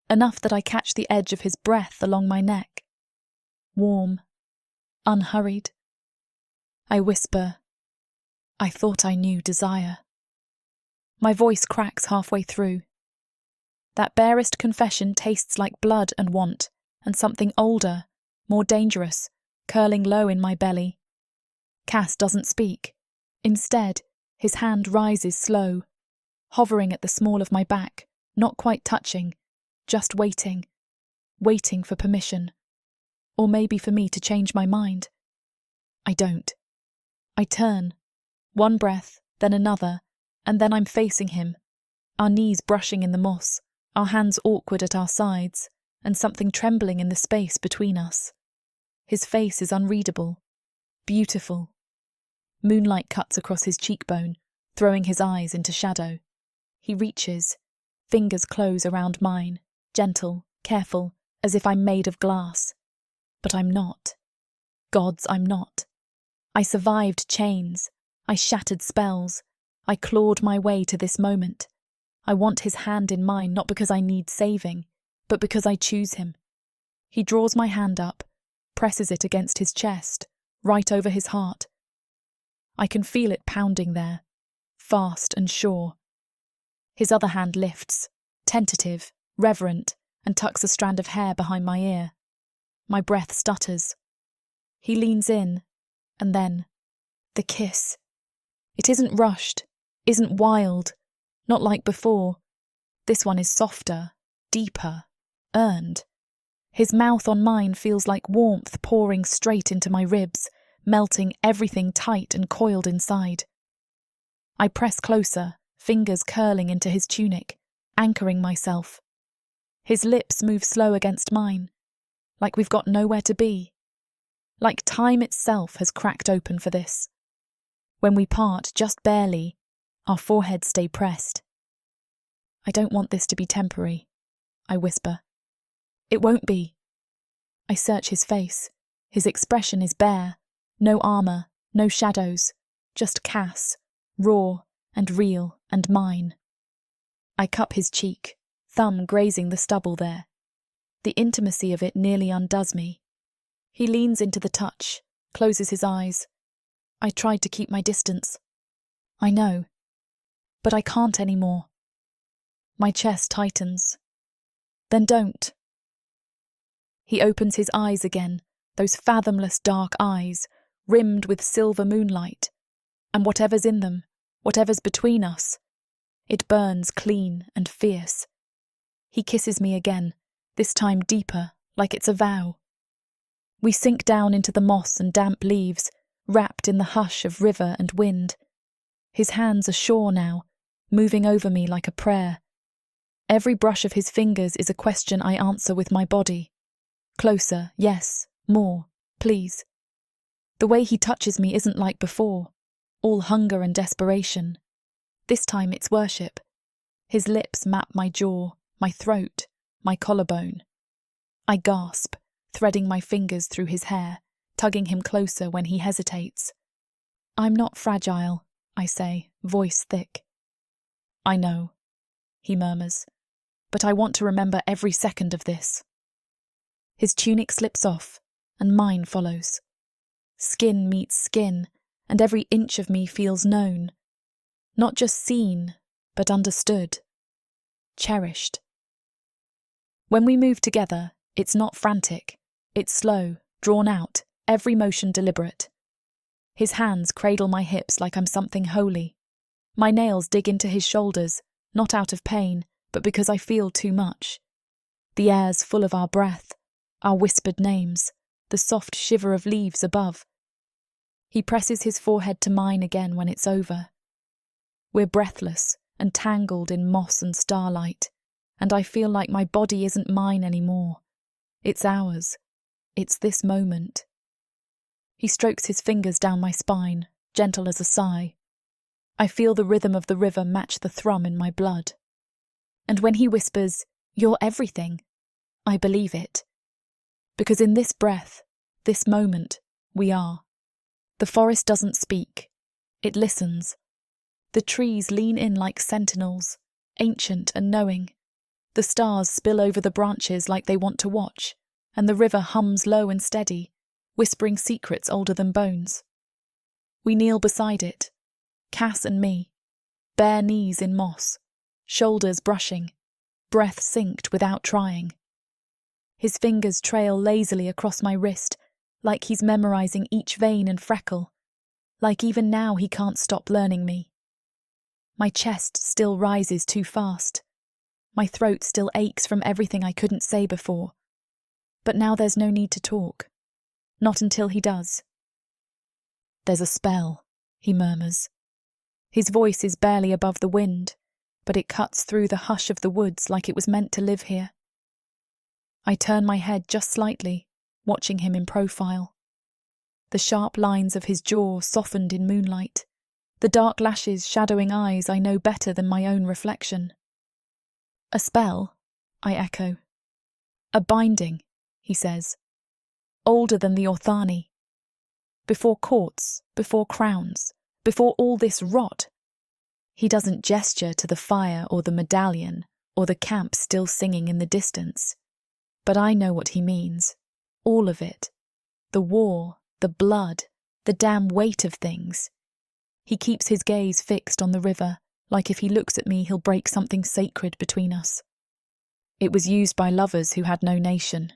S1: enough that I catch the edge of his breath along my neck. Warm, unhurried. I whisper, I thought I knew desire. My voice cracks halfway through. That barest confession tastes like blood and want, and something older, more dangerous, curling low in my belly. Cass doesn't speak. Instead, his hand rises slow, hovering at the small of my back, not quite touching, just waiting, waiting for permission. Or maybe for me to change my mind. I don't. I turn. One breath, then another, and then I'm facing him, our knees brushing in the moss, our hands awkward at our sides, and something trembling in the space between us. His face is unreadable, beautiful. Moonlight cuts across his cheekbone, throwing his eyes into shadow. He reaches, fingers close around mine, gentle, careful, as if I'm made of glass. But I'm not. Gods, I'm not. I survived chains. I shattered spells. I clawed my way to this moment. I want his hand in mine not because I need saving, but because I choose him. He draws my hand up, presses it against his chest, right over his heart. I can feel it pounding there, fast and sure. His other hand lifts, tentative, reverent, and tucks a strand of hair behind my ear. My breath stutters. He leans in, and then, the kiss. It isn't rushed, isn't wild, not like before. This one is softer, deeper, earned. His mouth on mine feels like warmth pouring straight into my ribs, melting everything tight and coiled inside. I press closer, fingers curling into his tunic, anchoring myself. His lips move slow against mine, like we've got nowhere to be. Like time itself has cracked open for this. When we part just barely, our foreheads stay pressed. I don't want this to be temporary, I whisper. It won't be. I search his face. His expression is bare. No armour, no shadows, just Cass, raw and real and mine. I cup his cheek, thumb grazing the stubble there. The intimacy of it nearly undoes me. He leans into the touch, closes his eyes. I tried to keep my distance. I know. But I can't anymore. My chest tightens. Then don't. He opens his eyes again, those fathomless dark eyes, rimmed with silver moonlight, and whatever's in them, whatever's between us, it burns clean and fierce. He kisses me again, this time deeper, like it's a vow. We sink down into the moss and damp leaves, wrapped in the hush of river and wind. His hands are sure now, moving over me like a prayer. Every brush of his fingers is a question I answer with my body. Closer, yes, more, please. The way he touches me isn't like before, all hunger and desperation. This time it's worship. His lips map my jaw, my throat, my collarbone. I gasp, threading my fingers through his hair, tugging him closer when he hesitates. I'm not fragile, I say, voice thick. I know, he murmurs, but I want to remember every second of this. His tunic slips off, and mine follows. Skin meets skin, and every inch of me feels known. Not just seen, but understood. Cherished. When we move together, it's not frantic. It's slow, drawn out, every motion deliberate. His hands cradle my hips like I'm something holy. My nails dig into his shoulders, not out of pain, but because I feel too much. The air's full of our breath, our whispered names, the soft shiver of leaves above. He presses his forehead to mine again when it's over. We're breathless and tangled in moss and starlight, and I feel like my body isn't mine anymore. It's ours. It's this moment. He strokes his fingers down my spine, gentle as a sigh. I feel the rhythm of the river match the thrum in my blood. And when he whispers, "You're everything," I believe it. Because in this breath, this moment, we are. The forest doesn't speak. It listens. The trees lean in like sentinels, ancient and knowing. The stars spill over the branches like they want to watch, and the river hums low and steady, whispering secrets older than bones. We kneel beside it, Cass and me, bare knees in moss, shoulders brushing, breath synced without trying. His fingers trail lazily across my wrist, like he's memorizing each vein and freckle, like even now he can't stop learning me. My chest still rises too fast. My throat still aches from everything I couldn't say before. But now there's no need to talk. Not until he does. "There's a spell," he murmurs. His voice is barely above the wind, but it cuts through the hush of the woods like it was meant to live here. I turn my head just slightly, watching him in profile. The sharp lines of his jaw softened in moonlight, the dark lashes shadowing eyes I know better than my own reflection. "A spell?" I echo. "A binding," he says. "Older than the Orthani. Before courts, before crowns, before all this rot." He doesn't gesture to the fire or the medallion or the camp still singing in the distance. But I know what he means. All of it. The war, the blood, the damn weight of things. He keeps his gaze fixed on the river, like if he looks at me he'll break something sacred between us. "It was used by lovers who had no nation,"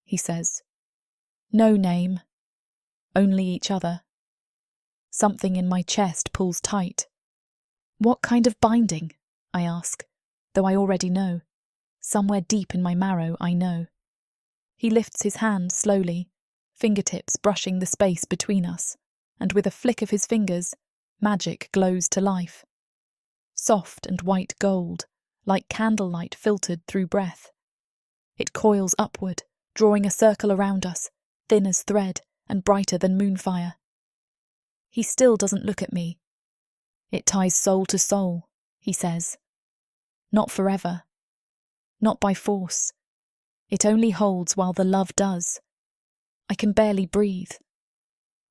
S1: he says. "No name. Only each other." Something in my chest pulls tight. "What kind of binding?" I ask, though I already know. Somewhere deep in my marrow, I know. He lifts his hand slowly, fingertips brushing the space between us, and with a flick of his fingers, magic glows to life. Soft and white gold, like candlelight filtered through breath. It coils upward, drawing a circle around us, thin as thread and brighter than moonfire. He still doesn't look at me. "It ties soul to soul," he says. "Not forever. Not by force. It only holds while the love does." I can barely breathe.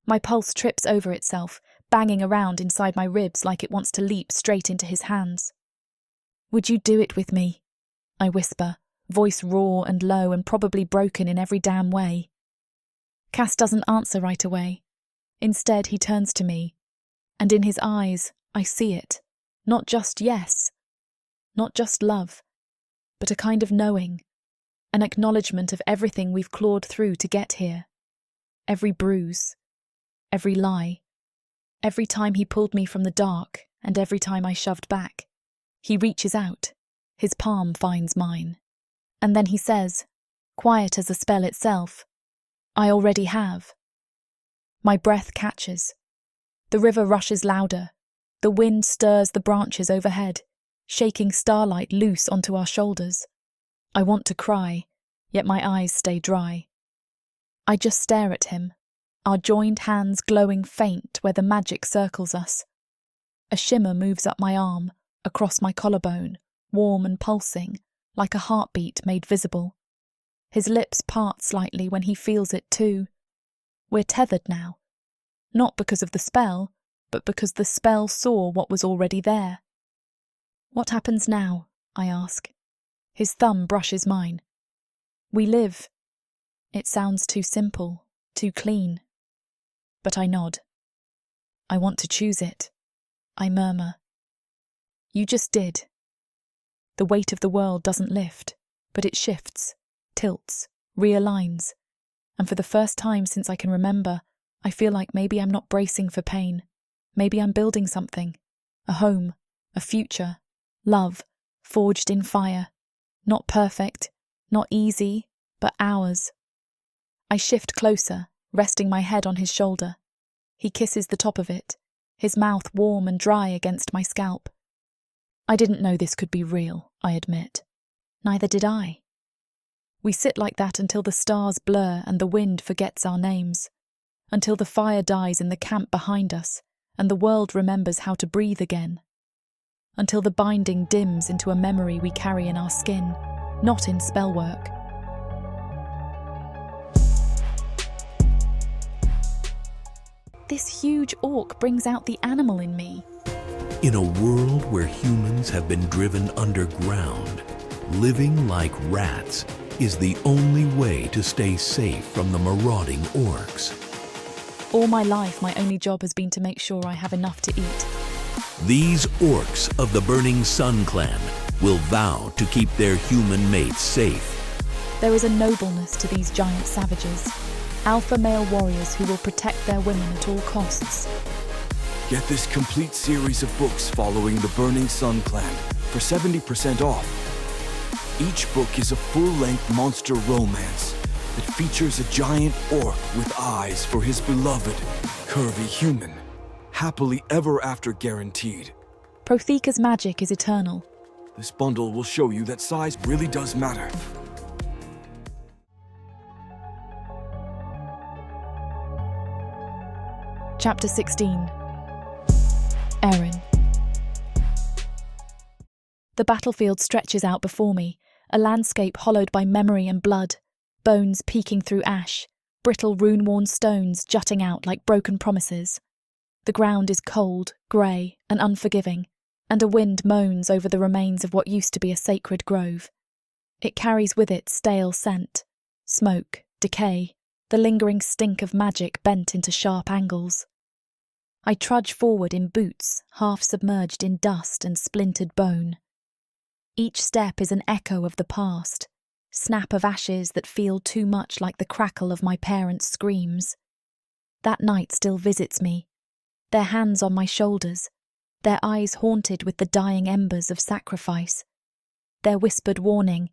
S1: My pulse trips over itself, banging around inside my ribs like it wants to leap straight into his hands. "Would you do it with me?" I whisper, voice raw and low and probably broken in every damn way. Cass doesn't answer right away. Instead, he turns to me, and in his eyes, I see it. Not just yes. Not just love. But a kind of knowing. An acknowledgement of everything we've clawed through to get here. Every bruise. Every lie. Every time he pulled me from the dark, and every time I shoved back. He reaches out. His palm finds mine. And then he says, quiet as a spell itself, "I already have." My breath catches. The river rushes louder. The wind stirs the branches overhead, shaking starlight loose onto our shoulders. I want to cry, yet my eyes stay dry. I just stare at him, our joined hands glowing faint where the magic circles us. A shimmer moves up my arm, across my collarbone, warm and pulsing, like a heartbeat made visible. His lips part slightly when he feels it too. We're tethered now. Not because of the spell, but because the spell saw what was already there. What happens now? I ask. His thumb brushes mine. We live. It sounds too simple, too clean. But I nod. I want to choose it. I murmur. You just did. The weight of the world doesn't lift, but it shifts, tilts, realigns. And for the first time since I can remember, I feel like maybe I'm not bracing for pain. Maybe I'm building something. A home, a future, love, forged in fire. Not perfect, not easy, but ours. I shift closer, resting my head on his shoulder. He kisses the top of it, his mouth warm and dry against my scalp. I didn't know this could be real, I admit. Neither did I. We sit like that until the stars blur and the wind forgets our names, until the fire dies in the camp behind us and the world remembers how to breathe again, until the binding dims into a memory we carry in our skin, not in spellwork. This huge orc brings out the animal in me.
S3: In a world where humans have been driven underground, living like rats is the only way to stay safe from the marauding orcs.
S1: All my life, my only job has been to make sure I have enough to eat.
S3: These orcs of the Burning Sun clan will vow to keep their human mates safe.
S1: There is a nobleness to these giant savages, alpha male warriors who will protect their women at all costs.
S2: Get this complete series of books following the Burning Sun clan for 70% off. Each book is a full-length monster romance that features a giant orc with eyes for his beloved, curvy human. Happily ever after guaranteed.
S1: Protheka's magic is eternal.
S2: This bundle will show you that size really does matter.
S1: Chapter 16. Erin. The battlefield stretches out before me, a landscape hollowed by memory and blood, bones peeking through ash, brittle rune-worn stones jutting out like broken promises. The ground is cold, grey, and unforgiving, and a wind moans over the remains of what used to be a sacred grove. It carries with it stale scent, smoke, decay, the lingering stink of magic bent into sharp angles. I trudge forward in boots, half submerged in dust and splintered bone. Each step is an echo of the past, snap of ashes that feel too much like the crackle of my parents' screams. That night still visits me, their hands on my shoulders, their eyes haunted with the dying embers of sacrifice. Their whispered warning,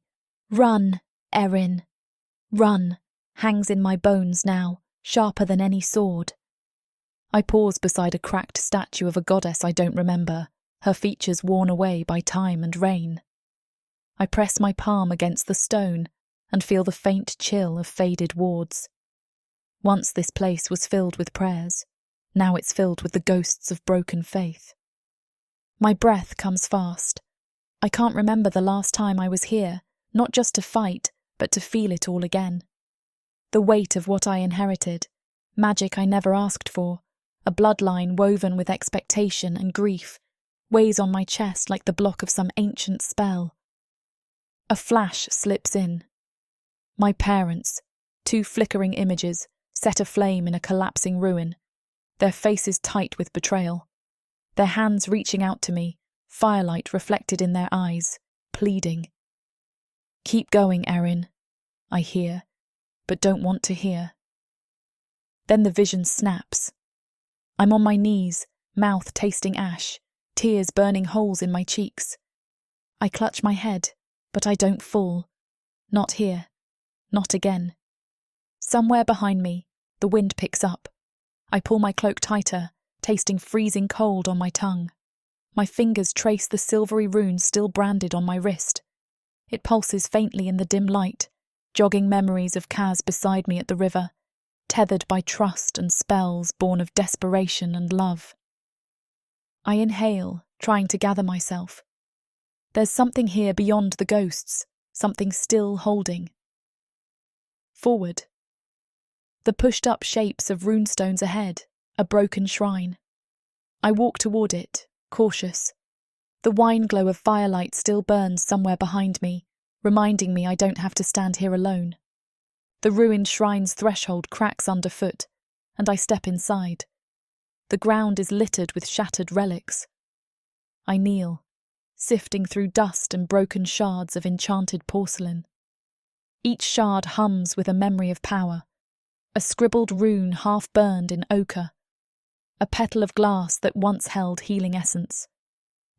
S1: "Run, Erin, run," hangs in my bones now, sharper than any sword. I pause beside a cracked statue of a goddess I don't remember, her features worn away by time and rain. I press my palm against the stone and feel the faint chill of faded wards. Once this place was filled with prayers, now it's filled with the ghosts of broken faith. My breath comes fast. I can't remember the last time I was here, not just to fight, but to feel it all again. The weight of what I inherited, magic I never asked for, a bloodline woven with expectation and grief, weighs on my chest like the block of some ancient spell. A flash slips in. My parents, two flickering images, set aflame in a collapsing ruin, their faces tight with betrayal, their hands reaching out to me, firelight reflected in their eyes, pleading. "Keep going, Erin," I hear, but don't want to hear. Then the vision snaps. I'm on my knees, mouth tasting ash, tears burning holes in my cheeks. I clutch my head, but I don't fall. Not here. Not again. Somewhere behind me, the wind picks up. I pull my cloak tighter, tasting freezing cold on my tongue. My fingers trace the silvery rune still branded on my wrist. It pulses faintly in the dim light, jogging memories of Kaz beside me at the river, tethered by trust and spells born of desperation and love. I inhale, trying to gather myself. There's something here beyond the ghosts, something still holding. Forward. The pushed-up shapes of runestones ahead, a broken shrine. I walk toward it, cautious. The wine glow of firelight still burns somewhere behind me, reminding me I don't have to stand here alone. The ruined shrine's threshold cracks underfoot, and I step inside. The ground is littered with shattered relics. I kneel, sifting through dust and broken shards of enchanted porcelain. Each shard hums with a memory of power, a scribbled rune half burned in ochre, a petal of glass that once held healing essence,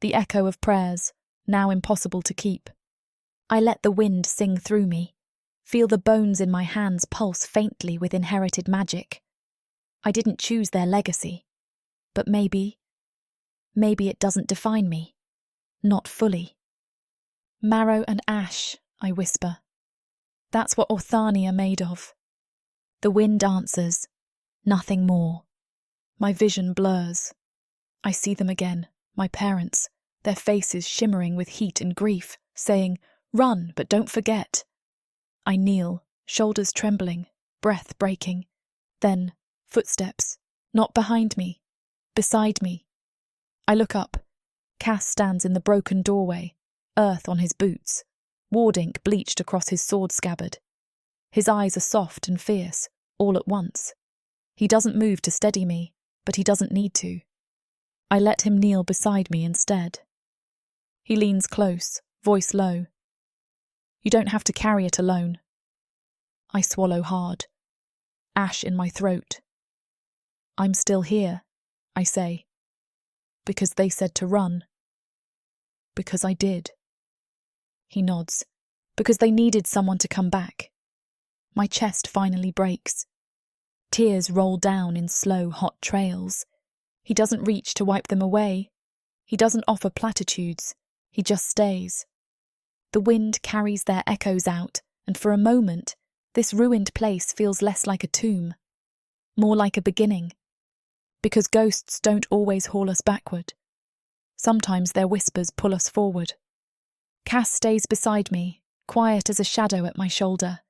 S1: the echo of prayers, now impossible to keep. I let the wind sing through me, feel the bones in my hands pulse faintly with inherited magic. I didn't choose their legacy, but maybe it doesn't define me. Not fully. Marrow and ash, I whisper. That's what Orthani are made of. The wind answers, nothing more. My vision blurs. I see them again, my parents, their faces shimmering with heat and grief, saying, "Run, but don't forget." I kneel, shoulders trembling, breath breaking. Then, footsteps, not behind me, beside me. I look up. Cass stands in the broken doorway, earth on his boots, ward ink bleached across his sword scabbard. His eyes are soft and fierce, all at once. He doesn't move to steady me, but he doesn't need to. I let him kneel beside me instead. He leans close, voice low. "You don't have to carry it alone." I swallow hard, ash in my throat. "I'm still here," I say. "Because they said to run." "Because I did." He nods. "Because they needed someone to come back." My chest finally breaks. Tears roll down in slow, hot trails. He doesn't reach to wipe them away. He doesn't offer platitudes. He just stays. The wind carries their echoes out, and for a moment, this ruined place feels less like a tomb, more like a beginning. Because ghosts don't always haul us backward. Sometimes their whispers pull us forward. Cass stays beside me, quiet as a shadow at my shoulder.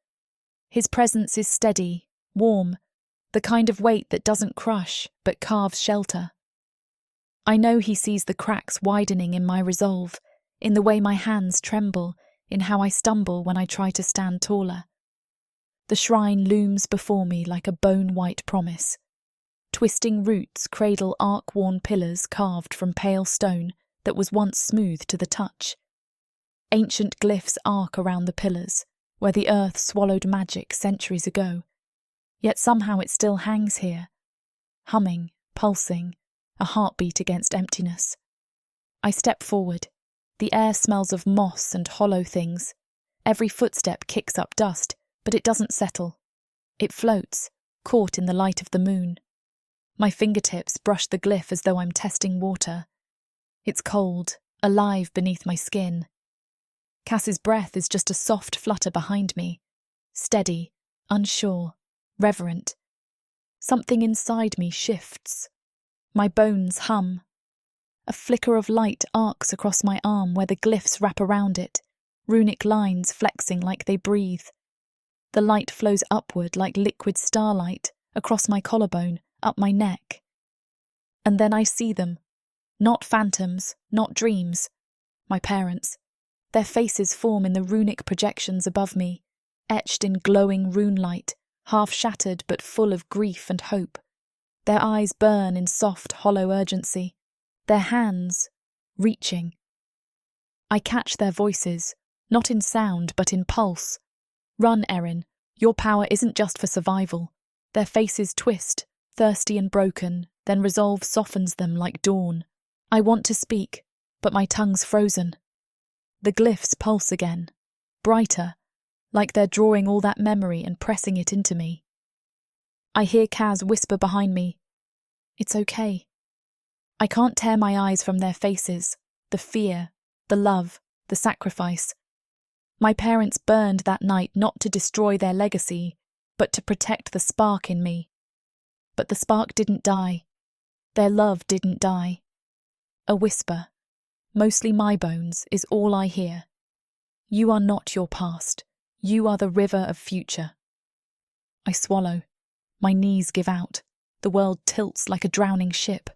S1: His presence is steady, warm, the kind of weight that doesn't crush but carves shelter. I know he sees the cracks widening in my resolve, in the way my hands tremble, in how I stumble when I try to stand taller. The shrine looms before me like a bone-white promise. Twisting roots cradle arc-worn pillars carved from pale stone that was once smooth to the touch. Ancient glyphs arc around the pillars, where the earth swallowed magic centuries ago. Yet somehow it still hangs here, humming, pulsing, a heartbeat against emptiness. I step forward. The air smells of moss and hollow things. Every footstep kicks up dust, but it doesn't settle. It floats, caught in the light of the moon. My fingertips brush the glyph as though I'm testing water. It's cold, alive beneath my skin. Cass's breath is just a soft flutter behind me, steady, unsure, reverent. Something inside me shifts. My bones hum. A flicker of light arcs across my arm where the glyphs wrap around it, runic lines flexing like they breathe. The light flows upward like liquid starlight, across my collarbone, up my neck. And then I see them. Not phantoms, not dreams. My parents. Their faces form in the runic projections above me, etched in glowing rune light, half shattered but full of grief and hope. Their eyes burn in soft, hollow urgency. Their hands, reaching. I catch their voices, not in sound but in pulse. "Run, Erin. Your power isn't just for survival." Their faces twist, thirsty and broken, then resolve softens them like dawn. I want to speak, but my tongue's frozen. The glyphs pulse again, brighter, like they're drawing all that memory and pressing it into me. I hear Kaz whisper behind me, "It's okay." I can't tear my eyes from their faces, the fear, the love, the sacrifice. My parents burned that night not to destroy their legacy, but to protect the spark in me. But the spark didn't die. Their love didn't die. A whisper, mostly my bones, is all I hear. "You are not your past. You are the river of future." I swallow. My knees give out. The world tilts like a drowning ship.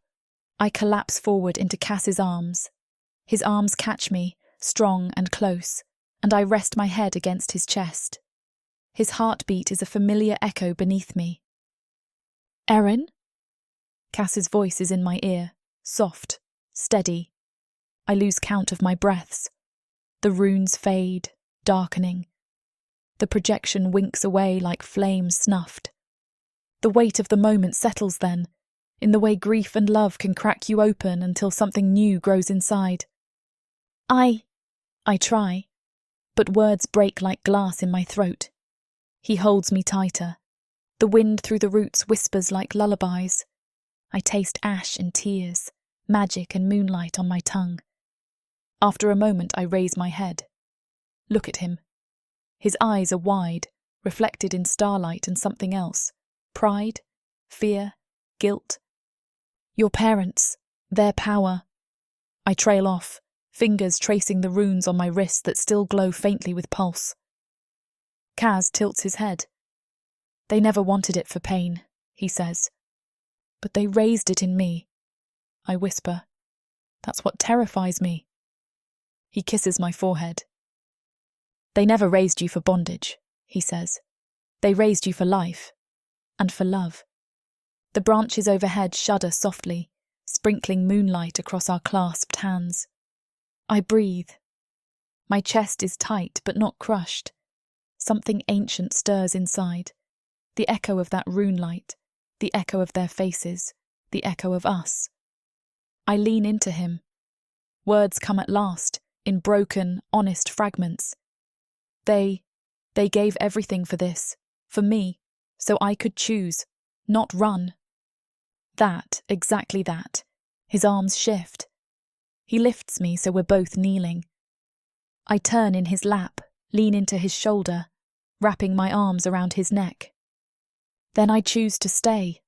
S1: I collapse forward into Cass's arms. His arms catch me, strong and close, and I rest my head against his chest. His heartbeat is a familiar echo beneath me. Erin? Cass's voice is in my ear, soft, steady. I lose count of my breaths. The runes fade, darkening. The projection winks away like flame snuffed. The weight of the moment settles then, in the way grief and love can crack you open until something new grows inside. I try, but words break like glass in my throat. He holds me tighter. The wind through the roots whispers like lullabies. I taste ash and tears, magic and moonlight on my tongue. After a moment, I raise my head. Look at him. His eyes are wide, reflected in starlight and something else. Pride, fear, guilt. Your parents, their power. I trail off, fingers tracing the runes on my wrist that still glow faintly with pulse. Kaz tilts his head. They never wanted it for pain, he says. But they raised it in me. I whisper. That's what terrifies me. He kisses my forehead. They never raised you for bondage, he says. They raised you for life. And for love. The branches overhead shudder softly, sprinkling moonlight across our clasped hands. I breathe. My chest is tight but not crushed. Something ancient stirs inside. The echo of that rune light, the echo of their faces, the echo of us. I lean into him. Words come at last, in broken, honest fragments. They gave everything for this, for me, so I could choose, not run. That, exactly that. His arms shift. He lifts me so we're both kneeling. I turn in his lap, lean into his shoulder, wrapping my arms around his neck. Then I choose to stay,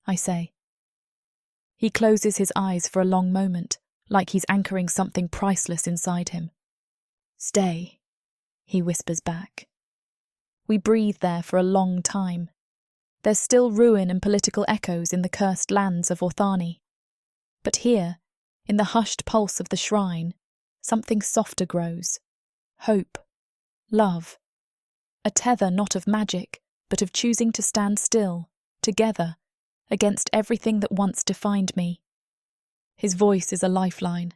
S1: I say. He closes his eyes for a long moment, like he's anchoring something priceless inside him. Stay, he whispers back. We breathe there for a long time. There's still ruin and political echoes in the cursed lands of Orthani. But here, in the hushed pulse of the shrine, something softer grows. Hope. Love. A tether not of magic, but of choosing to stand still, together, against everything that once defined me. His voice is a lifeline.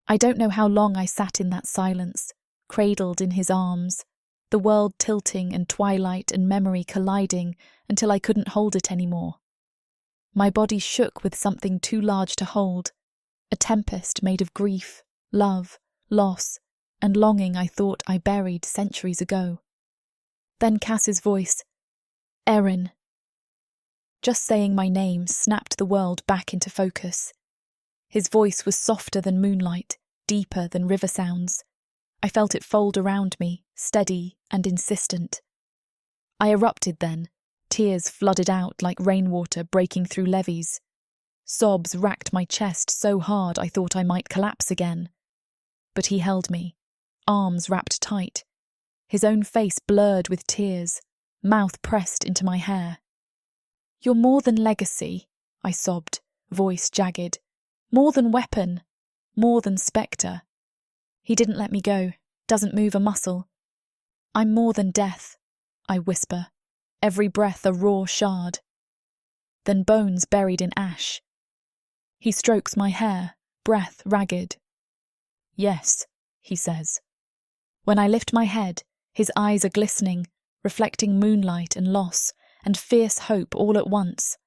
S1: I don't know how long I sat in that silence, cradled in his arms, the world tilting and twilight and memory colliding until I couldn't hold it anymore. My body shook with something too large to hold, a tempest made of grief, love, loss, and longing I thought I buried centuries ago. Then Cass's voice, Erin. Just saying my name snapped the world back into focus. His voice was softer than moonlight, deeper than river sounds. I felt it fold around me, steady and insistent. I erupted then, tears flooded out like rainwater breaking through levees. Sobs racked my chest so hard I thought I might collapse again. But he held me, arms wrapped tight, his own face blurred with tears, mouth pressed into my hair. You're more than legacy, I sobbed, voice jagged. More than weapon, more than spectre. He didn't let me go, doesn't move a muscle. I'm more than death, I whisper, every breath a raw shard. Then bones buried in ash. He strokes my hair, breath ragged. Yes, he says. When I lift my head, his eyes are glistening, reflecting moonlight and loss, and fierce hope all at once.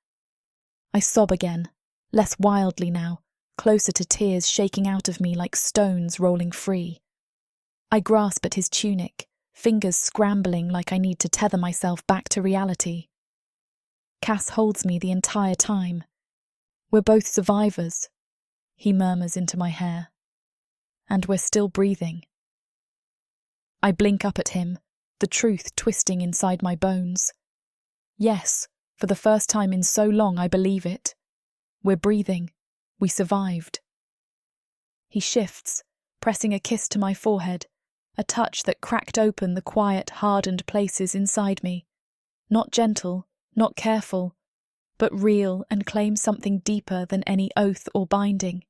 S1: I sob again, less wildly now, closer to tears shaking out of me like stones rolling free. I grasp at his tunic, fingers scrambling like I need to tether myself back to reality. Cass holds me the entire time. We're both survivors, he murmurs into my hair. And we're still breathing. I blink up at him, the truth twisting inside my bones. Yes, for the first time in so long I believe it. We're breathing. We survived. He shifts, pressing a kiss to my forehead, a touch that cracked open the quiet, hardened places inside me. Not gentle, not careful, but real and claim something deeper than any oath or binding.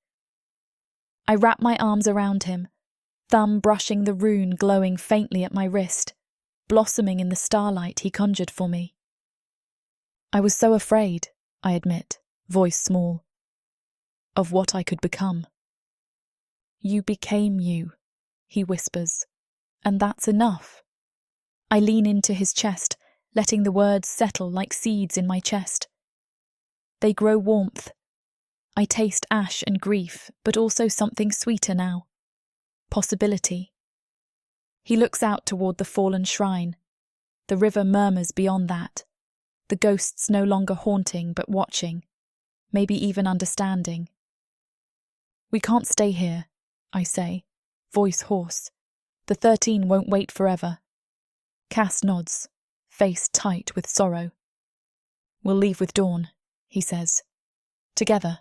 S1: I wrap my arms around him, thumb brushing the rune glowing faintly at my wrist, blossoming in the starlight he conjured for me. I was so afraid, I admit, voice small, of what I could become. You became you, he whispers, and that's enough. I lean into his chest, letting the words settle like seeds in my chest. They grow warmth. I taste ash and grief, but also something sweeter now. Possibility. He looks out toward the fallen shrine. The river murmurs beyond that. The ghosts no longer haunting but watching, maybe even understanding. We can't stay here, I say, voice hoarse. The 13 won't wait forever. Cass nods, face tight with sorrow. We'll leave with dawn, he says. Together.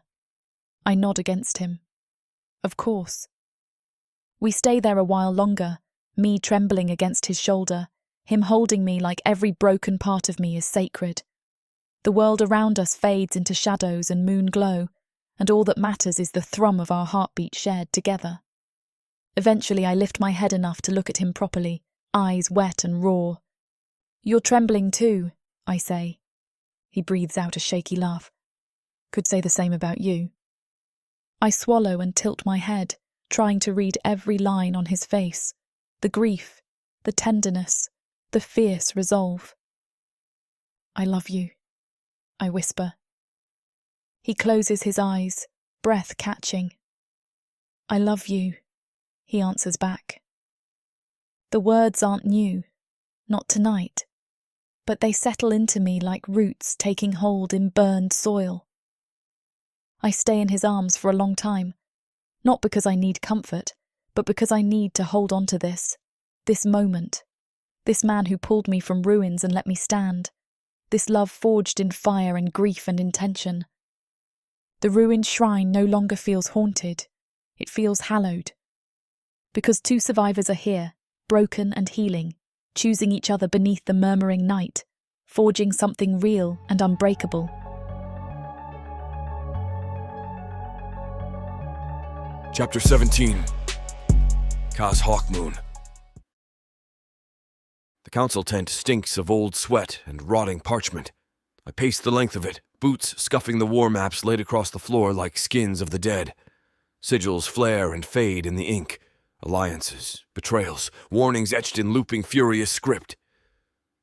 S1: I nod against him. Of course. We stay there a while longer, me trembling against his shoulder, him holding me like every broken part of me is sacred. The world around us fades into shadows and moon glow, and all that matters is the thrum of our heartbeat shared together. Eventually I lift my head enough to look at him properly, eyes wet and raw. You're trembling too, I say. He breathes out a shaky laugh. Could say the same about you. I swallow and tilt my head, trying to read every line on his face, the grief, the tenderness, the fierce resolve. I love you, I whisper. He closes his eyes, breath catching. I love you, he answers back. The words aren't new, not tonight, but they settle into me like roots taking hold in burned soil. I stay in his arms for a long time, not because I need comfort, but because I need to hold on to this moment, this man who pulled me from ruins and let me stand, this love forged in fire and grief and intention. The ruined shrine no longer feels haunted, it feels hallowed. Because two survivors are here, broken and healing, choosing each other beneath the murmuring night, forging something real and unbreakable.
S2: Chapter 17. Ka's Hawkmoon. The council tent stinks of old sweat and rotting parchment. I pace the length of it, boots scuffing the war maps laid across the floor like skins of the dead. Sigils flare and fade in the ink. Alliances, betrayals, warnings etched in looping furious script.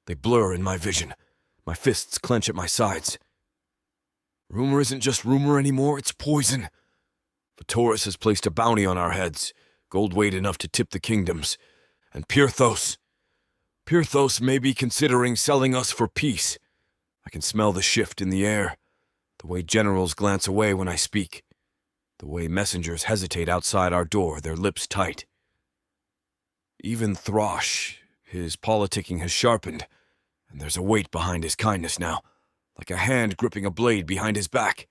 S2: They blur in my vision. My fists clench at my sides. Rumor isn't just rumor anymore, it's poison. Taurus has placed a bounty on our heads, gold weight enough to tip the kingdoms. And Pirthos may be considering selling us for peace. I can smell the shift in the air, the way generals glance away when I speak, the way messengers hesitate outside our door, their lips tight. Even Throsh, his politicking has sharpened, and there's a weight behind his kindness now, like a hand gripping a blade behind his back.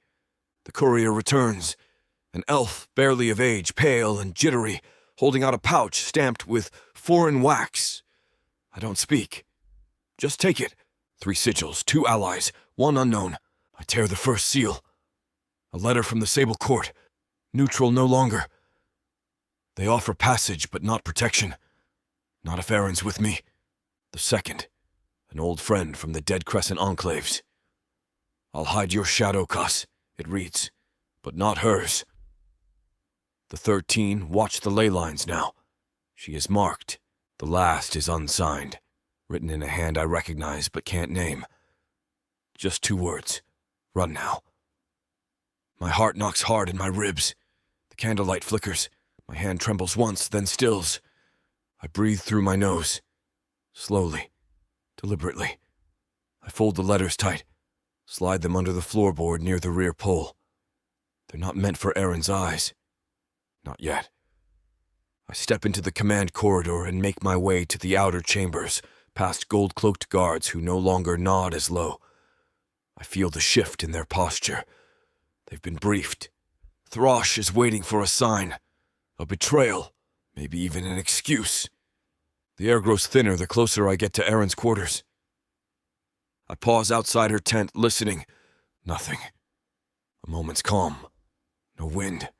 S2: The courier returns. An elf, barely of age, pale and jittery, holding out a pouch stamped with foreign wax. I don't speak. Just take it. 3 sigils, 2 allies, 1 unknown. I tear the first seal. A letter from the Sable Court. Neutral no longer. They offer passage, but not protection. Not if Aaron's with me. The second. An old friend from the Dead Crescent Enclaves. I'll hide your shadow, Cuss, it reads, but not hers. The 13 watch the ley lines now. She is marked. The last is unsigned, written in a hand I recognize but can't name. Just 2 words. Run now. My heart knocks hard in my ribs. The candlelight flickers. My hand trembles once, then stills. I breathe through my nose. Slowly. Deliberately. I fold the letters tight. Slide them under the floorboard near the rear pole. They're not meant for Aaron's eyes. Not yet. I step into the command corridor and make my way to the outer chambers, past gold-cloaked guards who no longer nod as low. I feel the shift in their posture. They've been briefed. Throsh is waiting for a sign, a betrayal, maybe even an excuse. The air grows thinner the closer I get to Erin's quarters. I pause outside her tent, listening, Nothing. A moment's calm. No wind.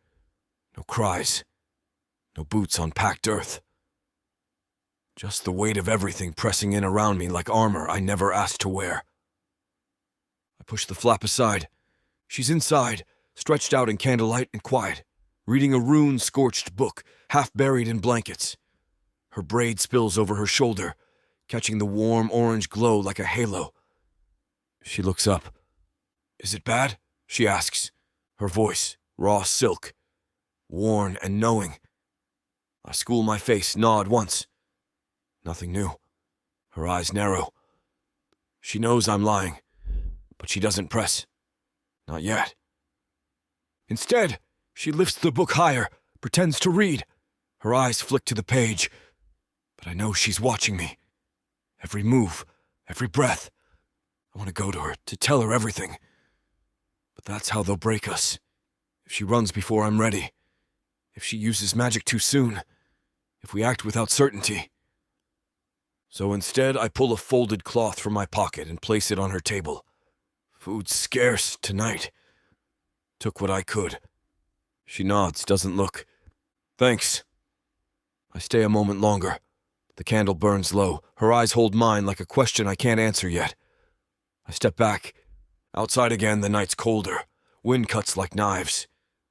S2: No cries. No boots on packed earth. Just the weight of everything pressing in around me like armor I never asked to wear. I push the flap aside. She's inside, stretched out in candlelight and quiet, reading a rune-scorched book, half buried in blankets. Her braid spills over her shoulder, catching the warm orange glow like a halo. She looks up. "Is it bad?" she asks, her voice raw silk, worn and knowing. I school my face, nod once. Nothing new. Her eyes narrow. She knows I'm lying, but she doesn't press. Not yet. Instead, she lifts the book higher, pretends to read. Her eyes flick to the page, but I know she's watching me. Every move, every breath. I want to go to her, to tell her everything. But that's how they'll break us. If she runs before I'm ready. If she uses magic too soon. If we act without certainty. So instead, I pull a folded cloth from my pocket and place it on her table. Food's scarce tonight. Took what I could. She nods, doesn't look. Thanks. I stay a moment longer. The candle burns low. Her eyes hold mine like a question I can't answer yet. I step back. Outside again, the night's colder. Wind cuts like knives.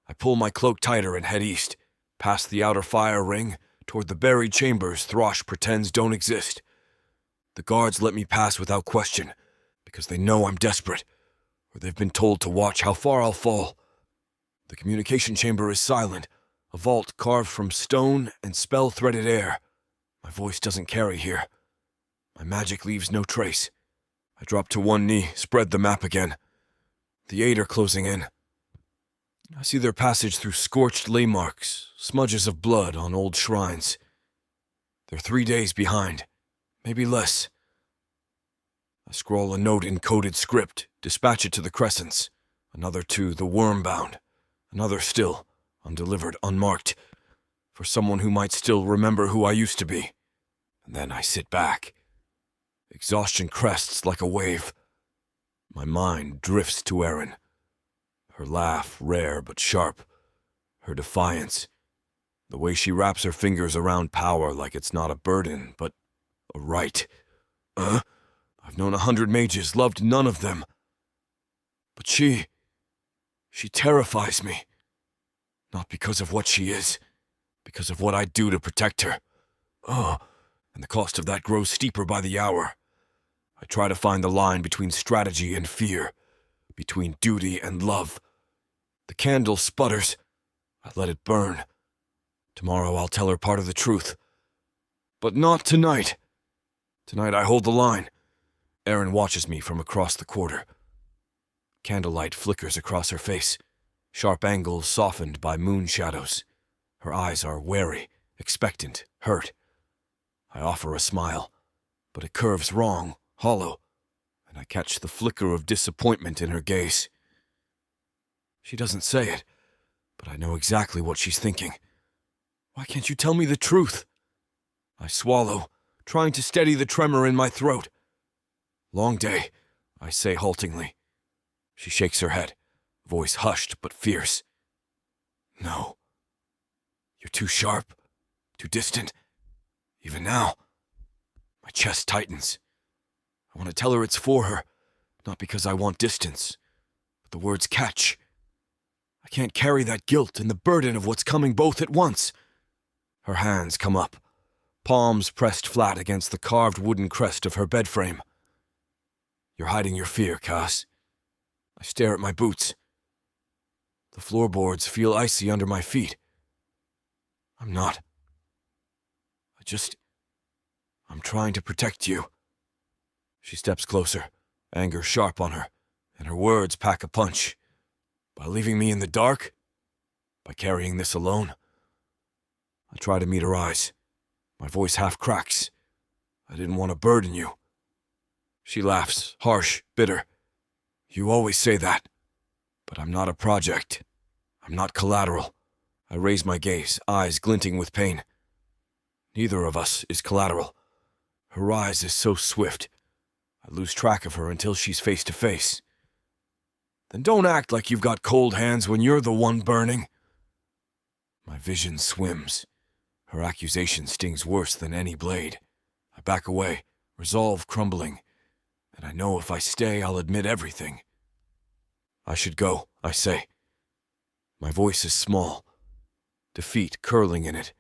S2: I pull my cloak tighter and head east, past the outer fire ring, toward the buried chambers Throsh pretends don't exist. The guards let me pass without question, because they know I'm desperate, or they've been told to watch how far I'll fall. The communication chamber is silent, a vault carved from stone and spell-threaded air. My voice doesn't carry here. My magic leaves no trace. I drop to one knee, spread the map again. The 8 are closing in. I see their passage through scorched laymarks, smudges of blood on old shrines. They're 3 days behind, maybe less. I scrawl a note in coded script, dispatch it to the Crescents, another to the Wormbound, another still, undelivered, unmarked, for someone who might still remember who I used to be. And then I sit back. Exhaustion crests like a wave. My mind drifts to Erin. Her laugh, rare but sharp. Her defiance. The way she wraps her fingers around power like it's not a burden, but a right. I've known 100 mages, loved none of them. But she terrifies me. Not because of what she is, because of what I'd do to protect her. And the cost of that grows steeper by the hour. I try to find the line between strategy and fear, between duty and love. The candle sputters. I let it burn. Tomorrow I'll tell her part of the truth. But not tonight. Tonight I hold the line. Erin watches me from across the quarter. Candlelight flickers across her face, sharp angles softened by moon shadows. Her eyes are wary, expectant, hurt. I offer a smile, but it curves wrong, hollow, and I catch the flicker of disappointment in her gaze. She doesn't say it, but I know exactly what she's thinking. Why can't you tell me the truth? I swallow, trying to steady the tremor in my throat. Long day, I say haltingly. She shakes her head, voice hushed but fierce. No. You're too sharp, too distant. Even now, my chest tightens. I want to tell her it's for her, not because I want distance, but the words catch. I can't carry that guilt and the burden of what's coming both at once. Her hands come up, palms pressed flat against the carved wooden crest of her bed frame. You're hiding your fear, Cass. I stare at my boots. The floorboards feel icy under my feet. I'm not. I'm trying to protect you. She steps closer, anger sharp on her, and her words pack a punch. By leaving me in the dark? By carrying this alone? I try to meet her eyes. My voice half cracks. I didn't want to burden you. She laughs, harsh, bitter. You always say that. But I'm not a project. I'm not collateral. I raise my gaze, eyes glinting with pain. Neither of us is collateral. Her rise is so swift. I lose track of her until she's face to face. Then don't act like you've got cold hands when you're the one burning. My vision swims. Her accusation stings worse than any blade. I back away, resolve crumbling, and I know if I stay, I'll admit everything. I should go, I say. My voice is small, defeat curling in it.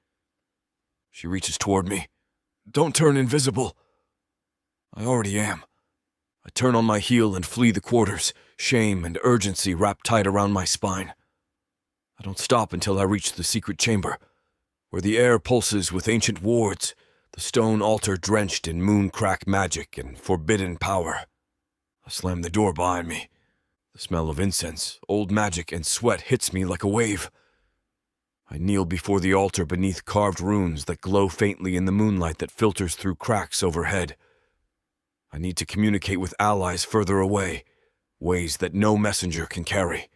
S2: She reaches toward me. Don't turn invisible. I already am. I turn on my heel and flee the quarters, shame and urgency wrapped tight around my spine. I don't stop until I reach the secret chamber, where the air pulses with ancient wards, the stone altar drenched in mooncrack magic and forbidden power. I slam the door behind me. The smell of incense, old magic, and sweat hits me like a wave. I kneel before the altar beneath carved runes that glow faintly in the moonlight that filters through cracks overhead. I need to communicate with allies further away, ways that no messenger can carry.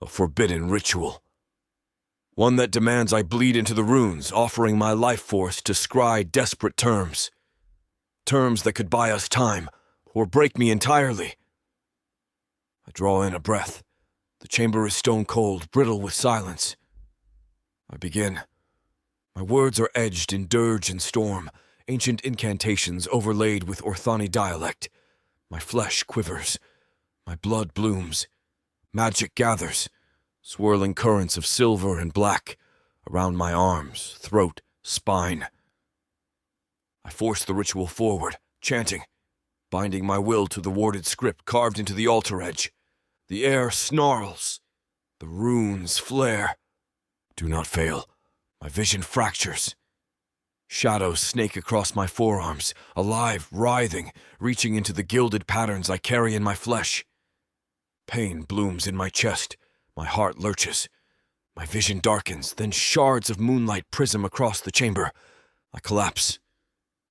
S2: A forbidden ritual. One that demands I bleed into the runes, offering my life force to scry desperate terms. Terms that could buy us time, or break me entirely. I draw in a breath. The chamber is stone cold, brittle with silence. I begin. My words are edged in dirge and storm, ancient incantations overlaid with Orthani dialect. My flesh quivers. My blood blooms. Magic gathers, swirling currents of silver and black around my arms, throat, spine. I force the ritual forward, chanting, binding my will to the warded script carved into the altar edge. The air snarls. The runes flare. Do not fail. My vision fractures. Shadows snake across my forearms, alive, writhing, reaching into the gilded patterns I carry in my flesh. Pain blooms in my chest. My heart lurches. My vision darkens, then shards of moonlight prism across the chamber. I collapse.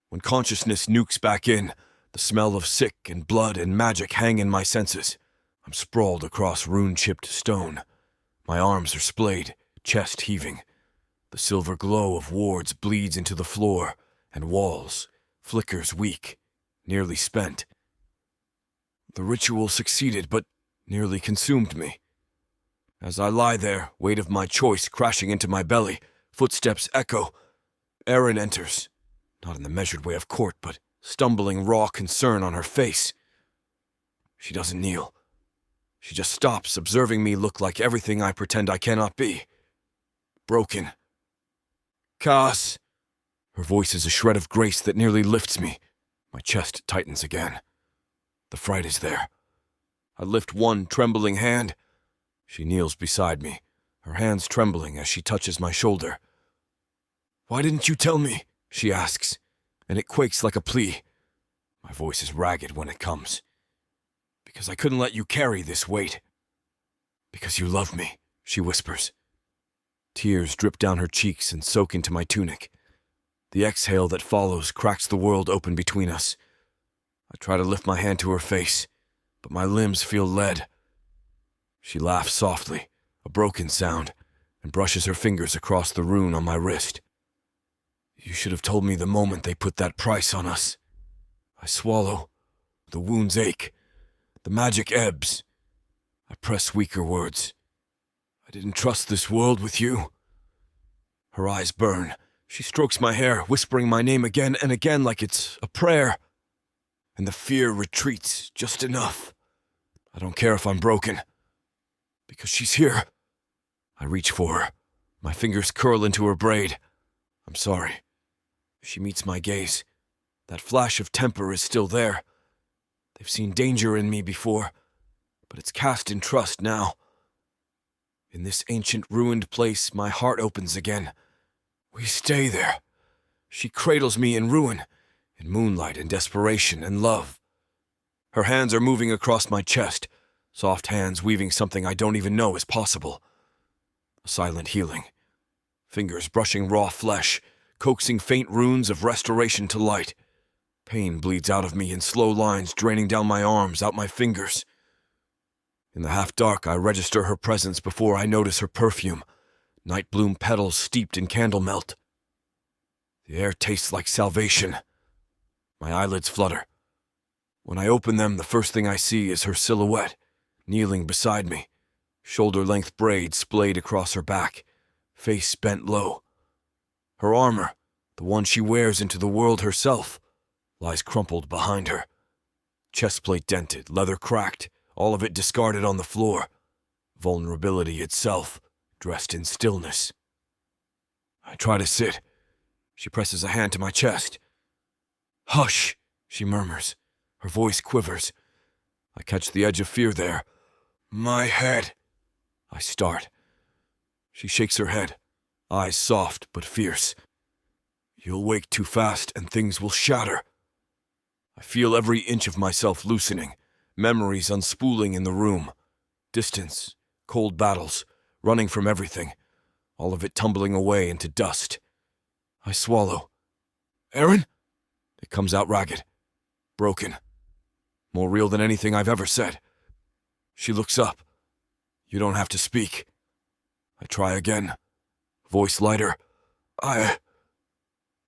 S2: When consciousness nukes back in, the smell of sick and blood and magic hang in my senses. I'm sprawled across rune-chipped stone. My arms are splayed, chest heaving. The silver glow of wards bleeds into the floor and walls, flickers weak, nearly spent. The ritual succeeded, but nearly consumed me. As I lie there, weight of my choice crashing into my belly, footsteps echo. Erin enters, not in the measured way of court, but stumbling raw concern on her face. She doesn't kneel. She just stops, observing me look like everything I pretend I cannot be. Broken. Cass. Her voice is a shred of grace that nearly lifts me. My chest tightens again. The fright is there. I lift one trembling hand. She kneels beside me, her hands trembling as she touches my shoulder. Why didn't you tell me? She asks, and it quakes like a plea. My voice is ragged when it comes. Because I couldn't let you carry this weight. Because you love me, she whispers. Tears drip down her cheeks and soak into my tunic. The exhale that follows cracks the world open between us. I try to lift my hand to her face, but my limbs feel lead. She laughs softly, a broken sound, and brushes her fingers across the rune on my wrist. You should have told me the moment they put that price on us. I swallow. The wounds ache. The magic ebbs. I press weaker words. I didn't trust this world with you. Her eyes burn. She strokes my hair, whispering my name again and again like it's a prayer. And the fear retreats just enough. I don't care if I'm broken. Because she's here. I reach for her. My fingers curl into her braid. I'm sorry. She meets my gaze. That flash of temper is still there. They've seen danger in me before, but it's cast in trust now. In this ancient ruined place, my heart opens again. We stay there. She cradles me in ruin, in moonlight and desperation and love. Her hands are moving across my chest, soft hands weaving something I don't even know is possible. A silent healing. Fingers brushing raw flesh, coaxing faint runes of restoration to light. Pain bleeds out of me in slow lines draining down my arms, out my fingers. In the half-dark, I register her presence before I notice her perfume. Night bloom petals steeped in candle melt. The air tastes like salvation. My eyelids flutter. When I open them, the first thing I see is her silhouette, kneeling beside me, shoulder-length braids splayed across her back, face bent low. Her armor, the one she wears into the world herself, lies crumpled behind her. Chestplate dented, leather cracked, all of it discarded on the floor. Vulnerability itself, dressed in stillness. I try to sit. She presses a hand to my chest. "Hush," she murmurs. Her voice quivers. I catch the edge of fear there. "My head." I start. She shakes her head, eyes soft but fierce. "You'll wake too fast and things will shatter." I feel every inch of myself loosening, memories unspooling in the room. Distance, cold battles, running from everything, all of it tumbling away into dust. I swallow. "Aaron?" It comes out ragged, broken, more real than anything I've ever said. She looks up. "You don't have to speak." I try again, voice lighter.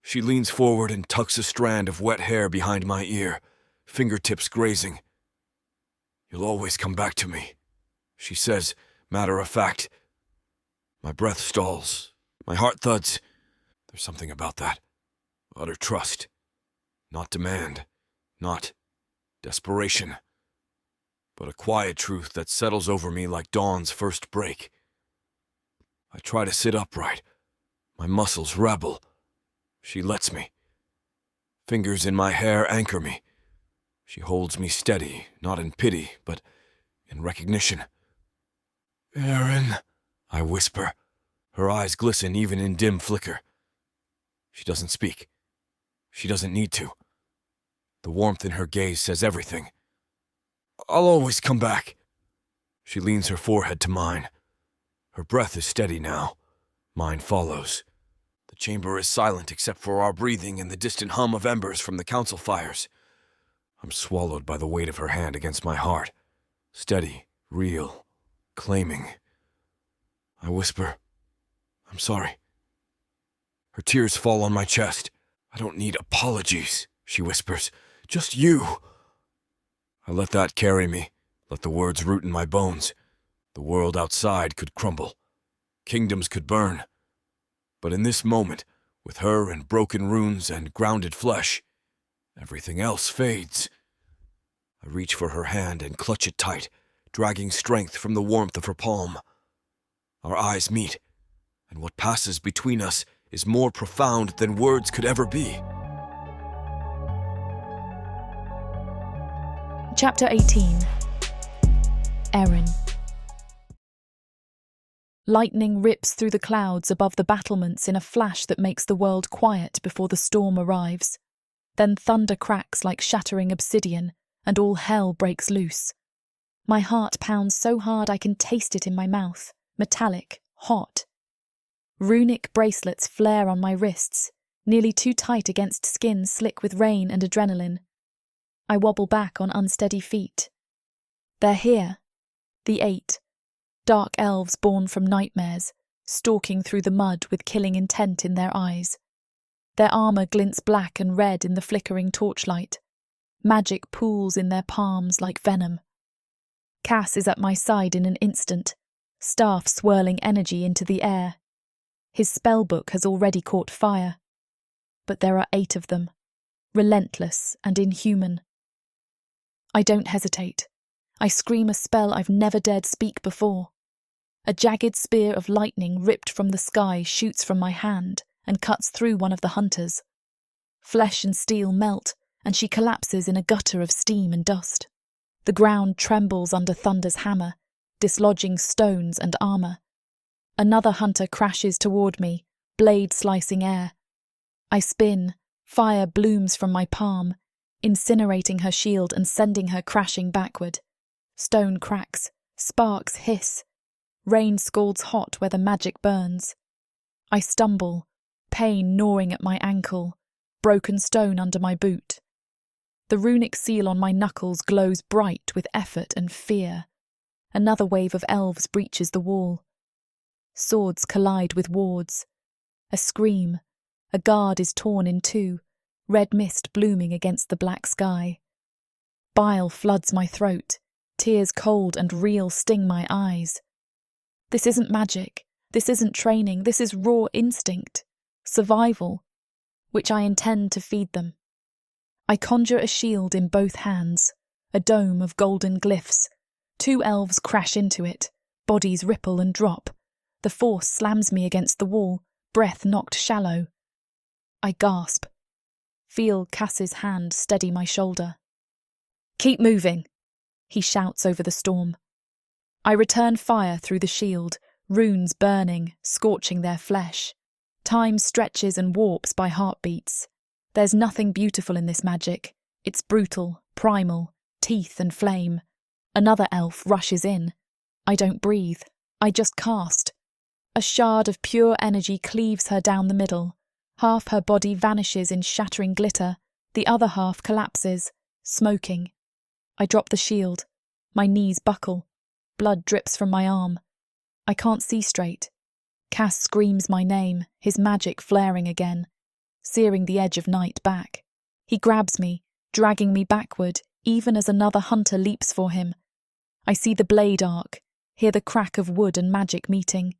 S2: She leans forward and tucks a strand of wet hair behind my ear, fingertips grazing. "You'll always come back to me," she says, matter of fact. My breath stalls, my heart thuds. There's something about that. Utter trust. Not demand, not desperation, but a quiet truth that settles over me like dawn's first break. I try to sit upright. My muscles rebel. She lets me. Fingers in my hair anchor me. She holds me steady, not in pity, but in recognition. "Aaron," I whisper. Her eyes glisten even in dim flicker. She doesn't speak. She doesn't need to. The warmth in her gaze says everything. "I'll always come back." She leans her forehead to mine. Her breath is steady now. Mine follows. The chamber is silent except for our breathing and the distant hum of embers from the council fires. I'm swallowed by the weight of her hand against my heart. Steady, real, claiming. I whisper, "I'm sorry." Her tears fall on my chest. "I don't need apologies," she whispers. "Just you." I let that carry me, let the words root in my bones. The world outside could crumble. Kingdoms could burn. But in this moment, with her and broken runes and grounded flesh, everything else fades. I reach for her hand and clutch it tight, dragging strength from the warmth of her palm. Our eyes meet, and what passes between us is more profound than words could ever be.
S1: Chapter 18. Erin. Lightning rips through the clouds above the battlements in a flash that makes the world quiet before the storm arrives. Then thunder cracks like shattering obsidian, and all hell breaks loose. My heart pounds so hard I can taste it in my mouth, metallic, hot. Runic bracelets flare on my wrists, nearly too tight against skin slick with rain and adrenaline. I wobble back on unsteady feet. They're here, the 8. Dark elves born from nightmares, stalking through the mud with killing intent in their eyes. Their armour glints black and red in the flickering torchlight. Magic pools in their palms like venom. Cass is at my side in an instant, staff swirling energy into the air. His spellbook has already caught fire. But there are 8 of them, relentless and inhuman. I don't hesitate. I scream a spell I've never dared speak before. A jagged spear of lightning ripped from the sky shoots from my hand and cuts through one of the hunters. Flesh and steel melt, and she collapses in a gutter of steam and dust. The ground trembles under Thunder's hammer, dislodging stones and armour. Another hunter crashes toward me, blade slicing air. I spin, fire blooms from my palm, incinerating her shield and sending her crashing backward. Stone cracks, sparks hiss. Rain scalds hot where the magic burns. I stumble, pain gnawing at my ankle, broken stone under my boot. The runic seal on my knuckles glows bright with effort and fear. Another wave of elves breaches the wall. Swords collide with wards. A scream. A guard is torn in two, red mist blooming against the black sky. Bile floods my throat, Tears cold and real sting my eyes. This isn't magic. This isn't training. This is raw instinct. Survival, which I intend to feed them. I conjure a shield in both hands, a dome of golden glyphs. 2 elves crash into it, bodies ripple and drop. The force slams me against the wall, breath knocked shallow. I gasp. Feel Cass's hand steady my shoulder. "Keep moving," he shouts over the storm. I return fire through the shield, runes burning, scorching their flesh. Time stretches and warps by heartbeats. There's nothing beautiful in this magic. It's brutal, primal, teeth and flame. Another elf rushes in. I don't breathe. I just cast. A shard of pure energy cleaves her down the middle. Half her body vanishes in shattering glitter. The other half collapses, smoking. I drop the shield. My knees buckle. Blood drips from my arm. I can't see straight. Cass screams my name, his magic flaring again, searing the edge of night back. He grabs me, dragging me backward, even as another hunter leaps for him. I see the blade arc, hear the crack of wood and magic meeting.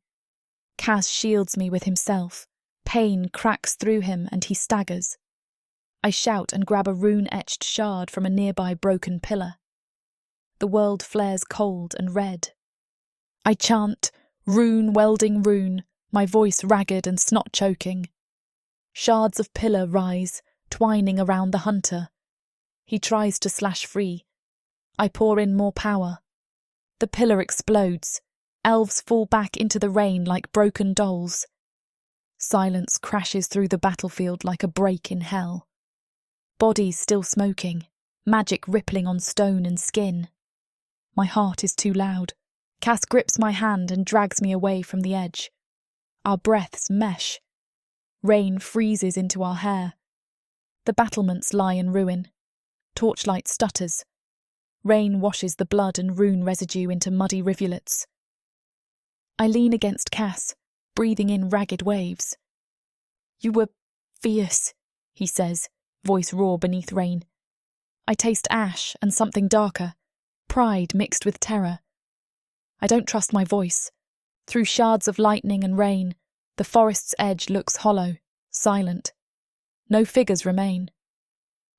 S1: Cass shields me with himself. Pain cracks through him and he staggers. I shout and grab a rune-etched shard from a nearby broken pillar. The world flares cold and red. I chant, rune welding rune, my voice ragged and snot-choking. Shards of pillar rise, twining around the hunter. He tries to slash free. I pour in more power. The pillar explodes. Elves fall back into the rain like broken dolls. Silence crashes through the battlefield like a break in hell. Bodies still smoking, magic rippling on stone and skin. My heart is too loud. Cass grips my hand and drags me away from the edge. Our breaths mesh. Rain freezes into our hair. The battlements lie in ruin. Torchlight stutters. Rain washes the blood and rune residue into muddy rivulets. I lean against Cass, breathing in ragged waves. "You were fierce," he says, voice raw beneath rain. I taste ash and something darker, pride mixed with terror. I don't trust my voice. Through shards of lightning and rain, the forest's edge looks hollow, silent. No figures remain.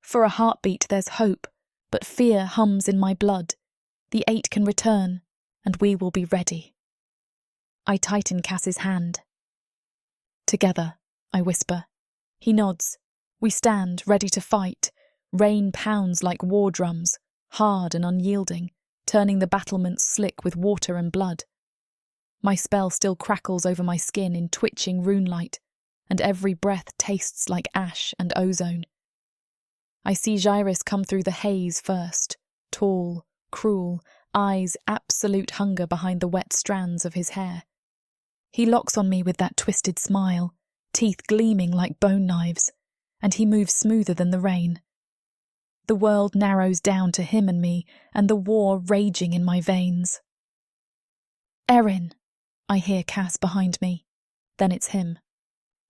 S1: For a heartbeat there's hope, but fear hums in my blood. The 8 can return, and we will be ready. I tighten Cass's hand. "Together," I whisper. He nods. We stand, ready to fight. Rain pounds like war drums, hard and unyielding, turning the battlements slick with water and blood. My spell still crackles over my skin in twitching runelight, and every breath tastes like ash and ozone. I see Gyrus come through the haze first, tall, cruel, eyes absolute hunger behind the wet strands of his hair. He locks on me with that twisted smile, teeth gleaming like bone knives, and he moves smoother than the rain. The world narrows down to him and me, and the war raging in my veins. "Erin," I hear Cass behind me. Then it's him.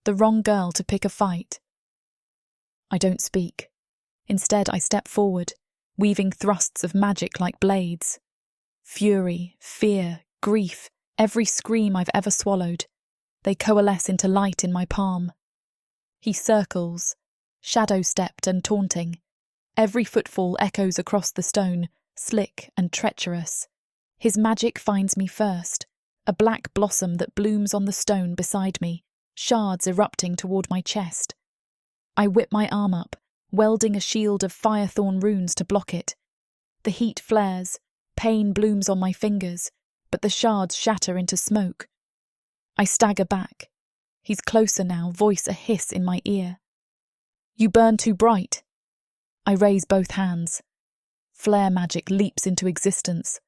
S1: The wrong girl to pick a fight. I don't speak. Instead, I step forward, weaving thrusts of magic like blades. Fury, fear, grief, every scream I've ever swallowed. They coalesce into light in my palm. He circles, shadow-stepped and taunting. Every footfall echoes across the stone, slick and treacherous. His magic finds me first, a black blossom that blooms on the stone beside me, shards erupting toward my chest. I whip my arm up, welding a shield of firethorn runes to block it. The heat flares, pain blooms on my fingers, but the shards shatter into smoke. I stagger back. He's closer now, voice a hiss in my ear. "You burn too bright." I raise both hands. Flare magic leaps into existence,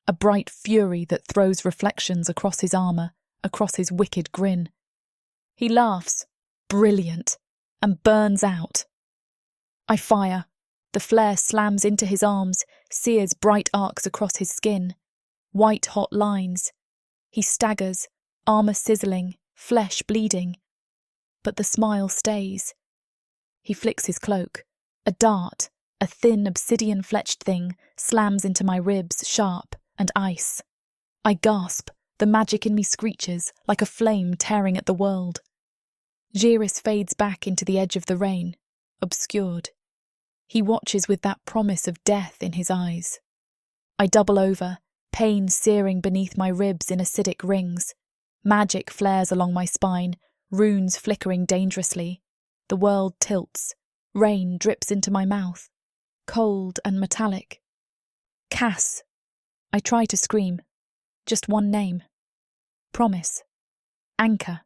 S1: a bright fury that throws reflections across his armour, across his wicked grin. He laughs, brilliant, and burns out. I fire. The flare slams into his arms, sears bright arcs across his skin. White hot lines. He staggers, armour sizzling, flesh bleeding. But the smile stays. He flicks his cloak. A dart, A thin, obsidian-fletched thing slams into my ribs, sharp and ice. I gasp. The magic in me screeches, like a flame tearing at the world. Giris fades back into the edge of the rain, obscured. He watches with that promise of death in his eyes. I double over, pain searing beneath my ribs in acidic rings. Magic flares along my spine, runes flickering dangerously. The world tilts. Rain drips into my mouth, cold and metallic. Cass. I try to scream. Just one name. Promise. Anchor.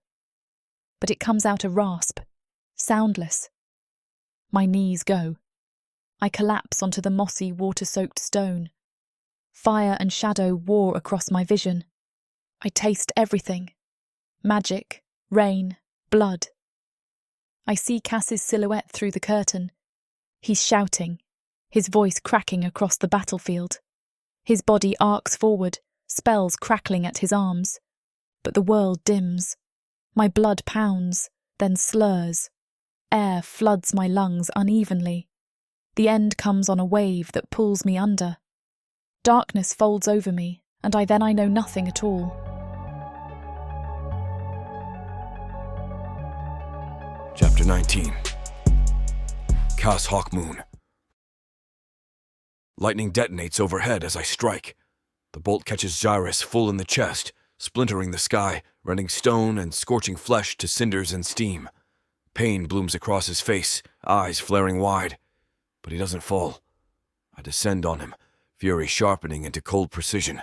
S1: But it comes out a rasp, soundless. My knees go. I collapse onto the mossy, water-soaked stone. Fire and shadow war across my vision. I taste everything. Magic, rain, blood. I see Cass's silhouette through the curtain. He's shouting, his voice cracking across the battlefield. His body arcs forward, spells crackling at his arms. But the world dims. My blood pounds, then slurs. Air floods my lungs unevenly. The end comes on a wave that pulls me under. Darkness folds over me, and I know nothing at all.
S2: Chapter 19. Cass Hawkmoon. Lightning detonates overhead as I strike. The bolt catches Giris full in the chest, splintering the sky, rending stone and scorching flesh to cinders and steam. Pain blooms across his face, eyes flaring wide. But he doesn't fall. I descend on him, fury sharpening into cold precision.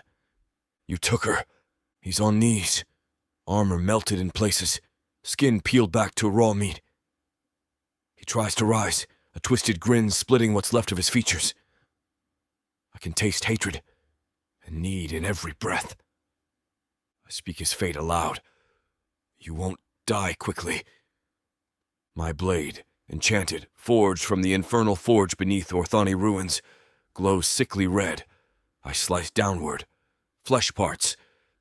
S2: You took her. He's on knees. Armor melted in places, skin peeled back to raw meat. He tries to rise, a twisted grin splitting what's left of his features. I can taste hatred and need in every breath. I speak his fate aloud. You won't die quickly. My blade, enchanted, forged from the infernal forge beneath Orthani ruins, glows sickly red. I slice downward. Flesh parts,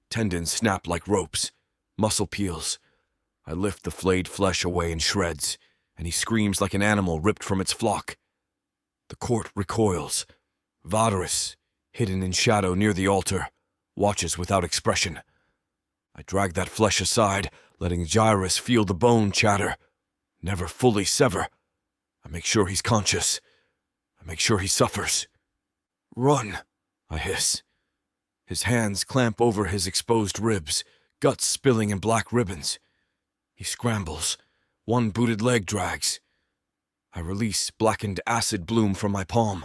S2: tendons snap like ropes, muscle peels. I lift the flayed flesh away in shreds, and he screams like an animal ripped from its flock. The court recoils. Varus, hidden in shadow near the altar, watches without expression. I drag that flesh aside, letting Giris feel the bone chatter. Never fully sever. I make sure he's conscious. I make sure he suffers. Run, I hiss. His hands clamp over his exposed ribs, guts spilling in black ribbons. He scrambles. One booted leg drags. I release blackened acid bloom from my palm.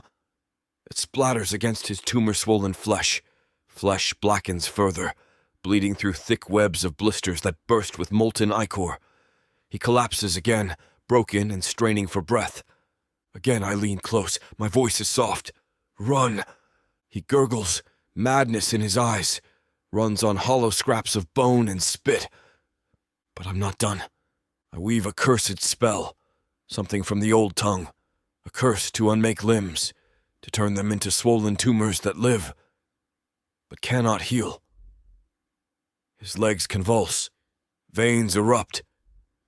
S2: It splatters against his tumor-swollen flesh. Flesh blackens further, bleeding through thick webs of blisters that burst with molten ichor. He collapses again, broken and straining for breath. Again I lean close, my voice is soft. Run! He gurgles, madness in his eyes, runs on hollow scraps of bone and spit. But I'm not done. I weave a cursed spell, something from the old tongue, a curse to unmake limbs, to turn them into swollen tumors that live, but cannot heal. His legs convulse, veins erupt,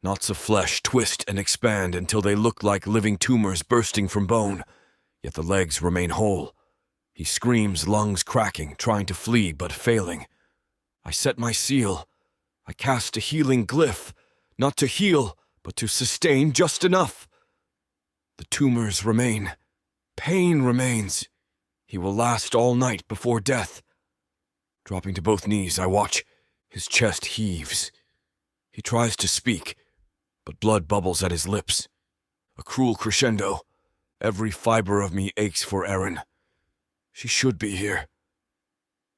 S2: knots of flesh twist and expand until they look like living tumors bursting from bone, yet the legs remain whole. He screams, lungs cracking, trying to flee but failing. I set my seal. I cast a healing glyph, not to heal, but to sustain just enough. The tumors remain. Pain remains. He will last all night before death. Dropping to both knees, I watch. His chest heaves. He tries to speak, but blood bubbles at his lips. A cruel crescendo. Every fiber of me aches for Erin. She should be here.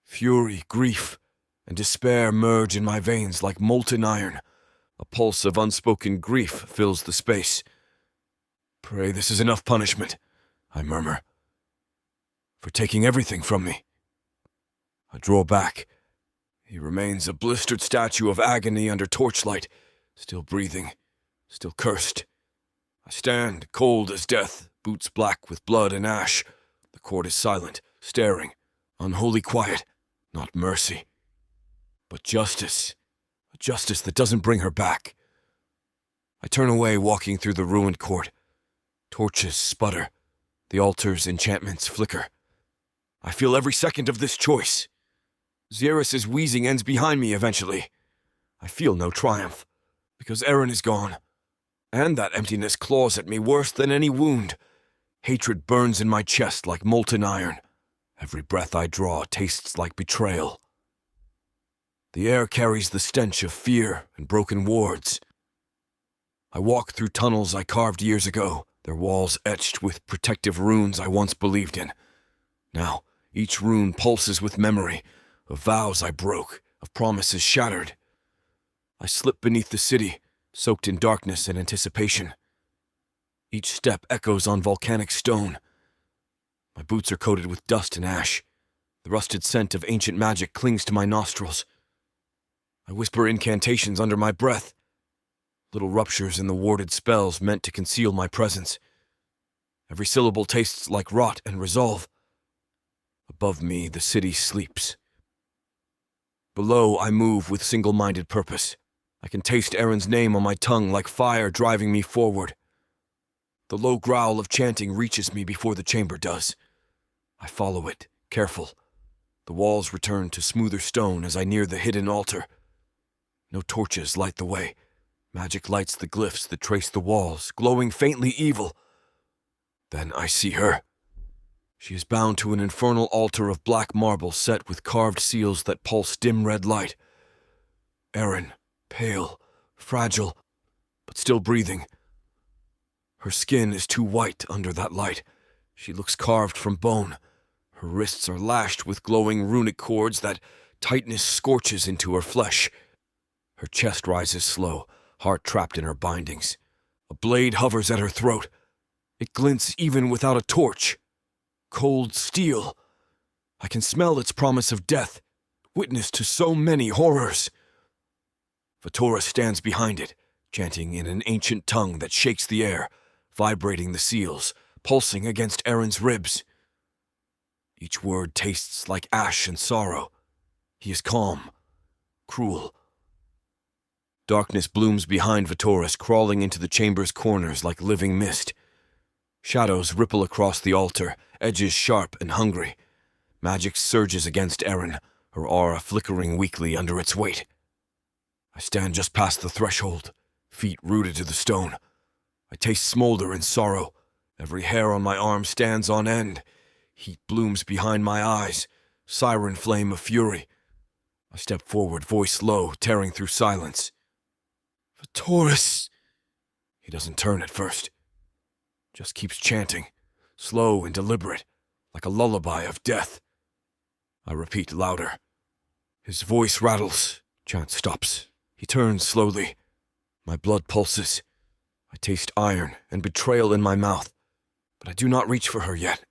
S2: Fury, grief, and despair merge in my veins like molten iron. A pulse of unspoken grief fills the space. Pray this is enough punishment, I murmur, for taking everything from me. I draw back. He remains a blistered statue of agony under torchlight, still breathing, still cursed. I stand, cold as death, boots black with blood and ash. The court is silent, staring, unholy quiet, not mercy, but justice, a justice that doesn't bring her back. I turn away, walking through the ruined court. Torches sputter. The altar's enchantments flicker. I feel every second of this choice. Xeris' wheezing ends behind me eventually. I feel no triumph, because Eren is gone. And that emptiness claws at me worse than any wound. Hatred burns in my chest like molten iron. Every breath I draw tastes like betrayal. The air carries the stench of fear and broken wards. I walk through tunnels I carved years ago, their walls etched with protective runes I once believed in. Now, each rune pulses with memory, of vows I broke, of promises shattered. I slip beneath the city, soaked in darkness and anticipation. Each step echoes on volcanic stone. My boots are coated with dust and ash. The rusted scent of ancient magic clings to my nostrils. I whisper incantations under my breath, little ruptures in the warded spells meant to conceal my presence. Every syllable tastes like rot and resolve. Above me, the city sleeps. Below, I move with single-minded purpose. I can taste Eren's name on my tongue like fire driving me forward. The low growl of chanting reaches me before the chamber does. I follow it, careful. The walls return to smoother stone as I near the hidden altar. No torches light the way. Magic lights the glyphs that trace the walls, glowing faintly evil. Then I see her. She is bound to an infernal altar of black marble set with carved seals that pulse dim red light. Eren, pale, fragile, but still breathing. Her skin is too white under that light. She looks carved from bone. Her wrists are lashed with glowing runic cords that tightness scorches into her flesh. Her chest rises slow, heart trapped in her bindings. A blade hovers at her throat. It glints even without a torch. Cold steel. I can smell its promise of death, witness to so many horrors. Vatora stands behind it, chanting in an ancient tongue that shakes the air, vibrating the seals, pulsing against Eren's ribs. Each word tastes like ash and sorrow. He is calm, cruel. Darkness blooms behind Vatoris, crawling into the chamber's corners like living mist. Shadows ripple across the altar, edges sharp and hungry. Magic surges against Eren, her aura flickering weakly under its weight. I stand just past the threshold, feet rooted to the stone. I taste smolder and sorrow. Every hair on my arm stands on end. Heat blooms behind my eyes, siren flame of fury. I step forward, voice low, tearing through silence. Vatoris! He doesn't turn at first. Just keeps chanting, slow and deliberate, like a lullaby of death. I repeat louder. His voice rattles. Chant stops. He turns slowly. My blood pulses. I taste iron and betrayal in my mouth, but I do not reach for her yet,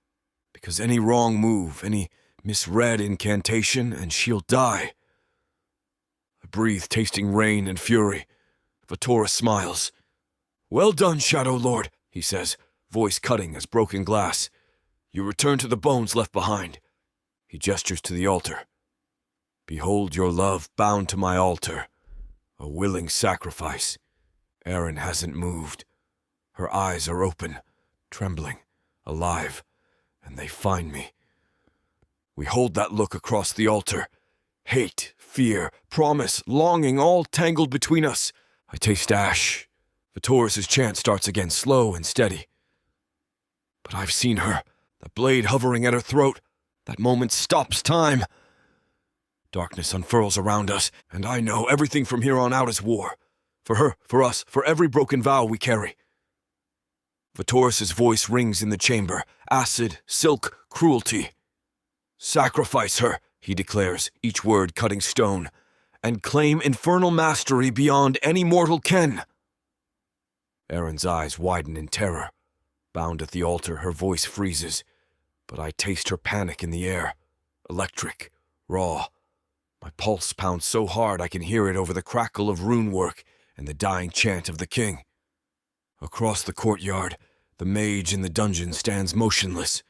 S2: because any wrong move, any misread incantation, and she'll die. I breathe, tasting rain and fury. Vatoris smiles. Well done, Shadow Lord, he says, voice cutting as broken glass. You return to the bones left behind. He gestures to the altar. Behold your love bound to my altar. A willing sacrifice. Eren hasn't moved. Her eyes are open, trembling, alive, and they find me. We hold that look across the altar. Hate, fear, promise, longing, all tangled between us. I taste ash. Vatoris' chant starts again, slow and steady. But I've seen her, that blade hovering at her throat. That moment stops time. Darkness unfurls around us, and I know everything from here on out is war. For her, for us, for every broken vow we carry. Vatoris' voice rings in the chamber. Acid, silk, cruelty. Sacrifice her, he declares, each word cutting stone, and claim infernal mastery beyond any mortal ken. Eren's eyes widen in terror. Bound at the altar, her voice freezes, but I taste her panic in the air. Electric, raw. My pulse pounds so hard I can hear it over the crackle of rune work and the dying chant of the king. Across the courtyard, the mage in the dungeon stands motionless,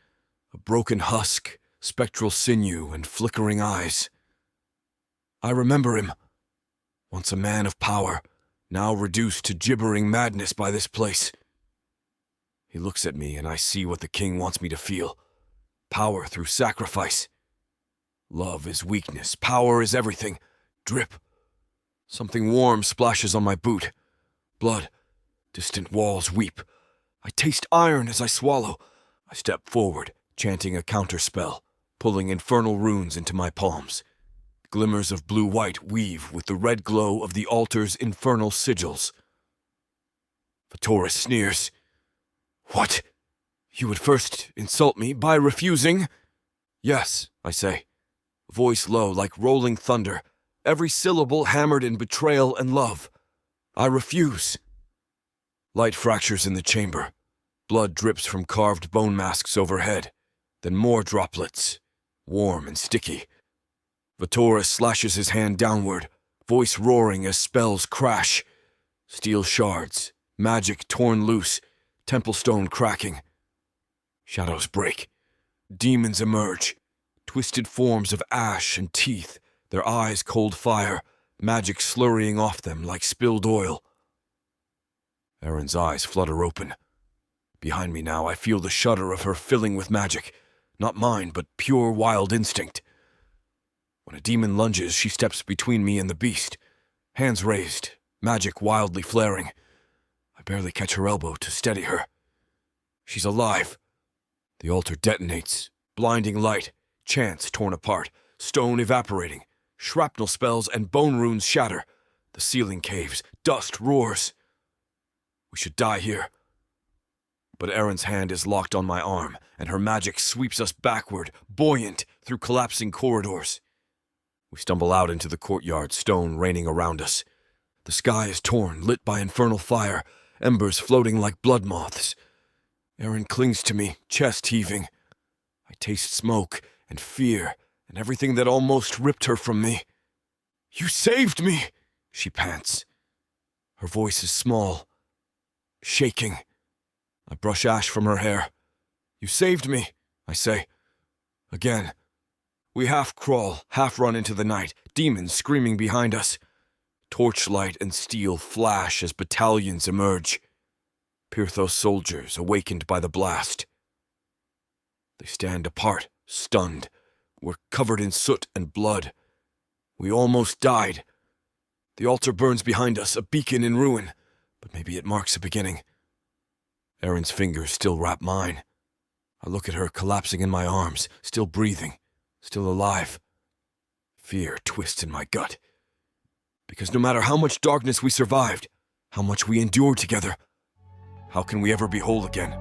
S2: a broken husk, spectral sinew, and flickering eyes. I remember him. Once a man of power, now reduced to gibbering madness by this place. He looks at me and I see what the king wants me to feel. Power through sacrifice. Love is weakness. Power is everything. Drip. Something warm splashes on my boot. Blood. Distant walls weep. I taste iron as I swallow. I step forward, chanting a counterspell, pulling infernal runes into my palms. Glimmers of blue-white weave with the red glow of the altar's infernal sigils. Vitoris sneers. What? You would first insult me by refusing? Yes, I say, voice low like rolling thunder, every syllable hammered in betrayal and love. I refuse. Light fractures in the chamber. Blood drips from carved bone masks overhead. Then more droplets, warm and sticky. Vitoris slashes his hand downward, voice roaring as spells crash. Steel shards, magic torn loose, temple stone cracking. Shadows break. Demons emerge. Twisted forms of ash and teeth, their eyes cold fire, magic slurrying off them like spilled oil. Erin's eyes flutter open. Behind me now, I feel the shudder of her filling with magic. Not mine, but pure wild instinct. When a demon lunges, she steps between me and the beast. Hands raised, magic wildly flaring. I barely catch her elbow to steady her. She's alive. The altar detonates, blinding light, chants torn apart, stone evaporating, shrapnel spells and bone runes shatter. The ceiling caves, dust roars. We should die here. But Erin's hand is locked on my arm, and her magic sweeps us backward, buoyant, through collapsing corridors. We stumble out into the courtyard, stone raining around us. The sky is torn, lit by infernal fire, embers floating like blood moths. Erin clings to me, chest heaving. I taste smoke and fear and everything that almost ripped her from me. You saved me, she pants. Her voice is small, shaking. I brush ash from her hair. You saved me, I say. Again. We half crawl, half run into the night, demons screaming behind us. Torchlight and steel flash as battalions emerge. Pyrthos soldiers awakened by the blast. They stand apart, stunned. We're covered in soot and blood. We almost died. The altar burns behind us, a beacon in ruin, but maybe it marks a beginning. Erin's fingers still wrap mine. I look at her collapsing in my arms, still breathing, still alive. Fear twists in my gut. Because no matter how much darkness we survived, how much we endured together, how can we ever be whole again?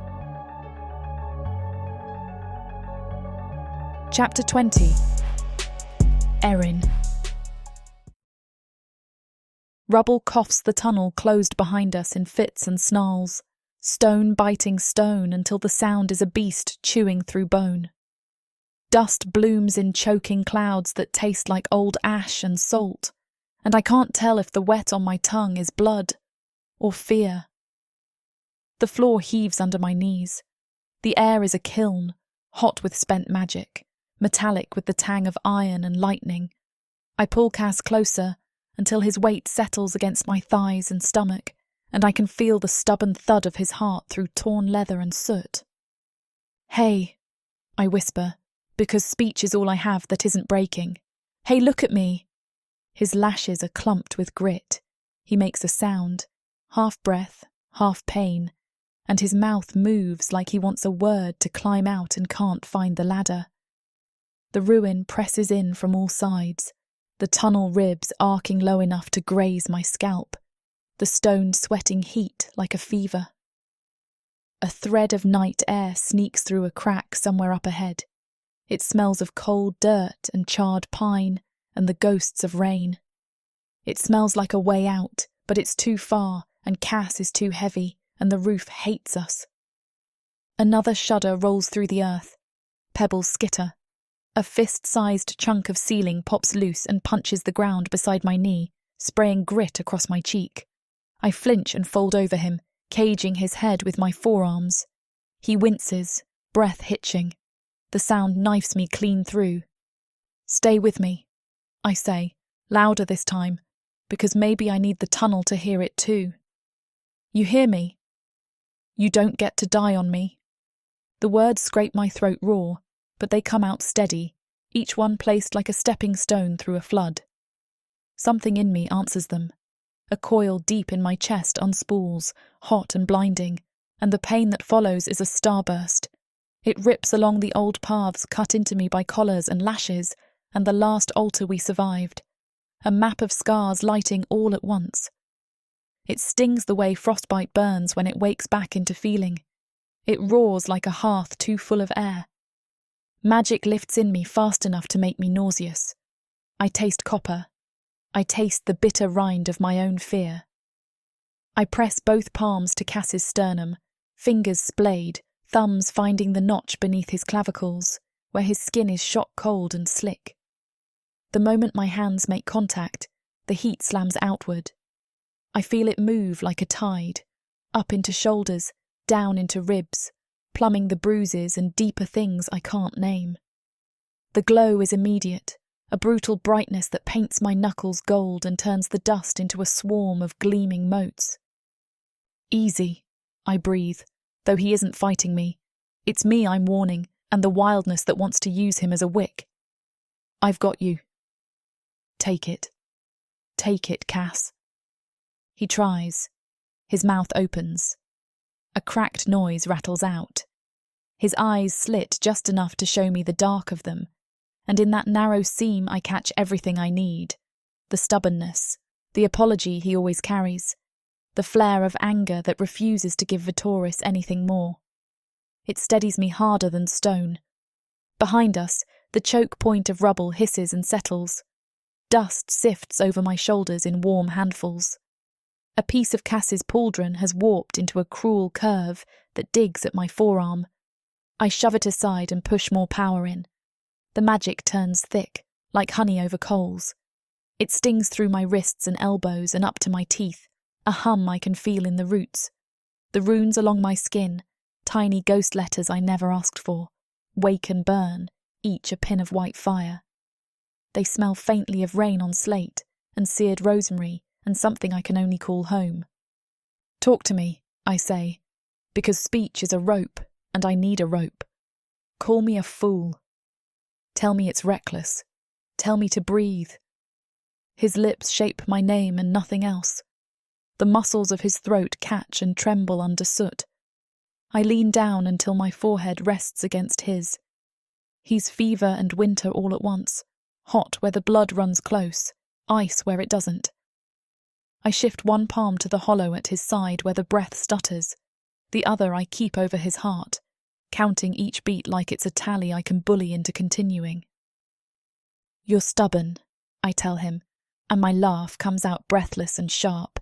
S1: Chapter 20. Erin. Rubble coughs the tunnel closed behind us in fits and snarls, stone biting stone until the sound is a beast chewing through bone. Dust blooms in choking clouds that taste like old ash and salt, and I can't tell if the wet on my tongue is blood or fear. The floor heaves under my knees. The air is a kiln, hot with spent magic, metallic with the tang of iron and lightning. I pull Cass closer until his weight settles against my thighs and stomach, and I can feel the stubborn thud of his heart through torn leather and soot. Hey, I whisper, because speech is all I have that isn't breaking. Hey, look at me. His lashes are clumped with grit. He makes a sound, half breath, half pain, and his mouth moves like he wants a word to climb out and can't find the ladder. The ruin presses in from all sides, the tunnel ribs arcing low enough to graze my scalp, the stone sweating heat like a fever. A thread of night air sneaks through a crack somewhere up ahead. It smells of cold dirt and charred pine and the ghosts of rain. It smells like a way out, but it's too far, and Cass is too heavy, and the roof hates us. Another shudder rolls through the earth. Pebbles skitter. A fist-sized chunk of ceiling pops loose and punches the ground beside my knee, spraying grit across my cheek. I flinch and fold over him, caging his head with my forearms. He winces, breath hitching. The sound knifes me clean through. Stay with me, I say, louder this time, because maybe I need the tunnel to hear it too. You hear me? You don't get to die on me. The words scrape my throat raw, but they come out steady, each one placed like a stepping stone through a flood. Something in me answers them. A coil deep in my chest unspools, hot and blinding, and the pain that follows is a starburst. It rips along the old paths cut into me by collars and lashes, and the last altar we survived. A map of scars lighting all at once. It stings the way frostbite burns when it wakes back into feeling. It roars like a hearth too full of air. Magic lifts in me fast enough to make me nauseous. I taste copper. I taste the bitter rind of my own fear. I press both palms to Cass's sternum, fingers splayed, thumbs finding the notch beneath his clavicles, where his skin is shock cold and slick. The moment my hands make contact, the heat slams outward. I feel it move like a tide, up into shoulders, down into ribs, plumbing the bruises and deeper things I can't name. The glow is immediate, a brutal brightness that paints my knuckles gold and turns the dust into a swarm of gleaming motes. Easy, I breathe, though he isn't fighting me. It's me I'm warning, and the wildness that wants to use him as a wick. I've got you. Take it. Take it, Cass. He tries. His mouth opens. A cracked noise rattles out. His eyes slit just enough to show me the dark of them, and in that narrow seam I catch everything I need. The stubbornness, the apology he always carries, the flare of anger that refuses to give Vitoris anything more. It steadies me harder than stone. Behind us, the choke point of rubble hisses and settles. Dust sifts over my shoulders in warm handfuls. A piece of Cass's pauldron has warped into a cruel curve that digs at my forearm. I shove it aside and push more power in. The magic turns thick, like honey over coals. It stings through my wrists and elbows and up to my teeth, a hum I can feel in the roots. The runes along my skin, tiny ghost letters I never asked for, wake and burn, each a pin of white fire. They smell faintly of rain on slate and seared rosemary and something I can only call home. Talk to me, I say, because speech is a rope and I need a rope. Call me a fool. Tell me it's reckless. Tell me to breathe. His lips shape my name and nothing else. The muscles of his throat catch and tremble under soot. I lean down until my forehead rests against his. He's fever and winter all at once, hot where the blood runs close, ice where it doesn't. I shift one palm to the hollow at his side where the breath stutters. The other I keep over his heart, counting each beat like it's a tally I can bully into continuing. You're stubborn, I tell him, and my laugh comes out breathless and sharp.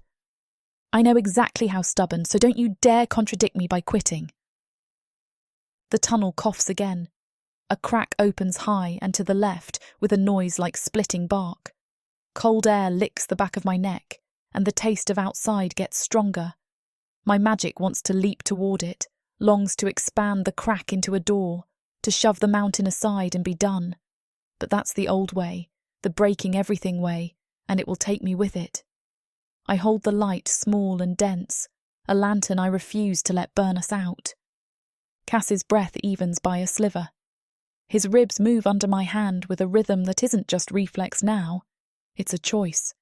S1: I know exactly how stubborn, so don't you dare contradict me by quitting. The tunnel coughs again. A crack opens high and to the left with a noise like splitting bark. Cold air licks the back of my neck, and the taste of outside gets stronger. My magic wants to leap toward it, longs to expand the crack into a door, to shove the mountain aside and be done. But that's the old way, the breaking everything way, and it will take me with it. I hold the light small and dense, a lantern I refuse to let burn us out. Cass's breath evens by a sliver. His ribs move under my hand with a rhythm that isn't just reflex now, it's a choice.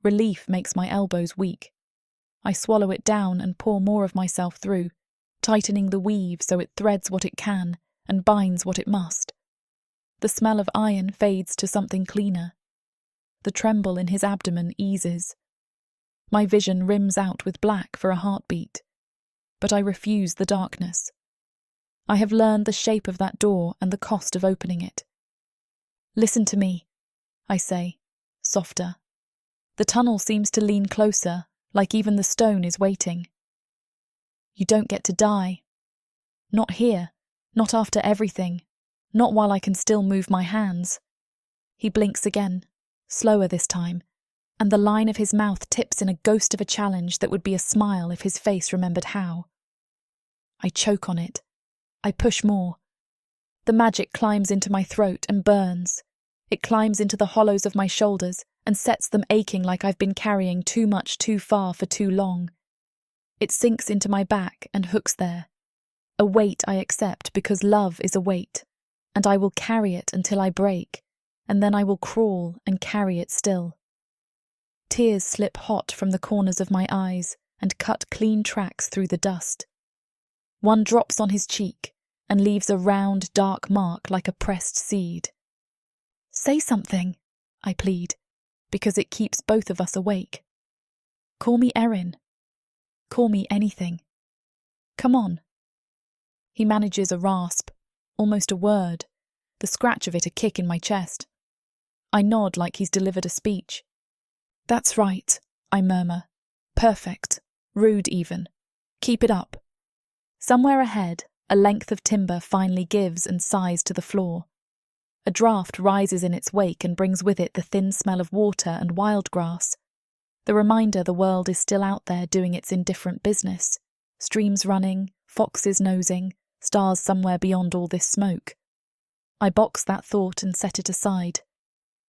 S1: Relief makes my elbows weak. I swallow it down and pour more of myself through, tightening the weave so it threads what it can and binds what it must. The smell of iron fades to something cleaner. The tremble in his abdomen eases. My vision rims out with black for a heartbeat, but I refuse the darkness. I have learned the shape of that door and the cost of opening it. Listen to me, I say, softer. The tunnel seems to lean closer, like even the stone is waiting. You don't get to die. Not here, not after everything, not while I can still move my hands. He blinks again, slower this time, and the line of his mouth tips in a ghost of a challenge that would be a smile if his face remembered how. I choke on it. I push more. The magic climbs into my throat and burns. It climbs into the hollows of my shoulders and sets them aching like I've been carrying too much too far for too long. It sinks into my back and hooks there. A weight I accept because love is a weight, and I will carry it until I break, and then I will crawl and carry it still. Tears slip hot from the corners of my eyes and cut clean tracks through the dust. One drops on his cheek and leaves a round, dark mark like a pressed seed. Say something, I plead, because it keeps both of us awake. Call me Erin. Call me anything. Come on. He manages a rasp, almost a word, the scratch of it a kick in my chest. I nod like he's delivered a speech. That's right, I murmur. Perfect. Rude even. Keep it up. Somewhere ahead, a length of timber finally gives and sighs to the floor. A draught rises in its wake and brings with it the thin smell of water and wild grass, the reminder the world is still out there doing its indifferent business, streams running, foxes nosing, stars somewhere beyond all this smoke. I box that thought and set it aside.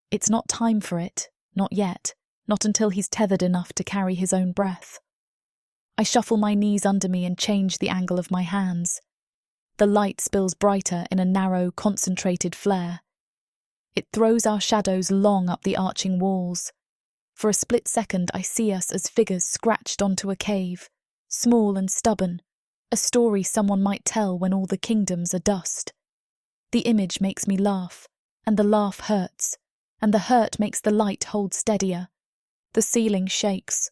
S1: It's not time for it, not yet, not until he's tethered enough to carry his own breath. I shuffle my knees under me and change the angle of my hands. The light spills brighter in a narrow, concentrated flare. It throws our shadows long up the arching walls. For a split second I see us as figures scratched onto a cave, small and stubborn, a story someone might tell when all the kingdoms are dust. The image makes me laugh, and the laugh hurts, and the hurt makes the light hold steadier. The ceiling shakes.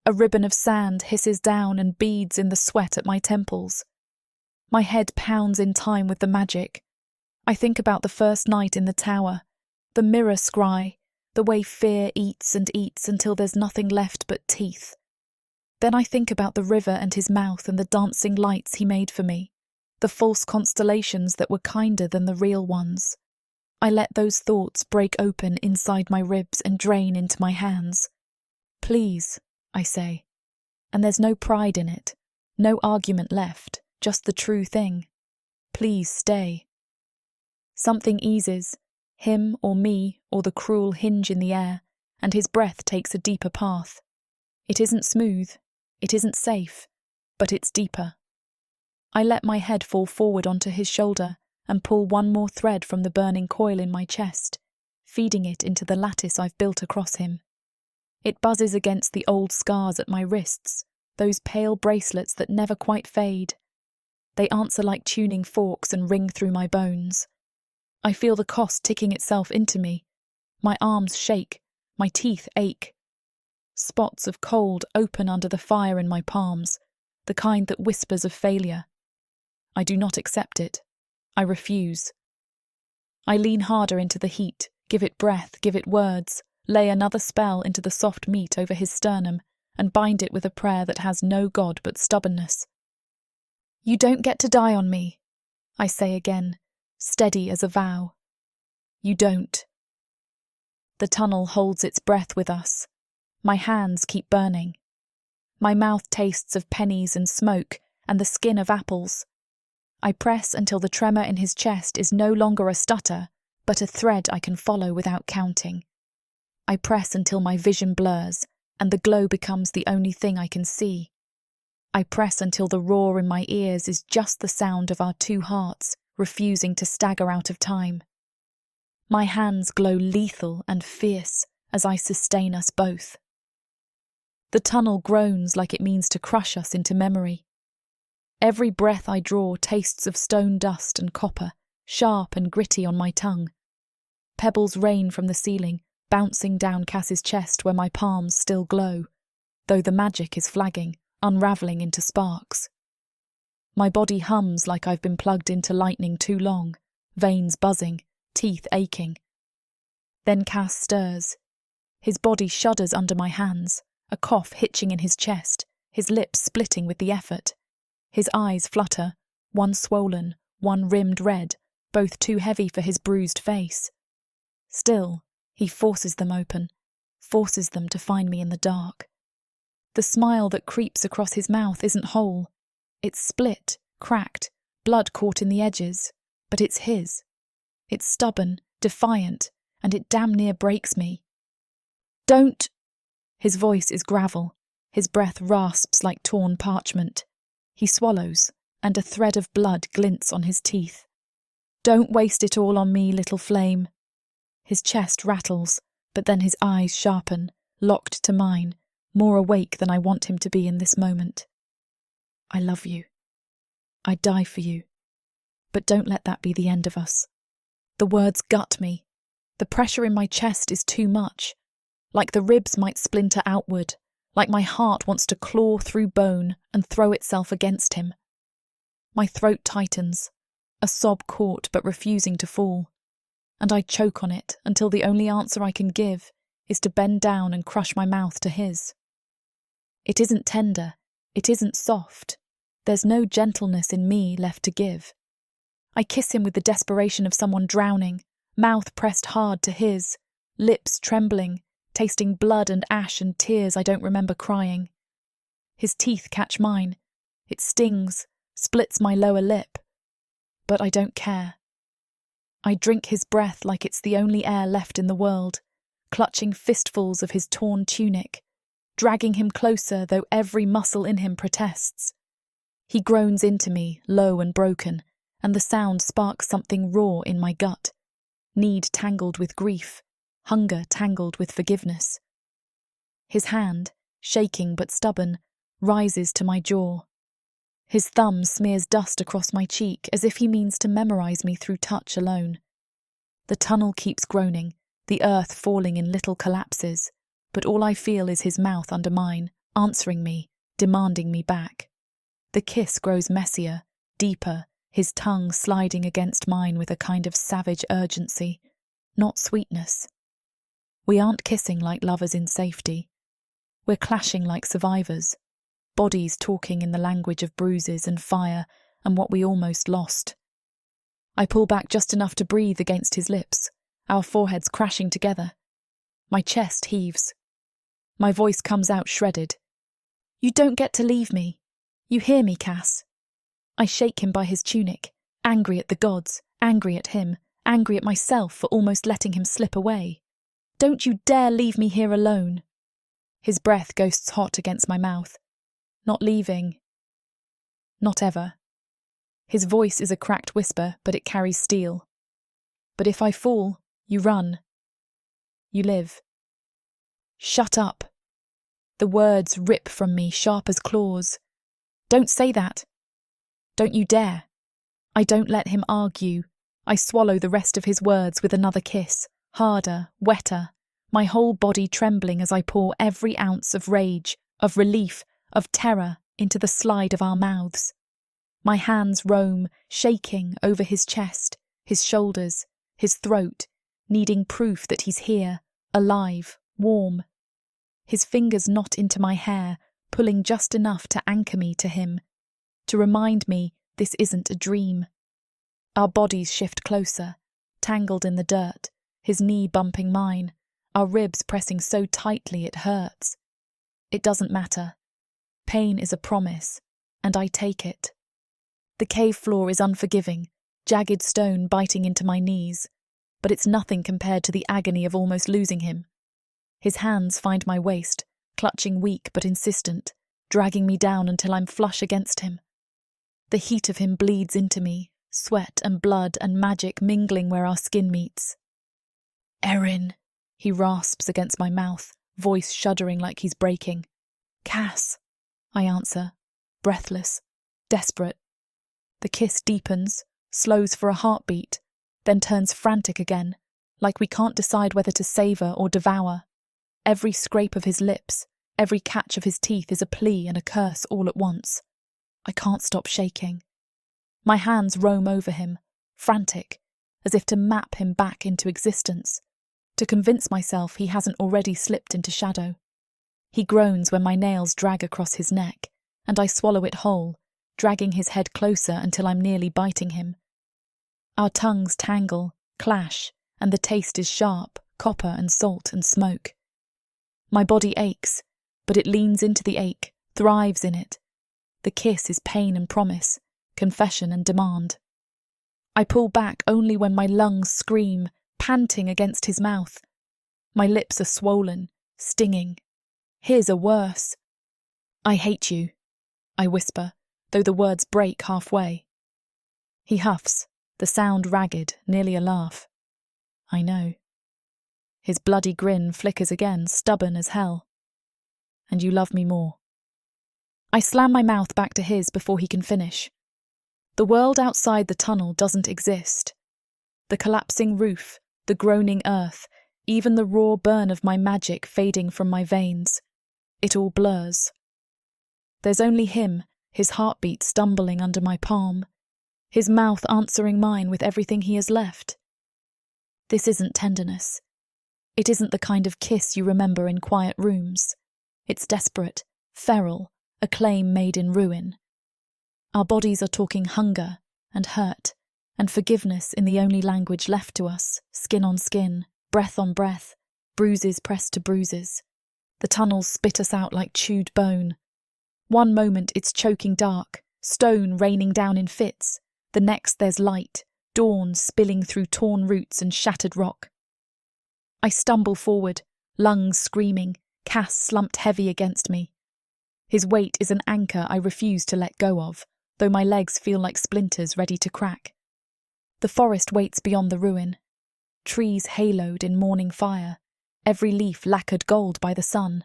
S1: A ribbon of sand hisses down and beads in the sweat at my temples. My head pounds in time with the magic. I think about the first night in the tower, the mirror scry, the way fear eats and eats until there's nothing left but teeth. Then I think about the river and his mouth and the dancing lights he made for me, the false constellations that were kinder than the real ones. I let those thoughts break open inside my ribs and drain into my hands. Please, I say. And there's no pride in it, no argument left, just the true thing. Please stay. Something eases, him or me or the cruel hinge in the air, and his breath takes a deeper path. It isn't smooth, it isn't safe, but it's deeper. I let my head fall forward onto his shoulder and pull one more thread from the burning coil in my chest, feeding it into the lattice I've built across him. It buzzes against the old scars at my wrists, those pale bracelets that never quite fade. They answer like tuning forks and ring through my bones. I feel the cost ticking itself into me. My arms shake, my teeth ache. Spots of cold open under the fire in my palms, the kind that whispers of failure. I do not accept it. I refuse. I lean harder into the heat, give it breath, give it words, lay another spell into the soft meat over his sternum, and bind it with a prayer that has no god but stubbornness. You don't get to die on me, I say again, steady as a vow. You don't. The tunnel holds its breath with us. My hands keep burning. My mouth tastes of pennies and smoke and the skin of apples. I press until the tremor in his chest is no longer a stutter, but a thread I can follow without counting. I press until my vision blurs, and the glow becomes the only thing I can see. I press until the roar in my ears is just the sound of our two hearts refusing to stagger out of time. My hands glow lethal and fierce as I sustain us both. The tunnel groans like it means to crush us into memory. Every breath I draw tastes of stone dust and copper, sharp and gritty on my tongue. Pebbles rain from the ceiling, bouncing down Cass's chest where my palms still glow, though the magic is flagging, unravelling into sparks. My body hums like I've been plugged into lightning too long, veins buzzing, teeth aching. Then Cass stirs. His body shudders under my hands, a cough hitching in his chest, his lips splitting with the effort. His eyes flutter, one swollen, one rimmed red, both too heavy for his bruised face. Still, he forces them open, forces them to find me in the dark. The smile that creeps across his mouth isn't whole. It's split, cracked, blood caught in the edges, but it's his. It's stubborn, defiant, and it damn near breaks me. Don't! His voice is gravel, His breath rasps like torn parchment. He swallows, and a thread of blood glints on his teeth. "Don't waste it all on me, little flame." His chest rattles, but then his eyes sharpen, locked to mine, more awake than I want him to be in this moment. "I love you. I'd die for you. But don't let that be the end of us." The words gut me. The pressure in my chest is too much. Like the ribs might splinter outward, like my heart wants to claw through bone and throw itself against him. My throat tightens, a sob caught but refusing to fall, and I choke on it until the only answer I can give is to bend down and crush my mouth to his. It isn't tender, it isn't soft. There's no gentleness in me left to give. I kiss him with the desperation of someone drowning, mouth pressed hard to his, lips trembling, tasting blood and ash and tears I don't remember crying. His teeth catch mine. It stings, splits my lower lip. But I don't care. I drink his breath like it's the only air left in the world, clutching fistfuls of his torn tunic, dragging him closer though every muscle in him protests. He groans into me, low and broken, and the sound sparks something raw in my gut, need tangled with grief, hunger tangled with forgiveness. His hand, shaking but stubborn, rises to my jaw. His thumb smears dust across my cheek as if he means to memorize me through touch alone. The tunnel keeps groaning, the earth falling in little collapses, but all I feel is his mouth under mine, answering me, demanding me back. The kiss grows messier, deeper, his tongue sliding against mine with a kind of savage urgency, not sweetness. We aren't kissing like lovers in safety. We're clashing like survivors, bodies talking in the language of bruises and fire and what we almost lost. I pull back just enough to breathe against his lips, our foreheads crashing together. My chest heaves. My voice comes out shredded. "You don't get to leave me. You hear me, Cass?" I shake him by his tunic, angry at the gods, angry at him, angry at myself for almost letting him slip away. "Don't you dare leave me here alone." His breath ghosts hot against my mouth. "Not leaving. Not ever." His voice is a cracked whisper, but it carries steel. "But if I fall, you run. You live." "Shut up." The words rip from me, sharp as claws. "Don't say that. Don't you dare." I don't let him argue. I swallow the rest of his words with another kiss, harder, wetter, my whole body trembling as I pour every ounce of rage, of relief, of terror into the slide of our mouths. My hands roam, shaking, over his chest, his shoulders, his throat, needing proof that he's here, alive, warm. His fingers knot into my hair, pulling just enough to anchor me to him, to remind me this isn't a dream. Our bodies shift closer, tangled in the dirt, his knee bumping mine, our ribs pressing so tightly it hurts. It doesn't matter. Pain is a promise, and I take it. The cave floor is unforgiving, jagged stone biting into my knees, but it's nothing compared to the agony of almost losing him. His hands find my waist, clutching weak but insistent, dragging me down until I'm flush against him. The heat of him bleeds into me, sweat and blood and magic mingling where our skin meets. "Erin," he rasps against my mouth, voice shuddering like he's breaking. "Cass," I answer, breathless, desperate. The kiss deepens, slows for a heartbeat, then turns frantic again, like we can't decide whether to savour or devour. Every scrape of his lips, every catch of his teeth is a plea and a curse all at once. I can't stop shaking. My hands roam over him, frantic, as if to map him back into existence, to convince myself he hasn't already slipped into shadow. He groans when my nails drag across his neck, and I swallow it whole, dragging his head closer until I'm nearly biting him. Our tongues tangle, clash, and the taste is sharp, copper and salt and smoke. My body aches, but it leans into the ache, thrives in it. The kiss is pain and promise, confession and demand. I pull back only when my lungs scream, panting against his mouth. My lips are swollen, stinging. His are worse. I hate you, I whisper, though the words break halfway. He huffs, the sound ragged, nearly a laugh. I know. His bloody grin flickers again, stubborn as hell. And you love me more. I slam my mouth back to his before he can finish. The world outside the tunnel doesn't exist. The collapsing roof, the groaning earth, even the raw burn of my magic fading from my veins. It all blurs. There's only him, his heartbeat stumbling under my palm, his mouth answering mine with everything he has left. This isn't tenderness. It isn't the kind of kiss you remember in quiet rooms. It's desperate, feral, a claim made in ruin. Our bodies are talking hunger and hurt and forgiveness in the only language left to us, skin on skin, breath on breath, bruises pressed to bruises. The tunnels spit us out like chewed bone. One moment it's choking dark, stone raining down in fits. The next there's light, dawn spilling through torn roots and shattered rock. I stumble forward, lungs screaming, Cass slumped heavy against me. His weight is an anchor I refuse to let go of, though my legs feel like splinters ready to crack. The forest waits beyond the ruin. Trees haloed in morning fire, every leaf lacquered gold by the sun.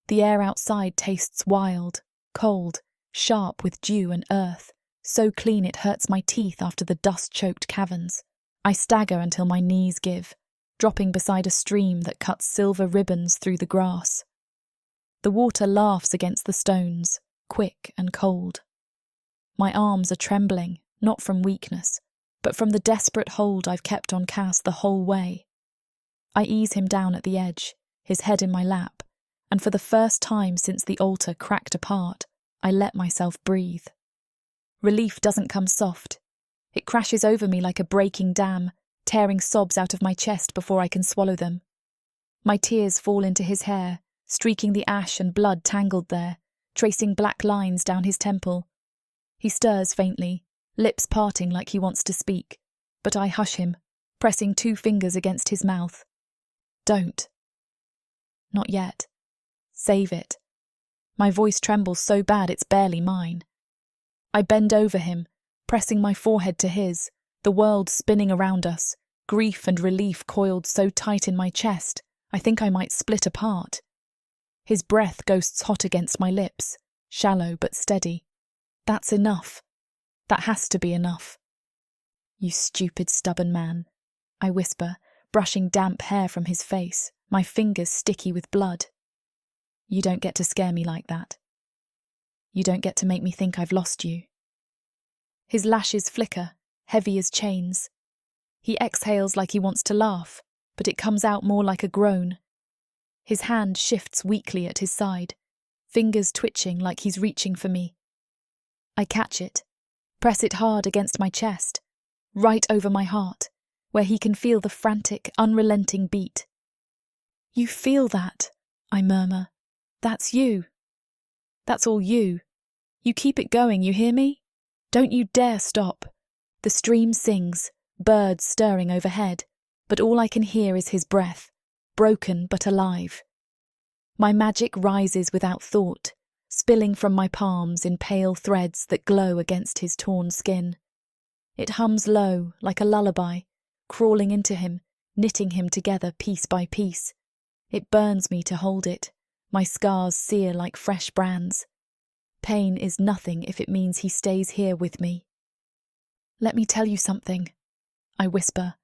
S1: The air outside tastes wild, cold, sharp with dew and earth, so clean it hurts my teeth after the dust-choked caverns. I stagger until my knees give, dropping beside a stream that cuts silver ribbons through the grass. The water laughs against the stones, quick and cold. My arms are trembling, not from weakness, but from the desperate hold I've kept on Cass the whole way. I ease him down at the edge, his head in my lap, and for the first time since the altar cracked apart, I let myself breathe. Relief doesn't come soft. It crashes over me like a breaking dam, tearing sobs out of my chest before I can swallow them. My tears fall into his hair, streaking the ash and blood tangled there, tracing black lines down his temple. He stirs faintly, lips parting like he wants to speak, but I hush him, pressing 2 fingers against his mouth. Don't. Not yet. Save it. My voice trembles so bad it's barely mine. I bend over him, pressing my forehead to his, the world spinning around us, grief and relief coiled so tight in my chest, I think I might split apart. His breath ghosts hot against my lips, shallow but steady. That's enough. That has to be enough. You stupid, stubborn man, I whisper, brushing damp hair from his face, my fingers sticky with blood. You don't get to scare me like that. You don't get to make me think I've lost you. His lashes flicker, heavy as chains. He exhales like he wants to laugh, but it comes out more like a groan. His hand shifts weakly at his side, fingers twitching like he's reaching for me. I catch it, press it hard against my chest, right over my heart, where he can feel the frantic, unrelenting beat. You feel that, I murmur. That's you. That's all you. You keep it going, you hear me? Don't you dare stop. The stream sings, birds stirring overhead, but all I can hear is his breath, broken but alive. My magic rises without thought, spilling from my palms in pale threads that glow against his torn skin. It hums low, like a lullaby, crawling into him, knitting him together piece by piece. It burns me to hold it. My scars sear like fresh brands. Pain is nothing if it means he stays here with me. Let me tell you something, I whisper,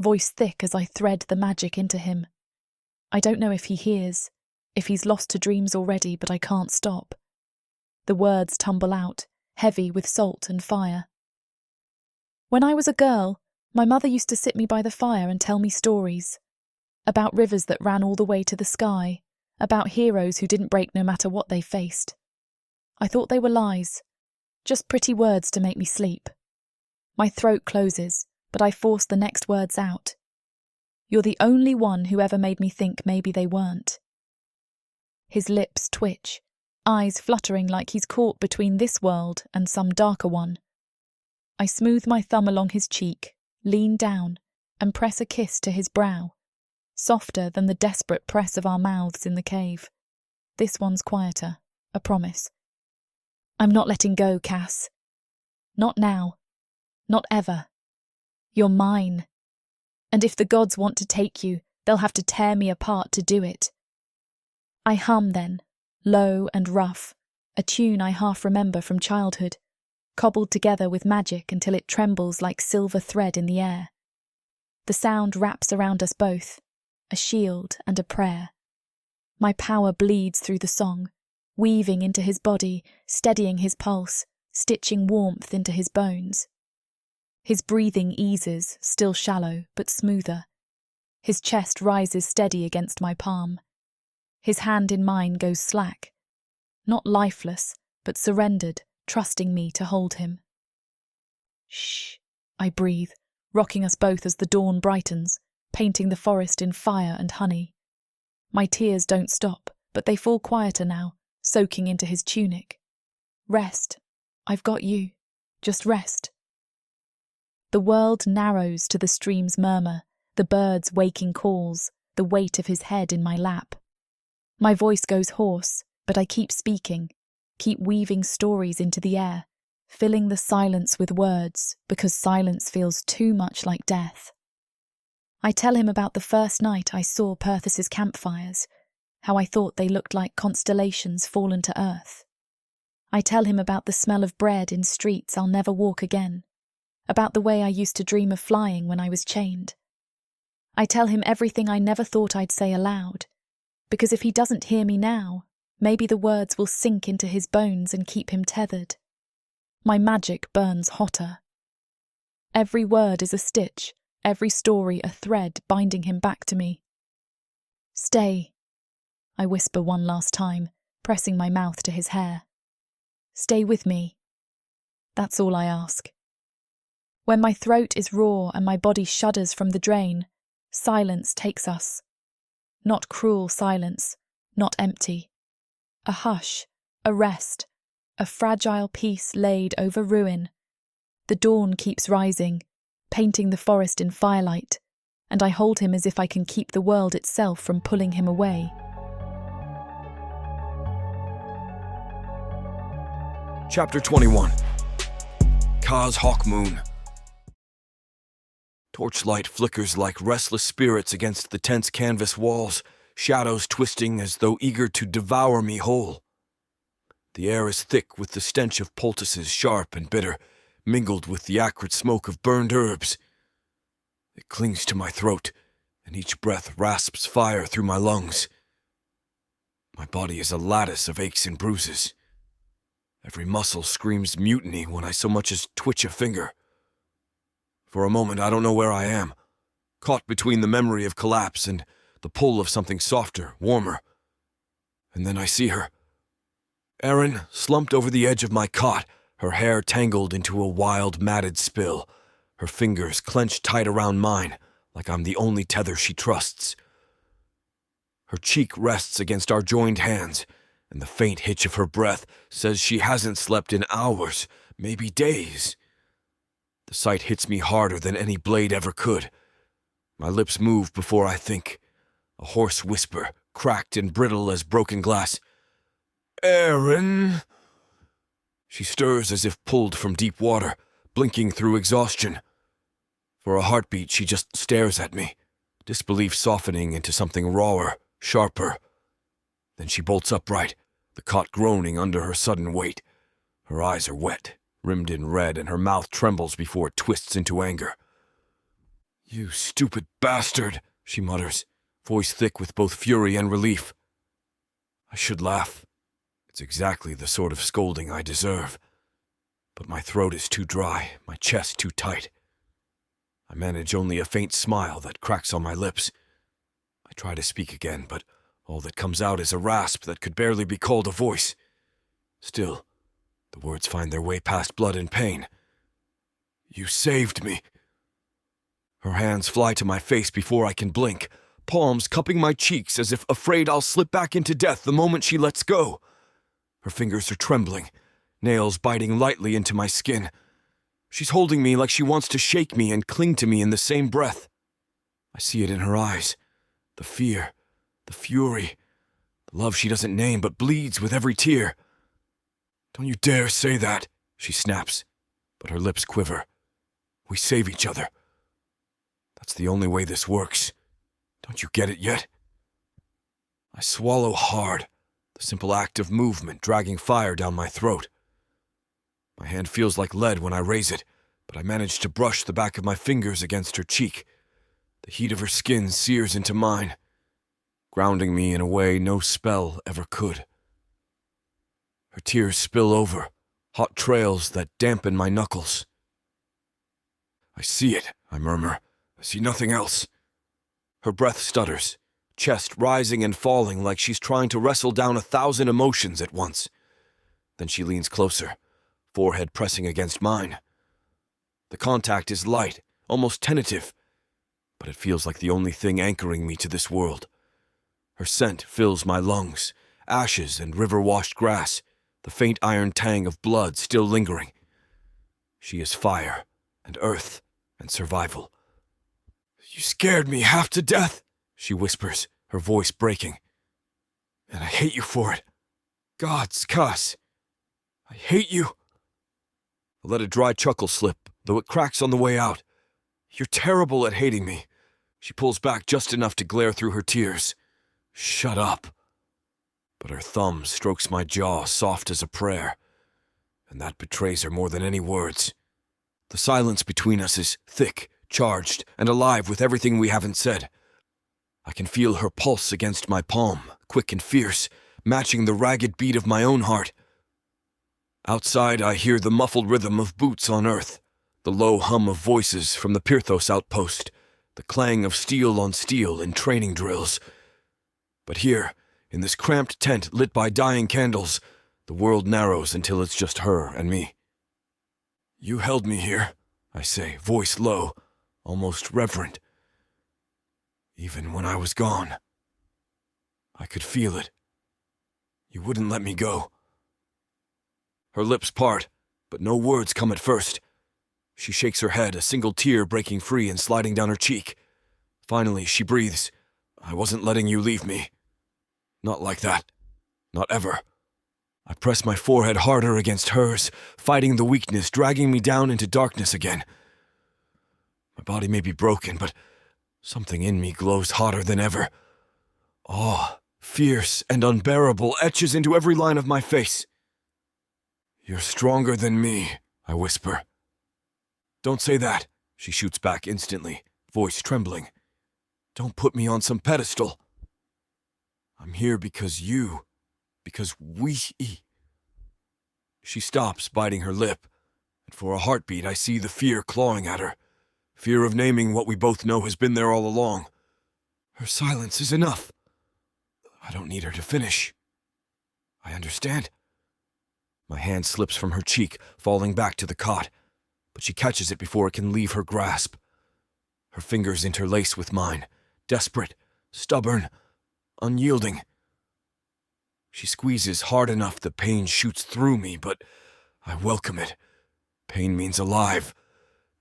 S1: voice thick as I thread the magic into him. I don't know if he hears, if he's lost to dreams already, but I can't stop. The words tumble out, heavy with salt and fire. When I was a girl, my mother used to sit me by the fire and tell me stories. About rivers that ran all the way to the sky, about heroes who didn't break no matter what they faced. I thought they were lies, just pretty words to make me sleep. My throat closes, but I force the next words out. You're the only one who ever made me think maybe they weren't. His lips twitch, eyes fluttering like he's caught between this world and some darker one. I smooth my thumb along his cheek, lean down, and press a kiss to his brow, softer than the desperate press of our mouths in the cave. This one's quieter, a promise. I'm not letting go, Cass. Not now. Not ever. You're mine. And if the gods want to take you, they'll have to tear me apart to do it. I hum then, low and rough, a tune I half remember from childhood, cobbled together with magic until it trembles like silver thread in the air. The sound wraps around us both, a shield and a prayer. My power bleeds through the song, weaving into his body, steadying his pulse, stitching warmth into his bones. His breathing eases, still shallow, but smoother. His chest rises steady against my palm. His hand in mine goes slack, not lifeless, but surrendered, trusting me to hold him. Shh, I breathe, rocking us both as the dawn brightens, painting the forest in fire and honey. My tears don't stop, but they fall quieter now, soaking into his tunic. Rest. I've got you. Just rest. The world narrows to the stream's murmur, the bird's waking calls, the weight of his head in my lap. My voice goes hoarse, but I keep speaking, keep weaving stories into the air, filling the silence with words, because silence feels too much like death. I tell him about the first night I saw Perthus's campfires, how I thought they looked like constellations fallen to earth. I tell him about the smell of bread in streets I'll never walk again, about the way I used to dream of flying when I was chained. I tell him everything I never thought I'd say aloud, because if he doesn't hear me now, maybe the words will sink into his bones and keep him tethered. My magic burns hotter. Every word is a stitch, every story a thread binding him back to me. Stay, I whisper one last time, pressing my mouth to his hair. Stay with me. That's all I ask. When my throat is raw and my body shudders from the drain, silence takes us. Not cruel silence, not empty. A hush, a rest, a fragile peace laid over ruin. The dawn keeps rising, painting the forest in firelight, and I hold him as if I can keep the world itself from pulling him away.
S2: Chapter 21. Ka's Hawk Moon. Torchlight flickers like restless spirits against the tense canvas walls, shadows twisting as though eager to devour me whole. The air is thick with the stench of poultices, sharp and bitter, mingled with the acrid smoke of burned herbs. It clings to my throat, and each breath rasps fire through my lungs. My body is a lattice of aches and bruises. Every muscle screams mutiny when I so much as twitch a finger. For a moment, I don't know where I am, caught between the memory of collapse and the pull of something softer, warmer. And then I see her. Erin, slumped over the edge of my cot, her hair tangled into a wild, matted spill, her fingers clenched tight around mine, like I'm the only tether she trusts. Her cheek rests against our joined hands, and the faint hitch of her breath says she hasn't slept in hours, maybe days. The sight hits me harder than any blade ever could. My lips move before I think. A hoarse whisper, cracked and brittle as broken glass. Erin! She stirs as if pulled from deep water, blinking through exhaustion. For a heartbeat, she just stares at me, disbelief softening into something rawer, sharper. Then she bolts upright, the cot groaning under her sudden weight. Her eyes are wet, rimmed in red, and her mouth trembles before it twists into anger. You stupid bastard, she mutters, voice thick with both fury and relief. I should laugh. It's exactly the sort of scolding I deserve. But my throat is too dry, my chest too tight. I manage only a faint smile that cracks on my lips. I try to speak again, but all that comes out is a rasp that could barely be called a voice. Still, the words find their way past blood and pain. You saved me. Her hands fly to my face before I can blink, palms cupping my cheeks as if afraid I'll slip back into death the moment she lets go. Her fingers are trembling, nails biting lightly into my skin. She's holding me like she wants to shake me and cling to me in the same breath. I see it in her eyes, the fear, the fury, the love she doesn't name but bleeds with every tear. Don't you dare say that, she snaps, but her lips quiver. We save each other. That's the only way this works. Don't you get it yet? I swallow hard, the simple act of movement dragging fire down my throat. My hand feels like lead when I raise it, but I manage to brush the back of my fingers against her cheek. The heat of her skin sears into mine, grounding me in a way no spell ever could. Her tears spill over, hot trails that dampen my knuckles. I see it, I murmur. I see nothing else. Her breath stutters, chest rising and falling like she's trying to wrestle down 1,000 emotions at once. Then she leans closer, forehead pressing against mine. The contact is light, almost tentative, but it feels like the only thing anchoring me to this world. Her scent fills my lungs, ashes and river-washed grass, the faint iron tang of blood still lingering. She is fire and earth and survival. You scared me half to death, she whispers, her voice breaking. And I hate you for it. God's cuss. I hate you. I let a dry chuckle slip, though it cracks on the way out. You're terrible at hating me. She pulls back just enough to glare through her tears. Shut up. But her thumb strokes my jaw soft as a prayer, and that betrays her more than any words. The silence between us is thick, charged, and alive with everything we haven't said. I can feel her pulse against my palm, quick and fierce, matching the ragged beat of my own heart. Outside, I hear the muffled rhythm of boots on earth, the low hum of voices from the Pirthos outpost, the clang of steel on steel in training drills. But here, in this cramped tent lit by dying candles, the world narrows until it's just her and me. You held me here, I say, voice low, almost reverent. Even when I was gone, I could feel it. You wouldn't let me go. Her lips part, but no words come at first. She shakes her head, a single tear breaking free and sliding down her cheek. Finally, she breathes. I wasn't letting you leave me. Not like that. Not ever. I press my forehead harder against hers, fighting the weakness dragging me down into darkness again. My body may be broken, but something in me glows hotter than ever. Awe, fierce and unbearable, etches into every line of my face. You're stronger than me, I whisper. Don't say that, she shoots back instantly, voice trembling. Don't put me on some pedestal. I'm here because we. She stops, biting her lip, and for a heartbeat I see the fear clawing at her. Fear of naming what we both know has been there all along. Her silence is enough. I don't need her to finish. I understand. My hand slips from her cheek, falling back to the cot, but she catches it before it can leave her grasp. Her fingers interlace with mine, desperate, stubborn, unyielding. She squeezes hard enough the pain shoots through me, but I welcome it. Pain means alive.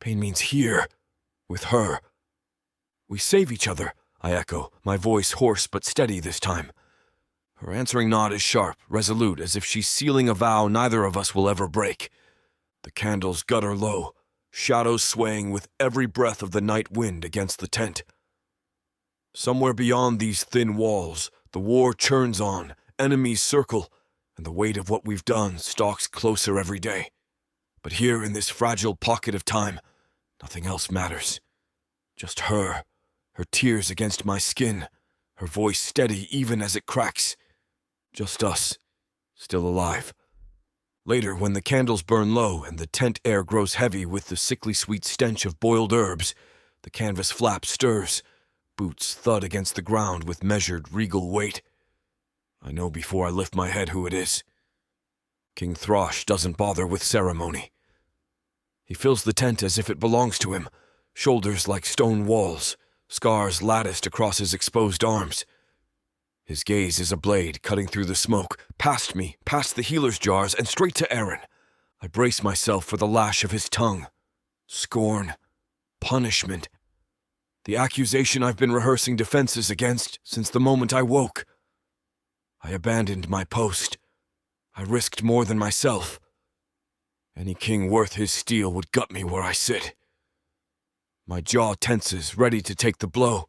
S2: Pain means here, with her. We save each other, I echo, my voice hoarse but steady this time. Her answering nod is sharp, resolute, as if she's sealing a vow neither of us will ever break. The candles gutter low, shadows swaying with every breath of the night wind against the tent. Somewhere beyond these thin walls, the war churns on, enemies circle, and the weight of what we've done stalks closer every day. But here in this fragile pocket of time, nothing else matters. Just her tears against my skin, her voice steady even as it cracks. Just us, still alive. Later, when the candles burn low and the tent air grows heavy with the sickly sweet stench of boiled herbs, the canvas flap stirs, boots thud against the ground with measured, regal weight. I know before I lift my head who it is. King Throsh doesn't bother with ceremony. He fills the tent as if it belongs to him, shoulders like stone walls, scars latticed across his exposed arms. His gaze is a blade cutting through the smoke, past me, past the healer's jars, and straight to Aaron. I brace myself for the lash of his tongue. Scorn. Punishment. The accusation I've been rehearsing defenses against since the moment I woke. I abandoned my post. I risked more than myself. Any king worth his steel would gut me where I sit. My jaw tenses, ready to take the blow.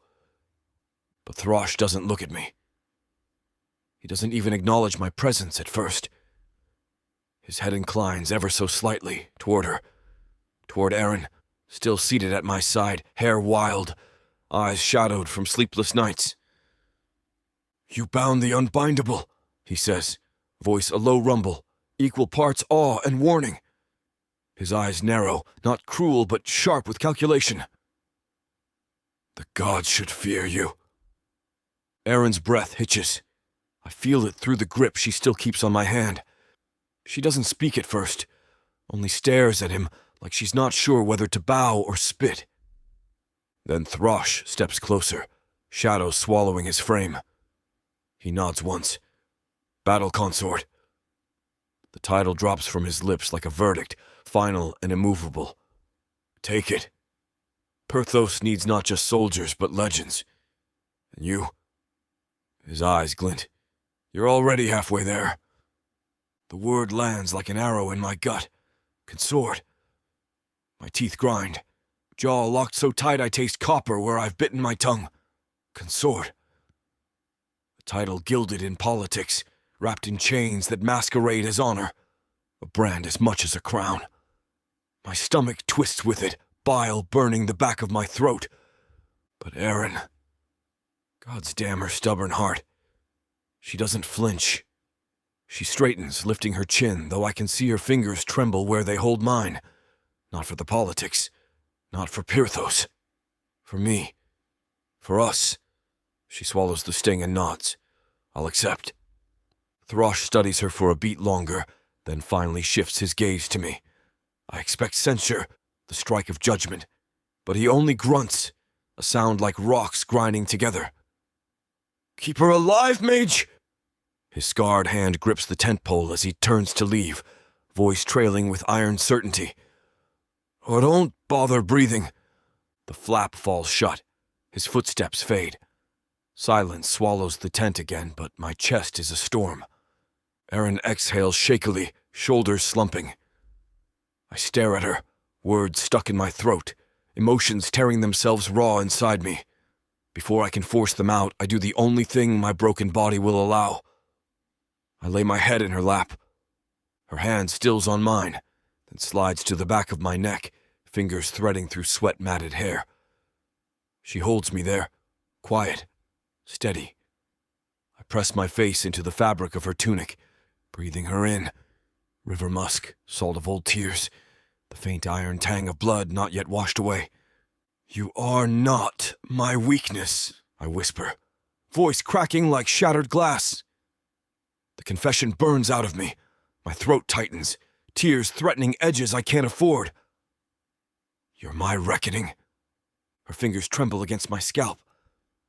S2: But Throsh doesn't look at me. He doesn't even acknowledge my presence at first. His head inclines ever so slightly toward her, toward Aaron, still seated at my side, hair wild, eyes shadowed from sleepless nights. "You bound the unbindable," he says, voice a low rumble, equal parts awe and warning. His eyes narrow, not cruel but sharp with calculation. "The gods should fear you." Erin's breath hitches. I feel it through the grip she still keeps on my hand. She doesn't speak at first, only stares at him like she's not sure whether to bow or spit. Then Throsh steps closer, shadows swallowing his frame. He nods once. "Battle consort." The title drops from his lips like a verdict, final and immovable. "Take it. Perthos needs not just soldiers, but legends. And you?" His eyes glint. "You're already halfway there." The word lands like an arrow in my gut. Consort. My teeth grind. Jaw locked so tight I taste copper where I've bitten my tongue. Consort. A title gilded in politics, wrapped in chains that masquerade as honor. A brand as much as a crown. My stomach twists with it, bile burning the back of my throat. But Erin... God's damn her stubborn heart. She doesn't flinch. She straightens, lifting her chin, though I can see her fingers tremble where they hold mine. Not for the politics. Not for Pirthos. For me. For us. She swallows the sting and nods. I'll accept. Throsh studies her for a beat longer, then finally shifts his gaze to me. I expect censure, the strike of judgment, but he only grunts, a sound like rocks grinding together. "Keep her alive, mage!" His scarred hand grips the tent pole as he turns to leave, voice trailing with iron certainty. "Or don't bother breathing." The flap falls shut. His footsteps fade. Silence swallows the tent again, but my chest is a storm. Erin exhales shakily, shoulders slumping. I stare at her, words stuck in my throat, emotions tearing themselves raw inside me. Before I can force them out, I do the only thing my broken body will allow. I lay my head in her lap. Her hand stills on mine, then slides to the back of my neck, fingers threading through sweat-matted hair. She holds me there, quiet, steady. I press my face into the fabric of her tunic, breathing her in. River musk, salt of old tears, the faint iron tang of blood not yet washed away. "You are not my weakness," I whisper, voice cracking like shattered glass. The confession burns out of me. My throat tightens, tears threatening edges I can't afford. "You're my reckoning." Her fingers tremble against my scalp.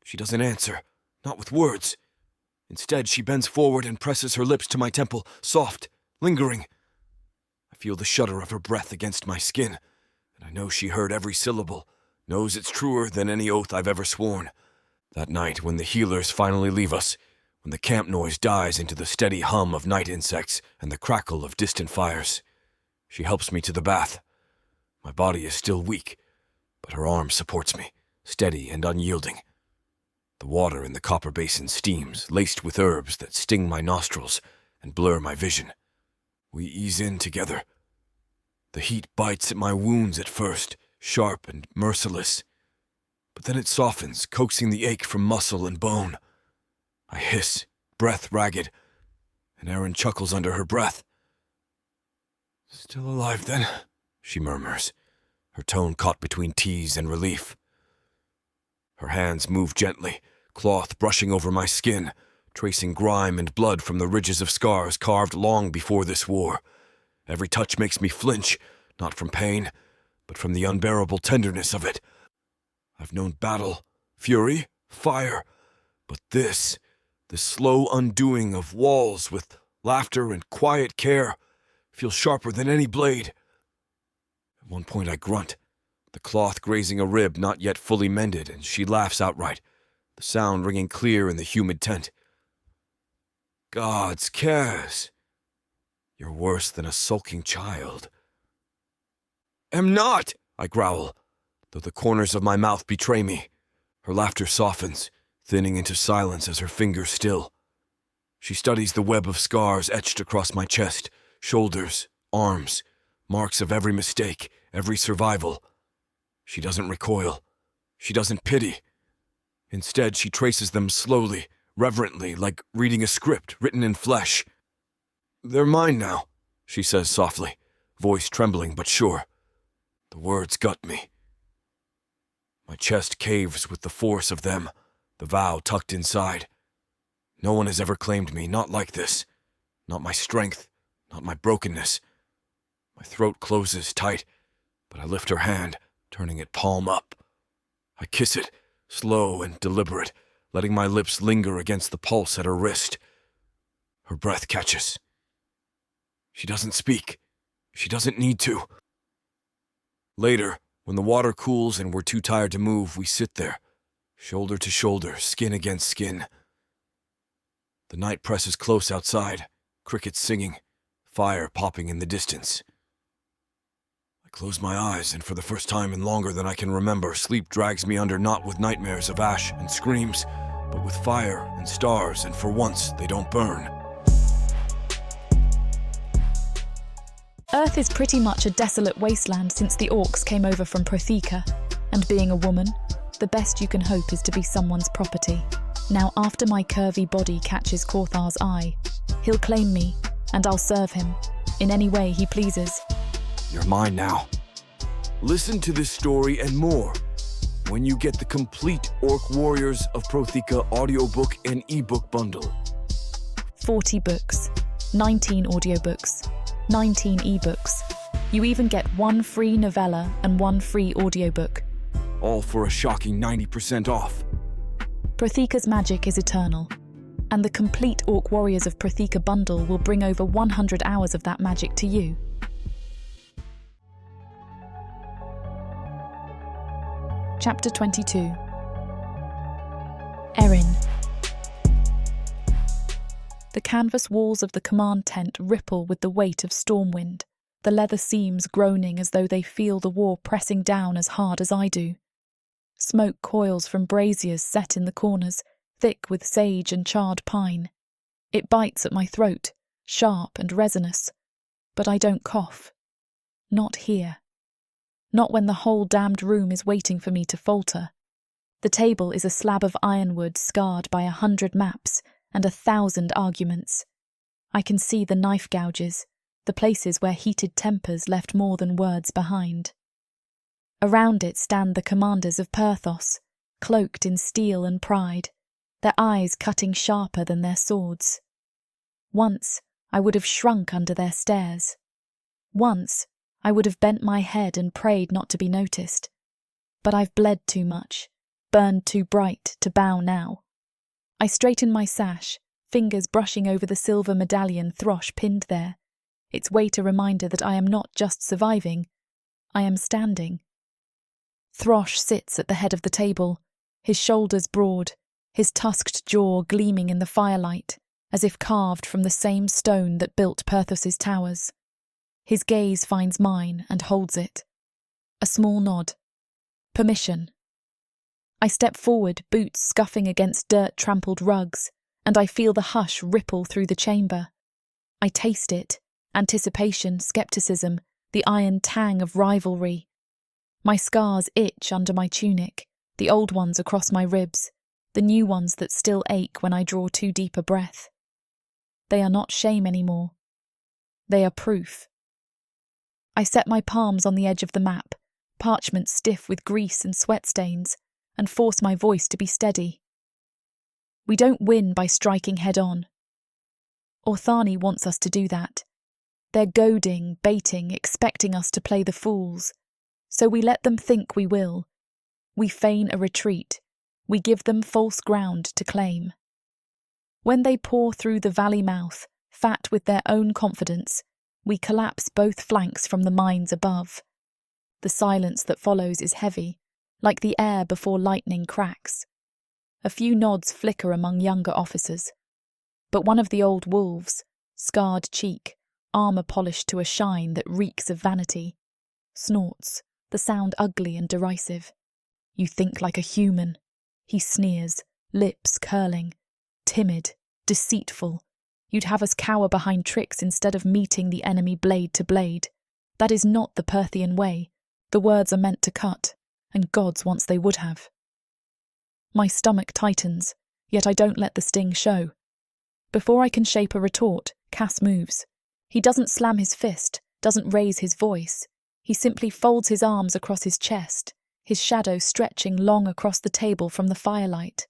S2: She doesn't answer, not with words. Instead, she bends forward and presses her lips to my temple, soft, lingering. I feel the shudder of her breath against my skin, and I know she heard every syllable, knows it's truer than any oath I've ever sworn. That night, when the healers finally leave us, when the camp noise dies into the steady hum of night insects and the crackle of distant fires, she helps me to the bath. My body is still weak, but her arm supports me, steady and unyielding. The water in the copper basin steams, laced with herbs that sting my nostrils and blur my vision. We ease in together. The heat bites at my wounds at first, sharp and merciless, but then it softens, coaxing the ache from muscle and bone. I hiss, breath ragged, and Erin chuckles under her breath. "Still alive, then," she murmurs, her tone caught between tease and relief. Her hands move gently, cloth brushing over my skin, tracing grime and blood from the ridges of scars carved long before this war. Every touch makes me flinch, not from pain, but from the unbearable tenderness of it. I've known battle, fury, fire, but this slow undoing of walls with laughter and quiet care, feels sharper than any blade. At one point I grunt, the cloth grazing a rib not yet fully mended, and she laughs outright, the sound ringing clear in the humid tent. "God's cares," You're worse than a sulking child. Am not, I growl, though the corners of my mouth betray me. Her laughter softens, thinning into silence as her fingers still. She studies the web of scars etched across my chest, shoulders, arms, marks of every mistake, every survival. She doesn't recoil. She doesn't pity. Instead, she traces them slowly, reverently, like reading a script written in flesh. They're mine now, she says softly, voice trembling but sure. The words gut me. My chest caves with the force of them, the vow tucked inside. No one has ever claimed me, not like this. Not my strength, not my brokenness. My throat closes tight, but I lift her hand, turning it palm up. I kiss it, slow and deliberate, letting my lips linger against the pulse at her wrist. Her breath catches. She doesn't speak. She doesn't need to. Later, when the water cools and we're too tired to move, we sit there, shoulder to shoulder, skin against skin. The night presses close outside, crickets singing, fire popping in the distance. I close my eyes, and for the first time in longer than I can remember, sleep drags me under not with nightmares of ash and screams, but with fire and stars, and for once, they don't burn.
S1: Earth is pretty much a desolate wasteland since the orcs came over from Protheka, and being a woman, the best you can hope is to be someone's property. Now, after my curvy body catches Korthar's eye, he'll claim me, and I'll serve him, in any way he pleases.
S2: You're mine now. Listen to this story and more when you get the complete Orc Warriors of Protheka audiobook and ebook bundle.
S1: 40 books, 19 audiobooks, 19 ebooks. You even get 1 free novella and 1 free audiobook.
S2: All for a shocking 90% off.
S1: Protheka's magic is eternal, and the complete Orc Warriors of Protheka bundle will bring over 100 hours of that magic to you. Chapter 22. Erin. The canvas walls of the command tent ripple with the weight of storm wind, the leather seams groaning as though they feel the war pressing down as hard as I do. Smoke coils from braziers set in the corners, thick with sage and charred pine. It bites at my throat, sharp and resinous, but I don't cough. Not here. Not when the whole damned room is waiting for me to falter. The table is a slab of ironwood scarred by 100 maps and 1,000 arguments. I can see the knife gouges, the places where heated tempers left more than words behind. Around it stand the commanders of Perthos, cloaked in steel and pride, their eyes cutting sharper than their swords. Once I would have shrunk under their stares. Once I would have bent my head and prayed not to be noticed. But I've bled too much, burned too bright to bow now. I straighten my sash, fingers brushing over the silver medallion Throsh pinned there, its weight a reminder that I am not just surviving, I am standing. Throsh sits at the head of the table, his shoulders broad, his tusked jaw gleaming in the firelight, as if carved from the same stone that built Perthos's towers. His gaze finds mine and holds it. A small nod. Permission. I step forward, boots scuffing against dirt-trampled rugs, and I feel the hush ripple through the chamber. I taste it, anticipation, skepticism, the iron tang of rivalry. My scars itch under my tunic, the old ones across my ribs, the new ones that still ache when I draw too deep a breath. They are not shame anymore. They are proof. I set my palms on the edge of the map, parchment stiff with grease and sweat stains, and force my voice to be steady. We don't win by striking head-on. Orthani wants us to do that. They're goading, baiting, expecting us to play the fools. So we let them think we will. We feign a retreat. We give them false ground to claim. When they pour through the valley mouth, fat with their own confidence, we collapse both flanks from the mines above. The silence that follows is heavy, like the air before lightning cracks. A few nods flicker among younger officers. But one of the old wolves, scarred cheek, armour polished to a shine that reeks of vanity. Snorts, the sound ugly and derisive. "You think like a human," he sneers, lips curling. "Timid, deceitful. You'd have us cower behind tricks instead of meeting the enemy blade to blade. That is not the Perthian way. The words are meant to cut, and God's wants they would have." My stomach tightens, yet I don't let the sting show. Before I can shape a retort, Cass moves. He doesn't slam his fist, doesn't raise his voice. He simply folds his arms across his chest, his shadow stretching long across the table from the firelight.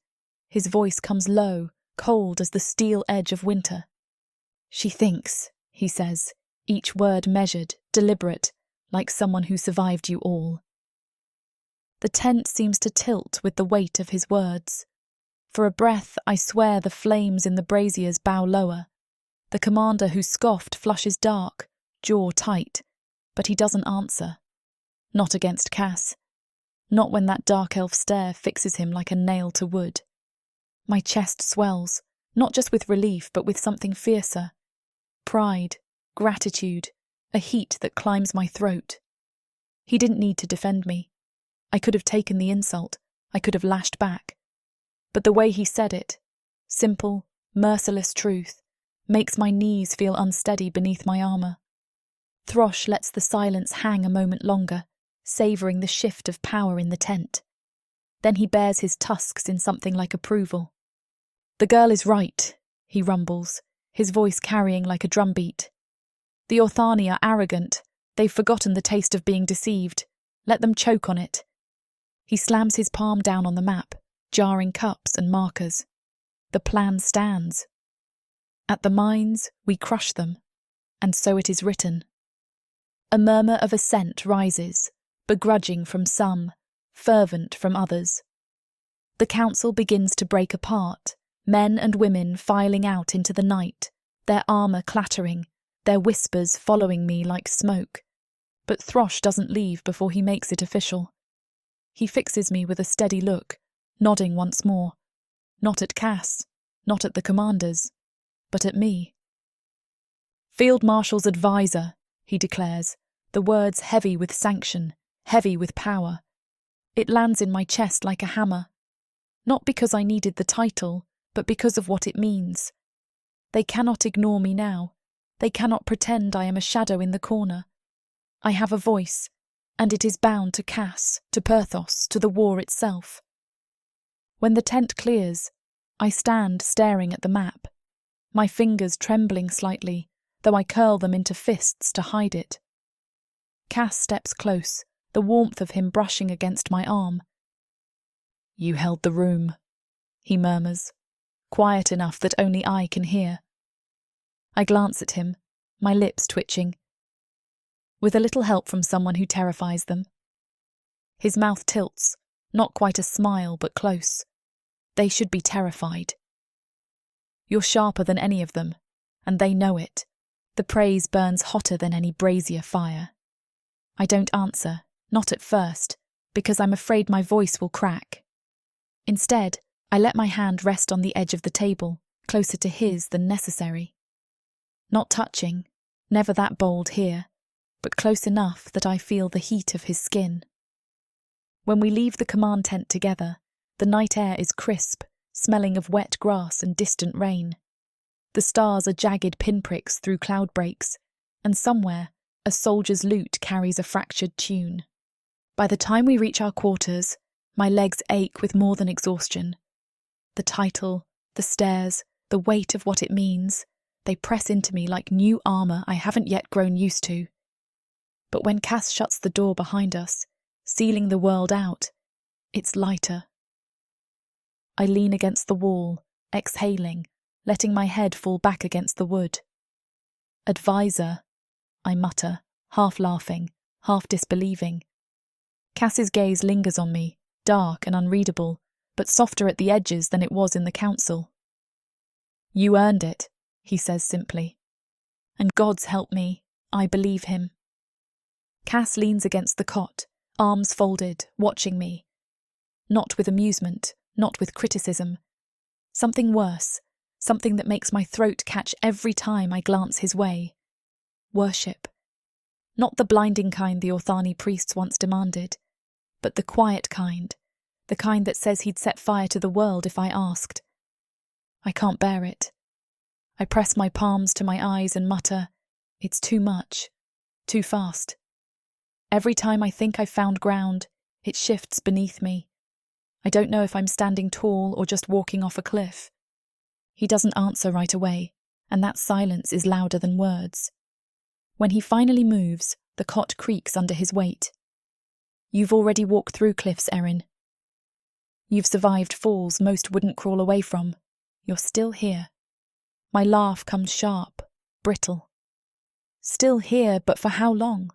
S1: His voice comes low, cold as the steel edge of winter. "She thinks," he says, each word measured, deliberate, like someone who survived you all. The tent seems to tilt with the weight of his words. For a breath, I swear the flames in the braziers bow lower. The commander who scoffed flushes dark, jaw tight, but he doesn't answer. Not against Cass. Not when that dark elf stare fixes him like a nail to wood. My chest swells, not just with relief, but with something fiercer. Pride, gratitude, a heat that climbs my throat. He didn't need to defend me. I could have taken the insult, I could have lashed back. But the way he said it, simple, merciless truth, makes my knees feel unsteady beneath my armour. Throsh lets the silence hang a moment longer, savouring the shift of power in the tent. Then he bares his tusks in something like approval. "The girl is right," he rumbles, his voice carrying like a drumbeat. "The Orthani are arrogant. They've forgotten the taste of being deceived. Let them choke on it." He slams his palm down on the map, jarring cups and markers. The plan stands. At the mines, we crush them, and so it is written. A murmur of assent rises, begrudging from some, fervent from others. The council begins to break apart, men and women filing out into the night, their armour clattering, their whispers following me like smoke. But Throsh doesn't leave before he makes it official. He fixes me with a steady look, nodding once more. Not at Cass, not at the commanders, but at me. "Field Marshal's advisor," he declares, the words heavy with sanction, heavy with power. It lands in my chest like a hammer. Not because I needed the title, but because of what it means. They cannot ignore me now. They cannot pretend I am a shadow in the corner. I have a voice, and it is bound to Cass, to Perthos, to the war itself. When the tent clears, I stand staring at the map, my fingers trembling slightly, though I curl them into fists to hide it. Cass steps close, the warmth of him brushing against my arm. "You held the room," he murmurs, quiet enough that only I can hear. I glance at him, my lips twitching. With a little help from someone who terrifies them. His mouth tilts, not quite a smile, but close. They should be terrified. "You're sharper than any of them, and they know it. The praise burns hotter than any brazier fire." I don't answer, not at first, because I'm afraid my voice will crack. Instead, I let my hand rest on the edge of the table, closer to his than necessary. Not touching, never that bold here, but close enough that I feel the heat of his skin. When we leave the command tent together, the night air is crisp, smelling of wet grass and distant rain. The stars are jagged pinpricks through cloud breaks, and somewhere, a soldier's lute carries a fractured tune. By the time we reach our quarters, my legs ache with more than exhaustion. The title, the stairs, the weight of what it means, they press into me like new armour I haven't yet grown used to. But when Cass shuts the door behind us, sealing the world out, it's lighter. I lean against the wall, exhaling, letting my head fall back against the wood. "Advisor," I mutter, half laughing, half disbelieving. Cass's gaze lingers on me, dark and unreadable, but softer at the edges than it was in the council. "You earned it," he says simply. "And God's help me, I believe him." Cass leans against the cot, arms folded, watching me. Not with amusement, not with criticism. Something worse, something that makes my throat catch every time I glance his way. worship. Not the blinding kind the Orthani priests once demanded, but the quiet kind, the kind that says he'd set fire to the world if I asked. I can't bear it. I press my palms to my eyes and mutter, "It's too much, too fast." Every time I think I've found ground, it shifts beneath me. I don't know if I'm standing tall or just walking off a cliff. He doesn't answer right away, and that silence is louder than words. When he finally moves, the cot creaks under his weight. You've already walked through cliffs, Erin. You've survived falls most wouldn't crawl away from. You're still here. My laugh comes sharp, brittle. Still here, but for how long?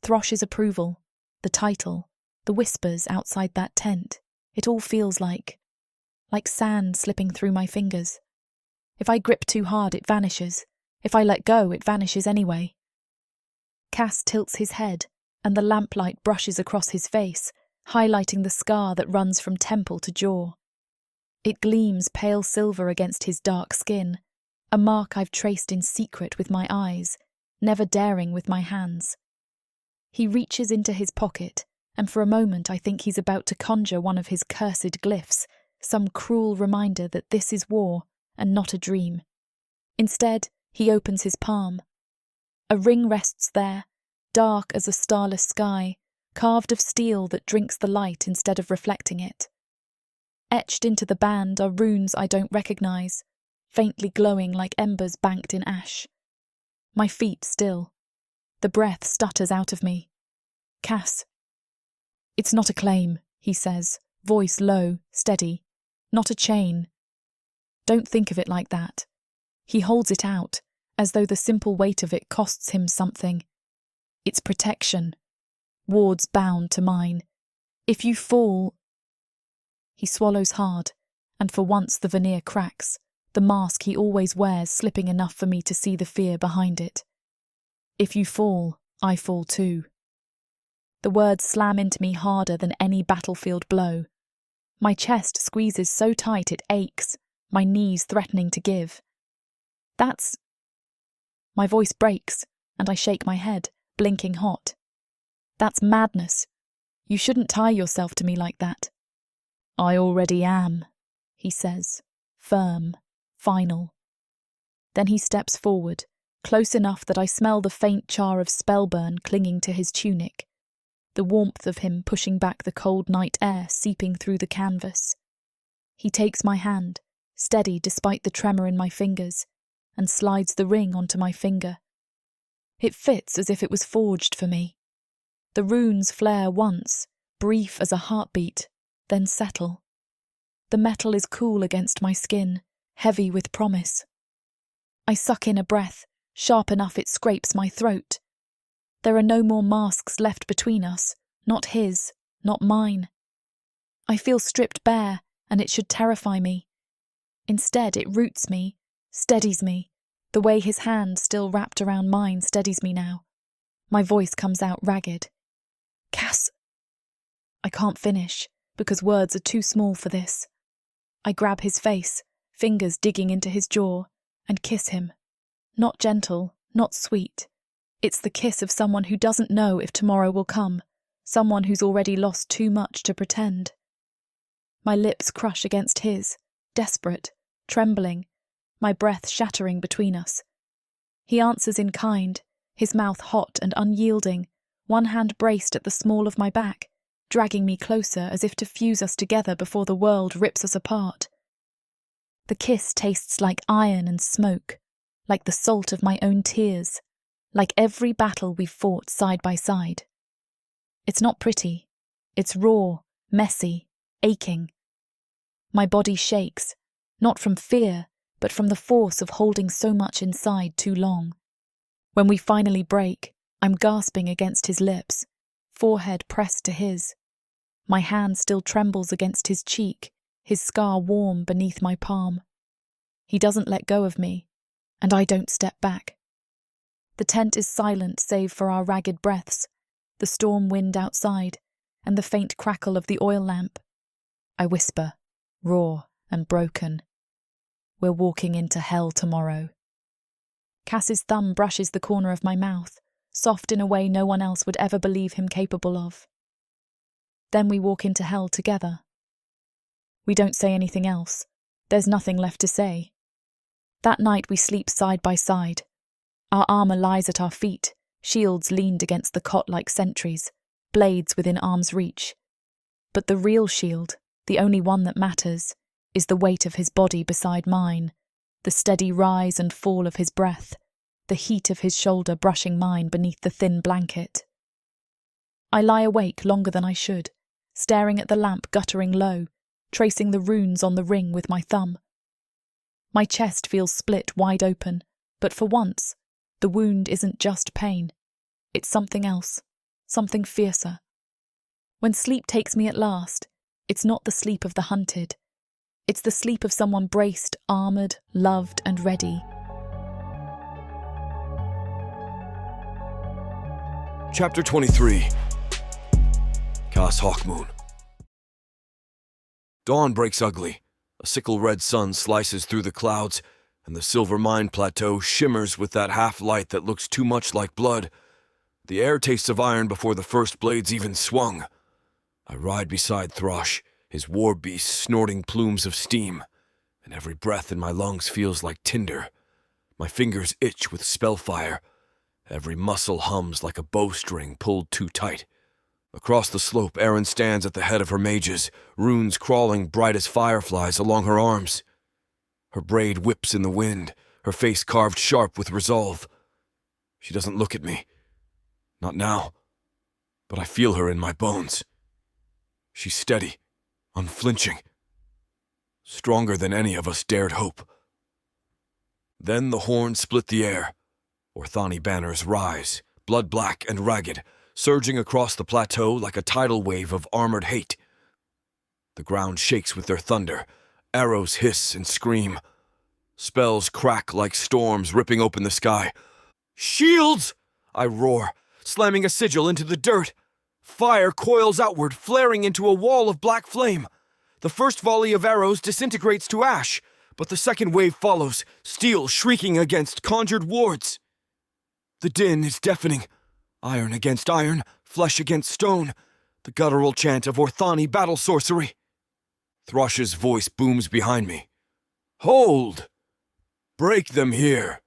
S1: Throsh's approval, the title, the whispers outside that tent, it all feels like sand slipping through my fingers. If I grip too hard, it vanishes. If I let go, it vanishes anyway. Cass tilts his head, and the lamplight brushes across his face, highlighting the scar that runs from temple to jaw. It gleams pale silver against his dark skin, a mark I've traced in secret with my eyes, never daring with my hands. He reaches into his pocket, and for a moment I think he's about to conjure one of his cursed glyphs, some cruel reminder that this is war and not a dream. Instead, he opens his palm. A ring rests there, dark as a starless sky, carved of steel that drinks the light instead of reflecting it. Etched into the band are runes I don't recognize, faintly glowing like embers banked in ash. My feet still. The breath stutters out of me. Cass. It's not a claim, he says, voice low, steady. Not a chain. Don't think of it like that. He holds it out, as though the simple weight of it costs him something. It's protection. Wards bound to mine. If you fall... He swallows hard, and for once the veneer cracks, the mask he always wears slipping enough for me to see the fear behind it. If you fall, I fall too. The words slam into me harder than any battlefield blow. My chest squeezes so tight it aches, my knees threatening to give. That's... My voice breaks, and I shake my head, blinking hot. That's madness. You shouldn't tie yourself to me like that. I already am, he says, firm, final. Then he steps forward, close enough that I smell the faint char of spellburn clinging to his tunic, the warmth of him pushing back the cold night air seeping through the canvas. He takes my hand, steady despite the tremor in my fingers, and slides the ring onto my finger. It fits as if it was forged for me. The runes flare once, brief as a heartbeat, then settle. The metal is cool against my skin, heavy with promise. I suck in a breath, sharp enough it scrapes my throat. There are no more masks left between us, not his, not mine. I feel stripped bare, and it should terrify me. Instead, it roots me, steadies me, the way his hand still wrapped around mine steadies me now. My voice comes out ragged. Cass! I can't finish, because words are too small for this. I grab his face, fingers digging into his jaw, and kiss him. Not gentle, not sweet. It's the kiss of someone who doesn't know if tomorrow will come, someone who's already lost too much to pretend. My lips crush against his, desperate, trembling, my breath shattering between us. He answers in kind, his mouth hot and unyielding, one hand braced at the small of my back, dragging me closer as if to fuse us together before the world rips us apart. The kiss tastes like iron and smoke, like the salt of my own tears, like every battle we've fought side by side. It's not pretty. It's raw, messy, aching. My body shakes, not from fear, but from the force of holding so much inside too long. When we finally break, I'm gasping against his lips, forehead pressed to his. My hand still trembles against his cheek, his scar warm beneath my palm. He doesn't let go of me, and I don't step back. The tent is silent save for our ragged breaths, the storm wind outside, and the faint crackle of the oil lamp. I whisper, raw and broken. We're walking into hell tomorrow. Cass's thumb brushes the corner of my mouth, soft in a way no one else would ever believe him capable of. Then we walk into hell together. We don't say anything else. There's nothing left to say. That night we sleep side by side. Our armour lies at our feet, shields leaned against the cot like sentries, blades within arm's reach. But the real shield, the only one that matters, is the weight of his body beside mine, the steady rise and fall of his breath, the heat of his shoulder brushing mine beneath the thin blanket. I lie awake longer than I should, staring at the lamp guttering low, tracing the runes on the ring with my thumb. My chest feels split wide open, but for once, the wound isn't just pain. It's something else, something fiercer. When sleep takes me at last, it's not the sleep of the hunted. It's the sleep of someone braced, armoured, loved and ready.
S2: Chapter 23. Cass Hawkmoon. Dawn breaks ugly. A sickle-red sun slices through the clouds, and the silver mine plateau shimmers with that half-light that looks too much like blood. The air tastes of iron before the first blades even swung. I ride beside Throsh, his war beast snorting plumes of steam, and every breath in my lungs feels like tinder. My fingers itch with spellfire. Every muscle hums like a bowstring pulled too tight. Across the slope, Erin stands at the head of her mages, runes crawling bright as fireflies along her arms. Her braid whips in the wind, her face carved sharp with resolve. She doesn't look at me. Not now. But I feel her in my bones. She's steady, unflinching. Stronger than any of us dared hope. Then the horns split the air. Orthani banners rise, blood-black and ragged, surging across the plateau like a tidal wave of armored hate. The ground shakes with their thunder. Arrows hiss and scream. Spells crack like storms ripping open the sky. "Shields!" I roar, slamming a sigil into the dirt. Fire coils outward, flaring into a wall of black flame. The first volley of arrows disintegrates to ash, but the second wave follows, steel shrieking against conjured wards. The din is deafening. Iron against iron, flesh against stone, the guttural chant of Orthani battle sorcery. Throsh's voice booms behind me. "Hold! Break them here!"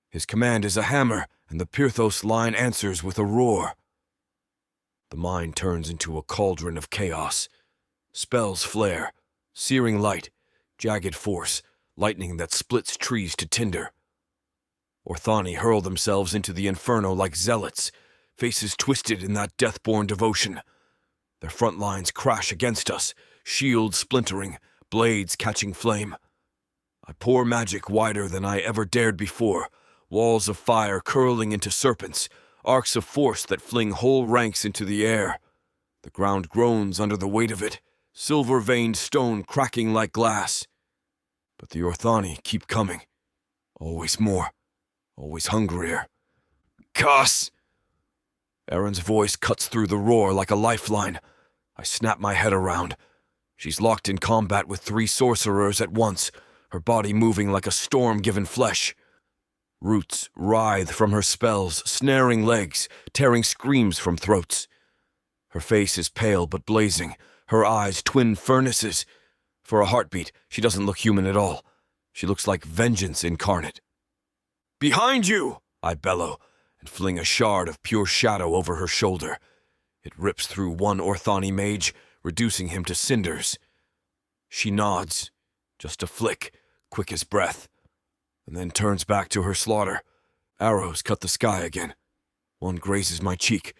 S2: His command is a hammer, and the Pyrthos line answers with a roar. The mine turns into a cauldron of chaos. Spells flare, searing light, jagged force, lightning that splits trees to tinder. Orthani hurl themselves into the inferno like zealots, faces twisted in that death-born devotion. Their front lines crash against us, shields splintering, blades catching flame. I pour magic wider than I ever dared before, walls of fire curling into serpents, arcs of force that fling whole ranks into the air. The ground groans under the weight of it, silver-veined stone cracking like glass. But the Orthani keep coming, always more. Always hungrier. "Cass!" Erin's voice cuts through the roar like a lifeline. I snap my head around. She's locked in combat with 3 sorcerers at once, her body moving like a storm-given flesh. Roots writhe from her spells, snaring legs, tearing screams from throats. Her face is pale but blazing, her eyes twin furnaces. For a heartbeat, she doesn't look human at all. She looks like vengeance incarnate. "Behind you!" I bellow, and fling a shard of pure shadow over her shoulder. It rips through one Orthani mage, reducing him to cinders. She nods, just a flick, quick as breath, and then turns back to her slaughter. Arrows cut the sky again. One grazes my cheek,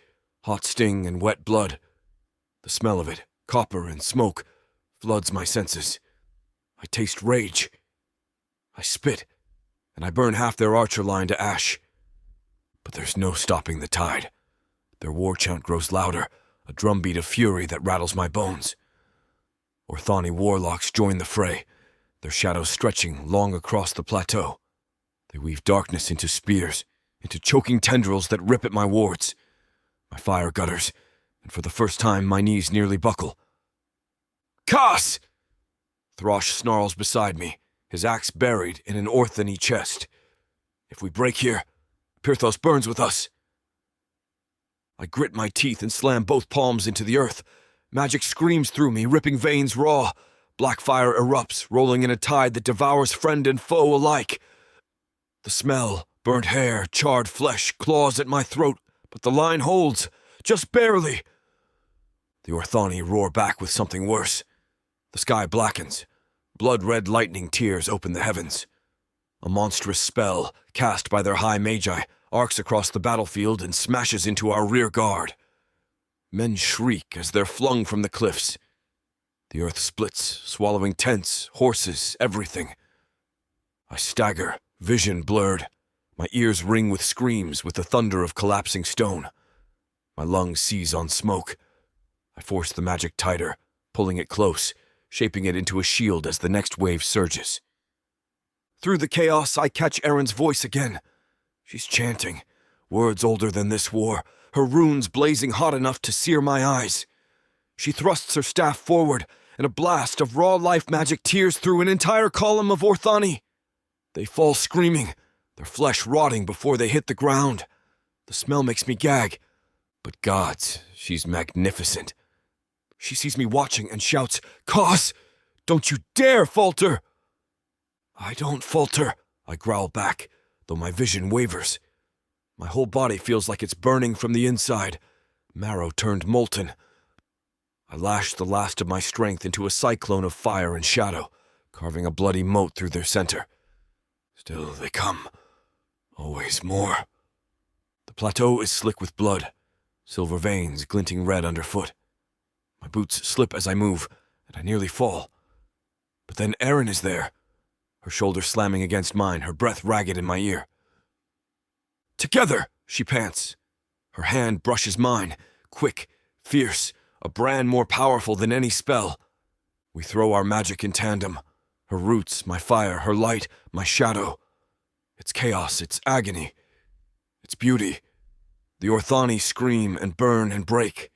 S2: hot sting and wet blood. The smell of it, copper and smoke, floods my senses. I taste rage. I spit, and I burn half their archer line to ash. But there's no stopping the tide. Their war chant grows louder, a drumbeat of fury that rattles my bones. Orthani warlocks join the fray, their shadows stretching long across the plateau. They weave darkness into spears, into choking tendrils that rip at my wards. My fire gutters, and for the first time my knees nearly buckle. "Cass!" Throsh snarls beside me, his axe buried in an Orthani chest. If we break here, Pirthos burns with us. I grit my teeth and slam both palms into the earth. Magic screams through me, ripping veins raw. Black fire erupts, rolling in a tide that devours friend and foe alike. The smell, burnt hair, charred flesh, claws at my throat, but the line holds, just barely. The Orthani roar back with something worse. The sky blackens. Blood-red lightning tears open the heavens. A monstrous spell, cast by their high magi, arcs across the battlefield and smashes into our rear guard. Men shriek as they're flung from the cliffs. The earth splits, swallowing tents, horses, everything. I stagger, vision blurred. My ears ring with screams, with the thunder of collapsing stone. My lungs seize on smoke. I force the magic tighter, pulling it close, shaping it into a shield as the next wave surges. Through the chaos, I catch Erin's voice again. She's chanting, words older than this war, her runes blazing hot enough to sear my eyes. She thrusts her staff forward, and a blast of raw life magic tears through an entire column of Orthani. They fall screaming, their flesh rotting before they hit the ground. The smell makes me gag. But gods, she's magnificent. She sees me watching and shouts, "Cos, don't you dare falter!" I don't falter, I growl back, though my vision wavers. My whole body feels like it's burning from the inside, marrow turned molten. I lash the last of my strength into a cyclone of fire and shadow, carving a bloody moat through their center. Still they come, always more. The plateau is slick with blood, silver veins glinting red underfoot. My boots slip as I move, and I nearly fall. But then Erin is there, her shoulder slamming against mine, her breath ragged in my ear. "Together!" she pants. Her hand brushes mine, quick, fierce, a brand more powerful than any spell. We throw our magic in tandem, her roots, my fire, her light, my shadow. It's chaos, it's agony, it's beauty. The Orthani scream and burn and break.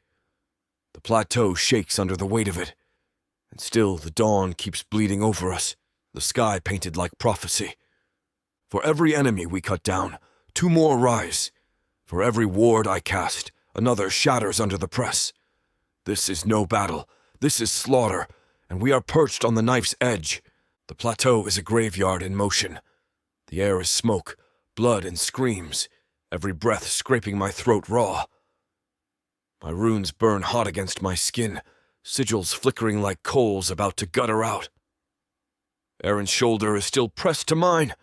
S2: The plateau shakes under the weight of it, and still the dawn keeps bleeding over us, the sky painted like prophecy. For every enemy we cut down, 2 more rise. For every ward I cast, another shatters under the press. This is no battle, this is slaughter, and we are perched on the knife's edge. The plateau is a graveyard in motion. The air is smoke, blood, and screams, every breath scraping my throat raw. My runes burn hot against my skin, sigils flickering like coals about to gutter out. Erin's shoulder is still pressed to mine,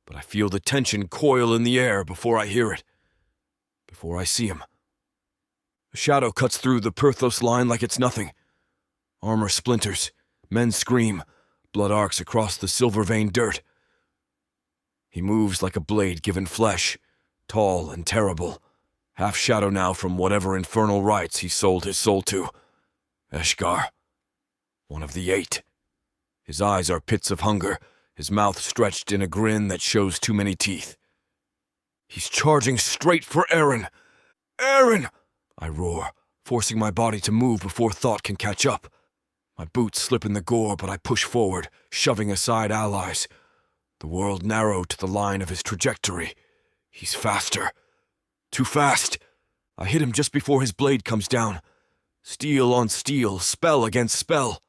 S2: but I feel the tension coil in the air before I hear it, before I see him. A shadow cuts through the Pirthos line like it's nothing. Armor splinters, men scream, blood arcs across the silver-veined dirt. He moves like a blade given flesh, tall and terrible, half shadow now from whatever infernal rites he sold his soul to. Eshgar, one of the 8. His eyes are pits of hunger, his mouth stretched in a grin that shows too many teeth. He's charging straight for Erin. "Erin!" I roar, forcing my body to move before thought can catch up. My boots slip in the gore, but I push forward, shoving aside allies. The world narrowed to the line of his trajectory. He's faster. Too fast. I hit him just before his blade comes down. Steel on steel, spell against spell.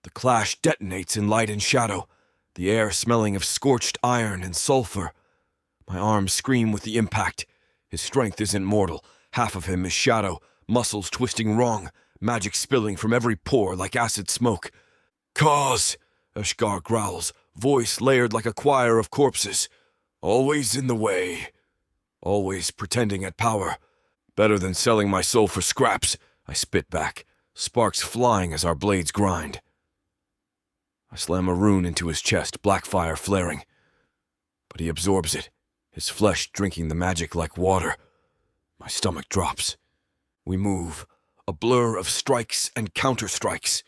S2: The clash detonates in light and shadow, the air smelling of scorched iron and sulfur. My arms scream with the impact. His strength isn't mortal. Half of him is shadow, muscles twisting wrong, magic spilling from every pore like acid smoke. "Cause!" Eshgar growls, voice layered like a choir of corpses. "Always in the way. Always pretending at power. Better than selling my soul for scraps," I spit back, sparks flying as our blades grind. I slam a rune into his chest, black fire flaring. But he absorbs it, his flesh drinking the magic like water. My stomach drops. We move, a blur of strikes and counter-strikes.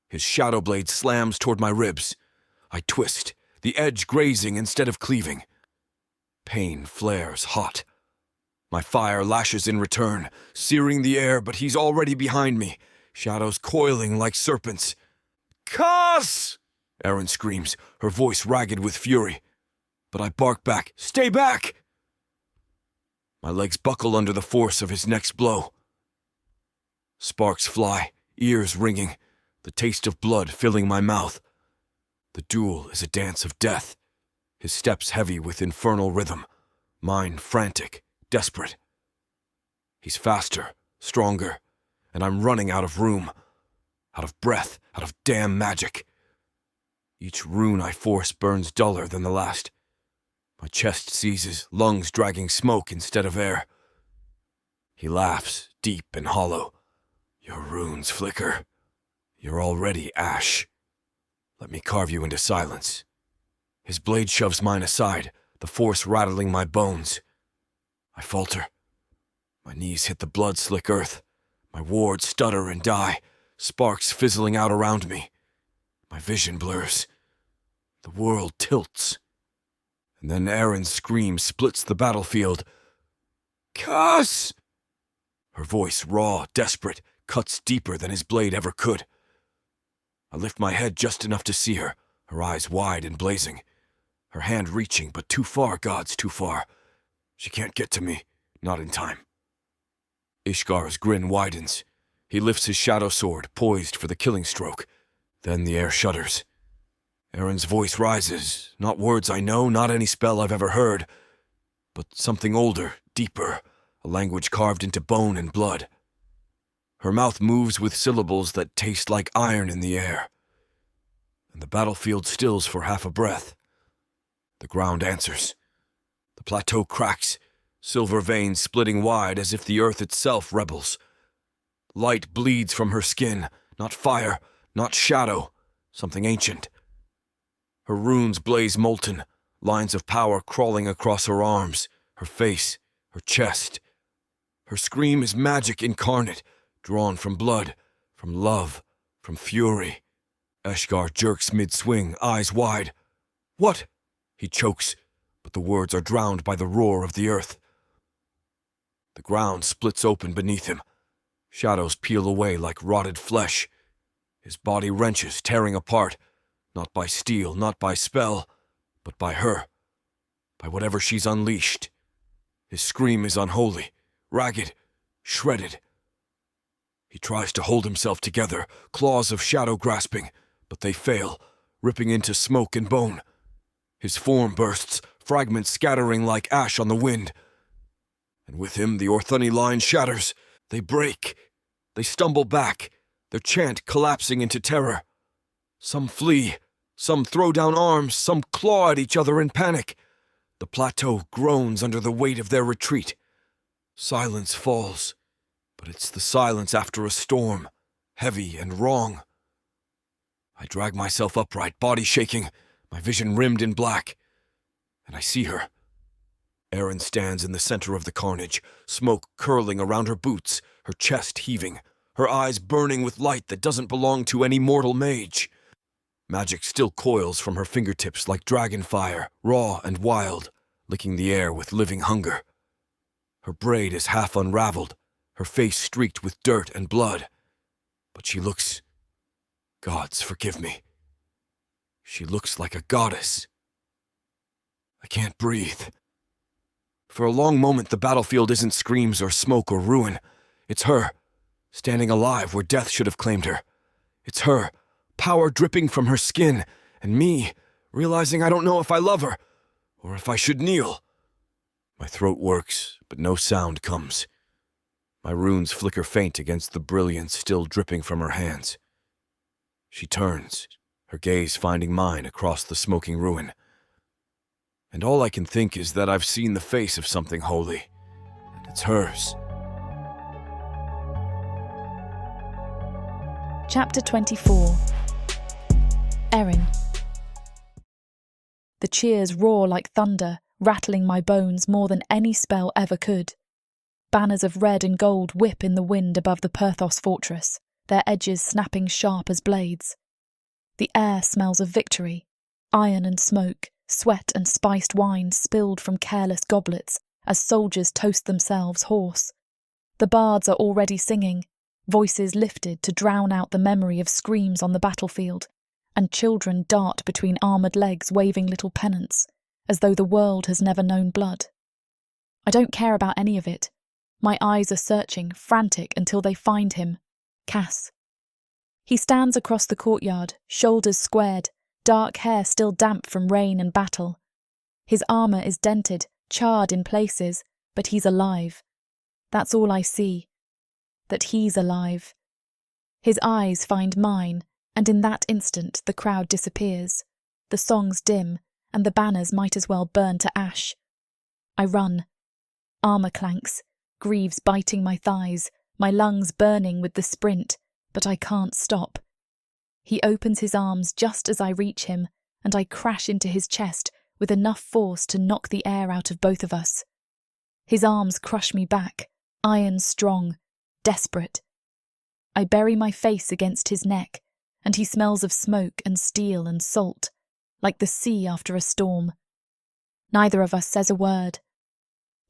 S2: His shadow blade slams toward my ribs. I twist, the edge grazing instead of cleaving. Pain flares hot. My fire lashes in return, searing the air, but he's already behind me, shadows coiling like serpents. "Cos!" Erin screams, her voice ragged with fury. but I bark back, "Stay back!" My legs buckle under the force of his next blow. Sparks fly, ears ringing, the taste of blood filling my mouth. The duel is a dance of death, his steps heavy with infernal rhythm, mine frantic, desperate. He's faster, stronger, and I'm running out of room, out of breath, out of damn magic. Each rune I force burns duller than the last. My chest seizes, lungs dragging smoke instead of air. He laughs, deep and hollow. "Your runes flicker. You're already ash. Let me carve you into silence." His blade shoves mine aside, the force rattling my bones. I falter. My knees hit the blood-slick earth. My wards stutter and die, sparks fizzling out around me. My vision blurs. The world tilts. And then Erin's scream splits the battlefield. "Cuss!" Her voice, raw, desperate, cuts deeper than his blade ever could. I lift my head just enough to see her, her eyes wide and blazing. Her hand reaching, but too far, gods, too far. She can't get to me, not in time. Ishgar's grin widens. He lifts his shadow sword, poised for the killing stroke. Then the air shudders. Erin's voice rises, not words I know, not any spell I've ever heard, but something older, deeper, a language carved into bone and blood. Her mouth moves with syllables that taste like iron in the air. And the battlefield stills for half a breath. The ground answers. The plateau cracks, silver veins splitting wide as if the earth itself rebels. Light bleeds from her skin, not fire, not shadow, something ancient. Her runes blaze molten, lines of power crawling across her arms, her face, her chest. Her scream is magic incarnate, drawn from blood, from love, from fury. Ishgar jerks mid-swing, eyes wide. "What?" He chokes, but the words are drowned by the roar of the earth. The ground splits open beneath him. Shadows peel away like rotted flesh. His body wrenches, tearing apart, not by steel, not by spell, but by her, by whatever she's unleashed. His scream is unholy, ragged, shredded. He tries to hold himself together, claws of shadow grasping, but they fail, ripping into smoke and bone. His form bursts, fragments scattering like ash on the wind. And with him the Orthunni line shatters. They break. They stumble back, their chant collapsing into terror. Some flee, some throw down arms, some claw at each other in panic. The plateau groans under the weight of their retreat. Silence falls, but it's the silence after a storm, heavy and wrong. I drag myself upright, body shaking, my vision rimmed in black, and I see her. Erin stands in the center of the carnage, smoke curling around her boots, her chest heaving, her eyes burning with light that doesn't belong to any mortal mage. Magic still coils from her fingertips like dragon fire, raw and wild, licking the air with living hunger. Her braid is half unraveled, her face streaked with dirt and blood. But she looks... Gods forgive me. She looks like a goddess. I can't breathe. For a long moment, the battlefield isn't screams or smoke or ruin. It's her, standing alive where death should have claimed her. It's her, power dripping from her skin, and me, realizing I don't know if I love her, or if I should kneel. My throat works, but no sound comes. My runes flicker faint against the brilliance still dripping from her hands. She turns, her gaze finding mine across the smoking ruin. And all I can think is that I've seen the face of something holy, and it's hers.
S1: Chapter 24. Erin. The cheers roar like thunder, rattling my bones more than any spell ever could. Banners of red and gold whip in the wind above the Perthos fortress, their edges snapping sharp as blades. The air smells of victory, iron and smoke, sweat and spiced wine spilled from careless goblets as soldiers toast themselves hoarse. The bards are already singing, voices lifted to drown out the memory of screams on the battlefield, and children dart between armoured legs waving little pennants, as though the world has never known blood. I don't care about any of it. My eyes are searching, frantic, until they find him, Cass. He stands across the courtyard, shoulders squared, dark hair still damp from rain and battle. His armour is dented, charred in places, but he's alive. That's all I see. That he's alive. His eyes find mine, and in that instant the crowd disappears. The songs dim, and the banners might as well burn to ash. I run. Armour clanks, greaves biting my thighs, my lungs burning with the sprint, but I can't stop. He opens his arms just as I reach him, and I crash into his chest with enough force to knock the air out of both of us. His arms crush me back, iron strong, desperate. I bury my face against his neck, and he smells of smoke and steel and salt, like the sea after a storm. Neither of us says a word.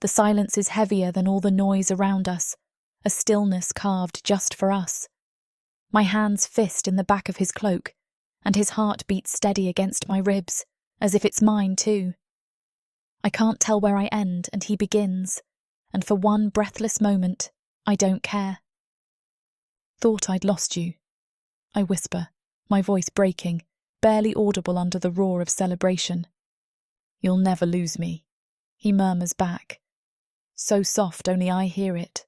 S1: The silence is heavier than all the noise around us, a stillness carved just for us. My hands fist in the back of his cloak, and his heart beats steady against my ribs, as if it's mine too. I can't tell where I end and he begins, and for one breathless moment, I don't care. Thought I'd lost you, I whisper, my voice breaking, barely audible under the roar of celebration. You'll never lose me, he murmurs back. So soft only I hear it.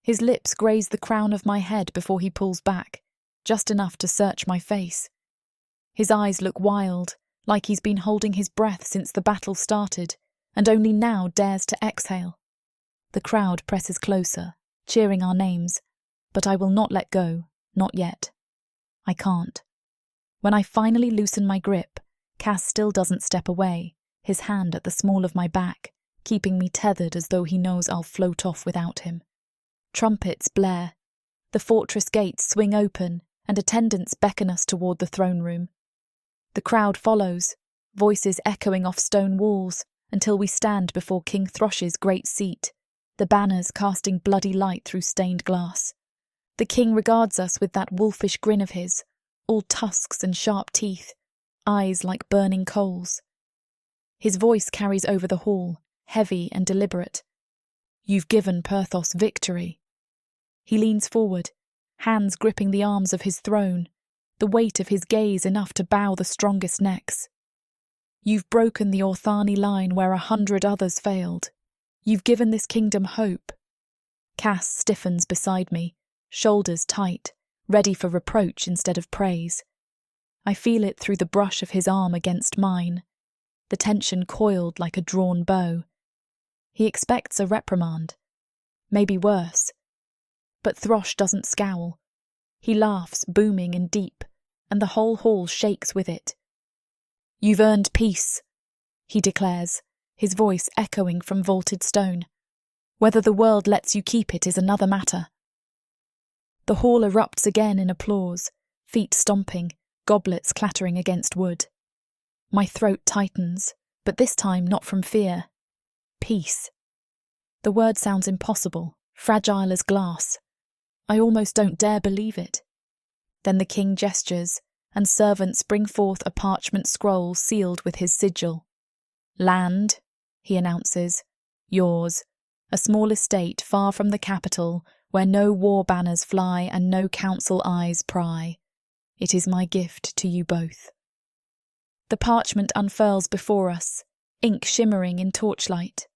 S1: His lips graze the crown of my head before he pulls back, just enough to search my face. His eyes look wild, like he's been holding his breath since the battle started, and only now dares to exhale. The crowd presses closer, cheering our names, but I will not let go, not yet. I can't. When I finally loosen my grip, Cass still doesn't step away, his hand at the small of my back, keeping me tethered as though he knows I'll float off without him. Trumpets blare. The fortress gates swing open, and attendants beckon us toward the throne room. The crowd follows, voices echoing off stone walls, until we stand before King Throsh's great seat, the banners casting bloody light through stained glass. The king regards us with that wolfish grin of his, all tusks and sharp teeth, eyes like burning coals. His voice carries over the hall, heavy and deliberate. You've given Perthos victory. He leans forward, hands gripping the arms of his throne, the weight of his gaze enough to bow the strongest necks. You've broken the Orthani line where 100 others failed. You've given this kingdom hope. Cass stiffens beside me, shoulders tight, ready for reproach instead of praise. I feel it through the brush of his arm against mine, the tension coiled like a drawn bow. He expects a reprimand, maybe worse. But Throsh doesn't scowl. He laughs, booming and deep, and the whole hall shakes with it. You've earned peace, he declares, his voice echoing from vaulted stone. Whether the world lets you keep it is another matter. The hall erupts again in applause, feet stomping, goblets clattering against wood. My throat tightens, but this time not from fear. Peace. The word sounds impossible, fragile as glass. I almost don't dare believe it. Then the king gestures, and servants bring forth a parchment scroll sealed with his sigil. Land, he announces, yours, a small estate far from the capital, where no war banners fly and no council eyes pry. It is my gift to you both. The parchment unfurls before us, ink shimmering in torchlight.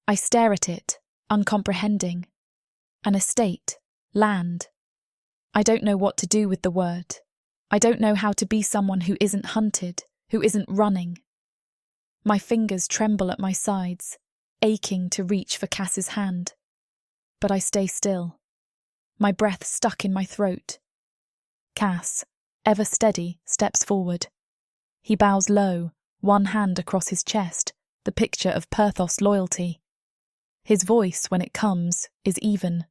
S1: I stare at it, uncomprehending. An estate, land. I don't know what to do with the word. I don't know how to be someone who isn't hunted, who isn't running. My fingers tremble at my sides, aching to reach for Cass's hand. But I stay still, my breath stuck in my throat. Cass, ever steady, steps forward. He bows low, one hand across his chest, the picture of Perthos loyalty. His voice, when it comes, is even.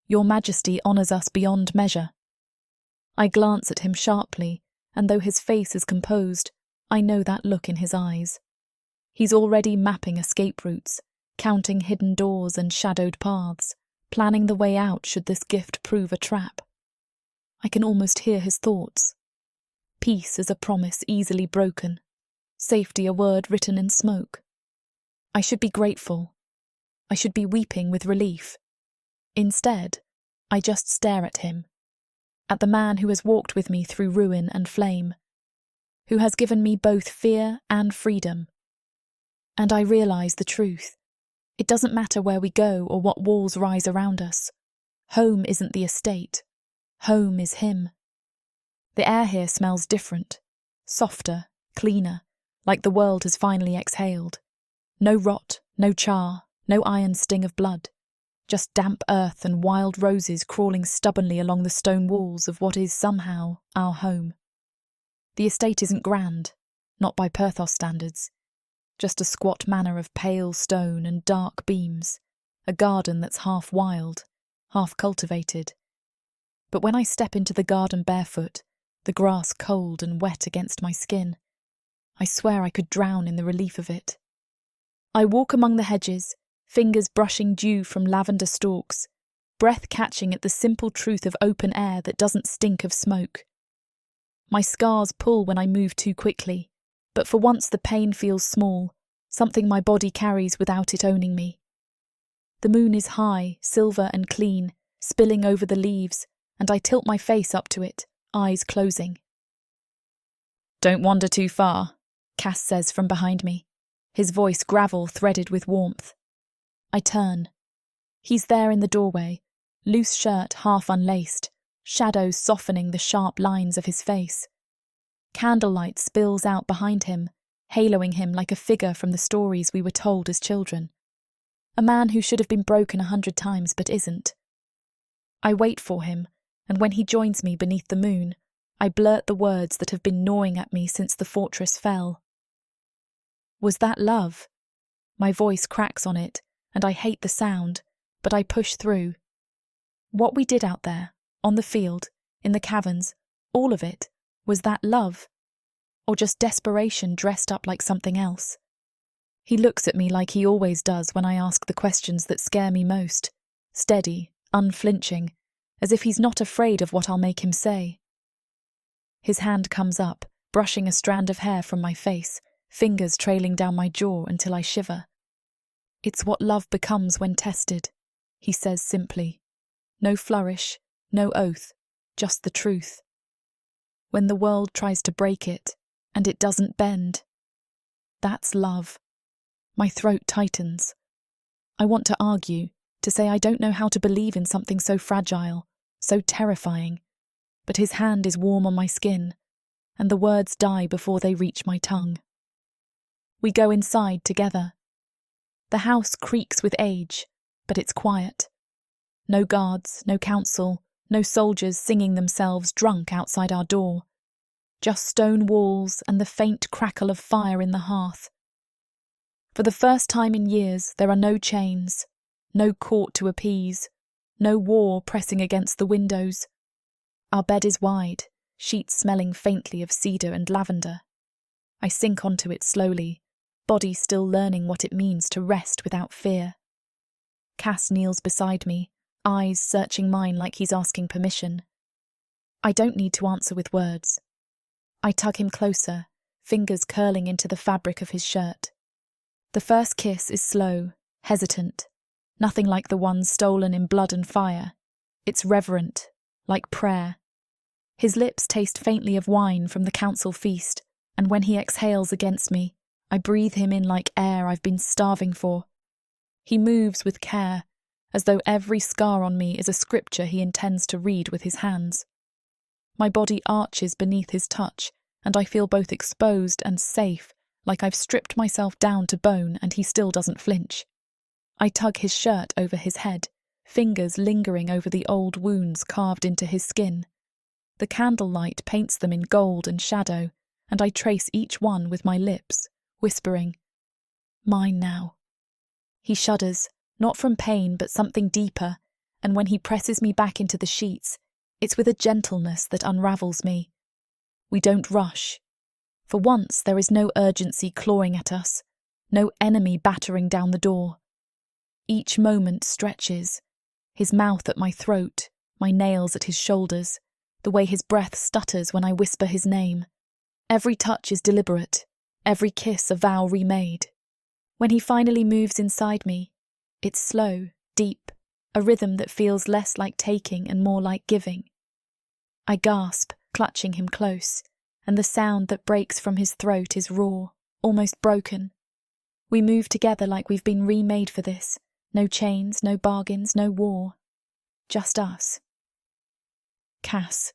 S1: Your Majesty honours us beyond measure. I glance at him sharply, and though his face is composed, I know that look in his eyes. He's already mapping escape routes, counting hidden doors and shadowed paths, planning the way out should this gift prove a trap. I can almost hear his thoughts. Peace is a promise easily broken, safety a word written in smoke. I should be grateful. I should be weeping with relief. Instead, I just stare at him, at the man who has walked with me through ruin and flame, who has given me both fear and freedom. And I realise the truth. It doesn't matter where we go or what walls rise around us. Home isn't the estate. Home is him. The air here smells different, softer, cleaner, like the world has finally exhaled. No rot, no char, no iron sting of blood. Just damp earth and wild roses crawling stubbornly along the stone walls of what is somehow our home. The estate isn't grand, not by Perthos standards. Just a squat manor of pale stone and dark beams, a garden that's half wild, half cultivated. But when I step into the garden barefoot, the grass cold and wet against my skin, I swear I could drown in the relief of it. I walk among the hedges, fingers brushing dew from lavender stalks, breath catching at the simple truth of open air that doesn't stink of smoke. My scars pull when I move too quickly, but for once the pain feels small, something my body carries without it owning me. The moon is high, silver and clean, spilling over the leaves, and I tilt my face up to it, eyes closing. "Don't wander too far," Cass says from behind me, his voice gravel threaded with warmth. I turn. He's there in the doorway, loose shirt half unlaced, shadows softening the sharp lines of his face. Candlelight spills out behind him, haloing him like a figure from the stories we were told as children. A man who should have been broken 100 times but isn't. I wait for him, and when he joins me beneath the moon, I blurt the words that have been gnawing at me since the fortress fell. Was that love? My voice cracks on it, and I hate the sound, but I push through. What we did out there, on the field, in the caverns, all of it, was that love? Or just desperation dressed up like something else? He looks at me like he always does when I ask the questions that scare me most, steady, unflinching, as if he's not afraid of what I'll make him say. His hand comes up, brushing a strand of hair from my face, fingers trailing down my jaw until I shiver. "It's what love becomes when tested," he says simply. No flourish, no oath, just the truth. When the world tries to break it, and it doesn't bend. That's love. My throat tightens. I want to argue, to say I don't know how to believe in something so fragile, so terrifying, but his hand is warm on my skin, and the words die before they reach my tongue. We go inside together. The house creaks with age, but it's quiet. No guards, no council, no soldiers singing themselves drunk outside our door. Just stone walls and the faint crackle of fire in the hearth. For the first time in years, there are no chains, no court to appease, no war pressing against the windows. Our bed is wide, sheets smelling faintly of cedar and lavender. I sink onto it slowly, body still learning what it means to rest without fear. Cass kneels beside me, eyes searching mine like he's asking permission. I don't need to answer with words. I tug him closer, fingers curling into the fabric of his shirt. The first kiss is slow, hesitant, nothing like the ones stolen in blood and fire. It's reverent, like prayer. His lips taste faintly of wine from the council feast, and when he exhales against me, I breathe him in like air I've been starving for. He moves with care, as though every scar on me is a scripture he intends to read with his hands. My body arches beneath his touch, and I feel both exposed and safe, like I've stripped myself down to bone and he still doesn't flinch. I tug his shirt over his head, fingers lingering over the old wounds carved into his skin. The candlelight paints them in gold and shadow, and I trace each one with my lips, whispering, "Mine now." He shudders, not from pain but something deeper, and when he presses me back into the sheets, it's with a gentleness that unravels me. We don't rush. For once there is no urgency clawing at us, no enemy battering down the door. Each moment stretches, his mouth at my throat, my nails at his shoulders, the way his breath stutters when I whisper his name. Every touch is deliberate, every kiss a vow remade. When he finally moves inside me, it's slow, deep, a rhythm that feels less like taking and more like giving. I gasp, clutching him close, and the sound that breaks from his throat is raw, almost broken. We move together like we've been remade for this. No chains, no bargains, no war. Just us. Cass,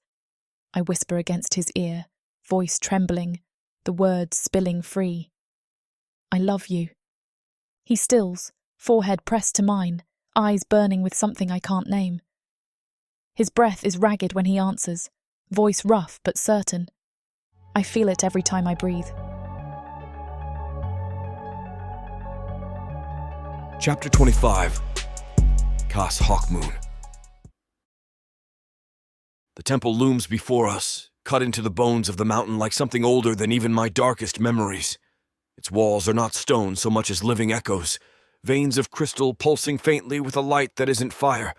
S1: I whisper against his ear, voice trembling, the words spilling free. I love you. He stills, forehead pressed to mine, eyes burning with something I can't name. His breath is ragged when he answers, voice rough but certain. I feel it every time I breathe.
S2: Chapter 25. Cass Hawkmoon. The temple looms before us, cut into the bones of the mountain like something older than even my darkest memories. Its walls are not stone so much as living echoes, veins of crystal pulsing faintly with a light that isn't fire,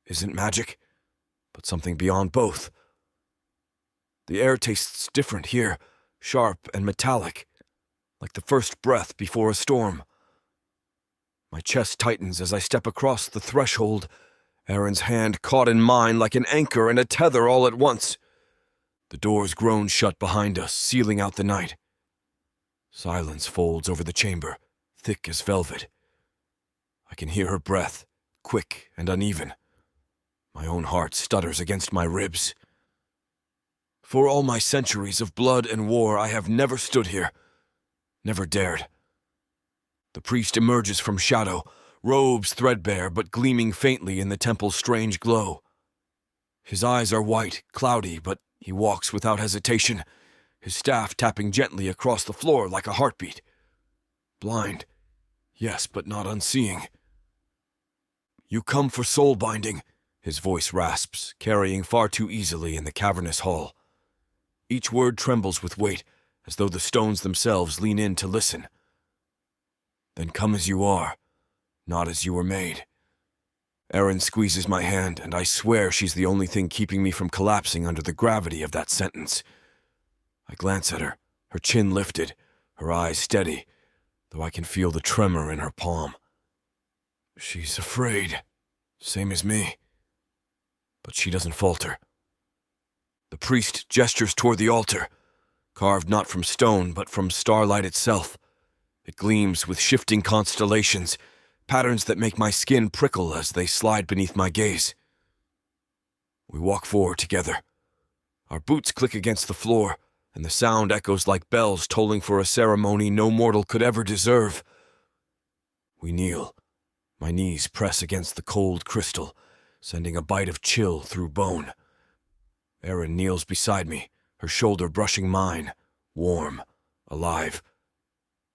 S2: isn't magic, but something beyond both. The air tastes different here, sharp and metallic, like the first breath before a storm. My chest tightens as I step across the threshold, Aaron's hand caught in mine like an anchor and a tether all at once. The doors groan shut behind us, sealing out the night. Silence folds over the chamber, thick as velvet. I can hear her breath, quick and uneven. My own heart stutters against my ribs. For all my centuries of blood and war, I have never stood here, never dared. The priest emerges from shadow, robes threadbare but gleaming faintly in the temple's strange glow. His eyes are white, cloudy, but he walks without hesitation, his staff tapping gently across the floor like a heartbeat. Blind, yes, but not unseeing. You come for soul binding, his voice rasps, carrying far too easily in the cavernous hall. Each word trembles with weight, as though the stones themselves lean in to listen. Then come as you are, not as you were made. Erin squeezes my hand, and I swear she's the only thing keeping me from collapsing under the gravity of that sentence. I glance at her, her chin lifted, her eyes steady, though I can feel the tremor in her palm. She's afraid, same as me. But she doesn't falter. The priest gestures toward the altar, carved not from stone but from starlight itself. It gleams with shifting constellations, patterns that make my skin prickle as they slide beneath my gaze. We walk forward together. Our boots click against the floor, and the sound echoes like bells tolling for a ceremony no mortal could ever deserve. We kneel. My knees press against the cold crystal, sending a bite of chill through bone. Erin kneels beside me, her shoulder brushing mine, warm, alive.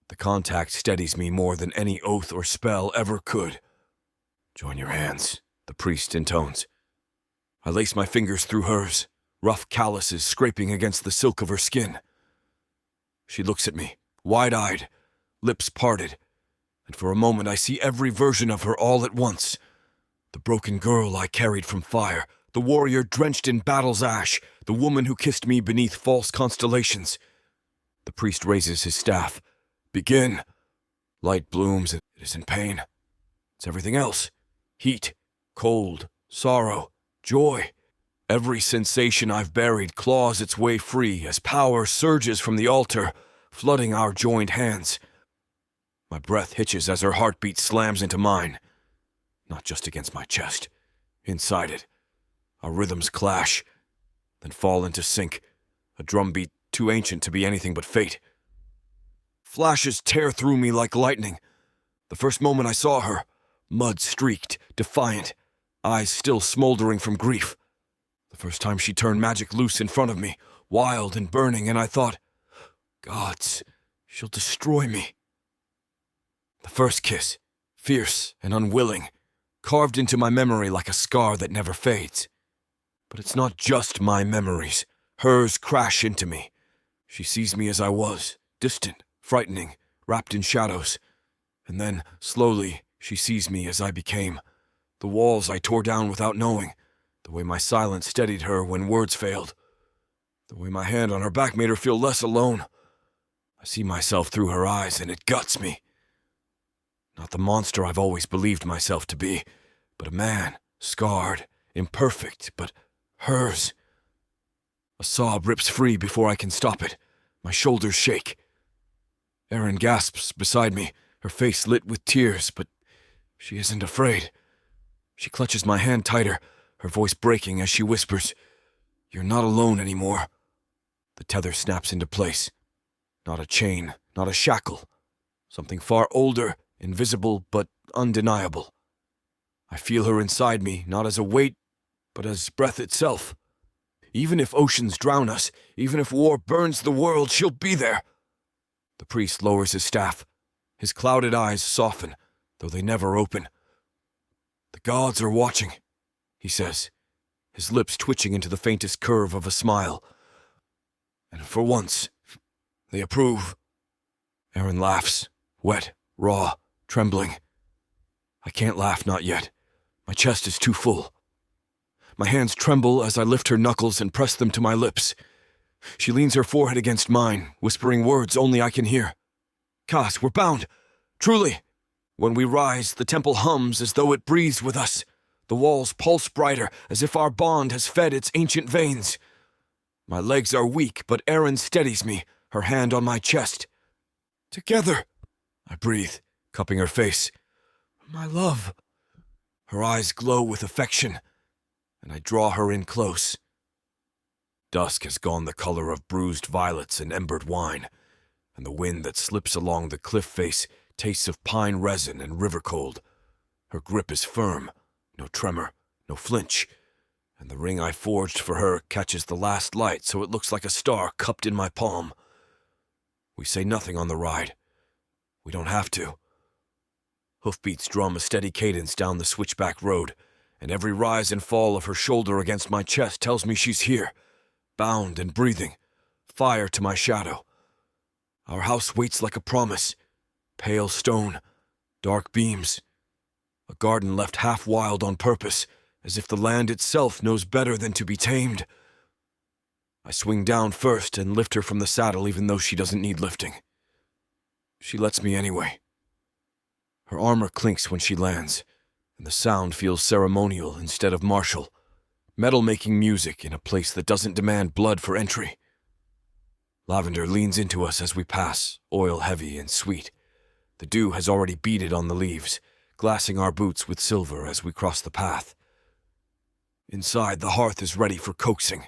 S2: The contact steadies me more than any oath or spell ever could. Join your hands, the priest intones. I lace my fingers through hers, rough calluses scraping against the silk of her skin. She looks at me, wide-eyed, lips parted, and for a moment I see every version of her all at once. The broken girl I carried from fire, the warrior drenched in battle's ash, the woman who kissed me beneath false constellations. The priest raises his staff. Begin. Light blooms, and it isn't pain. It's everything else. Heat, cold, sorrow, joy. Every sensation I've buried claws its way free as power surges from the altar, flooding our joined hands. My breath hitches as her heartbeat slams into mine. Not just against my chest, inside it. Our rhythms clash, then fall into sync, a drumbeat too ancient to be anything but fate. Flashes tear through me like lightning. The first moment I saw her, mud-streaked, defiant, eyes still smoldering from grief. The first time she turned magic loose in front of me, wild and burning, and I thought, gods, she'll destroy me. The first kiss, fierce and unwilling, carved into my memory like a scar that never fades. But it's not just my memories. Hers crash into me. She sees me as I was, distant, frightening, wrapped in shadows. And then, slowly, she sees me as I became. The walls I tore down without knowing. The way my silence steadied her when words failed. The way my hand on her back made her feel less alone. I see myself through her eyes, and it guts me. Not the monster I've always believed myself to be, but a man, scarred, imperfect, but hers. A sob rips free before I can stop it. My shoulders shake. Erin gasps beside me, her face lit with tears, but she isn't afraid. She clutches my hand tighter, her voice breaking as she whispers, "You're not alone anymore." The tether snaps into place. Not a chain, not a shackle. Something far older, invisible, but undeniable. I feel her inside me, not as a weight, but as breath itself. Even if oceans drown us, even if war burns the world, she'll be there. The priest lowers his staff. His clouded eyes soften, though they never open. "The gods are watching," he says, his lips twitching into the faintest curve of a smile. "And for once, they approve." Erin laughs, wet, raw, trembling. I can't laugh, not yet. My chest is too full. My hands tremble as I lift her knuckles and press them to my lips. She leans her forehead against mine, whispering words only I can hear. "Kaz, we're bound. Truly." When we rise, the temple hums as though it breathes with us. The walls pulse brighter, as if our bond has fed its ancient veins. My legs are weak, but Erin steadies me, her hand on my chest. "Together," I breathe, cupping her face. "My love." Her eyes glow with affection, and I draw her in close. Dusk has gone the color of bruised violets and embered wine, and the wind that slips along the cliff face tastes of pine resin and river cold. Her grip is firm, no tremor, no flinch, and the ring I forged for her catches the last light so it looks like a star cupped in my palm. We say nothing on the ride. We don't have to. Hoofbeats drum a steady cadence down the switchback road, and every rise and fall of her shoulder against my chest tells me she's here, bound and breathing, fire to my shadow. Our house waits like a promise, pale stone, dark beams, a garden left half wild on purpose, as if the land itself knows better than to be tamed. I swing down first and lift her from the saddle even though she doesn't need lifting. She lets me anyway. Her armor clinks when she lands, and the sound feels ceremonial instead of martial, metal-making music in a place that doesn't demand blood for entry. Lavender leans into us as we pass, oil heavy and sweet. The dew has already beaded on the leaves, glassing our boots with silver as we cross the path. Inside, the hearth is ready for coaxing.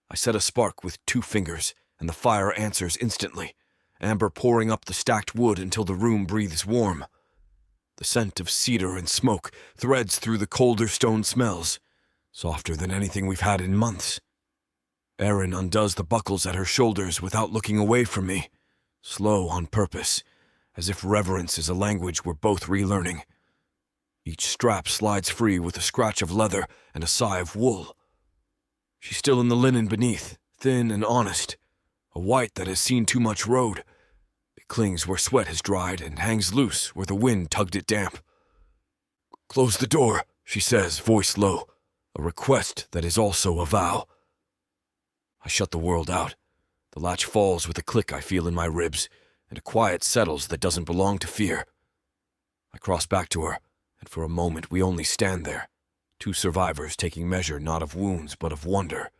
S2: I set a spark with 2 fingers, and the fire answers instantly, amber pouring up the stacked wood until the room breathes warm. The scent of cedar and smoke threads through the colder stone smells, softer than anything we've had in months. Erin undoes the buckles at her shoulders without looking away from me, slow on purpose, as if reverence is a language we're both relearning. Each strap slides free with a scratch of leather and a sigh of wool. She's still in the linen beneath, thin and honest, a white that has seen too much road. It clings where sweat has dried and hangs loose where the wind tugged it damp. "Close the door," she says, voice low, a request that is also a vow. I shut the world out. The latch falls with a click I feel in my ribs, and a quiet settles that doesn't belong to fear. I cross back to her, and for a moment we only stand there, 2 survivors taking measure not of wounds but of wonder.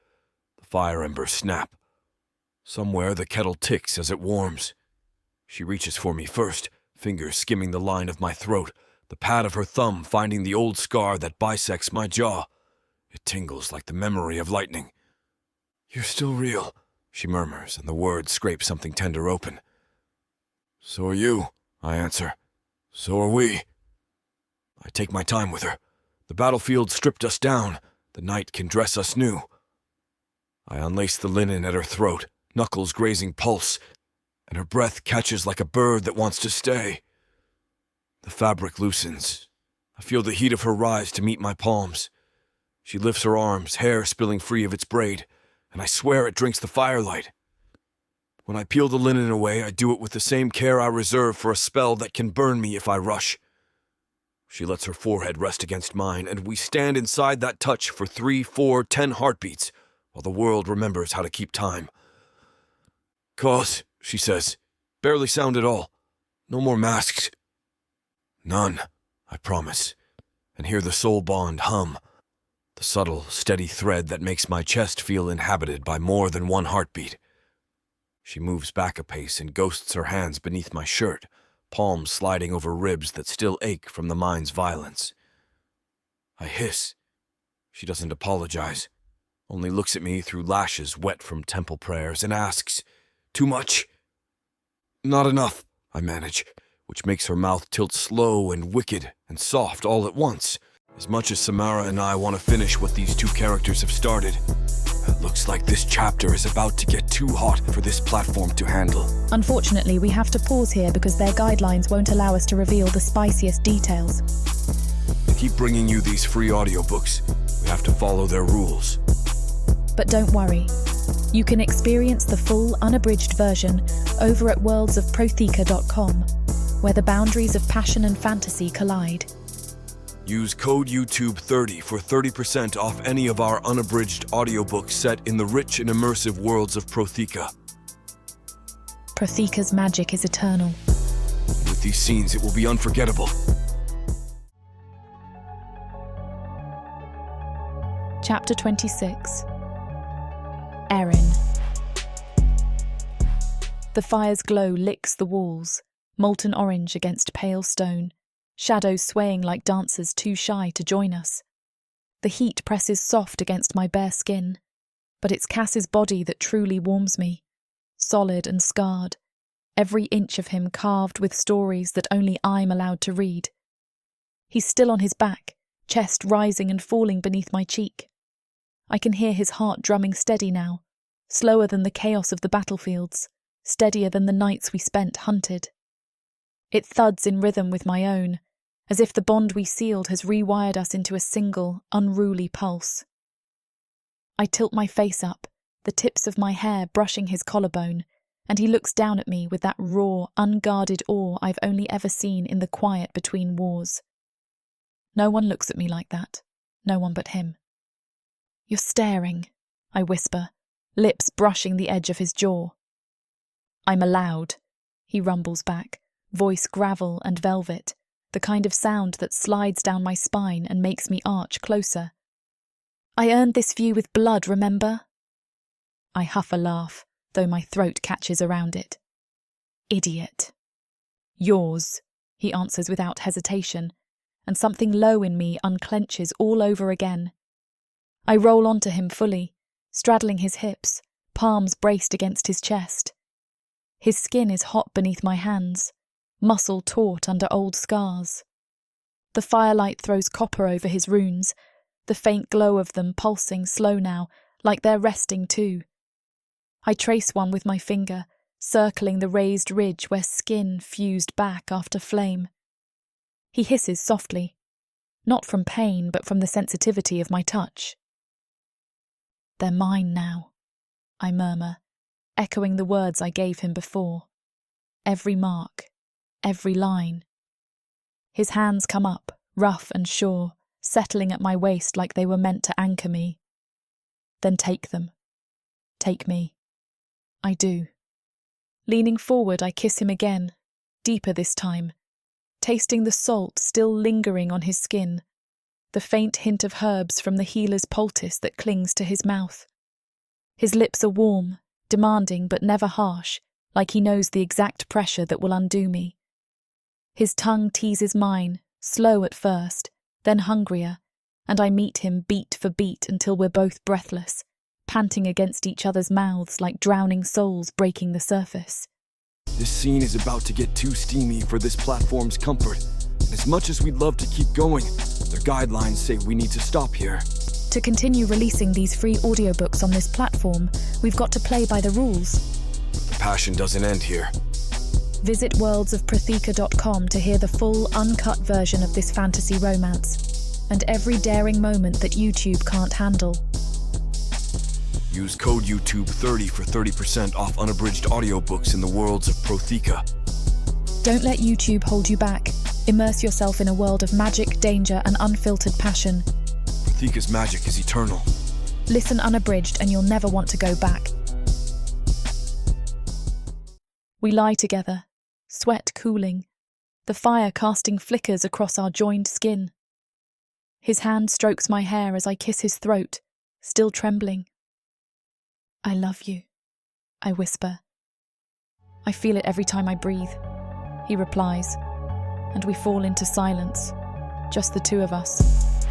S2: The fire embers snap. Somewhere the kettle ticks as it warms. She reaches for me first, fingers skimming the line of my throat, the pad of her thumb finding the old scar that bisects my jaw. It tingles like the memory of lightning. "You're still real," she murmurs, and the words scrape something tender open. "So are you," I answer. "So are we." I take my time with her. The battlefield stripped us down. The night can dress us new. I unlace the linen at her throat, knuckles grazing pulse, and her breath catches like a bird that wants to stay. The fabric loosens. I feel the heat of her rise to meet my palms. She lifts her arms, hair spilling free of its braid, and I swear it drinks the firelight. When I peel the linen away, I do it with the same care I reserve for a spell that can burn me if I rush. She lets her forehead rest against mine, and we stand inside that touch for 3, 4, 10 heartbeats, while the world remembers how to keep time. "Cause," she says. Barely sound at all. No more masks. None, I promise, and hear the soul bond hum, the subtle, steady thread that makes my chest feel inhabited by more than one heartbeat. She moves back a pace and ghosts her hands beneath my shirt, palms sliding over ribs that still ache from the mind's violence. I hiss. She doesn't apologize, only looks at me through lashes wet from temple prayers and asks, "Too much?" "Not enough," I manage, which makes her mouth tilt slow and wicked and soft all at once. As much as Samara and I want to finish what these two characters have started, it looks like this chapter is about to get too hot for this platform to handle.
S1: Unfortunately, we have to pause here because their guidelines won't allow us to reveal the spiciest details.
S2: To keep bringing you these free audiobooks, we have to follow their rules.
S1: But don't worry. You can experience the full, unabridged version over at worldsofprotheka.com, where the boundaries of passion and fantasy collide.
S2: Use code YouTube30 for 30% off any of our unabridged audiobooks set in the rich and immersive worlds of Protheka.
S1: Protheka's magic is eternal.
S2: With these scenes, it will be unforgettable.
S1: Chapter 26. Erin. The fire's glow licks the walls, molten orange against pale stone, shadows swaying like dancers too shy to join us. The heat presses soft against my bare skin, but it's Cass's body that truly warms me, solid and scarred, every inch of him carved with stories that only I'm allowed to read. He's still on his back, chest rising and falling beneath my cheek. I can hear his heart drumming steady now, slower than the chaos of the battlefields, steadier than the nights we spent hunted. It thuds in rhythm with my own, as if the bond we sealed has rewired us into a single, unruly pulse. I tilt my face up, the tips of my hair brushing his collarbone, and he looks down at me with that raw, unguarded awe I've only ever seen in the quiet between wars. No one looks at me like that, no one but him. "You're staring," I whisper, lips brushing the edge of his jaw. "I'm allowed," he rumbles back, voice gravel and velvet, the kind of sound that slides down my spine and makes me arch closer. "I earned this view with blood, remember?" I huff a laugh, though my throat catches around it. "Idiot." "Yours," he answers without hesitation, and something low in me unclenches all over again. I roll onto him fully, straddling his hips, palms braced against his chest. His skin is hot beneath my hands, muscle taut under old scars. The firelight throws copper over his runes, the faint glow of them pulsing slow now, like they're resting too. I trace one with my finger, circling the raised ridge where skin fused back after flame. He hisses softly, not from pain but from the sensitivity of my touch. "They're mine now," I murmur, echoing the words I gave him before. Every mark, every line. His hands come up, rough and sure, settling at my waist like they were meant to anchor me. "Then take them. Take me." I do. Leaning forward, I kiss him again, deeper this time, tasting the salt still lingering on his skin, the faint hint of herbs from the healer's poultice that clings to his mouth. His lips are warm, demanding but never harsh, like he knows the exact pressure that will undo me. His tongue teases mine, slow at first, then hungrier, and I meet him beat for beat until we're both breathless, panting against each other's mouths like drowning souls breaking the surface.
S2: This scene is about to get too steamy for this platform's comfort. As much as we'd love to keep going, their guidelines say we need to stop here.
S1: To continue releasing these free audiobooks on this platform, we've got to play by the rules.
S2: The passion doesn't end here.
S1: Visit worldsofprotheka.com to hear the full, uncut version of this fantasy romance, and every daring moment that YouTube can't handle.
S2: Use code YouTube30 for 30% off unabridged audiobooks in the worlds of Protheka.
S1: Don't let YouTube hold you back. Immerse yourself in a world of magic, danger, and unfiltered passion.
S2: Protheka's magic is eternal.
S1: Listen unabridged and you'll never want to go back. We lie together, sweat cooling, the fire casting flickers across our joined skin. His hand strokes my hair as I kiss his throat, still trembling. I love you, I whisper. I feel it every time I breathe, he replies, and we fall into silence, just the two of us.